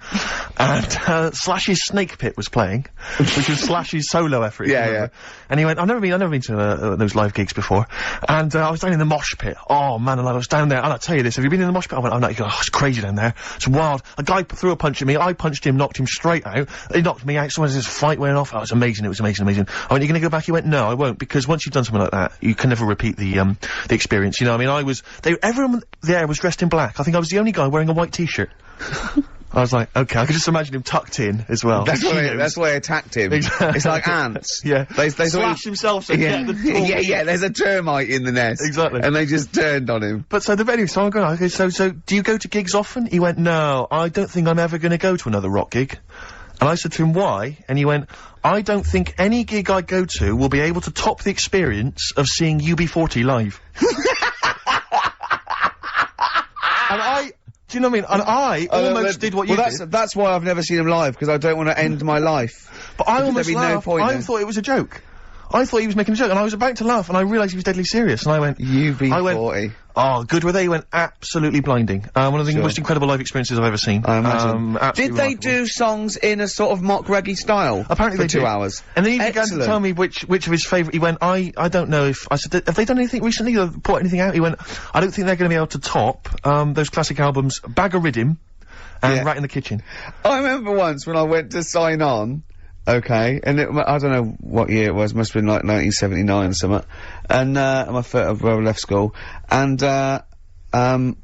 and, Slash's Snake Pit was playing, which was Slash's solo effort. Yeah. And he went, I've never been to, those live gigs before, and, I was down in the mosh pit. Oh, man, I was down there, and I'll tell you this, have you been in the mosh pit? I went, oh, it's crazy down there. It's wild. A guy threw a punch at me, I punched him, knocked him straight out. He knocked me out, so as this fight went off, it was amazing. I went, you're gonna go back? He went, no, I won't, because once you've done something like that, you can never repeat the experience, I mean, everyone there was dressed in black. I think I was the only guy wearing a white t-shirt. I was like, okay, I could just imagine him tucked in as well. That's why I attacked him. Exactly. It's like ants. Yeah. They Slash himself, so get the yeah, there's a termite in the nest. Exactly. And they just turned on him. But so I'm going, okay, so do you go to gigs often? He went, no, I don't think I'm ever gonna go to another rock gig. And I said to him, why? And he went, I don't think any gig I go to will be able to top the experience of seeing UB40 live. And Do you know what I mean? And I almost did what you did. That's why I've never seen him live, because I don't want to end my life. But I almost there'd be laughed. no point I then. thought it was a joke. I thought he was making a joke, and I was about to laugh, and I realised he was deadly serious, and I went... UB40. Oh, good were they? He went absolutely blinding. One of the most incredible live experiences I've ever seen. I imagine. Absolutely Did they do songs in a sort of mock reggae style? Apparently for they 2 did. hours. And then he began to tell me which of his favourite... He went, I don't know if... I said, have they done anything recently or put anything out? He went, I don't think they're going to be able to top, those classic albums, Bag of Riddim and Rat in the Kitchen. I remember once when I went to sign on, okay, and I don't know what year it was, must have been like 1979 or something, and, I left school, and, tell me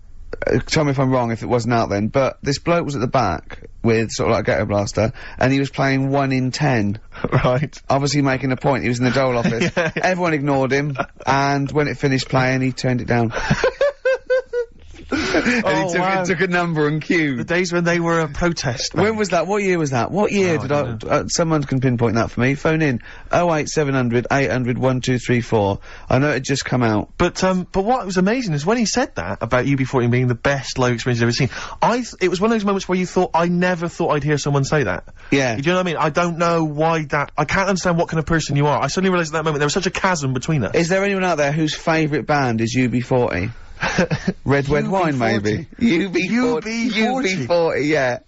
if I'm wrong if it wasn't out then, but this bloke was at the back with sort of like a ghetto blaster, and he was playing 1 in 10. Right. Obviously making a point, he was in the dole office. Everyone ignored him, and when it finished playing, he turned it down. And he took a number and queued. The days when they were a protest. When was that? What year was that? What year did someone can pinpoint that for me. Phone in 08700 800 1234. I know it had just come out. But what was amazing is when he said that about UB40 being the best live experience you've ever seen, it was one of those moments where you thought, I never thought I'd hear someone say that. Yeah. Do you know what I mean? I don't know why I can't understand what kind of person you are. I suddenly realised at that moment there was such a chasm between us. Is there anyone out there whose favourite band is UB40? Red Wine, maybe. UB40, yeah.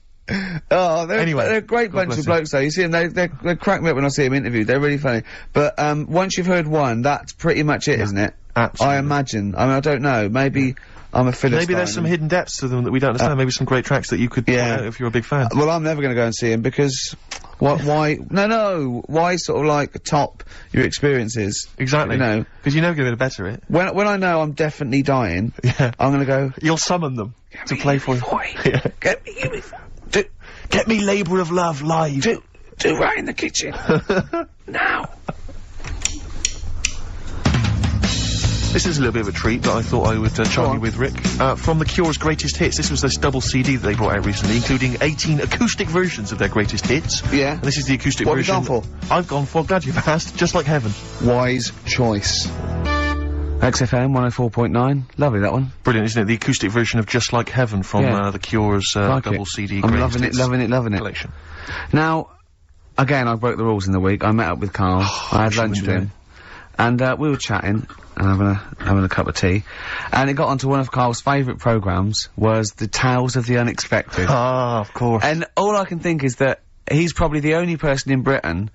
Oh, they're a great bunch of blokes though. You see them, they crack me up when I see them interviewed. They're really funny. But, once you've heard one, that's pretty much it, isn't it? Absolutely. I imagine. I mean, I don't know. Maybe I'm a Philistine. Maybe there's some hidden depths to them that we don't understand. Maybe some great tracks that you could point out if you're a big fan. Well, I'm never gonna go and see him because... why? No. Why sort of like top your experiences? Exactly. You know, because you're never going to better it. When I know I'm definitely dying, I'm gonna go. You'll summon them to play for you. Get me UB40. Get me Labour of Love live. Do Right in the Kitchen now. This is a little bit of a treat that I thought I would charm you with, Rick. From The Cure's greatest hits, this was this double CD that they brought out recently, including 18 acoustic versions of their greatest hits. Yeah. And this is the acoustic version. version. What have you gone for? I've gone for, glad you've asked, Just Like Heaven. Wise choice. XFM 104.9. Lovely, that one. Brilliant, isn't it? The acoustic version of Just Like Heaven from The Cure's double CD I'm greatest loving it. collection. Now, again, I broke the rules in the week. I met up with Karl. I had lunch with him. And, we were chatting, and having a cup of tea, and it got onto one of Karl's favourite programmes, was the Tales of the Unexpected. Ah, of course. And all I can think is that he's probably the only person in Britain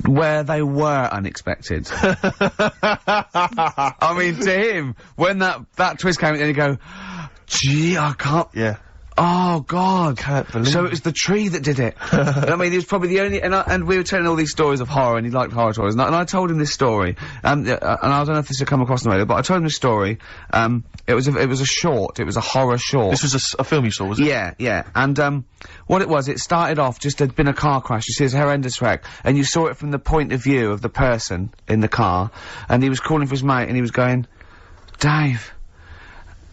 where they were unexpected. I mean, to him, when that twist came in, and you go, gee, I can't... Yeah. Oh, God. Can't believe So it was the tree that did it. I mean, he was probably the only... And we were telling all these stories of horror, and he liked horror stories. And I told him this story. And I don't know if this will come across in the radio, but I told him this story. It was a short. It was a horror short. This was a film you saw, was it? Yeah. And, what it was, it started off, just there'd been a car crash. You see, it's a horrendous wreck. And you saw it from the point of view of the person in the car. And he was calling for his mate, and he was going, Dave...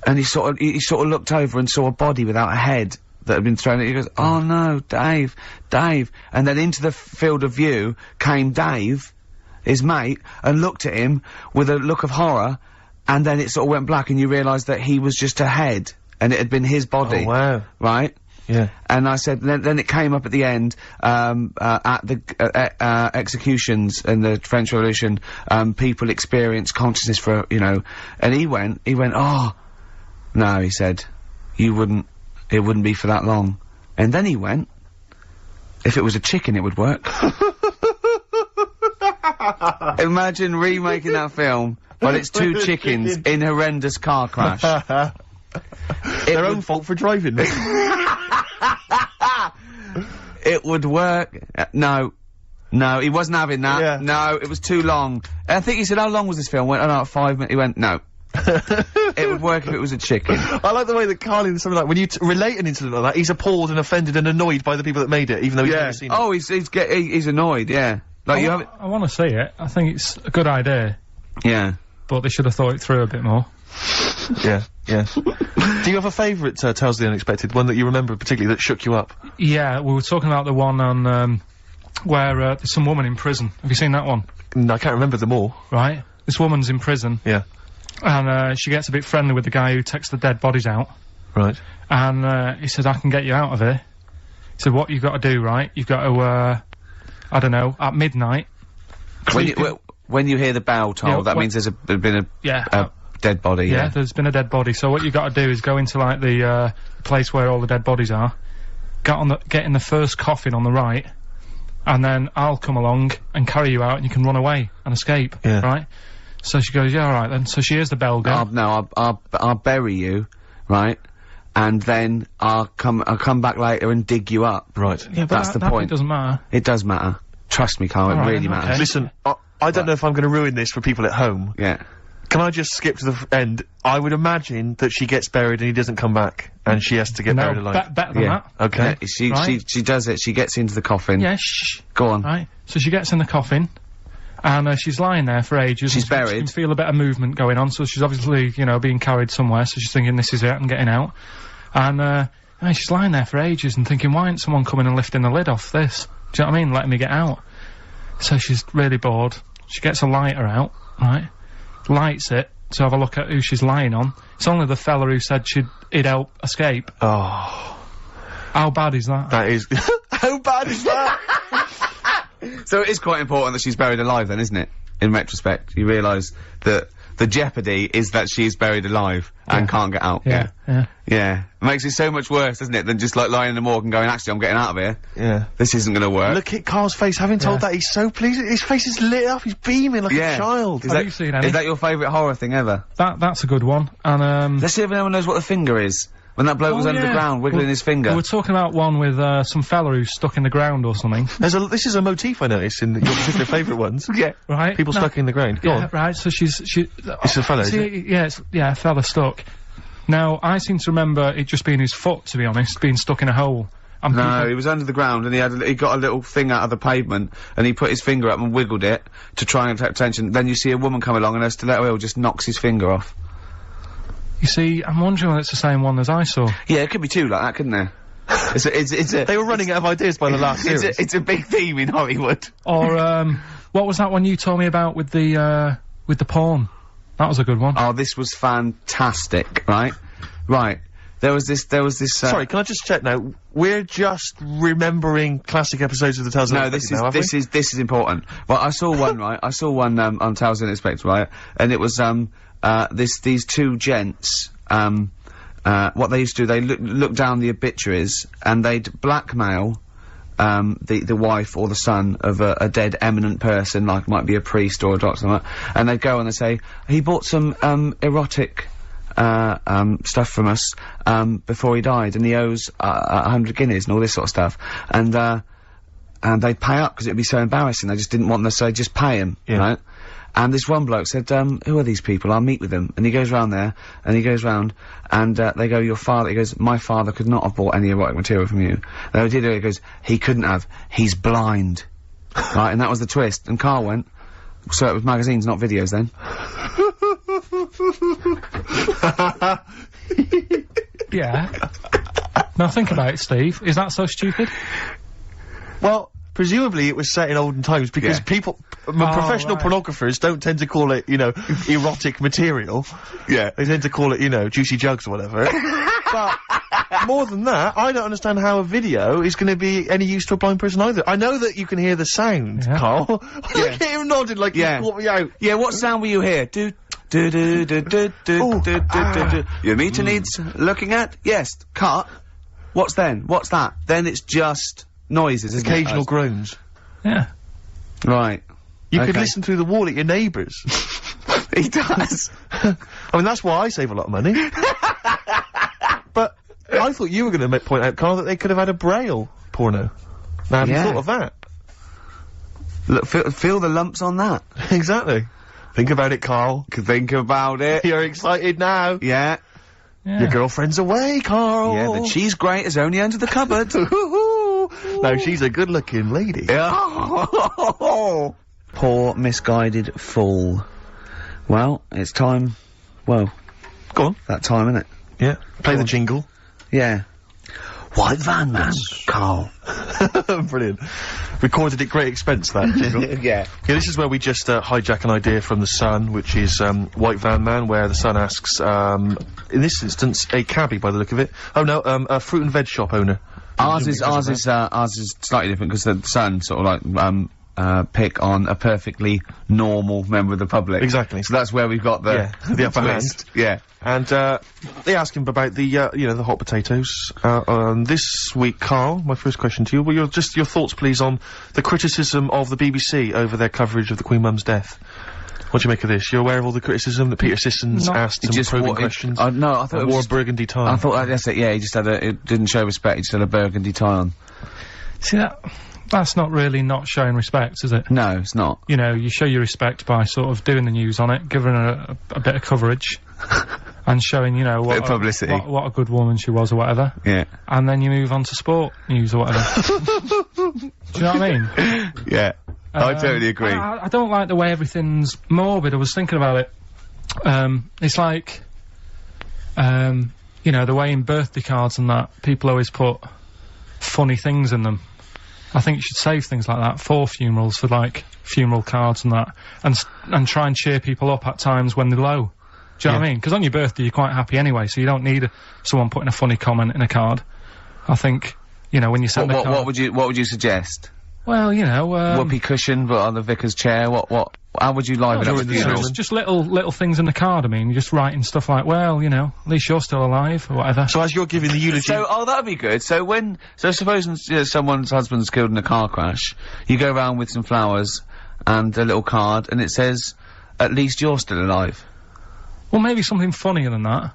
And he sort of looked over and saw a body without a head that had been thrown at. He goes, oh no, Dave. And then into the field of view came Dave, his mate, and looked at him with a look of horror, and then it sort of went black and you realised that he was just a head, and it had been his body. Oh wow. Right? Yeah. And I said, then it came up at the end, at the, executions in the French Revolution, people experience consciousness for, and he went, oh, no, he said, it wouldn't be for that long. And then he went, if it was a chicken, it would work. Imagine remaking that film, but it's two chickens in horrendous car crash. Their own fault for driving. It would work. No, he wasn't having that. Yeah. No, it was too long. I think he said, how long was this film? Went, 5 minutes. He went, no. It would work if it was a chicken. I like the way that Karl in something like, when you relate an incident like that, he's appalled and offended and annoyed by the people that made it, even though he's never seen it. Oh, he's annoyed, yeah. Like, I want to see it. I think it's a good idea. Yeah. But they should have thought it through a bit more. Yeah. Do you have a favourite, Tales of the Unexpected, one that you remember particularly that shook you up? Yeah, we were talking about the one on, where, there's some woman in prison. Have you seen that one? No, I can't remember them all. Right. This woman's in prison. Yeah. And, she gets a bit friendly with the guy who takes the dead bodies out. Right. And, he said, I can get you out of here. He said, what you've got to do, right? You've got to, I don't know, at midnight. When you hear the bell toll, that means there's been a dead body. Yeah, there's been a dead body. So what you got to do is go into like the place where all the dead bodies are. Get in the first coffin on the right, and then I'll come along and carry you out, and you can run away and escape. Yeah. Right. So she goes, yeah, all right then. So she hears the bell go. I'll bury you, right? And then I'll come back later and dig you up. Right. Yeah, but that's the point. It doesn't matter. It does matter. Trust me, Carl. It really matters. Okay. Listen, I don't know if I'm going to ruin this for people at home. Yeah. Can I just skip to the end? I would imagine that she gets buried and he doesn't come back, and she has to get buried alive. Better than that. Okay. Yeah, she does it. She gets into the coffin. Yeah, shh. Go on. Right. So she gets in the coffin, and she's lying there for ages. She's and buried. She can feel a bit of movement going on, so she's obviously, you know, being carried somewhere, so she's thinking, this is it, I'm getting out. And she's lying there for ages and thinking, why isn't someone coming and lifting the lid off this? Do you know what I mean? Letting me get out. So she's really bored. She gets a lighter out, right? Lights it to have a look at who she's lying on. It's only the fella who said he'd help escape. Oh. How bad is that? That is... How bad is that? So it is quite important that she's buried alive then, isn't it? In retrospect, you realise that the jeopardy is that she's buried alive and can't get out. Yeah. It makes it so much worse, doesn't it, than just like lying in the morgue and going, actually, I'm getting out of here. Yeah. This isn't gonna work. Look at Carl's face. Having told that, he's so pleased. His face is lit up. He's beaming like a child. Have you seen any? Is that your favourite horror thing ever? That's a good one. And let's see if anyone knows what the finger is. When that bloke was under the ground, wiggling his finger. We were talking about one with some fella who's stuck in the ground or something. This is a motif I noticed in your particular favourite ones. Yeah. Right. People stuck in the ground. Go on. Right. So it's a fella, is it? Yeah, a fella stuck. Now, I seem to remember it just being his foot, to be honest, being stuck in a hole. And no, he was under the ground and he got a little thing out of the pavement and he put his finger up and wiggled it to try and attract attention. Then you see a woman come along and her stiletto heel just knocks his finger off. You see, I'm wondering whether it's the same one as I saw. Yeah, it could be two like that, couldn't there? They were running out of ideas by the last series. It's a big theme in Hollywood. Or, what was that one you told me about with the porn? That was a good one. Oh, this was fantastic, right? Right. There was this, Sorry, can I just check now? We're just remembering classic episodes of the Tales of the Unexpected this is important. Well, I saw one, right? I saw one, on Tales of the Unexpected, right? And it was, these two gents, what they used to do, they look down the obituaries and they'd blackmail the wife or the son of a dead eminent person, like might be a priest or a doctor, something like that, and they'd go and they'd say, he bought some erotic stuff from us before he died and he owes 100 guineas and all this sort of stuff, and they'd pay up because it'd be so embarrassing. They just didn't want them to say, just pay him, right? And this one bloke said, who are these people? I'll meet with them. And he goes round there, and he goes round, and, they go, your father, he goes, my father could not have bought any erotic material from you. They did it, he goes, he couldn't have, he's blind. Right, and that was the twist. And Carl went, so it was magazines, not videos then. Yeah. Now think about it, Steve. Is that so stupid? Well, presumably it was set in olden times because people, professional pornographers don't tend to call it, you know, erotic material. Yeah. They tend to call it, you know, juicy jugs or whatever. But more than that, I don't understand how a video is going to be any use to a blind person either. I know that you can hear the sound, Carl. Look at him nodding like you caught me out. Yeah, what sound were you hear? Do do do do do do do do do. Your meter needs looking at? Yes. Cut. What's then? What's that? Then it's just noises, isn't it? Occasional groans. Yeah. Right. You could listen through the wall at your neighbours. He does. I mean, that's why I save a lot of money. But I thought you were going to point out, Carl, that they could have had a Braille porno. Now, have you thought of that? Look, feel the lumps on that. Exactly. Think about it, Carl. Think about it. You're excited now. Yeah. Your girlfriend's away, Carl. Yeah, the cheese grate is only under the cupboard. No, she's a good-looking lady. Poor misguided fool. Well, it's time. Well, go on. That time, innit? Yeah. Play the jingle. Yeah. White Van Man, Carl. Brilliant. Recorded at great expense, that jingle. Yeah. Okay, this is where we just hijack an idea from The Sun, which is White Van Man, where The Sun asks, in this instance, a cabbie by the look of it. Oh no, a fruit and veg shop owner. Ours is slightly different because the Sun sort of like, pick on a perfectly normal member of the public. Exactly. So that's where we've got the, the upper hand. Yeah. And, they ask him about the, you know, the hot potatoes. This week, Carl, my first question to you, well, your thoughts, please, on the criticism of the BBC over their coverage of the Queen Mum's death. What do you make of this? You're aware of all the criticism that Peter Sissons asked some probing questions? No, I thought it wore was a burgundy tie. I thought that's it, yeah, he just had it didn't show respect, he just had a burgundy tie on. See, that's not really not showing respect, is it? No, it's not. You know, you show your respect by sort of doing the news on it, giving her a bit of coverage, and showing, you know, what publicity. What a good woman she was or whatever. Yeah. And then you move on to sport news or whatever. Do you know what I mean? Yeah. I totally agree. I don't like the way everything's morbid. I was thinking about it. It's like, you know, the way in birthday cards and that, people always put funny things in them. I think you should save things like that for funerals, for like funeral cards and that, and try and cheer people up at times when they're low. Do you know what I mean? Because on your birthday you're quite happy anyway, so you don't need someone putting a funny comment in a card. I think, you know, when you send a card... What would you suggest? Well, you know, whoopee cushion, but on the vicar's chair. How would you liven up the funeral? Just little things in the card. I mean, you're just writing stuff like, well, you know, at least you're still alive or whatever. So as you're giving the eulogy, that'd be good. So suppose someone's husband's killed in a car crash, you go around with some flowers and a little card, and it says, "At least you're still alive." Well, maybe something funnier than that.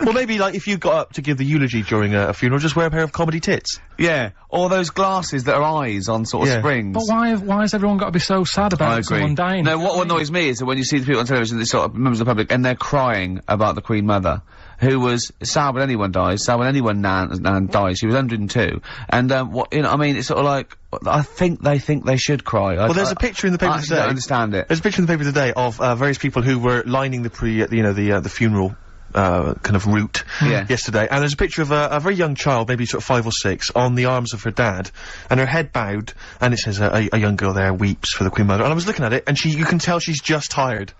Well, maybe, like, if you got up to give the eulogy during a funeral, just wear a pair of comedy tits. Yeah. Or those glasses that are eyes on sort of springs. But why has everyone got to be so sad about someone dying? No, what annoys me is that when you see the people on television, they sort of members of the public, and they're crying about the Queen Mother, who was sad when anyone dies, sad when anyone nan dies. She was 102. And, you know, I mean, it's sort of like, I think they should cry. Well, there's a picture in the paper today. I don't understand it. There's a picture in the paper today of, various people who were lining the the funeral kind of route yesterday, and there's a picture of a very young child, maybe sort of 5 or 6, on the arms of her dad, and her head bowed, and it says a young girl there weeps for the Queen Mother. And I was looking at it, and you can tell she's just tired.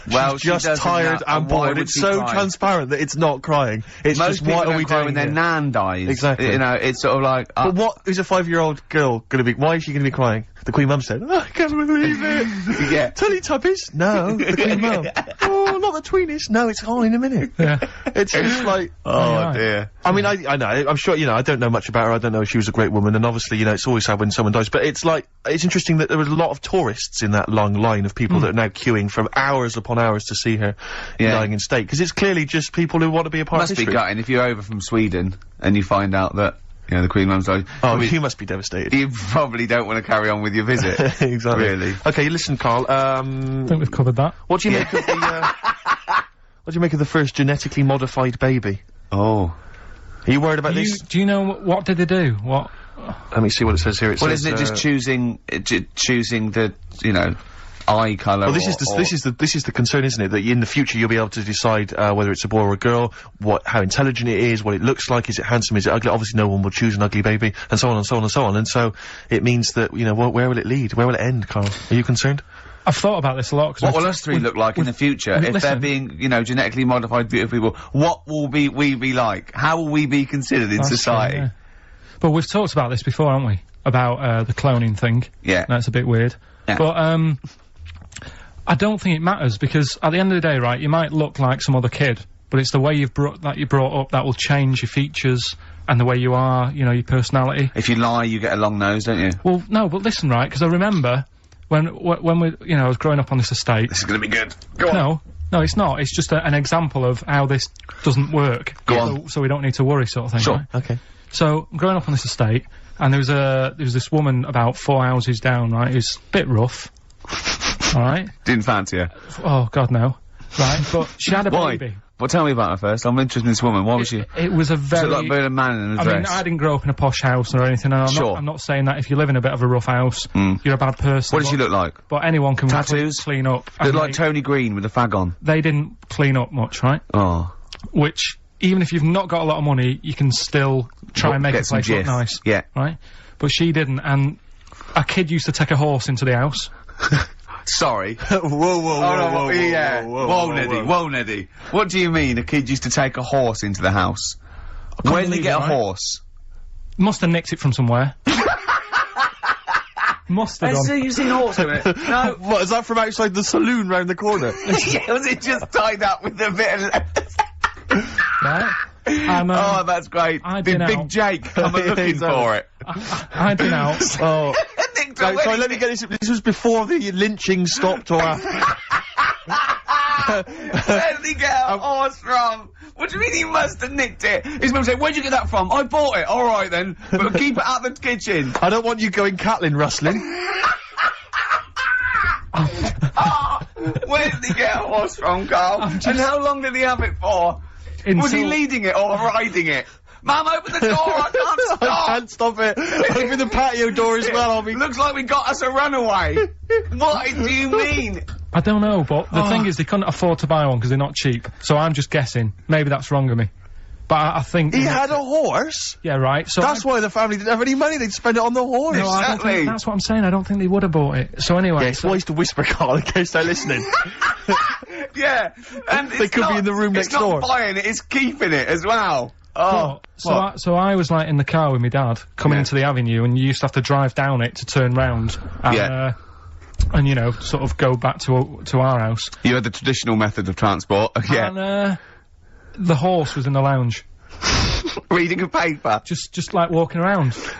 Well, she's just tired and bored. It's so transparent that it's not crying. It's most just, people what are we doing when their nan dies? Exactly. You know, it's sort of like. But what is a 5-year-old girl gonna be? Why is she gonna be crying? The Queen Mum said, "Oh, I can't believe it." Yeah. Teletubbies? No. The Queen Mum. Oh, not the Tweenies. No, it's on in a minute. Yeah. It's just like. Oh dear. I mean, I know. I'm sure, you know, I don't know much about her. I don't know if she was a great woman, and obviously, you know, it's always sad when someone dies. But it's like, it's interesting that there was a lot of tourists in that long line of people that are now queuing from hours upon hours to see her dying in state, because it's clearly just people who want to be a part of history. Must be gutting if you're over from Sweden and you find out that, you know, the Queen Mum's died. Oh, you must be devastated. You probably don't want to carry on with your visit. Exactly. Really. Okay, listen, Carl, I think we've covered that. What do you make of the, what do you make of the first genetically modified baby? Oh. Are you worried about this? Do you know what did they do? What? Let me see what it says here. Well, isn't it just choosing the, you know, eye colour? Well, this is the concern, isn't it? That in the future you'll be able to decide whether it's a boy or a girl, how intelligent it is, what it looks like, is it handsome, is it ugly? Obviously, no one will choose an ugly baby, and so on and so on and so on. And so it means that, you know, where will it lead? Where will it end, Carl? Are you concerned? I've thought about this a lot. What will us three look like in the future if they're being, you know, genetically modified beautiful people? What will we be like? How will we be considered in society? True, yeah. But we've talked about this before, haven't we? About the cloning thing. Yeah. That's a bit weird. Yeah. But I don't think it matters, because at the end of the day, right, you might look like some other kid, but it's the way you're brought up that will change your features and the way you are, you know, your personality. If you lie, you get a long nose, don't you? Well, no, but listen, right, because I remember when we, you know, I was growing up on this estate. This is gonna be good. Go on. No, it's not. It's just an example of how this doesn't work. Go on. So we don't need to worry, sort of thing. Sure. Right? Okay. So, growing up on this estate, and there was this woman about 4 houses down, right, who's a bit rough. Alright? Didn't fancy her. Oh, God, no. Right, but she had a baby. Well, tell me about her first. I'm interested in this woman. Why was she? It was a very... Was it like a man in a dress? I mean, I didn't grow up in a posh house or anything, and I'm not saying that if you live in a bit of a rough house, you're a bad person. What does she look like? But anyone can tattoos? Clean up. Look like Tony Green with a fag on. They didn't clean up much, right? Oh. Which, even if you've not got a lot of money, you can still try and make a place look nice. Yeah. Right? But she didn't, and a kid used to take a horse into the house. Sorry. Whoa, whoa, Whoa, Neddy. What do you mean, a kid used to take a horse into the house? Where did he get a horse? Must have nicked it from somewhere. Must have done. You've seen a horse with it? No. What, is that from outside the saloon round the corner? Yeah, was it just tied up with a bit of Right? oh, that's great. Did Big Jake come looking for it? I'd been out. Oh. Sorry, let me get this. This was before the lynching stopped or after. Where did he get a horse from? What do you mean he must have nicked it? His mum said, where'd you get that from? I bought it. Alright then. But keep it out the kitchen. I don't want you going Catlin rustling. Where did he get a horse from, Carl? And how long did he have it for? Was he leading it or riding it? Mum, open the door, I can't stop! I can't stop it. Open the patio door as well, Looks like we got us a runaway. What do you mean? I don't know, but the thing is, they couldn't afford to buy one because they're not cheap. So I'm just guessing. Maybe that's wrong of me. But I think... He had a horse? Yeah, right. So that's why the family didn't have any money, they'd spend it on the horse. No, I don't think, that's what I'm saying, I don't think they would have bought it. So anyway... Yeah, it's wise to whisper, Carl, in case they're listening. Yeah, and they could be in the room next door. It's not buying it, it's keeping it as well. Oh, so I was like in the car with my dad coming into the avenue, and you used to have to drive down it to turn round and and you know, sort of go back to our house. You had the traditional method of transport, And the horse was in the lounge, reading a paper, just like walking around. What?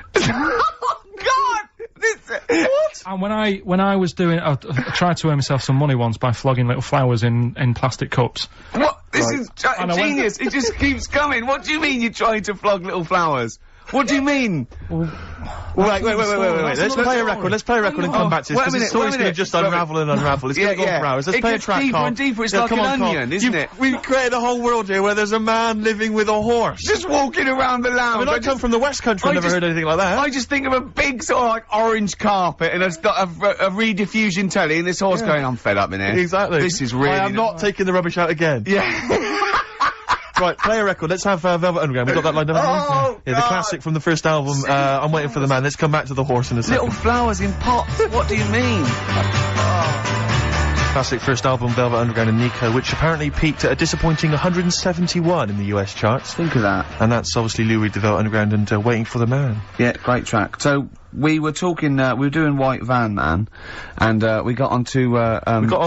And when I was doing, I tried to earn myself some money once by flogging little flowers in plastic cups. What? This is genius. It just keeps coming. What do you mean you're trying to flog little flowers? What do you mean? Wait. Let's play a record. Let's play a record and come back to this. Wait a minute. The story's going to just unravel and unravel. It's going to go on for hours. Let's play a track, deeper and deeper. It's like an onion, isn't it? We've created a whole world here where there's a man living with a horse. Just walking around the lounge. I come from the West Country. I've never heard anything like that. I just think of a big sort of like orange carpet, and it's got a rediffusion telly, and this horse going, I'm fed up in here. Exactly. This is really... I am not taking the rubbish out again. Yeah. Right, play a record. Let's have Velvet Underground. We got that lined up. Oh, yeah, the classic from the first album. I'm Waiting for the Man. Let's come back to the horse in a second. Little flowers in pots. What do you mean? Classic first album, Velvet Underground and Nico, which apparently peaked at a disappointing 171 in the US charts. Think of that. And that's obviously Lou Reed, the Velvet Underground, and Waiting for the Man. Yeah, great track. So we were talking. We were doing White Van Man, and we got onto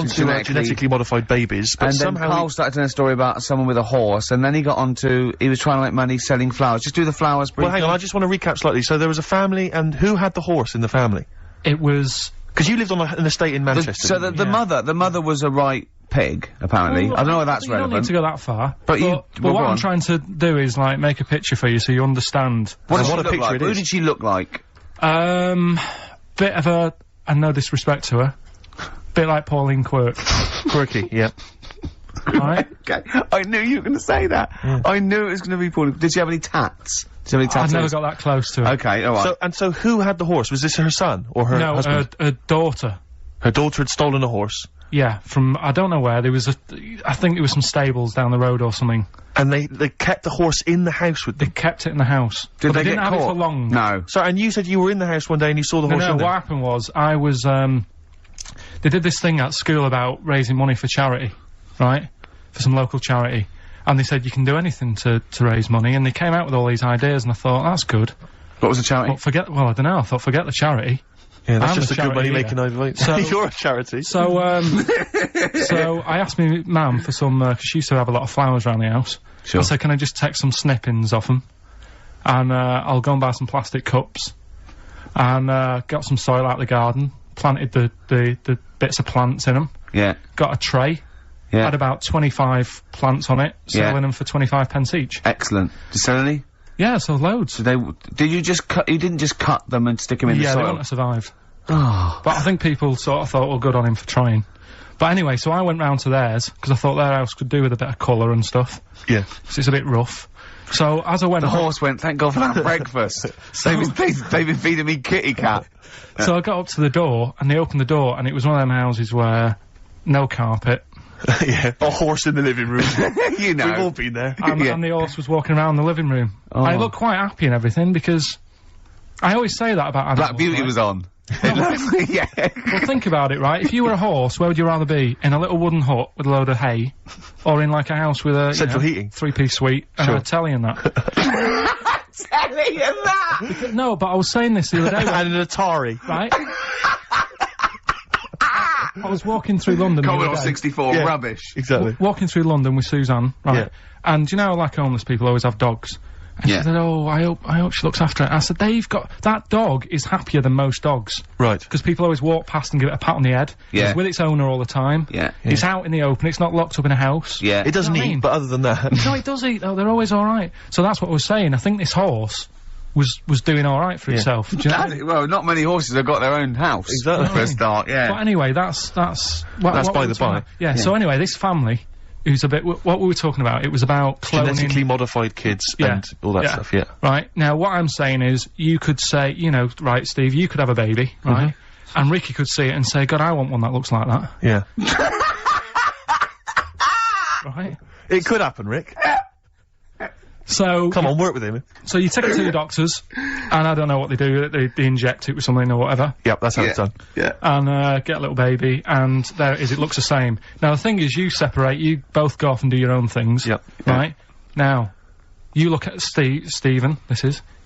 genetically modified babies. But and somehow then Carl started telling a story about someone with a horse, and then he got onto he was trying to make money selling flowers. Just do the flowers briefly. Well, hang on. I just want to recap slightly. So there was a family, and who had the horse in the family? It was. Because you lived on an estate in Manchester. So the mother was a right pig, apparently. Well, I don't know if that's relevant. You don't need to go that far. But what I'm trying to do is, like, make a picture for you so you understand. What a picture it is. Who did she look like? Bit of a, and no disrespect to her, bit like Pauline Quirk. Quirky, yeah. Right? Okay. I knew you were going to say that. Yeah. I knew it was going to be Pauline. Did she have any tats? I've never got that close to her. Okay, alright. So who had the horse? Was this her son or her husband? No, her daughter. Her daughter had stolen a horse? Yeah, from, I don't know where, there was I think there was some stables down the road or something. And they kept the horse in the house with them? They kept it in the house. Did they didn't get have caught? it for long. No. So, and you said you were in the house one day and you saw the horse in there? What happened was, I was, they did this thing at school about raising money for charity, right? For some local charity. And they said you can do anything to raise money, and they came out with all these ideas, and I thought, that's good. What was the charity? Well, I don't know, I thought, forget the charity. Yeah, that's just a good money-making idea. So, you're a charity. So, so I asked me mum for some, cause she used to have a lot of flowers around the house. Sure. I said, can I just take some snippings off them? And, I'll go and buy some plastic cups. And, got some soil out of the garden, planted the bits of plants in them. Yeah. Got a tray. Yeah. Had about 25 plants on it, selling them for 25 pence each. Excellent. Did you sell any? Yeah, so loads. So did you just cut, you didn't just cut them and stick them in the soil? Yeah, they want to survive. Oh. But I think people sort of thought, well, good on him for trying. But anyway, so I went round to theirs, because I thought their house could do with a bit of colour and stuff. Yeah. Because it's a bit rough. So, as I went The horse went, thank God for that breakfast. They've been feeding me kitty cat. So I got up to the door, and they opened the door, and it was one of them houses where no carpet, Yeah, a horse in the living room. You know. We've all been there. And the horse was walking around the living room. I looked quite happy and everything because I always say that about animals. Black Beauty was on. Yeah. Well, think about it, right? If you were a horse, where would you rather be? In a little wooden hut with a load of hay, or in like a house with a central heating, 3-piece suite, and a telly and that? Telly and that. No, but I was saying this the other day. And an Atari, right? I was walking through London. Commodore 64, rubbish. Exactly. Walking through London with Suzanne, right? Yeah. And you know, like homeless people always have dogs. And she said, "Oh, I hope she looks after it." I said, that dog is happier than most dogs. Right. Because people always walk past and give it a pat on the head. Yeah. It's with its owner all the time. Yeah. It's out in the open, it's not locked up in a house. Yeah. It doesn't eat, but other than that. No, it does eat though, they're always alright. So that's what I was saying, I think this horse was doing alright for itself. Do you know? Well, not many horses have got their own house. Exactly. For a start, yeah. But anyway, that's That's what by we the were talking by. about. Yeah, so anyway, this family, who's a bit, what we were talking about, it was about cloning. Genetically modified kids and all that stuff, yeah. Right, now what I'm saying is, you could say, you know, right, Steve, you could have a baby, right? And Ricky could see it and say, God, I want one that looks like that. Yeah. Right? It could happen, Rick. So... Come on, work with him. So you take it to the doctors, and I don't know what they do, they inject it with something or whatever. Yep, that's how it's done. Yeah. And, get a little baby, and there it is, it looks the same. Now the thing is, you separate, you both go off and do your own things. Yep. Right? Now, you look at Stephen,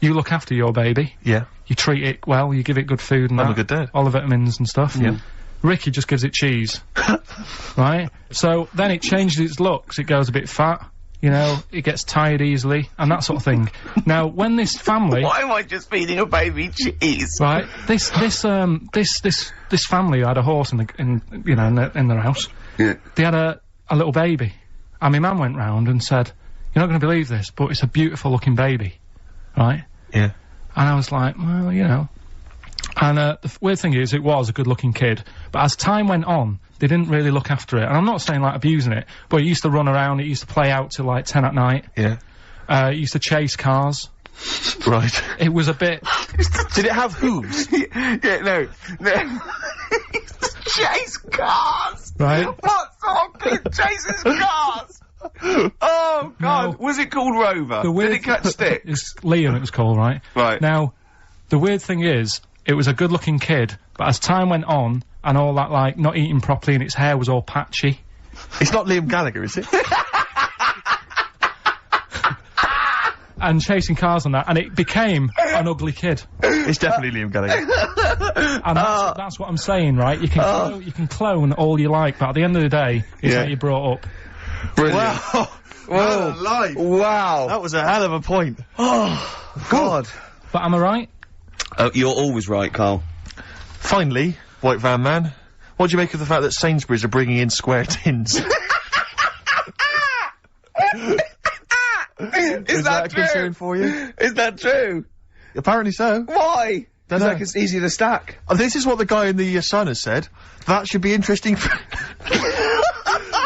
you look after your baby. Yeah. You treat it well, you give it good food and I'm that. a good dad. All the vitamins and stuff. Yeah. Ricky just gives it cheese. Right? So, then it changes its looks, it goes a bit fat. You know, it gets tired easily, and that sort of thing. Now, when this family... Why am I just feeding a baby cheese? Right, this family had a horse in their house. Yeah. They had a little baby. And my mum went round and said, "You're not going to believe this, but it's a beautiful looking baby." Right? Yeah. And I was like, well, you know. And, the weird thing is, it was a good looking kid, but as time went on, they didn't really look after it. And I'm not saying, like, abusing it, but it used to run around, it used to play out till, like, 10 at night. Yeah. It used to chase cars. Right. It was a bit... Did it have hooves? No. Chase cars! Right. What sort of kid chases cars? Oh, God. No. Was it called Rover? Did it catch sticks? It's Liam, it was called, right? Right. Now, the weird thing is, it was a good-looking kid, but as time went on, and all that, like, not eating properly and its hair was all patchy. It's not Liam Gallagher, is it? And chasing cars and that, and it became an ugly kid. It's definitely Liam Gallagher. And that's what I'm saying, right? You can clone all you like, but at the end of the day, it's how you brought up. Brilliant. Wow. Whoa. Life. Wow. That was a hell of a point. Oh, God. But am I right? You're always right, Carl. Finally, White Van Man, what do you make of the fact that Sainsbury's are bringing in square tins? Is that a true? concern for you? Is that true? Apparently so. Why? Dunno. Like it's easier to stack. This is what the guy in the Sun has said. That should be interesting for...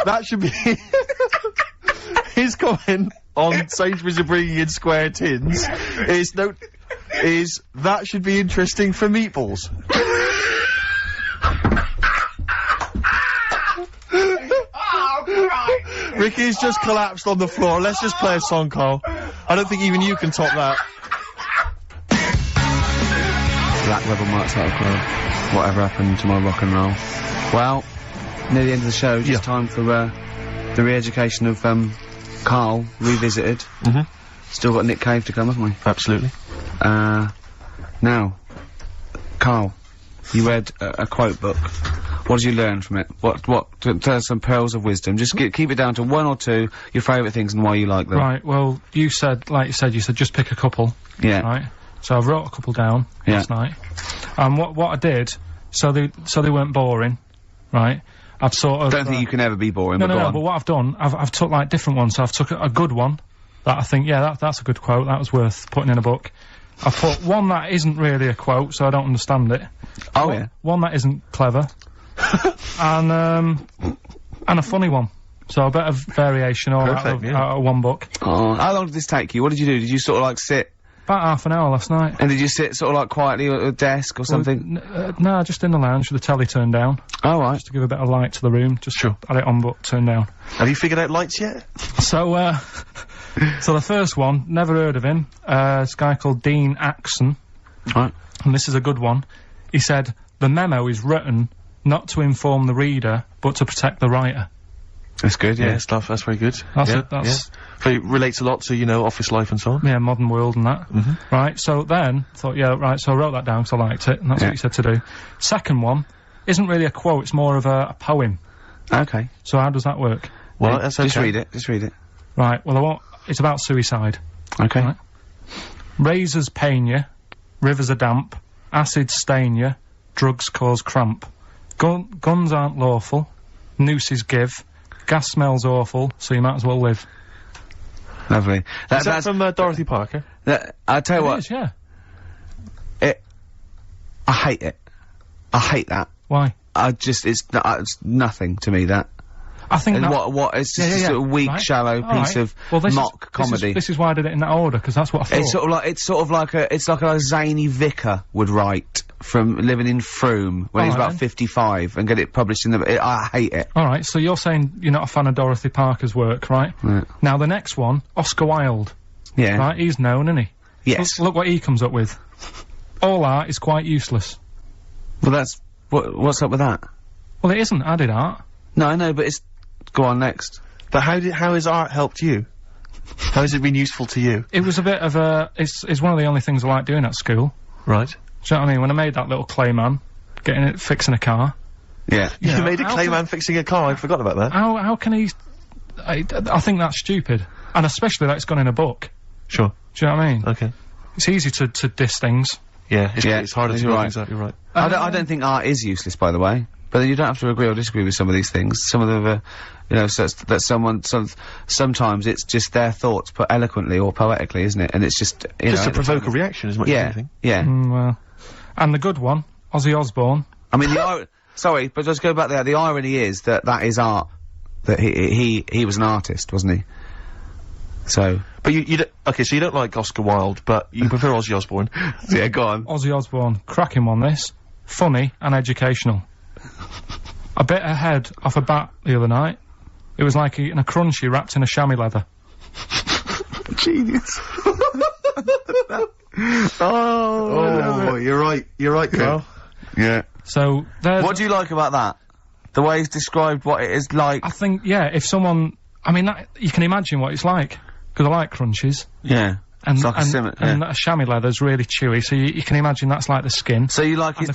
That should be... His comment on Sainsbury's are bringing in square tins is that should be interesting for meatballs. Ricky's just collapsed on the floor. Let's just play a song, Carl. I don't think even you can top that. Black Rebel Motorcycle Club. Whatever happened to my rock and roll? Well, near the end of the show, just time for the re-education of Carl revisited. Still got Nick Cave to come, haven't we? Absolutely. Now, Carl, you read a quote book. What did you learn from it? Tell us some pearls of wisdom. Just keep it down to one or two, your favourite things and why you like them. Right, well, you said just pick a couple. Yeah. Right? So I wrote a couple down last night. And what I did, so they weren't boring, right? I've sort of... Don't think you can ever be boring, No, but go on. but what I've done, I've took, like, different ones. So I've took a good one, that I think, that's a good quote, that was worth putting in a book. I put one that isn't really a quote, so I don't understand it. Oh, yeah. One that isn't clever. and a funny one. So a bit of variation all out of one book. Oh, how long did this take you? What did you do? Did you sort of, like, sit About half an hour last night. And did you sit sort of like quietly at a desk or something? No, just in the lounge with the telly turned down. Oh, right. Just to give a bit of light to the room. Just had it on but turned down. Have you figured out lights yet? So, so the first one, never heard of him. This guy called Dean Axon. Right. And this is a good one. He said, the memo is written not to inform the reader, but to protect the writer. That's good, yeah. Stuff, that's very good. That's it, that's... It relates a lot to, you know, office life and so on. Yeah, modern world and that. Right, so then, thought, yeah, right, so I wrote that down because I liked it, and that's what he said to do. Second one, isn't really a quote, it's more of a poem. Okay. So how does that work? Well, that's okay. Just read it. Right, well, it's about suicide. Okay. Right? Razors pain you, rivers are damp, acids stain you, drugs cause cramp. Guns aren't lawful, nooses give, gas smells awful, so you might as well live. Lovely. That's from Dorothy Parker? I'll tell you what. It is, yeah. I hate it. I hate that. Why? It's nothing to me, that. I think that... it's just a sort of weak, shallow piece of mock comedy. This is why I did it in that order, because that's what I thought. It's sort of like a zany vicar would write from living in Frome when he's about 55 and get it published in I hate it. Alright, so you're saying you're not a fan of Dorothy Parker's work, right? Now the next one, Oscar Wilde. Yeah. Right, he's known, isn't he? Yes. Look what he comes up with. All art is quite useless. Well, that's... What's up with that? Well, it isn't added art. No, I know, but it's... Go on, next. But how has art helped you? How has it been useful to you? It was a bit of a... It's one of the only things I like doing at school. Right. Do you know what I mean? When I made that little clay man, fixing a car. Yeah. You made a clay man fixing a car, I'd forgotten about that. How can he... I think that's stupid. And especially that it's gone in a book. Sure. Do you know what I mean? Okay. It's easy to diss things. Yeah, it's harder to do things out, you're right. I don't think art is useless, by the way. But then you don't have to agree or disagree with some of these things. Some of them are, you know, sometimes it's just their thoughts put eloquently or poetically, isn't it? And it's just, you know... to provoke a reaction as much as anything. Yeah. Well. And the good one, Ozzy Osbourne. I mean, sorry, but let's go back there. The irony is that is art. That he was an artist, wasn't he? So... But okay, so you don't like Oscar Wilde, but you prefer Ozzy Osbourne. Yeah, go on. Ozzy Osbourne, cracking one this. Funny and educational. I bit a head off a bat the other night. It was like eating a crunchy wrapped in a chamois leather. Genius. You're right, Carl. Yeah. So, what do you like about that? The way he's described what it is like? I think, yeah, if someone... I mean, you can imagine what it's like. Because I like crunchies. Yeah. And, it's like and a chamois leather's really chewy, so you can imagine that's like the skin. So you like his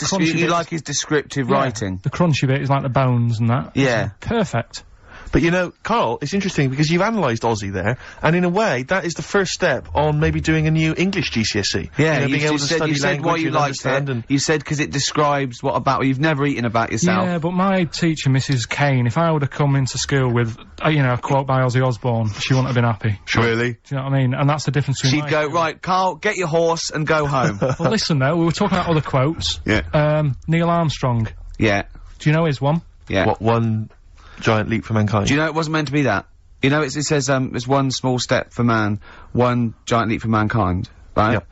descriptive writing? The crunchy bit is like the bones and that. Yeah. Perfect. But you know, Carl, it's interesting because you've analysed Ozzy there, and in a way, that is the first step on maybe doing a new English GCSE. Yeah, you know, being able to study you said why you liked it. And you said because it describes what you've never eaten about yourself. Yeah, but my teacher, Mrs. Kane, if I would have come into school with, you know, a quote by Ozzy Osbourne, she wouldn't have been happy. Really? Do you know what I mean? And that's the difference between... She'd go, right, Carl, get your horse and go home. Well, listen though, we were talking about other quotes. Yeah. Neil Armstrong. Yeah. Do you know his one? Yeah. What, one giant leap for mankind? Do you know it wasn't meant to be that? You know, it says, it's one small step for man, one giant leap for mankind, right? Yep.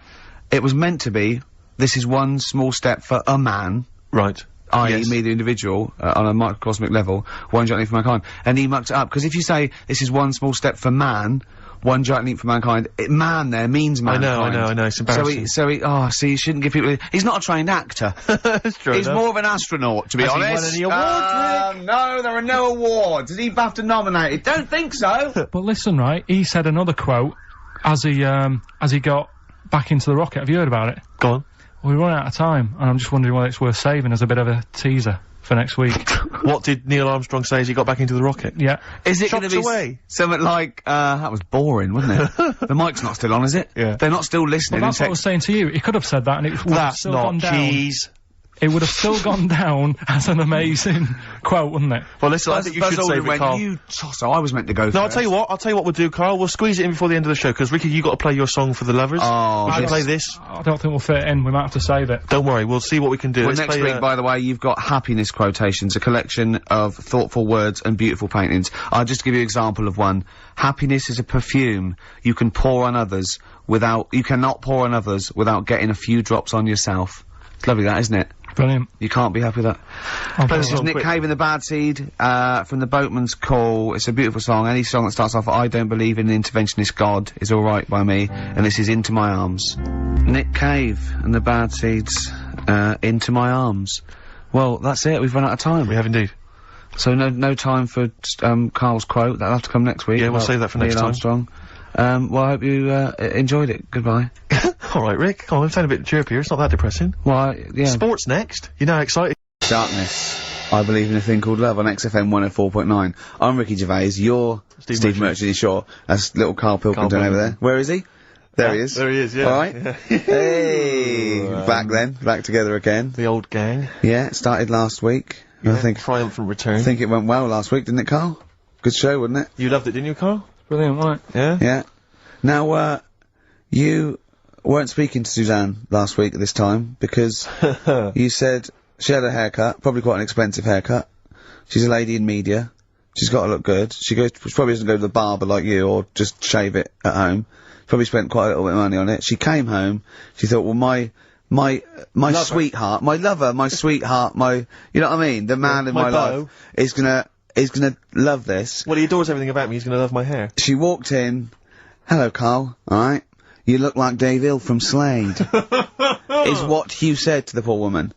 It was meant to be, this is one small step for a man. Right. I.e. me, the individual, on a microcosmic level, one giant leap for mankind. And he mucked it up, because if you say, this is one small step for man, one giant leap for mankind, man there means mankind. I know, it's embarrassing. So you shouldn't give people... He's not a trained actor. That's true. He's more of an astronaut, to be honest. Has he won any awards, Rick? No, there are no awards. Is he BAFTA nominated? Don't think so. But listen, right, he said another quote as he got back into the rocket. Have you heard about it? Go on. Well, we're running out of time, and I'm just wondering whether it's worth saving as a bit of a teaser for next week. What did Neil Armstrong say as he got back into the rocket? Yeah. Is it gonna be something like, that was boring, wasn't it? The mic's not still on, is it? Yeah. They're not still listening. Well, that's what I was saying to you. He could have said that and it would have That's still not gone down. cheese. it would have still gone down as an amazing quote, wouldn't it? Well, listen, I think you should save it, Carl. You tosser, I was meant to go No, I'll tell you what we'll do, Carl. We'll squeeze it in before the end of the show, because Ricky, you got to play your song for the lovers. Oh, you should play this. I don't think we'll fit it in. We might have to save it. Don't worry, we'll see what we can do. Well, Let's next play, week, by the way, you've got happiness quotations, a collection of thoughtful words and beautiful paintings. I'll just give you an example of one. Happiness is a perfume you can pour on others you cannot pour on others without getting a few drops on yourself. It's lovely, that, isn't it? Brilliant. You can't be happy with that. This is Nick Cave and the Bad Seed, from the Boatman's Call. It's a beautiful song. Any song that starts off, I don't believe in an interventionist God, is alright by me. And this is Into My Arms. Nick Cave and the Bad Seeds, Into My Arms. Well, that's it. We've run out of time. We have indeed. So no time for, Carl's quote. That'll have to come next week. Yeah, we'll save that for next time. Armstrong. Well, I hope you, enjoyed it. Goodbye. Alright, Rick. Come on, I'm sounding a bit chirpier. It's not that depressing. Well, yeah. Sports next. You're now excited. Darkness. I believe in a thing called love on XFM 104.9. I'm Ricky Gervais. You're Steve Merchant-Shaw. That's little Karl Pilkington over there. Where is he? There he is. There he is, yeah. Alright. Yeah. Hey! Back together again. The old gang. Yeah, it started last week. Yeah, I think triumphant return. I think it went well last week, didn't it, Carl? Good show, wasn't it? You loved it, didn't you, Carl? Brilliant, wasn't it? Yeah? Yeah. Now, you weren't speaking to Suzanne last week at this time because you said she had a haircut, probably quite an expensive haircut. She's a lady in media. She's got to look good. She probably doesn't go to the barber like you or just shave it at home. Probably spent quite a little bit of money on it. She came home. She thought, well, my sweetheart, my lover, my sweetheart, you know what I mean? The man in my life is gonna love this. Well, he adores everything about me. He's gonna love my hair. She walked in. Hello, Carl. Alright? You look like Dave Hill from Slade. Is what you said to the poor woman.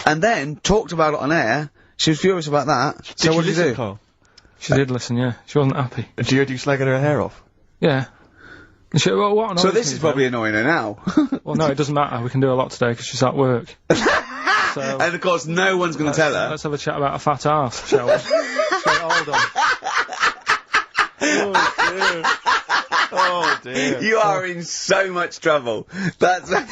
And then, talked about it on air. She was furious about that. So what did you do? Carl? She did listen, yeah. She wasn't happy. And she heard you slagging her hair off? Yeah. So this is probably annoying her now. Well, no, it doesn't matter. We can do a lot today because she's at work. So, and of course, no one's going to tell her. Let's have a chat about a fat arse, shall we? Hold on. Oh, dear. Oh, dear. You are in so much trouble. That's... Look,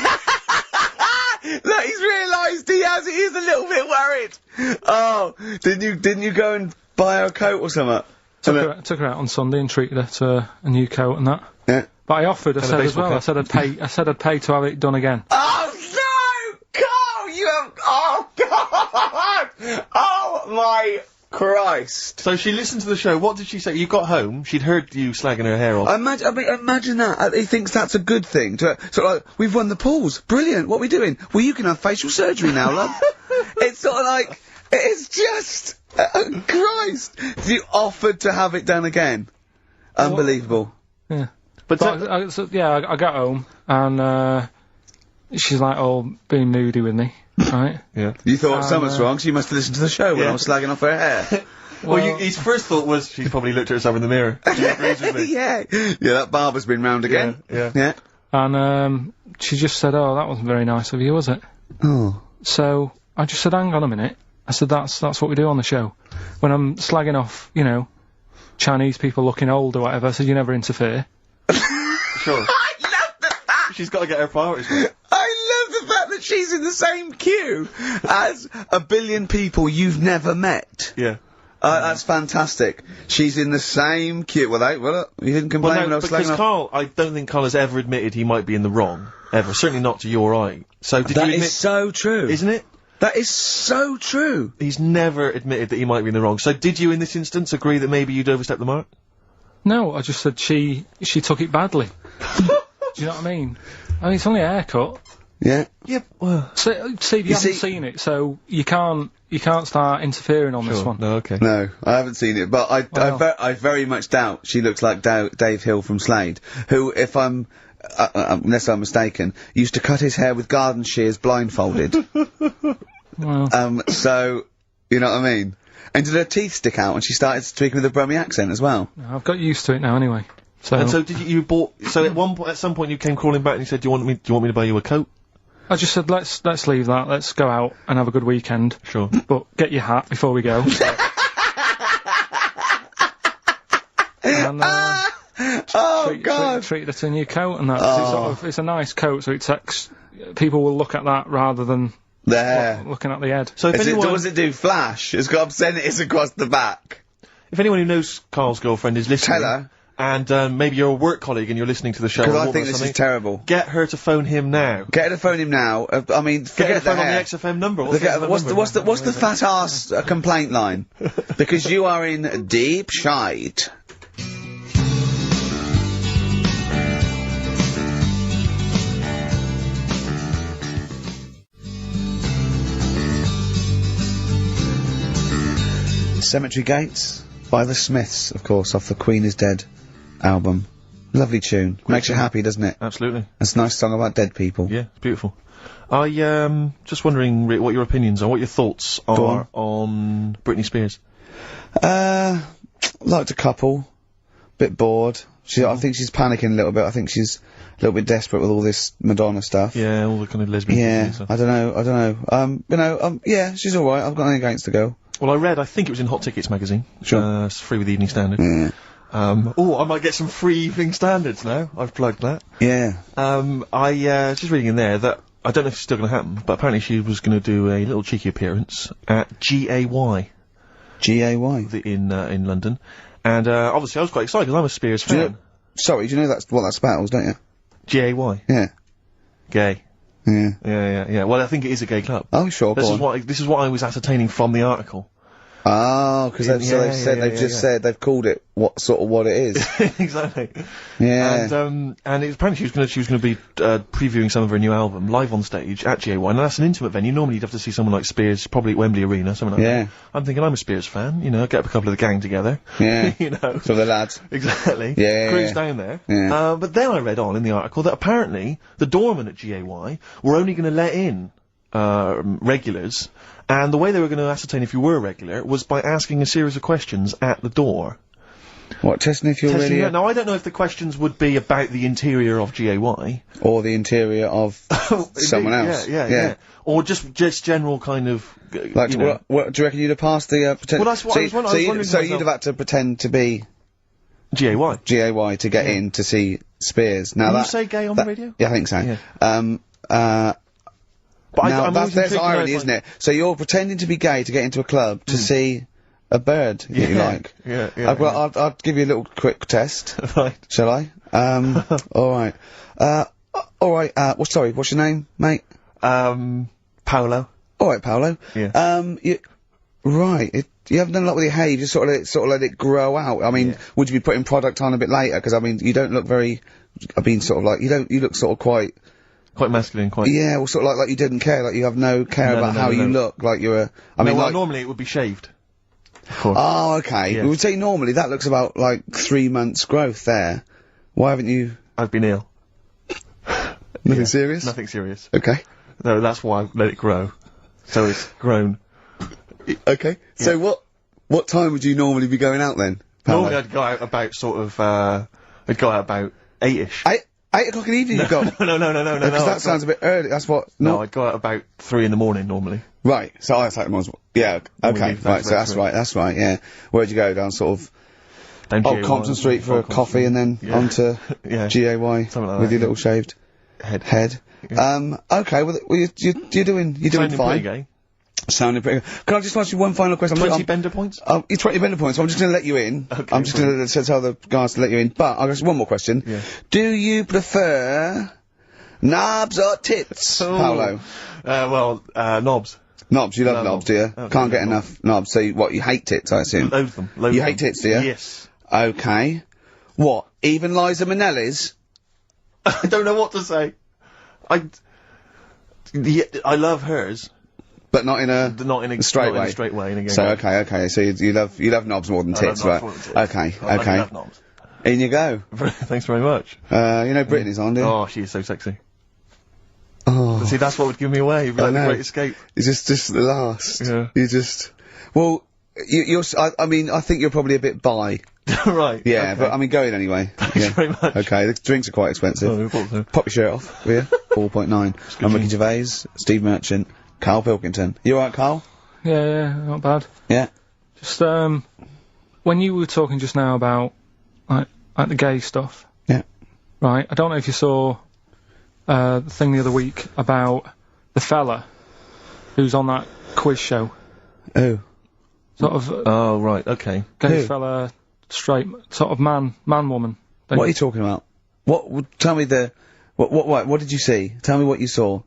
he's realised he is a little bit worried. Oh, didn't you go and buy her a coat or something? Took her out on Sunday and treated her to a new coat and that. Yeah. But I offered, I said as well, I said I'd pay to have it done again. Oh no! Carl, you have, oh God! Oh my Christ! So she listened to the show, what did she say? You got home, she'd heard you slagging her hair off. Imagine that, he thinks that's a good thing, so like, we've won the pools, brilliant, what are we doing? Well, you can have facial surgery now, love. It's sort of like, it's just, Christ! You offered to have it done again. Unbelievable. Yeah. But I got home, and, she's like, all being moody with me, right? Yeah. You thought something's wrong, so you must have listened to the show when I was slagging off her hair. Well, his first thought was, she's probably looked at herself in the mirror. She agrees with me. Yeah. Yeah, that barber's been round again. Yeah. And, she just said, oh, that wasn't very nice of you, was it? Oh. So, I just said, hang on a minute. I said, that's what we do on the show. When I'm slagging off, you know, Chinese people looking old or whatever, I said, you never interfere. Sure. I love the fact! She's got to get her priorities right. I love the fact that she's in the same queue as a billion people you've never met. Yeah. That's fantastic. She's in the same queue. Well, you didn't complain when I was slagging because off. Carl, I don't think Carl has ever admitted he might be in the wrong. Ever. Certainly not to your eye. So did you admit... That is so true. Isn't it? That is so true. He's never admitted that he might be in the wrong. So did you, in this instance, agree that maybe you'd overstepped the mark? No, I just said she took it badly. Do you know what I mean? I mean, it's only a haircut. Yeah. Yeah, well... See, you haven't seen it, so you can't start interfering on this one. No, okay. No, I haven't seen it, but I very much doubt she looks like Dave Hill from Slade, who, if I'm... unless I'm mistaken, used to cut his hair with garden shears blindfolded. Well. So, you know what I mean? And did her teeth stick out when she started speaking with a Brummie accent as well? I've got used to it now anyway. So. And so did you bought, so at some point you came crawling back and you said, do you want me to buy you a coat? I just said, let's leave that, let's go out and have a good weekend. Sure. But get your hat before we go. And, oh God! Treated her to a new coat and that. It's a nice coat, so people will look at that rather than There. Looking at the head. So if anyone... What does it do? Flash? It's got obscenities across the back. If anyone who knows Carl's girlfriend is listening... Tell her. And maybe you're a work colleague and you're listening to the show. Because I think this is terrible. Get her to phone him now. Get her to phone him now. I mean, get her to phone the on the XFM number. What's the fat ass complaint line? Because you are in deep shite. Cemetery Gates by the Smiths, of course, off the Queen is Dead album. Lovely tune. Makes you happy, doesn't it? Absolutely. It's a nice song about dead people. Yeah, it's beautiful. I just wondering, Rick, what your opinions are, what your thoughts are on Britney Spears. Liked a couple. Bit bored. I think she's panicking a little bit. I think she's a little bit desperate with all this Madonna stuff. Yeah, all the kind of lesbian stuff. I don't know. Yeah, she's alright. I've got nothing against the girl. Well, I think it was in Hot Tickets magazine. Sure. It's free with the Evening Standard. Yeah. I might get some free Evening Standards now. I've plugged that. Yeah. I just reading in there that, I don't know if it's still gonna happen, but apparently she was gonna do a little cheeky appearance at GAY. GAY? In London. And, obviously I was quite excited because I'm a Spears fan. Do you know what that spells, don't you? GAY? Yeah. Gay. Yeah. Yeah. Well, I think it is a gay club. Oh, sure, This is what I was ascertaining from the article. Oh, because they've called it what it is. Exactly. Yeah. And apparently she was gonna be previewing some of her new album live on stage at GA1. And that's an intimate venue. Normally you'd have to see someone like Spears, probably at Wembley Arena, something like that. I'm thinking I'm a Spears fan. You know, get up a couple of the gang together. Yeah. You know. For the lads. Exactly. Yeah. Cruise down there. Yeah. But then I read on in the article that apparently the doorman at GAY were only gonna let in regulars. And the way they were going to ascertain if you were a regular was by asking a series of questions at the door. What, testing if you're really... Now, I don't know if the questions would be about the interior of GAY. Or the interior of someone else. Yeah. Or just general kind of... Like, what do you reckon you'd have passed the pretend... Well, that's what I was wondering. So you'd have had to pretend to be... GAY to get in to see Spears. Now Can you say gay on the radio? Yeah, I think so. Yeah. But there's irony, isn't it? So you're pretending to be gay to get into a club to see a bird that you like. Yeah. I'll give you a little quick test. Right. Shall I? Alright. What's your name, mate? Paolo. Alright, Paolo. Yeah. You haven't done a lot with your hair, you just sort of let it grow out. I mean, would you be putting product on a bit later? Because, I mean, you don't look very, you look sort of quite masculine, Yeah, well, sort of like you didn't care, like you have no care about how you look, like you're normally it would be shaved. Oh, okay. We would say normally that looks about, 3 months growth there. Why haven't you... I've been ill. Nothing serious? Nothing serious. Okay. No, that's why I let it grow. So it's grown. Okay. Yeah. So what time would you normally be going out then? Normally I'd go out about I'd go out about 8ish. 8 o'clock in the evening you go? No. Because that sounds a bit early, that's what... No, I'd go out about 3 in the morning normally. Right, so I take them yeah, okay, right, so that's right, yeah. Where'd you go, down sort of... Down Compton Street for a coffee and then onto GAY with your little shaved head. Yeah. Okay, well you're doing fine. Gay. Sounding pretty good. Can I just ask you one final question? 20 bender points? 20 bender points, so I'm just gonna let you in. Okay, I'm just gonna tell the guys to let you in, but I've got one more question. Yeah. Do you prefer knobs or tits, Paolo? Knobs. Knobs, you love knobs, do you? Can't get enough knobs, so you hate tits, I assume? Loathe them. You hate tits, do you? Yes. Okay. What, even Liza Minnelli's? I don't know what to say. I love hers. But not in a straight way. In a straight way. In a so okay. So you love knobs more than tits, right? Okay. I love knobs. In you go. Thanks very much. Brittany's on, do you? Oh, she is so sexy. Oh. But see, that's what would give me away. It'd be like the Great Escape. It's just the last. Yeah. You just. Well, I think you're probably a bit bi. Right. Yeah, okay. but I mean, go in anyway. Thanks very much. Okay, the drinks are quite expensive. Oh, I thought so. Pop your shirt off, will you? 4.9. I'm Ricky Gervais, Steve Merchant, Karl Pilkington. You alright, Karl? Yeah, not bad. Yeah. Just, when you were talking just now about, like the gay stuff. Yeah. Right, I don't know if you saw, the thing the other week about the fella who's on that quiz show. Who? Sort of. Oh, right, okay. Gay Who? fella, straight, sort of man-woman. What are you talking about? Tell me what did you see? Tell me what you saw.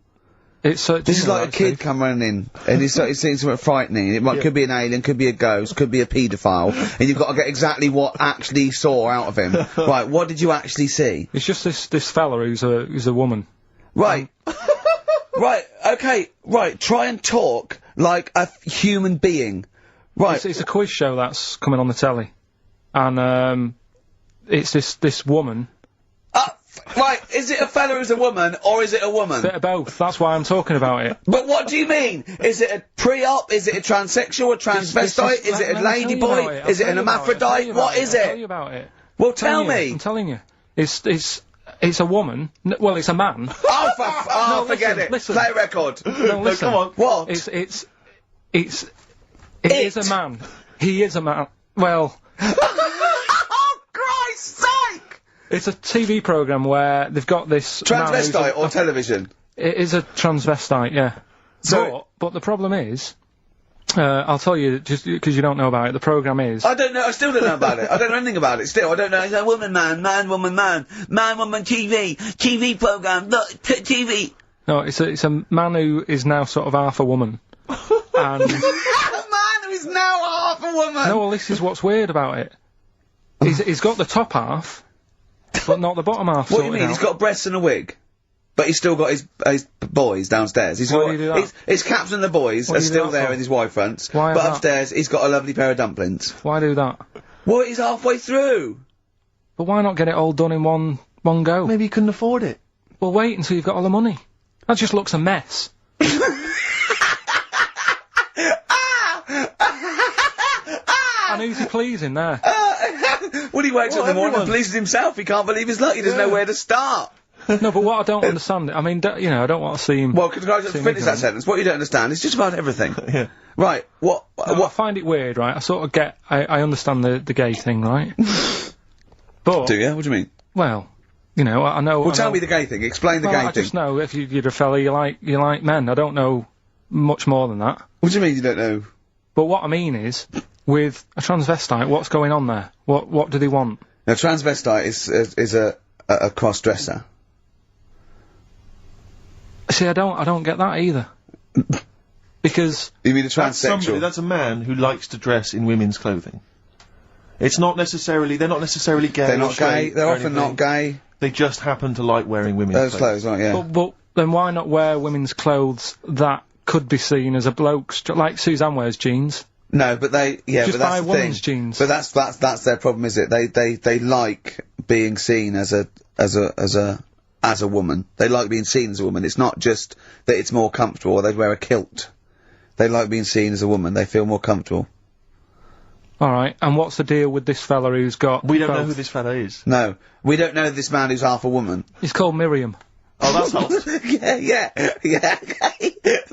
This is like a kid come running in, and he's seeing something frightening. It could be an alien, could be a ghost, could be a paedophile, and you've got to get exactly what actually saw out of him. Right, what did you actually see? It's just this fella who's a woman. Right. Right, okay, right, try and talk like a human being. Right. It's a quiz show that's coming on the telly. And, it's this woman. Right, is it a fella who's a woman, or is it a woman? Bit of both, that's why I'm talking about it. But what do you mean? Is it a pre-op? Is it a transsexual, a transvestite? Is it a ladyboy? Is it an hermaphrodite? What is I'll tell it? you about it. Well, tell me. I'm telling you. It's a woman. Well, it's a man. Oh, forget it. Listen. Play a record. No, listen. Come on. What? It is a man. He is a man. Well. Oh, Christ's sake! It's a TV programme where they've got this transvestite or television? It is a transvestite, yeah. But the problem is, I'll tell you, just because you don't know about it, the programme is... I don't know, I still don't know about it. I don't know anything about it, still. I don't know. It's a woman, man, woman, TV programme, look, TV. No, it's a man who is now sort of half a woman. And... A man who is now half a woman! No, well, this is what's weird about it. He's got the top half, but not the bottom half. What do you mean? He's got breasts and a wig? But he's still got his boys downstairs. He's Why do you do that? His caps and the boys are still there with his Y fronts. Why but that? upstairs, he's got a lovely pair of dumplings. Why do that? Well, he's halfway through. But why not get it all done in one go? Maybe he couldn't afford it. Well, wait until you've got all the money. That just looks a mess. And who's he pleasing there? Well, he wakes up in the morning and pleases himself. He can't believe his luck. He doesn't know where to start. No, but what I don't understand, I mean, you know, I don't want to seem... Well, can I just finish that sentence? What you don't understand is just about everything. Yeah. Right, what... I find it weird, right? I sort of get... I understand the gay thing, right? But... Do you? What do you mean? Well, you know, I know... Well, tell me the gay thing. Explain the gay thing. I just know if you're a fella, you like men. I don't know much more than that. What do you mean you don't know? But what I mean is, with a transvestite, what's going on there? What do they want? Now, transvestite is a cross-dresser. See, I don't get that either. Because... You mean a transsexual? That's a man who likes to dress in women's clothing. It's not necessarily... They're not necessarily gay. They're not gay. They're often not gay. They just happen to like wearing women's clothes, right, yeah. But then why not wear women's clothes that could be seen as a bloke's... Like Suzanne wears jeans. No, but they... Yeah, just but that's buy the women's thing. jeans. But that's their problem, is it? They like being seen as a woman. They like being seen as a woman. It's not just that it's more comfortable or they'd wear a kilt. They like being seen as a woman. They feel more comfortable. Alright, and what's the deal with this fella who's got... We don't know who this fella is. No. We don't know this man who's half a woman. He's called Miriam. Oh, that's hot. yeah.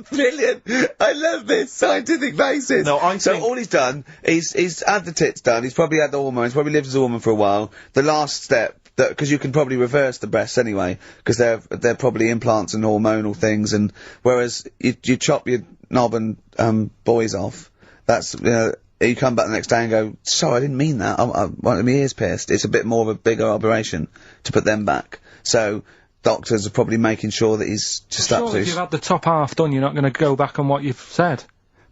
Brilliant. I love this scientific basis. No, So all he's done, he's had the tits done, he's probably had the hormones, probably lived as a woman for a while. The last step, because you can probably reverse the breasts anyway, because they're probably implants and hormonal things, and whereas you chop your knob and boys off, that's you come back the next day and go, sorry, I didn't mean that. I wanted my ears pierced. It's a bit more of a bigger operation to put them back. So doctors are probably making sure that he's just up to... if you've had the top half done, you're not going to go back on what you've said.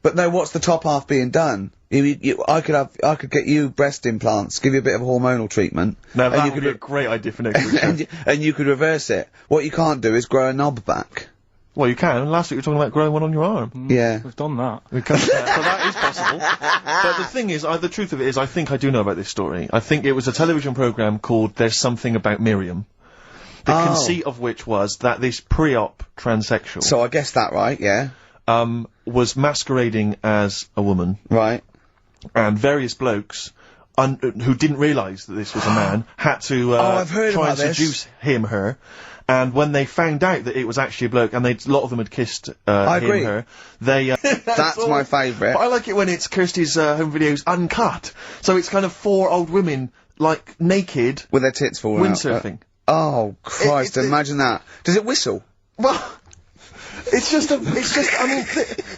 But no, what's the top half being done? I could get you breast implants, give you a bit of hormonal treatment. Now that would be a great idea for next week. and you could reverse it. What you can't do is grow a knob back. Well, you can. Last week we were talking about growing one on your arm. Yeah. We've done that. So that is possible. But the thing is, the truth of it is, I think I do know about this story. I think it was a television programme called There's Something About Miriam. The conceit of which was that this pre-op transsexual... So I guessed that right, yeah. Was masquerading as a woman. Right. And various blokes, who didn't realise that this was a man, had to, try and seduce her. And when they found out that it was actually a bloke, and a lot of them had kissed, I agree. her, they, That's my favourite. But I like it when it's Kirsty's, home videos uncut. So it's kind of 4 old women, like, naked. With their tits falling out. Windsurfing. Oh, Christ, imagine that. Does it whistle? Well, It's just, I mean,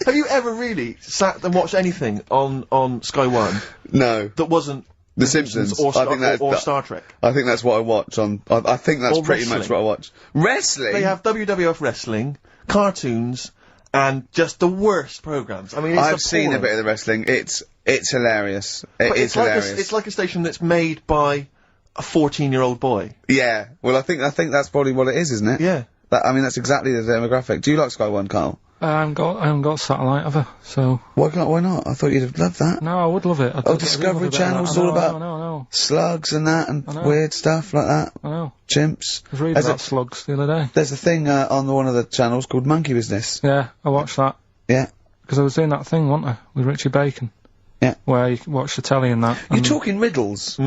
have you ever really sat and watched anything on Sky One? No. That wasn't The Simpsons, or I think that's or Star Trek. I think that's what I watch on. I think that's Or pretty wrestling. much what I watch. Wrestling. They have WWF wrestling, cartoons, and just the worst programs. I mean, it's I've seen a appalling. bit of the wrestling. It's hilarious. But It's hilarious. it's like a station that's made by a 14-year-old boy. Yeah. Well, I think that's probably what it is, isn't it? Yeah. I mean, that's exactly the demographic. Do you like Sky One, Carl? I haven't got satellite ever, so. Why not? I thought you'd have loved that. No, I would love it. Discovery Channel's all about slugs and that and weird stuff like that. I know. Chimps. I was reading about slugs the other day. There's a thing on one of the channels called Monkey Business. Yeah, I watched that. Yeah. Because I was doing that thing, wasn't I, with Richie Bacon. Yeah. Where you watch the telly and that. You're talking riddles.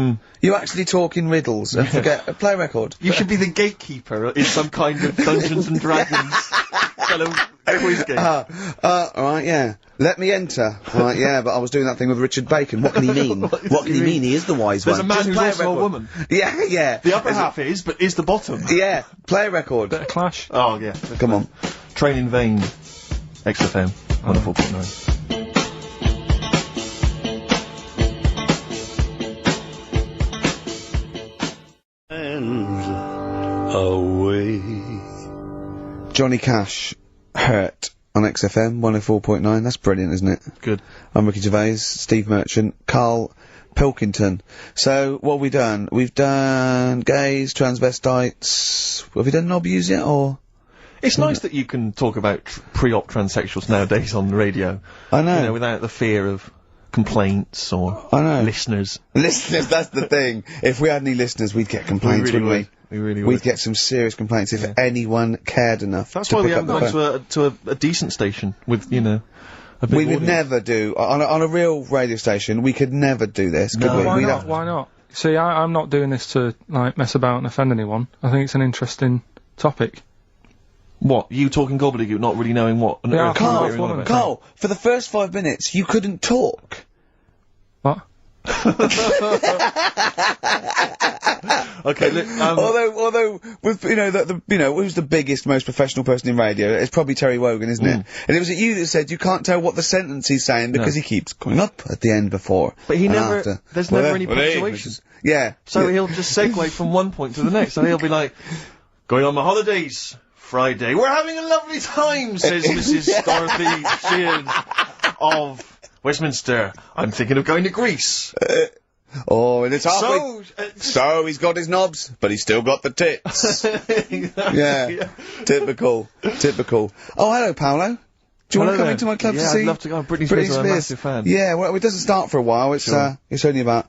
You're actually talking riddles and forget a play record. You should be the gatekeeper in some kind of Dungeons and Dragons kind of quiz game. Alright, yeah. Let me enter. Right, yeah, but I was doing that thing with Richard Bacon. What can he mean? What can he mean? He is the wise There's one. a man Just who's play also a record. woman. Yeah, yeah. The upper half is, but is the bottom. Yeah, play a record. Bit of Clash. Oh, yeah. Come on. Train in Vain. XFM. 104.9. Away. Johnny Cash, Hurt, on XFM 104.9. That's brilliant, isn't it? Good. I'm Ricky Gervais, Steve Merchant, Karl Pilkington. So, what have we done? We've done gays, transvestites. Have we done knob use yet, or? It's nice that you can talk about pre-op transsexuals nowadays on the radio. I know. You know, without the fear of complaints or listeners. Listeners, that's the thing. If we had any listeners, we'd get complaints, really wouldn't we? We really We'd would. get some serious complaints if anyone cared enough. That's to why we pick haven't up the gone phone. to a decent station with, you know, a big We would audience. never do on a real radio station. We could never do this, could we? Why We'd not? have- Why not? See, I'm not doing this to, like, mess about and offend anyone. I think it's an interesting topic. What? You talking gobbledygook, not really knowing what on Yeah, earth Carl, you're on about? Carl, for the first 5 minutes, you couldn't talk. What? Okay, look, although, with, you know, who's the biggest, most professional person in radio? It's probably Terry Wogan, isn't it? And it was you that said you can't tell what the sentence he's saying because he keeps coming up at the end before. But he and never, after. there's never any punctuation. Yeah. So he'll just segue from one point to the next. So he'll be like, going on my holidays, Friday. We're having a lovely time, says Mrs. Dorothy Sheehan of Westminster. I'm thinking of going to Greece. Oh, and it's halfway. So he's got his knobs, but he's still got the tits. Yeah. Typical. Oh, hello, Paolo. Do you want to come into my club to see? I'd love to go. Britney Spears, I'm a massive fan. Yeah, well, it doesn't start for a while. It's it's only about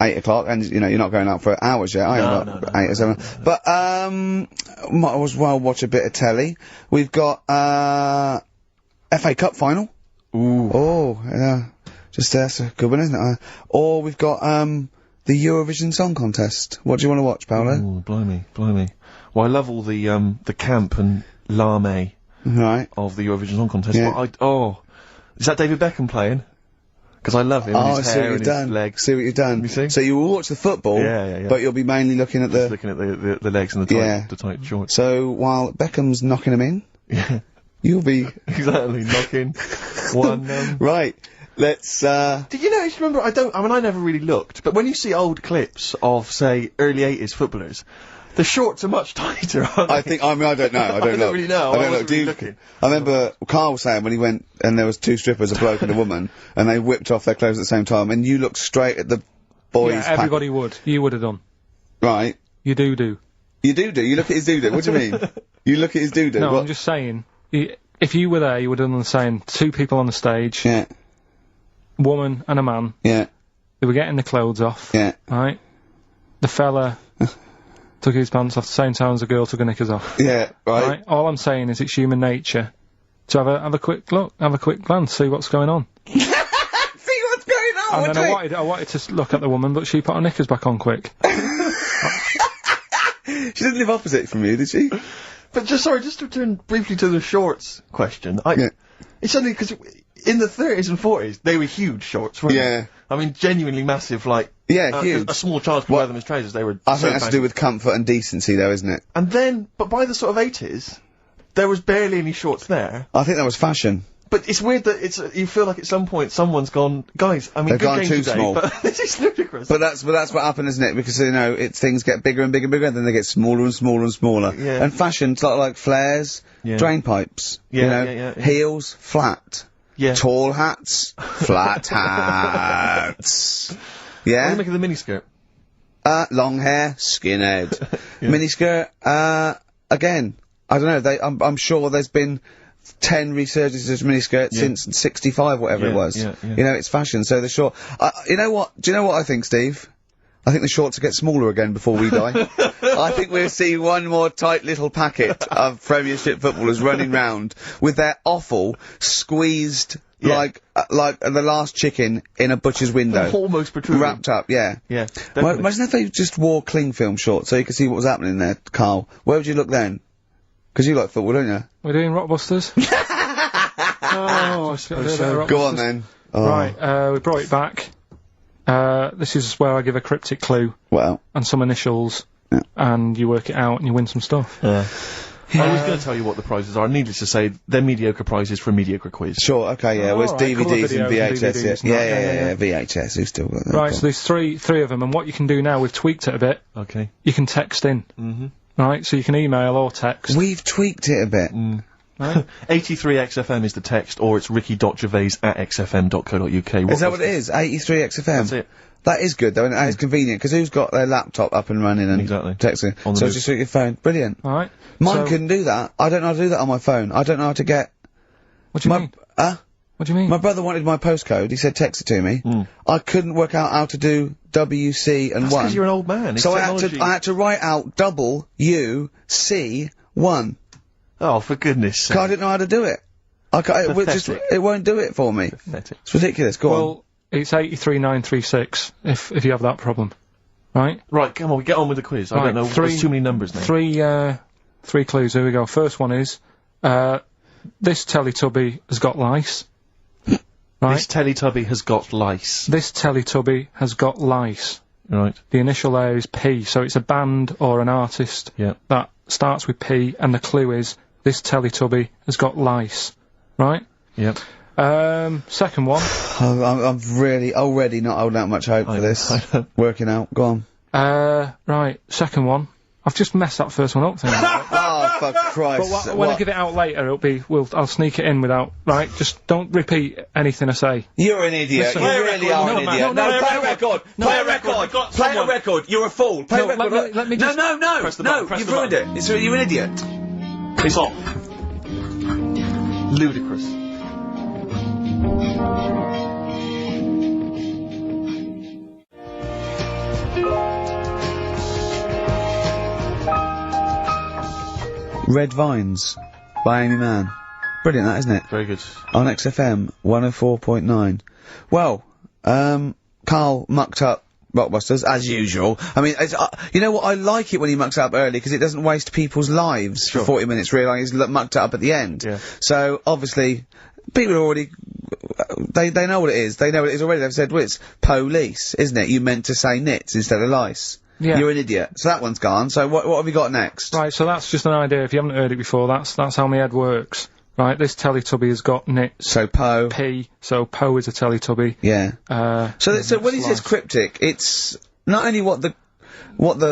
8 o'clock, and you know you're not going out for hours yet. No. 8 or 7. But might as well watch a bit of telly. We've got FA Cup final. Ooh. Oh, yeah. Just that's a good one, isn't it? Or we've got the Eurovision Song Contest. What do you want to watch, Paolo? Ooh, blimey. Well, I love all the camp and lame of the Eurovision Song Contest. Yeah. But is that David Beckham playing? Because I love him. And his hair and his legs. See what you've done. You see? So you will watch the football, yeah. but you'll be mainly looking at Just looking at the legs and the tight shorts. So while Beckham's knocking them in, you'll be exactly knocking one. Right. Let's. Did you notice? Remember, I never really looked, but when you see old clips of, say, early '80s footballers, the shorts are much tighter. Aren't they? I don't know. I don't don't really know. I don't know. wasn't really looking. I remember Carl was saying when he went and there was 2 strippers, a bloke and a woman, and they whipped off their clothes at the same time, and you looked straight at the boys. Yeah, everybody would. You would have done. Right. You do. You do. You look at his doo-doo. What do you mean? You look at his doo-doo. No, what? I'm just saying. If you were there, you would have done the same. 2 people on the stage. Yeah. Woman and a man. Yeah. They were getting the clothes off. Yeah. Right? The fella took his pants off the same time as the girl took her knickers off. Yeah, right. All I'm saying is it's human nature to have a quick look, have a quick glance, see what's going on. See what's going on. And then I wanted to look at the woman, but she put her knickers back on quick. She didn't live opposite from you, did she? But just to return briefly to the shorts question. It's only because in the 30s and 40s they were huge shorts, weren't they? I mean, genuinely massive, like. Yeah, huge. A small child could wear them as trousers. They were. I think that's to do with comfort and decency, though, isn't it? And then, but by the sort of 80s, there was barely any shorts there. I think that was fashion. But it's weird that you feel like at some point someone's gone, guys, I mean, They've good gone game too today, small. but this is ludicrous. But that's what happened, isn't it? Because, you know, things get bigger and bigger and bigger, and then they get smaller and smaller and smaller. Yeah. And fashion's like flares, drain pipes, Yeah, you know, yeah. heels, flat. Yeah. Tall hats, flat hats. Yeah? What do you make of the miniskirt? Long hair, skinhead. Miniskirt, again, I don't know, I'm sure there's been 10 resurgences of miniskirts since 65, whatever it was. Yeah. You know, it's fashion, so the short... you know what? Do you know what I think, Steve? I think the shorts will get smaller again before we die. I think we'll see one more tight little packet of Premiership footballers running round with their offal squeezed like the last chicken in a butcher's window. Almost protruding. Wrapped up, yeah. Yeah. Well, imagine if they just wore cling film shorts so you could see what was happening there, Carl. Where would you look then? Because you like football, don't you? We're doing Rockbusters. Go on then. Oh. Right, we brought it back. This is where I give a cryptic clue. Well. And some initials. And you work it out and you win some stuff. Yeah. I was going to tell you what the prizes are. Needless to say, they're mediocre prizes for a mediocre quiz. Sure, okay, yeah. Well, it's DVDs and VHS, yeah, VHS, who's still got that? Right, so there's three of them, and what you can do now, we've tweaked it a bit. Okay. You can text in. Mm-hmm. Right, so you can email or text. We've tweaked it a bit. Right? 83XFM is the text, or it's ricky.gervais@xfm.co.uk. Is that what it is? 83XFM? That's it. That is good, though, and that is convenient, because who's got their laptop up and running and texting? On the So move. just with your phone. Brilliant. Alright. Mine couldn't do that. I don't know how to do that on my phone. I don't know how to get... What do you mean? What do you mean? My brother wanted my postcode. He said text it to me. I couldn't work out how to do WC and 1. Because you're an old man. So I had to write out WC1. Oh, for goodness sake. I didn't know how to do it. It won't do it for me. Pathetic. It's ridiculous. Go on. Well, it's 83936 if you have that problem. Right? Right, come on, we get on with the quiz. I don't know, there's too many numbers now. Three clues, here we go. First one is, this Teletubby has got lice. Right? This Teletubby has got lice. This Teletubby has got lice. Right. The initial there is P, so it's a band or an artist that starts with P, and the clue is, this Teletubby has got lice. Right? Yep. Second one. I'm really already not holding out much hope for this. Working out. Go on. Right. Second one. I've just messed that first one up. Oh, for Christ. But when I give it out later, I'll sneak it in without, right? Just don't repeat anything I say. You're an idiot. Listen, You really are an idiot. No, play a record. Play a record. Play a record. You're a fool. Play a record. Let me just... No, you've ruined it. You're an idiot. It's off. Ludicrous. Red Vines by Amy Mann. Brilliant, that, isn't it? Very good. On XFM 104.9. Well, Carl mucked up Rockbusters, as usual. I mean, it's, you know what, I like it when he mucks up early, because it doesn't waste people's lives for 40 minutes, realising he's mucked it up at the end. Yeah. So, obviously, people are already... They know what it is. They know what it is already. They've said, well, it's police, isn't it? You meant to say nits instead of lice. Yeah. You're an idiot. So that one's gone. So what have we got next? Right, so that's just an idea. If you haven't heard it before, that's how my head works. Right, this Teletubby has got nits. So Po. P, so Po is a Teletubby. Yeah. So when he says cryptic, it's not only what the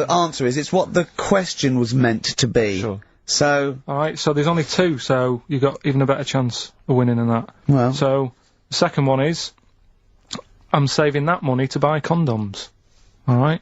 answer is, it's what the question was meant to be. Sure. So... Alright, so there's only 2, so you've got even a better chance of winning than that. Well... So, the second one is, I'm saving that money to buy condoms. Alright?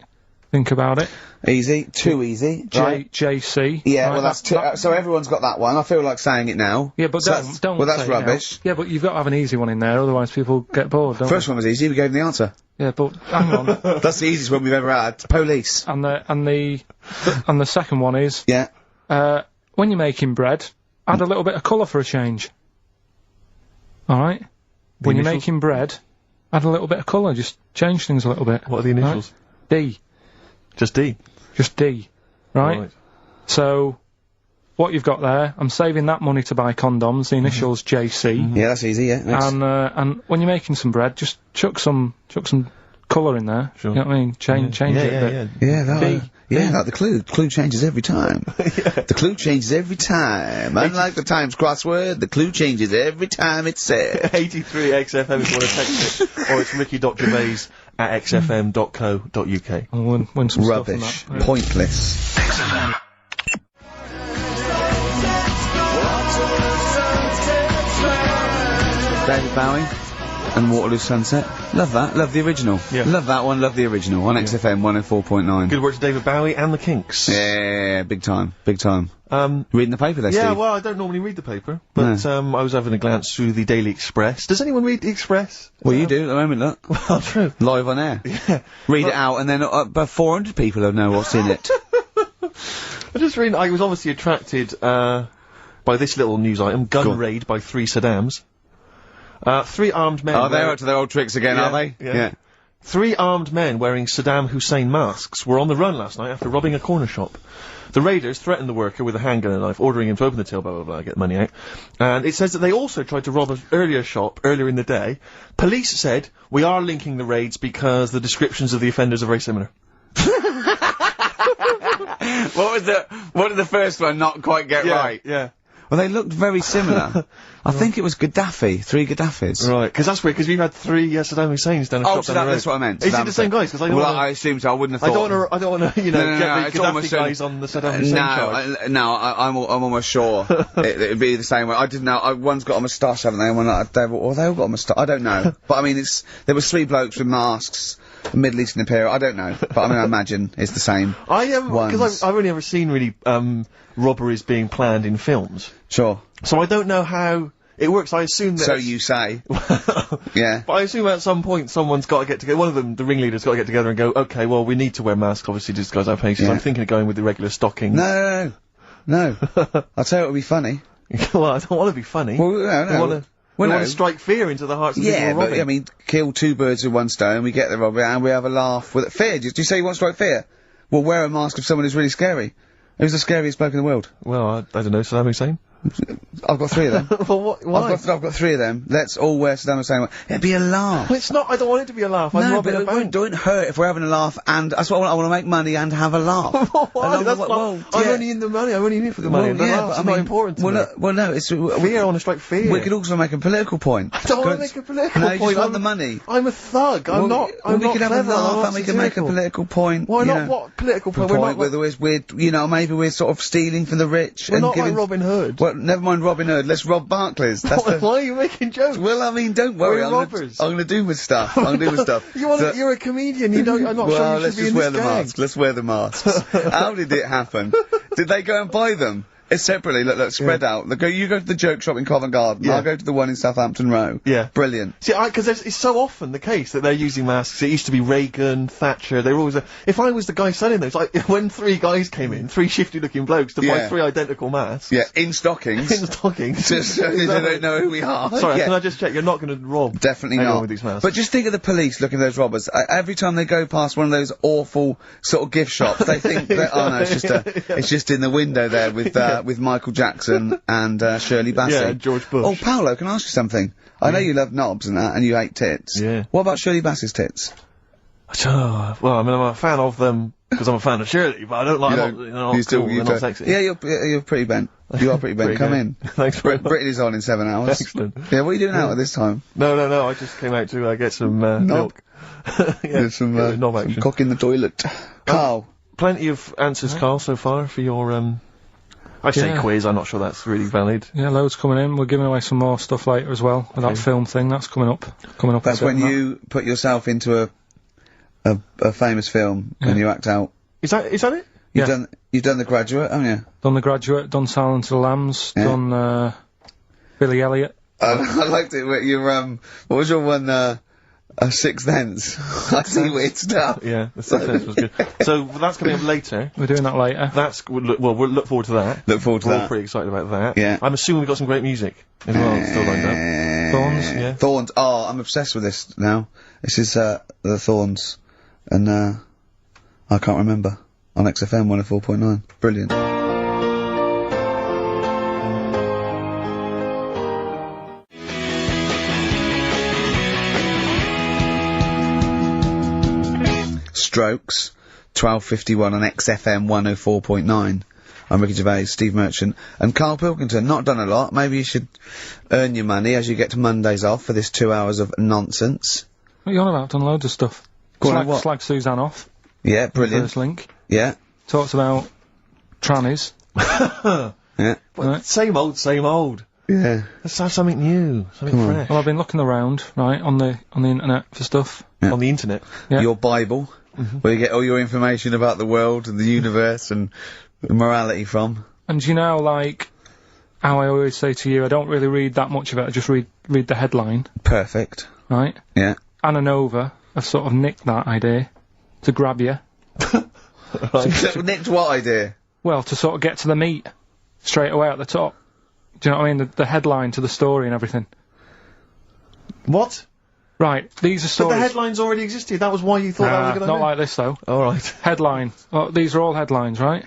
Think about it. Easy. Too easy. Right. JC. Yeah, right, well that's so everyone's got that one. I feel like saying it now. Yeah, but don't well, that's say rubbish. Now. Yeah, but you've got to have an easy one in there, otherwise people get bored, don't First one was easy, we gave them the answer. Yeah, but hang on. That's the easiest one we've ever had. Police. And the second one is... Yeah. When you're making bread, add a little bit of colour for a change. Alright? When you're making bread, add a little bit of colour, just change things a little bit. What are the initials? Right? D. Just D? Just D. Right? So, what you've got there, I'm saving that money to buy condoms, the initials JC. Yeah, that's easy, yeah. Next. And when you're making some bread, just chuck some colour in there. Sure. You know what I mean? Change it a bit. Yeah, like the clue. Clue changes every time. The clue changes every time. Unlike the Times crossword, the clue changes every time it's said. 83 XFM if you want to text it, or it's ricky.gervais at xfm.co.uk. And win some Rubbish. stuff on that. Pointless. XFM. David Bowie and Waterloo Sunset. Love that. Love the original. Yeah. Love that one. Love the original. On XFM 104.9. Good work to David Bowie and the Kinks. Yeah, big time. Big time. Reading the paper there, Yeah, Steve? well, I don't normally read the paper, but I was having a glance through the Daily Express. Does anyone read the Express? Well, you do at the moment, look. Well, true. Live on air. Yeah. Read it out, and then about 400 people will know what's in it. I just read. I was obviously attracted by this little news item: gun raid by 3 Saddams. 3 armed men. Oh, they're up to their old tricks again, are they? Yeah. 3 armed men wearing Saddam Hussein masks were on the run last night after robbing a corner shop. The raiders threatened the worker with a handgun and knife, ordering him to open the till, blah, blah, blah, get the money out. And it says that they also tried to rob an earlier shop earlier in the day. Police said, we are linking the raids because the descriptions of the offenders are very similar. What did the first one not quite get right? Yeah. Well, they looked very similar. I think it was Gaddafi, 3 Gaddafis. Right, because that's weird, because we've had 3 Saddam Husseins down a shop so down the road. that's what I meant. Is it the same guys? Because I don't I assumed so. I wouldn't have thought. I don't want to, you know, get the it's Gaddafi guys on the Saddam Hussein charge. I'm almost sure it'd be the same way. I didn't know. One's got a moustache, haven't they? And one like they all got a moustache. I don't know. But I mean, there was 3 blokes with masks. Middle Eastern appearance. I don't know, but I mean, I imagine it's the same. Because I've only ever seen really robberies being planned in films. Sure. So I don't know how it works. I assume that. So you say. Yeah. But I assume at some point someone's got to get together. One of them, the ringleader's got to get together and go, okay, well, we need to wear masks, obviously, to disguise our faces. I'm thinking of going with the regular stockings. No. I'll tell you what would be funny. Well, I don't want to be funny. Well, no. We want to strike fear into the hearts of people robbing. But I mean, kill 2 birds with 1 stone. We get the robbery and we have a laugh with it. Fear? Do you say you want to strike fear? Well, wear a mask of someone who's really scary. Who's the scariest bloke in the world? Well, I don't know. Saddam Hussein. I've got 3 of them. Well, why? I've got 3 of them. Let's all wear Saddam Hussein. It'd be a laugh. Well, it's not. I don't want it to be a laugh. I'm robbing a bank. Don't hurt if we're having a laugh, and that's what I want to make money and have a laugh. Why? I'm only in the money. I'm only in it for the money. It's not important to me. Well, no, it's fear. I want to strike fear. We could also make a political point. I don't want to make a political point. No, you just want the money. I'm a thug. I'm not. I'm not clever. We could have a laugh and we can make a political point. Why not? What political point? Maybe we're sort of stealing from the rich. We're not like Robin Hood. Well, never mind Robin Hood. Let's rob Barclays. Why are you making jokes? Well, I mean, don't worry. I'm gonna do my stuff. You're a comedian. I'm not sure you should be in this gang. Let's wear the masks. How did it happen? Did they go and buy them? It's separately, look, spread out. You go to the joke shop in Covent Garden, I'll go to the one in Southampton Row. Yeah. Brilliant. See, because it's so often the case that they're using masks. It used to be Reagan, Thatcher, they were always if I was the guy selling those, like, when 3 guys came in, 3 shifty-looking blokes to buy 3 identical masks. Yeah, in stockings. In stockings. Just so they don't know who we are. Sorry, can I just check, you're not going to rob Definitely anyone not. with these masks. But just think of the police looking at those robbers. Every time they go past one of those awful sort of gift shops, they think that, oh no, it's just in the window there with Michael Jackson and Shirley Bassey. Yeah, George Bush. Oh, Paolo, can I ask you something? I know you love knobs and that, and you hate tits. Yeah. What about Shirley Bassey's tits? Well, I mean, I'm a fan of them because I'm a fan of Shirley, but I don't like them. They're not sexy. Yeah, you're pretty bent. You are pretty bent. Come in. Thanks very much. Britain is on in 7 hours. Excellent. Yeah, what are you doing out at this time? No, I just came out to get some milk. Get some cock in the toilet. Carl. Plenty of answers, Carl, so far for your I say quiz, I'm not sure that's really valid. Yeah, loads coming in. We're giving away some more stuff later as well, with that film thing, that's coming up. That's when you put yourself into a famous film, and you act out. Is that it? You've done The Graduate, haven't you? Done The Graduate, done Silence of the Lambs, done, Billy Elliot. I liked it, what was your one, Sixth Sense. I see weird stuff. Yeah, the Sixth Sense was good. So that's coming up later. We're doing that later. We'll look forward to that. Look forward to that. We're all pretty excited about that. Yeah. I'm assuming we've got some great music as well still lined up. Thorns, yeah. Thorns. Oh, I'm obsessed with this now. This is the Thorns, and I can't remember on XFM 104.9. Brilliant. Strokes, 12:51 on XFM 104.9. I'm Ricky Gervais, Steve Merchant, and Karl Pilkington. Not done a lot. Maybe you should earn your money as you get to Mondays off for this 2 hours of nonsense. What are you on about? Done loads of stuff. Go on, what? Slag Suzanne off. Yeah, brilliant. First link. Yeah. Talks about trannies. Yeah. Right. Same old. Yeah. Let's have something new, something fresh. Well, I've been looking around, right, on the internet for stuff. Yeah. On the internet? Yeah. Your Bible, where you get all your information about the world and the universe and morality from. And you know, like, how I always say to you, I don't really read that much of it, I just read the headline. Perfect. Right? Yeah. Anna Nova have sort of nicked that idea to grab you. Nicked what idea? Well, to sort of get to the meat straight away at the top. Do you know what I mean? The headline to the story and everything. What? Right, these are stories. But the headlines already existed, that was why you thought that was a good idea? Not like this, though. Alright. Headline. Well, these are all headlines, right?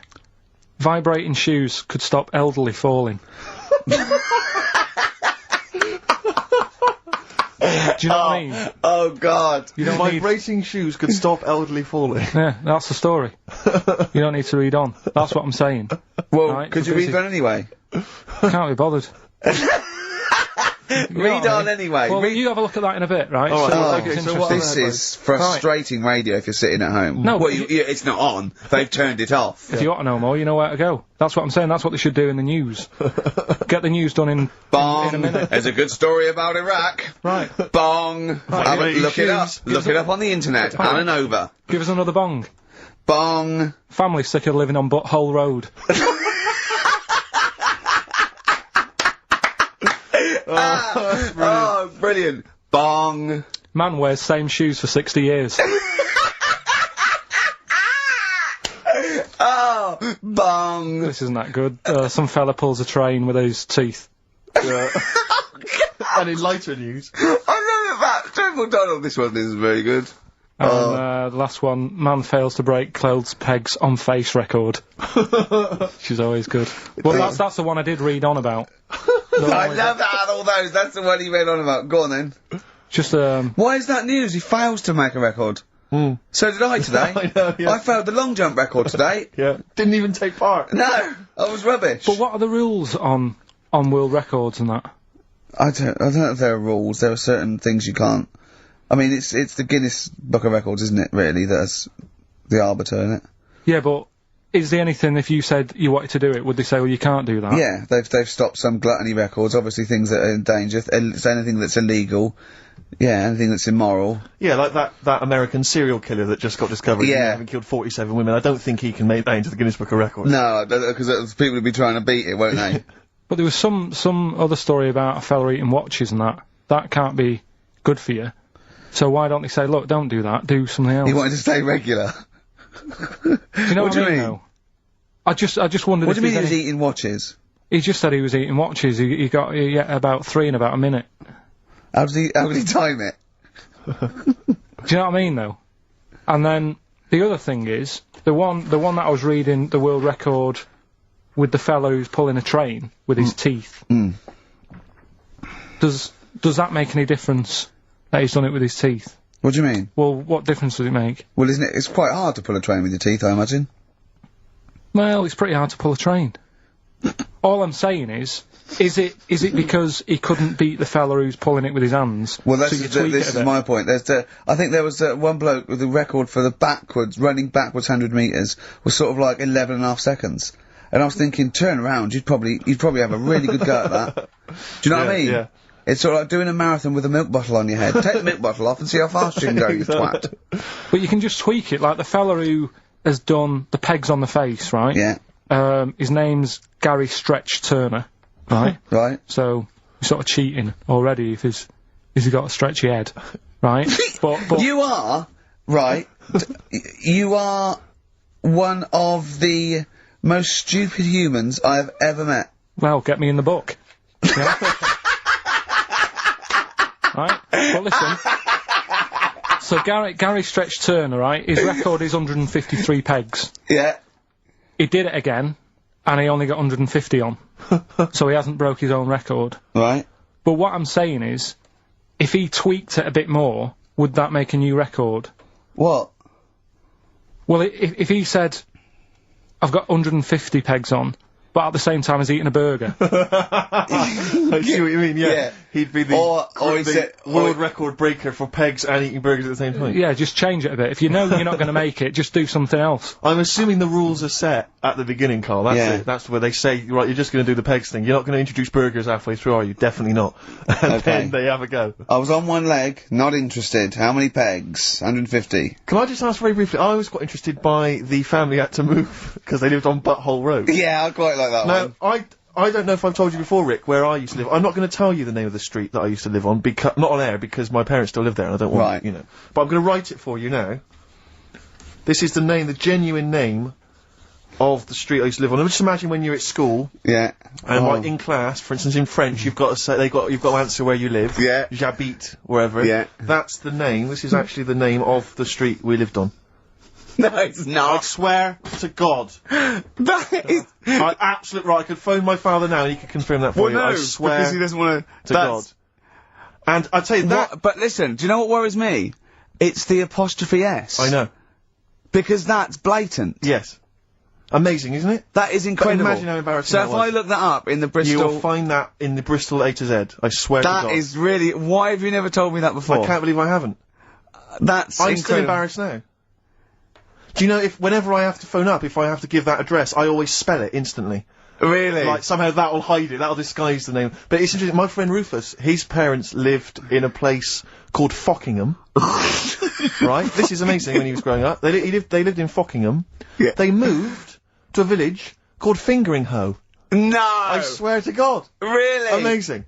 Vibrating shoes could stop elderly falling. Do you know what I mean? Oh, God. You don't Vibrating shoes could stop elderly falling. Yeah, that's the story. You don't need to read on. That's what I'm saying. Well, right? could you read on anyway? Can't be bothered. Read on anyway. Well, you have a look at that in a bit, right? Okay, so this is frustrating radio if you're sitting at home. No, well, it's not on. They've turned it off. If you want to know more, you know where to go. That's what I'm saying. That's what they should do in the news. Get the news done in a minute. There's a good story about Iraq. Right. Bong. Right. Look it up. Look it up on the internet. Anna Nova. Give us another bong. Bong. Family sick of living on Butthole Road. Oh, brilliant. Bong. Man wears same shoes for 60 years. Oh, bong. This isn't that good. Some fella pulls a train with his teeth. And in lighter news. I remember that. Triple Donald, this one is very good. And the last one, man fails to break clothes pegs on face record. She's always good. Well, that's the one I did read on about. I love that out of all those. That's the one he read on about. Go on then. Just Why is that news? He fails to make a record. So did I today. I know, yeah. I failed the long jump record today. Yeah. Didn't even take part. No, I was rubbish. But what are the rules on world records and that? I don't know if there are rules. There are certain things you can't. I mean, it's the Guinness Book of Records, isn't it? Really, that's the arbiter, isn't it? Yeah, but is there anything if you said you wanted to do it, would they say, well, you can't do that? Yeah, they've stopped some gluttony records. Obviously, things that are in danger. So anything that's illegal. Yeah, anything that's immoral. Yeah, like that American serial killer that just got discovered. Yeah. Having killed 47 women. I don't think he can make that into the Guinness Book of Records. No, because people would be trying to beat it, won't they? But there was some other story about a fella eating watches and that. That can't be good for you. So why don't they say, look, don't do that, do something else? He wanted to stay regular. Do you know what do I you mean, mean? though? I just wondered What if do you mean he there's was eating watches? He just said he was eating watches. He got about 3 in about a minute. How did he time it? Do you know what I mean, though? And then the other thing is the one that I was reading, the world record with the fellow who's pulling a train with his teeth. Does that make any difference that he's done it with his teeth? What do you mean? Well, what difference does it make? Well, isn't it? It's quite hard to pull a train with your teeth, I imagine. Well, it's pretty hard to pull a train. All I'm saying is it because he couldn't beat the fella who's pulling it with his hands? Well, this is my point. I think there was one bloke with the record for the running backwards 100 metres was sort of like 11.5 seconds. And I was thinking, turn around, you'd probably have a really good go at that. Do you know what I mean? Yeah. It's sort of like doing a marathon with a milk bottle on your head. Take the milk bottle off and see how fast you can go, you twat. But you can just tweak it, like the fella who has done the pegs on the face, right? Yeah. His name's Gary Stretch Turner, right? Right. So, he's sort of cheating already if he's got a stretchy head, right? but You are, right, you are one of the most stupid humans I have ever met. Well, get me in the book. Yeah? Right? But listen. So Gary Stretch Turner, right, his record is 153 pegs. Yeah. He did it again, and he only got 150 on. So he hasn't broke his own record. Right. But what I'm saying is, if he tweaked it a bit more, would that make a new record? What? Well, if he said, I've got 150 pegs on, but at the same time as eating a burger. I see what you mean, yeah. He'd be the, world record breaker for pegs and eating burgers at the same time. Yeah, just change it a bit. If you know you're not going to make it, just do something else. I'm assuming the rules are set at the beginning, Carl. That's it. That's where they say, right, you're just going to do the pegs thing. You're not going to introduce burgers halfway through, are you? Definitely not. And then they have a go. I was on one leg, not interested. How many pegs? 150. Can I just ask very briefly, I was quite interested by the family had to move, because they lived on Butthole Road. Yeah, I quite like that one. Now, I don't know if I've told you before, Rick, where I used to live. I'm not going to tell you the name of the street that I used to live on, because not on air, because my parents still live there, and I don't want, you know. But I'm going to write it for you now. This is the name, the genuine name of the street I used to live on. Just imagine when you're at school. Yeah. And like in class, for instance, in French, you've got to say you've got to answer where you live. Yeah. J'habite, wherever. Yeah. That's the name. This is actually the name of the street we lived on. No, it's not. I swear to God. That is... Absolute right. I could phone my father now and he could confirm that for you. No, I swear because he doesn't want to God. And I'd say that... But listen, do you know what worries me? It's the apostrophe S. I know. Because that's blatant. Yes. Amazing, isn't it? That is incredible. But imagine how embarrassing that was. So if I look that up in the Bristol... You'll find that in the Bristol A to Z. I swear to God. That is really... Why have you never told me that before? I can't believe I haven't. That's I'm still embarrassed now. Do you know, whenever I have to phone up, if I have to give that address, I always spell it instantly. Really? Like, somehow that'll hide it, that'll disguise the name. But it's interesting, my friend Rufus, his parents lived in a place called Fockingham. Right? This is amazing when he was growing up. They lived in Fockingham. Yeah. They moved to a village called Fingering-Hoe. No! I swear to God. Really? Amazing.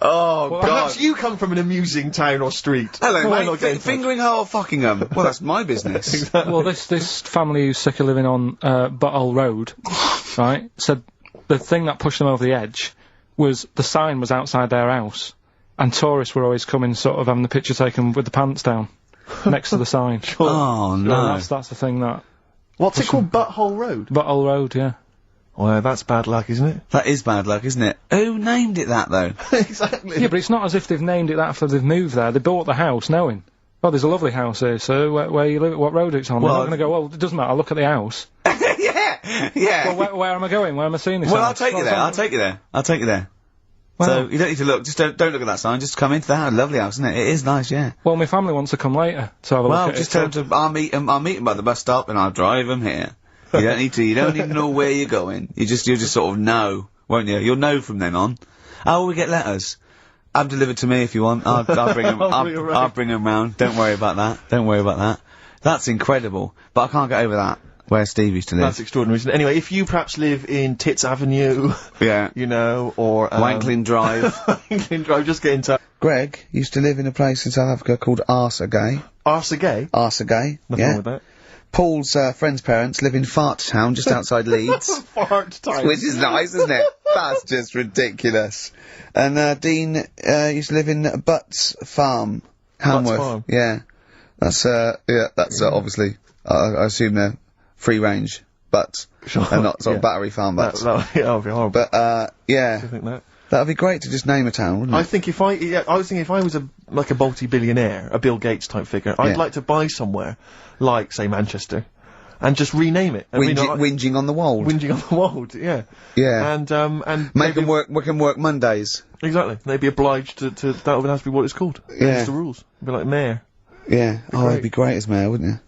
Oh, God. Perhaps you come from an amusing town or street. Hello, mate. Fingering-Hoe or Fockingham? Well, that's my business. Exactly. Well, this family who's sick of living on, Butthole Road, right, said the thing that pushed them over the edge was the sign was outside their house, and tourists were always coming, sort of having the picture taken with the pants down, next to the sign. Oh, no. That's the thing that... What's it called, Butthole Road? Butthole Road, yeah. Well, that's bad luck, isn't it? That is bad luck, isn't it? Who named it that, though? Exactly. Yeah, but it's not as if they've named it that after they've moved there. They bought the house knowing, oh, there's a lovely house here, so where you live, what road it's on. Well, they're not going to go, well, it doesn't matter, I'll look at the house. Yeah. Well, where am I going? Where am I seeing this Well, house? I'll take you there. I'll take you there. Well, so, you don't need to look, just don't look at that sign, just come into the house. Lovely house, isn't it? It is nice, yeah. Well, my family wants to come later to have a look at it. Well, just tell them I'll meet them by the bus stop and I'll drive them here. You don't need to, you don't even know where you're going. You'll just sort of know, won't you? You'll know from then on. Oh, we get letters. Have them delivered to me if you want. I'll bring them, I'll bring them round. Don't worry about that. That's incredible. But I can't get over that, where Steve used to live. That's extraordinary, isn't it? Anyway, if you perhaps live in Tits Avenue, yeah, you know, or, Wanklin Drive. Wanklin Drive, just get in touch. Greg used to live in a place in South Africa called Arsagay. Arsagay? Arsagay, Nothing wrong with that. Paul's friend's parents live in Fart Town, just outside Leeds. Fart Town. Which is nice, isn't it? That's just ridiculous. And Dean used to live in Butts Farm, Hamworth. Farm. Yeah. That's obviously, I assume they're free range butts. Sure. And not sort of battery farm butts. That would be horrible. But, yeah. Do you think that? That'd be great to just name a town, wouldn't it? I think I was thinking if I was a multi-billionaire, a Bill Gates type figure, I'd like to buy somewhere, like, say, Manchester, and just rename it. Whinging on the wold. Whinging on the wold, yeah. Yeah. And make them work Mondays. Exactly. They'd be obliged to that would have to be what it's called. Yeah. That's the rules. It'd be like mayor. Yeah. It'd be great as mayor, wouldn't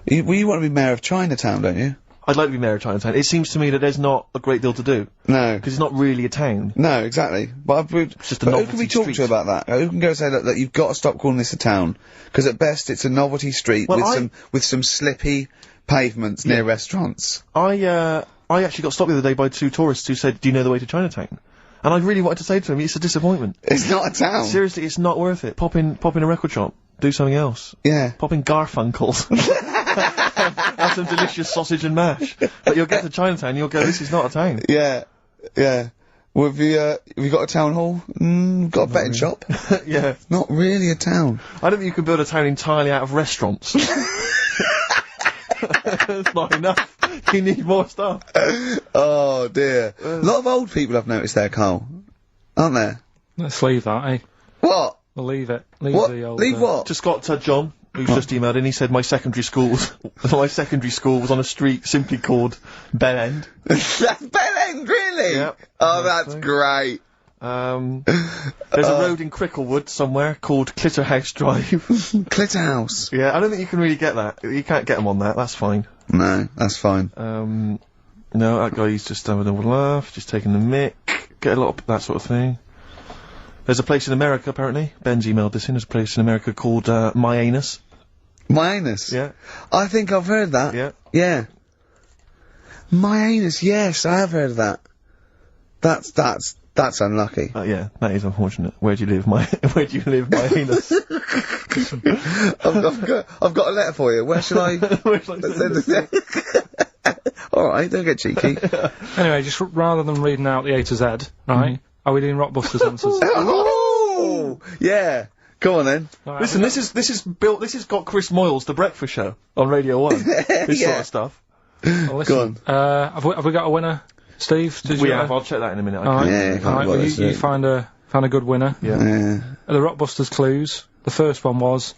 you? You want to be mayor of Chinatown, don't you? I'd like to be mayor of Chinatown. It seems to me that there's not a great deal to do. No. Because it's not really a town. No, exactly. But it's just a novelty who can we talk to about that? Who can go say, look, you've got to stop calling this a town? Because at best it's a novelty street with some slippy pavements near restaurants. I actually got stopped the other day by two tourists who said, do you know the way to Chinatown? And I really wanted to say to them, it's a disappointment. It's not a town. Seriously, it's not worth it. Pop in a record shop. Do something else. Yeah. Pop in Garfunkel's. Have some delicious sausage and mash. But you'll get to Chinatown and you'll go, this is not a town. Yeah. Yeah. Well, have you got a town hall? Got a betting shop? Yeah. Not really a town. I don't think you can build a town entirely out of restaurants. That's not enough. You need more stuff. Oh dear. A lot of old people I've noticed there, Carl. Aren't there? Let's leave that, eh? What? We'll leave it. What? The old... Leave what? Just got John. who's just emailed in, he said my secondary school was on a street simply called Bell End. That's Bell End, really? Yep. Oh, that's great. There's a road in Cricklewood somewhere called Clitterhouse Drive. Clitterhouse? Yeah, I don't think you can really get that. You can't get them on that, that's fine. No, that's fine. No, that guy's just having a laugh, just taking the mick, get a lot of that sort of thing. There's a place in America, apparently. Ben's emailed this in. There's a place in America called, My Anus. My Anus? Yeah. I think I've heard that. Yeah. Yeah. My Anus, yes, I have heard of that. That's unlucky. Yeah, that is unfortunate. Where do you live, My Anus? I've got a letter for you. Where shall I send it? Alright, don't get cheeky. Anyway, just rather than reading out the A to Z, right? Are we doing Rockbusters answers? Oh! Yeah. Go on then. Right, Listen, this has got Chris Moyles, The Breakfast Show, on Radio 1. This sort of stuff. Well, listen, Go on. have we got a winner, Steve? We have, I'll check that in a minute. Alright, Yeah, well, you find a good winner. Yeah. The Rockbusters clues. The first one was,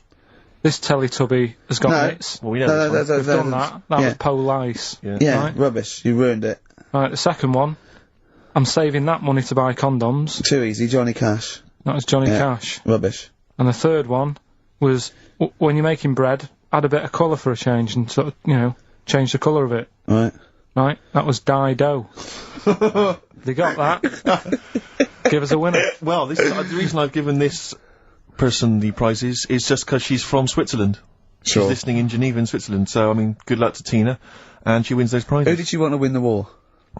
this Teletubby has got mitts. Well, we know We've done that. That was Police. Yeah, Right. rubbish. You ruined it. Right, the second one, I'm saving that money to buy condoms. Too easy, Johnny Cash. That was Johnny Cash. Rubbish. And the third one was, when you're making bread, add a bit of colour for a change and sort of, change the colour of it. Right. Right? That was Dido. They got that. Give us a winner. Well, this is, the reason I've given this person the prizes is just because she's from Switzerland. Sure. She's listening in Geneva in Switzerland, so, I mean, good luck to Tina. And she wins those prizes. Who did she want to win the war?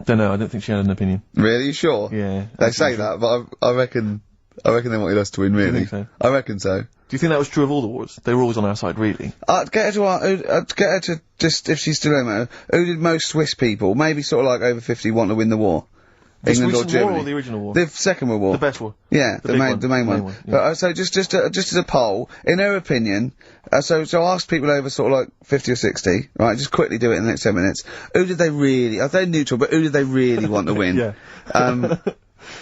Don't know, I don't think she had an opinion. Really? You sure? Yeah. They say that, but I reckon they wanted us to win, really. Do you think so? I reckon so. Do you think that was true of all the wars? They were always on our side, really. I'd get her to just, if she's still in, who did most Swiss people, maybe sort of like over 50, want to win the war? The England or Swiss Germany? war or the original war? The Second World War. The best war. Yeah, the main one. yeah. But, so just as a poll, in her opinion, so ask people over sort of like 50 or 60, right, just quickly do it in the next 10 minutes. Who did they really, they're neutral, but who did they really want to win? Yeah. England,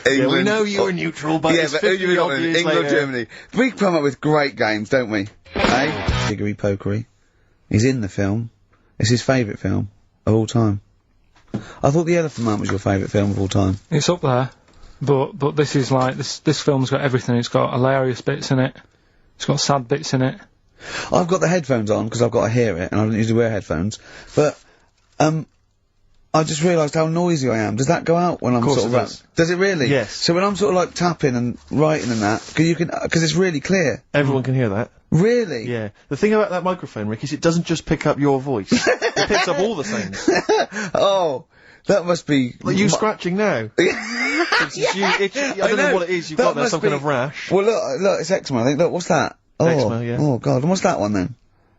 yeah, we know you were neutral, but it's but who 50 do we want odd to win? years England or later. Germany? We come up with great games, don't we? Eh? Jiggery pokery. He's in the film. It's his favourite film of all time. I thought The Elephant Man was your favourite film of all time. It's up there, but this is like, this film's got everything. It's got hilarious bits in it. It's got sad bits in it. I've got the headphones on because I've got to hear it, and I don't usually wear headphones. But I just realised how noisy I am. Does that go out when I'm sort of does it really? Yes. So when I'm sort of like tapping and writing and that, because it's really clear. Everyone can hear that. Really? Yeah. The thing about that microphone, Rick, is it doesn't just pick up your voice. It picks up all the sounds. Oh, that must be like you scratching now. I don't know what it is. You've got there some kind of rash. Well, look, it's eczema. I think. Look, what's that? Oh, eczema, yeah. Oh God, and what's that one then?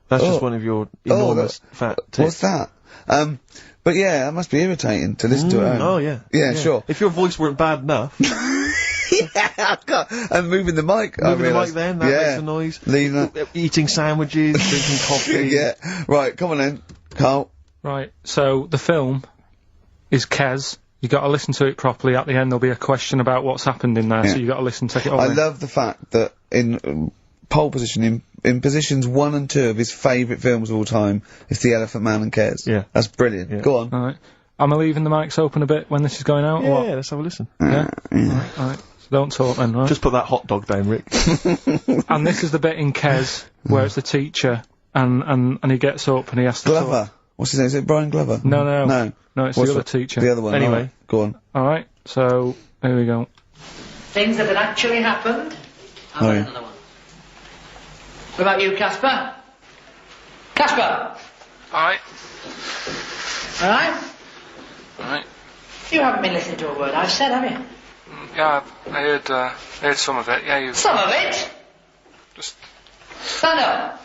That's just one of your enormous fat tits. What's that? But yeah, that must be irritating to listen to it. Oh yeah. Yeah, sure. If your voice weren't bad enough. Yeah, and moving the mic. Moving the mic then, that makes a noise. Leaving that. Eating sandwiches, drinking coffee. Yeah. Right, come on then, Carl. Right, so the film is Kes. You got to listen to it properly. At the end, there'll be a question about what's happened in there, so you got to listen, take it all in. I love the fact that in pole position, in positions 1 and 2 of his favourite films of all time, is The Elephant Man and Kes. Yeah. That's brilliant. Yeah. Go on. Alright. Am I leaving the mics open a bit when this is going out, or what? Yeah, let's have a listen. Yeah? Alright. So don't talk then, right? Just put that hot dog down, Rick. And this is the bit in Kes, where it's the teacher, and he gets up and he has to Glover. talk. What's his name? Is it Brian Glover? No, it's What's the other teacher. The other one. Anyway. Right. Go on. Alright, so, here we go. Things that had actually happened. I'll Oh, get yeah. another one. What about you, Casper? Casper! Alright. Alright? Alright. You haven't been listening to a word I've said, have you? Yeah, I heard some of it, yeah, you... Some of it? Just... Stand up.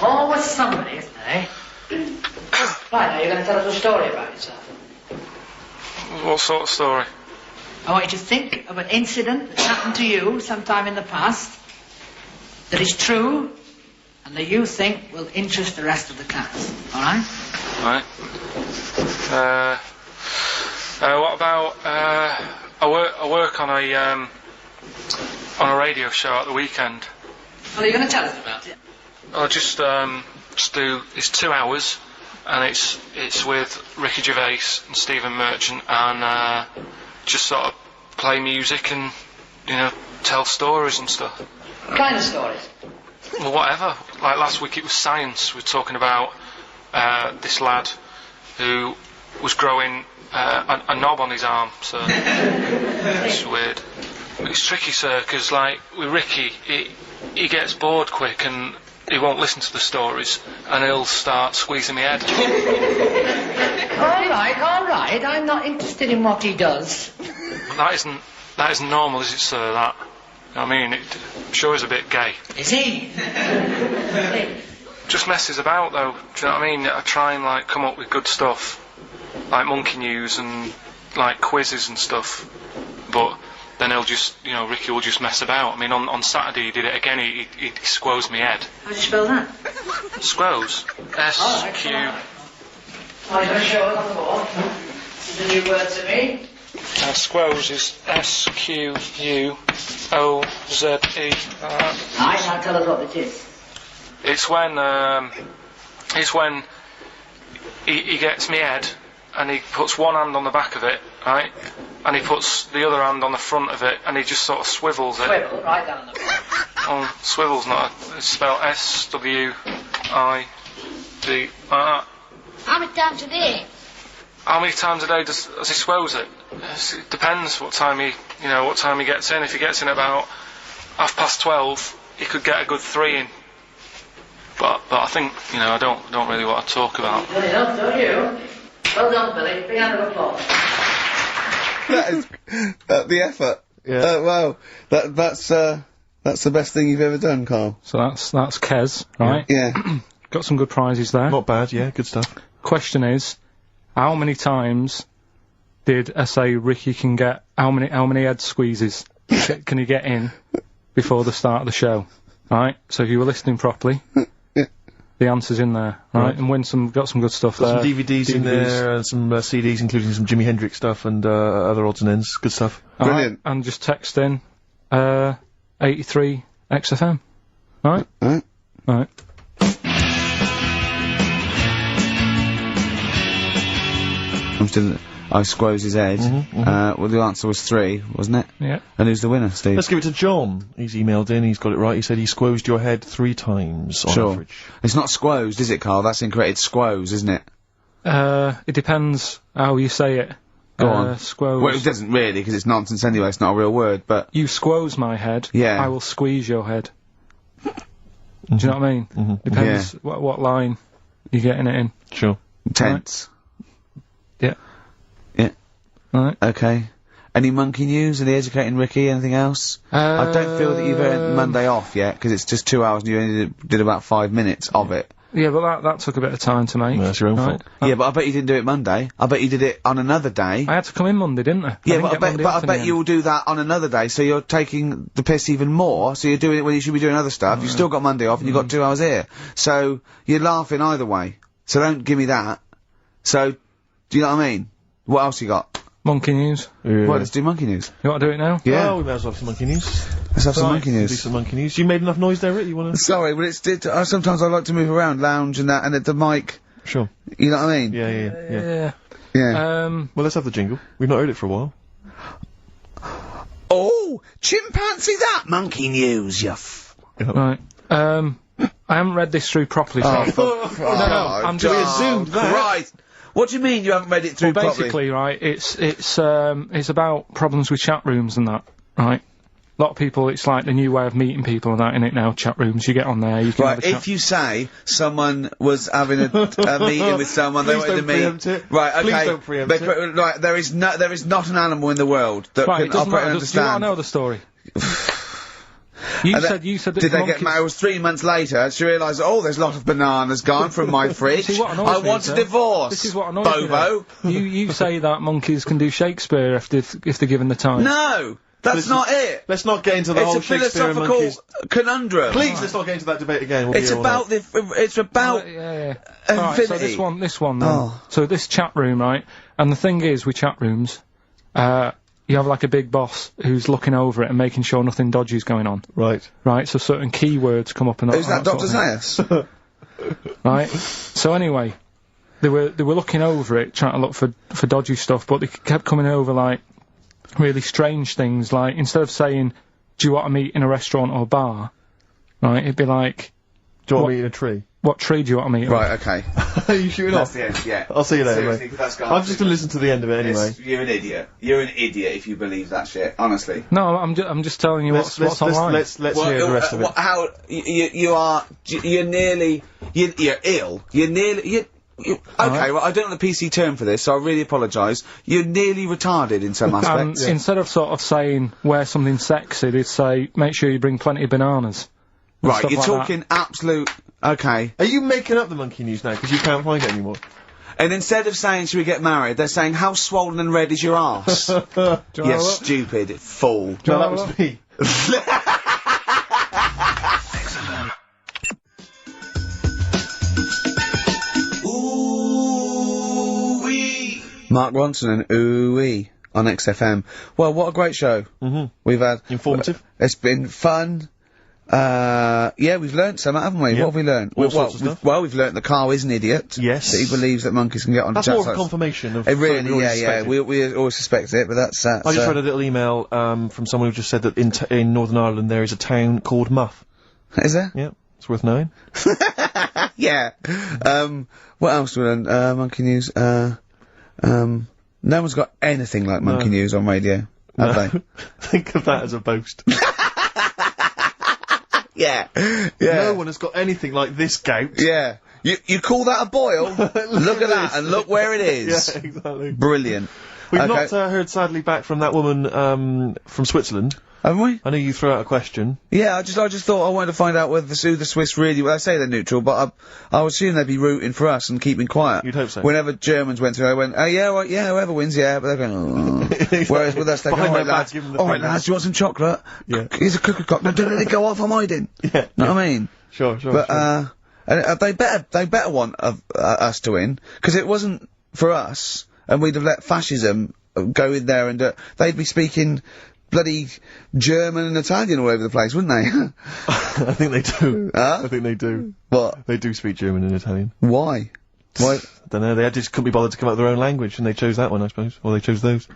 Always somebody, isn't there, eh? Right, now you're going to tell us a story about yourself. What sort of story? I want you to think of an incident that happened to you sometime in the past that is true and that you think will interest the rest of the class. Alright? Right. What about, I work on a radio show at the weekend. Well, are you going to tell us about it? I'll just do. It's 2 hours, and it's with Ricky Gervais and Stephen Merchant, and just sort of play music and tell stories and stuff. What kind of stories? Well, whatever. Like last week, it was science. We were talking about this lad who was growing a knob on his arm. So it's weird. It's tricky, sir, because like with Ricky, he gets bored quick and he won't listen to the stories, and he'll start squeezing my head. All right. I'm not interested in what he does. That isn't normal, is it, sir? That. I mean, it sure is a bit gay. Is he? Just messes about, though. Do you know what I mean? I try and like come up with good stuff, like monkey news and like quizzes and stuff, but then he'll just, Ricky will just mess about. I mean, on Saturday he did it again. He squoze me head. How do you spell that? Squoze. S-Q. Are you going to show us on the board? It's a new word to me. Squoze is S-Q-U-O-Z-E. Aye, now tell us what it is. It's when he gets me head and he puts one hand on the back of it, right? And he puts the other hand on the front of it and he just sort of swivels it. Swivel, right down the Oh, swivel's not it's spelled S-W-I-V. How many times a day? How many times a day does he swells it? It depends what time he gets in. If he gets in about 12:30, he could get a good 3 in. But I think, I don't really want to talk about. Good enough, don't you? Well done, Billy. Big hand of applause. That is the effort. Yeah. Wow. That's the best thing you've ever done, Carl. So that's Kez, right? Yeah. Got some good prizes there. Not bad, yeah, good stuff. Question is, how many times did I say Ricky can get, how many head squeezes can he get in before the start of the show? Right? So if you were listening properly, the answer's in there, right? And got some good stuff there. Got some DVDs in there, and some CDs, including some Jimi Hendrix stuff and other odds and ends. Good stuff. Brilliant. And just text in 83 XFM. Right? Right. I squoze his head. Well, the answer was 3, wasn't it? Yeah. And who's the winner, Steve? Let's give it to John. He's emailed in, he's got it right. He said he squozed your head 3 times on average. It's not squozed, is it, Carl? That's incorrect. It's squoze, isn't it? It depends how you say it. Go on. Squoze. Well, it doesn't really, because it's nonsense anyway. It's not a real word, but... You squoze my head. Yeah. I will squeeze your head. Do you know what I mean? Depends what line you're getting it in. Sure. Tense. Yeah. Yeah. Right. Okay. Any monkey news? Any educating Ricky? Anything else? I don't feel that you've earned Monday off yet, because it's just 2 hours and you only did about 5 minutes of it. Yeah, but that took a bit of time to make. Well, that's your own fault. Yeah, but I bet you didn't do it Monday. I bet you did it on another day. I had to come in Monday, didn't I? Yeah, but I bet you'll do that on another day, so you're taking the piss even more, so you're doing it when you should be doing other stuff. You've still got Monday off and you've got 2 hours here. So, you're laughing either way. So don't give me that. So, do you know what I mean? What else you got? Monkey news. Yeah. Well, let's do monkey news. You want to do it now? Yeah. Oh, we may as well have some monkey news. Let's have some monkey news. Do some monkey news. You made enough noise there, Rick? You wanna... Sorry, but sometimes I like to move around, lounge and that, and at the mic. Sure. You know what I mean? Yeah. Yeah. Well, let's have the jingle. We've not heard it for a while. Oh! Chimpanzee that! Monkey news, you Right. I haven't read this through properly, so I'm just... assumed that. Right. What do you mean you haven't read it through properly? Basically, right, it's about problems with chat rooms and that, right? A lot of people, it's like the new way of meeting people and that, in it now, chat rooms, you get on there, you can have a chat. If you say someone was having a meeting with someone, they wanted to meet... Right, okay. Please don't preempt it. Right, there is not an animal in the world that can operate and understand. Do you want to know the story? You said that did they get married? It was 3 months later. She realised, oh, there's a lot of bananas gone from my fridge. I want a divorce. This is what annoys Bobo. me. You say that monkeys can do Shakespeare if they're given the time. No, that's not it. Let's not get into the whole Shakespeare and monkeys. It's a philosophical conundrum. Please, let's not get into that debate again. It's about Right, so this one then. So this chat room, right? And the thing is with chat rooms, you have like a big boss who's looking over it and making sure nothing dodgy's going on. Right. Right, so certain keywords come up and Who's that, Dr. Zayas? Right. So anyway, they were looking over it, trying to look for dodgy stuff, but they kept coming over like really strange things. Like instead of saying, "Do you want to meet in a restaurant or bar?" Right, it'd be like, "Do you want to meet in a tree?" What tree do you want to meet in? Right, okay. Are you shooting off? That's the end, yeah. I'll see you later, Seriously, mate. that's I'm just gonna listen to the end of it anyway. You're an idiot. You're an idiot if you believe that shit, honestly. No, I'm just telling you what's online. Let's hear the rest of it. How, you're nearly, you're ill. You're nearly, okay, well, I don't know the PC term for this, so I really apologise. You're nearly retarded in some aspects. Instead of sort of saying, wear something sexy, they'd say, make sure you bring plenty of bananas. Right, you're like talking absolute, okay. Are you making up the monkey news now, because you can't find it anymore? And instead of saying, should we get married, they're saying, how swollen and red is your arse? You stupid fool. No, that was me. Mark Ronson and Ooh-wee on XFM. Well, what a great show. We've had... Informative. It's been fun. Yeah, we've learnt some, haven't we? Yep. What have we learnt? All sorts of stuff. Well, we've learnt that Carl is an idiot. Yes. That he believes that monkeys can get on That's more of a confirmation of... It really, something we already yeah, suspected. we always suspected it, but that's... I just read a little email, from someone who just said that in Northern Ireland there is a town called Muff. Is there? Yeah, it's worth knowing. Yeah. What else do we learn? Monkey news, no one's got anything like monkey news on radio, have they? Think of that as a boast. Yeah. No one has got anything like this gout. Yeah. You call that a boil? Look at that, and look where it is. Yeah, exactly. Brilliant. We've Okay. not heard, sadly, back from that woman, from Switzerland. Haven't we? I know you threw out a question. Yeah, I just thought I wanted to find out whether who the Swiss really... Well, I say they're neutral, but I would assume they'd be rooting for us and keeping quiet. You'd hope so. Whenever Germans went through, they went, oh yeah, right, yeah, whoever wins, yeah, but they're going, oh. Whereas with us, they go, Behind alright their back, lads, give them the alright fingers. lads, do you want some chocolate? Yeah. Here's a cookie cock. No, don't let it go off, I'm hiding. Yeah. Know what I mean? Sure. But, and, they better want us to win, because it wasn't for us, and we'd have let fascism go in there and, they'd be speaking bloody German and Italian all over the place, wouldn't they? I think they do. Huh? I think they do. What? They do speak German and Italian. Why? Why? I don't know, they just couldn't be bothered to come up with their own language, and they chose that one, I suppose. Or they chose those.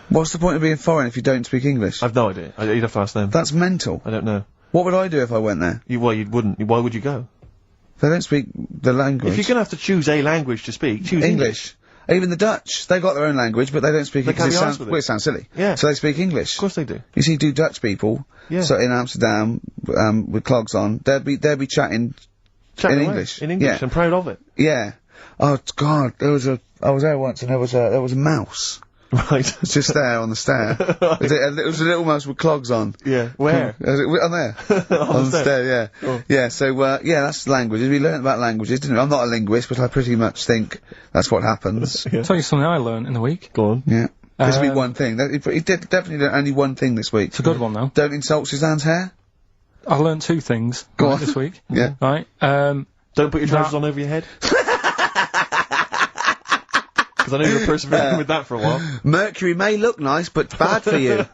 What's the point of being foreign if you don't speak English? I've no idea. You'd have to ask them. That's mental. I don't know. What would I do if I went there? You wouldn't. Why would you go? They don't speak the language. If you're gonna have to choose a language to speak, choose English. Even the Dutch, they got their own language, but they don't speak They it can't because be arsed with it. it sounds silly. Yeah. So they speak English. Of course they do. You see, do Dutch people, Yeah. so in Amsterdam, with clogs on, they'll be chatting Chat in away. English. In English, Yeah. I'm proud of it. Yeah. Oh God, I was there once and there was a mouse. Right. It's just there on the stair. It was a little mouse with clogs on. Yeah. Where? On there. on the stair, yeah. Oh. Yeah, so, yeah, that's languages. We learned about languages, didn't we? I'm not a linguist, but I pretty much think that's what happens. I'll tell you something I learned in the week. Go on. Yeah. This will be one thing. He did definitely learn only one thing this week. It's a good one, though. Don't insult Suzanne's hair. I learned two things this week. Yeah. Right. Don't put your trousers on over your head. Because I know you were persevering with that for a while. Mercury may look nice, but bad for you.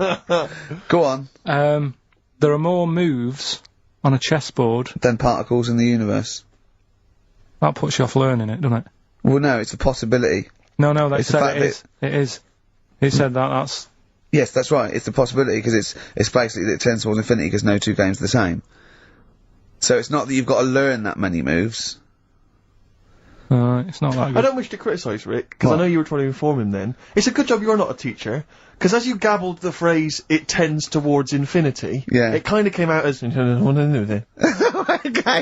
Go on. There are more moves on a chessboard than particles in the universe. That puts you off learning it, doesn't it? Well, no, it's a possibility. No, they It's the said fact it is. It is. He said that's... Yes, that's right. It's a possibility, because it's basically that it tends towards infinity, because no two games are the same. So it's not that you've got to learn that many moves. It's not that good. I don't wish to criticise Rick, because I know you were trying to inform him then. It's a good job you're not a teacher, because as you gabbled the phrase, it tends towards infinity, it kind of came out as, Okay,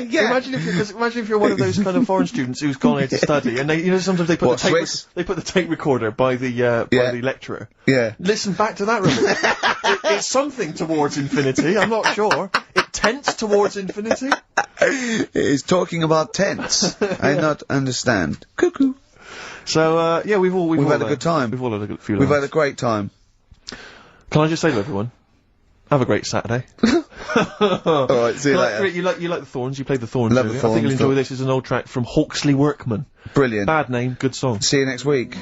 yeah. Imagine if you're one of those kind of foreign students who's gone here to study, and they, sometimes they put the tape recorder by the lecturer. Yeah. Listen back to that record. It's something towards infinity, I'm not sure. It tends towards infinity. It is talking about tense. I not understand. Cuckoo. So, yeah, we've all had a good time. We've all had a few We've laughs. had a great time. Can I just say to everyone, have a great Saturday. Alright, see you later. Rick, you like the Thorns, you played the Thorns. Love the earlier. I think Thorns. you'll enjoy this as an old track from Hawksley Workman. Brilliant. Bad name, good song. See you next week.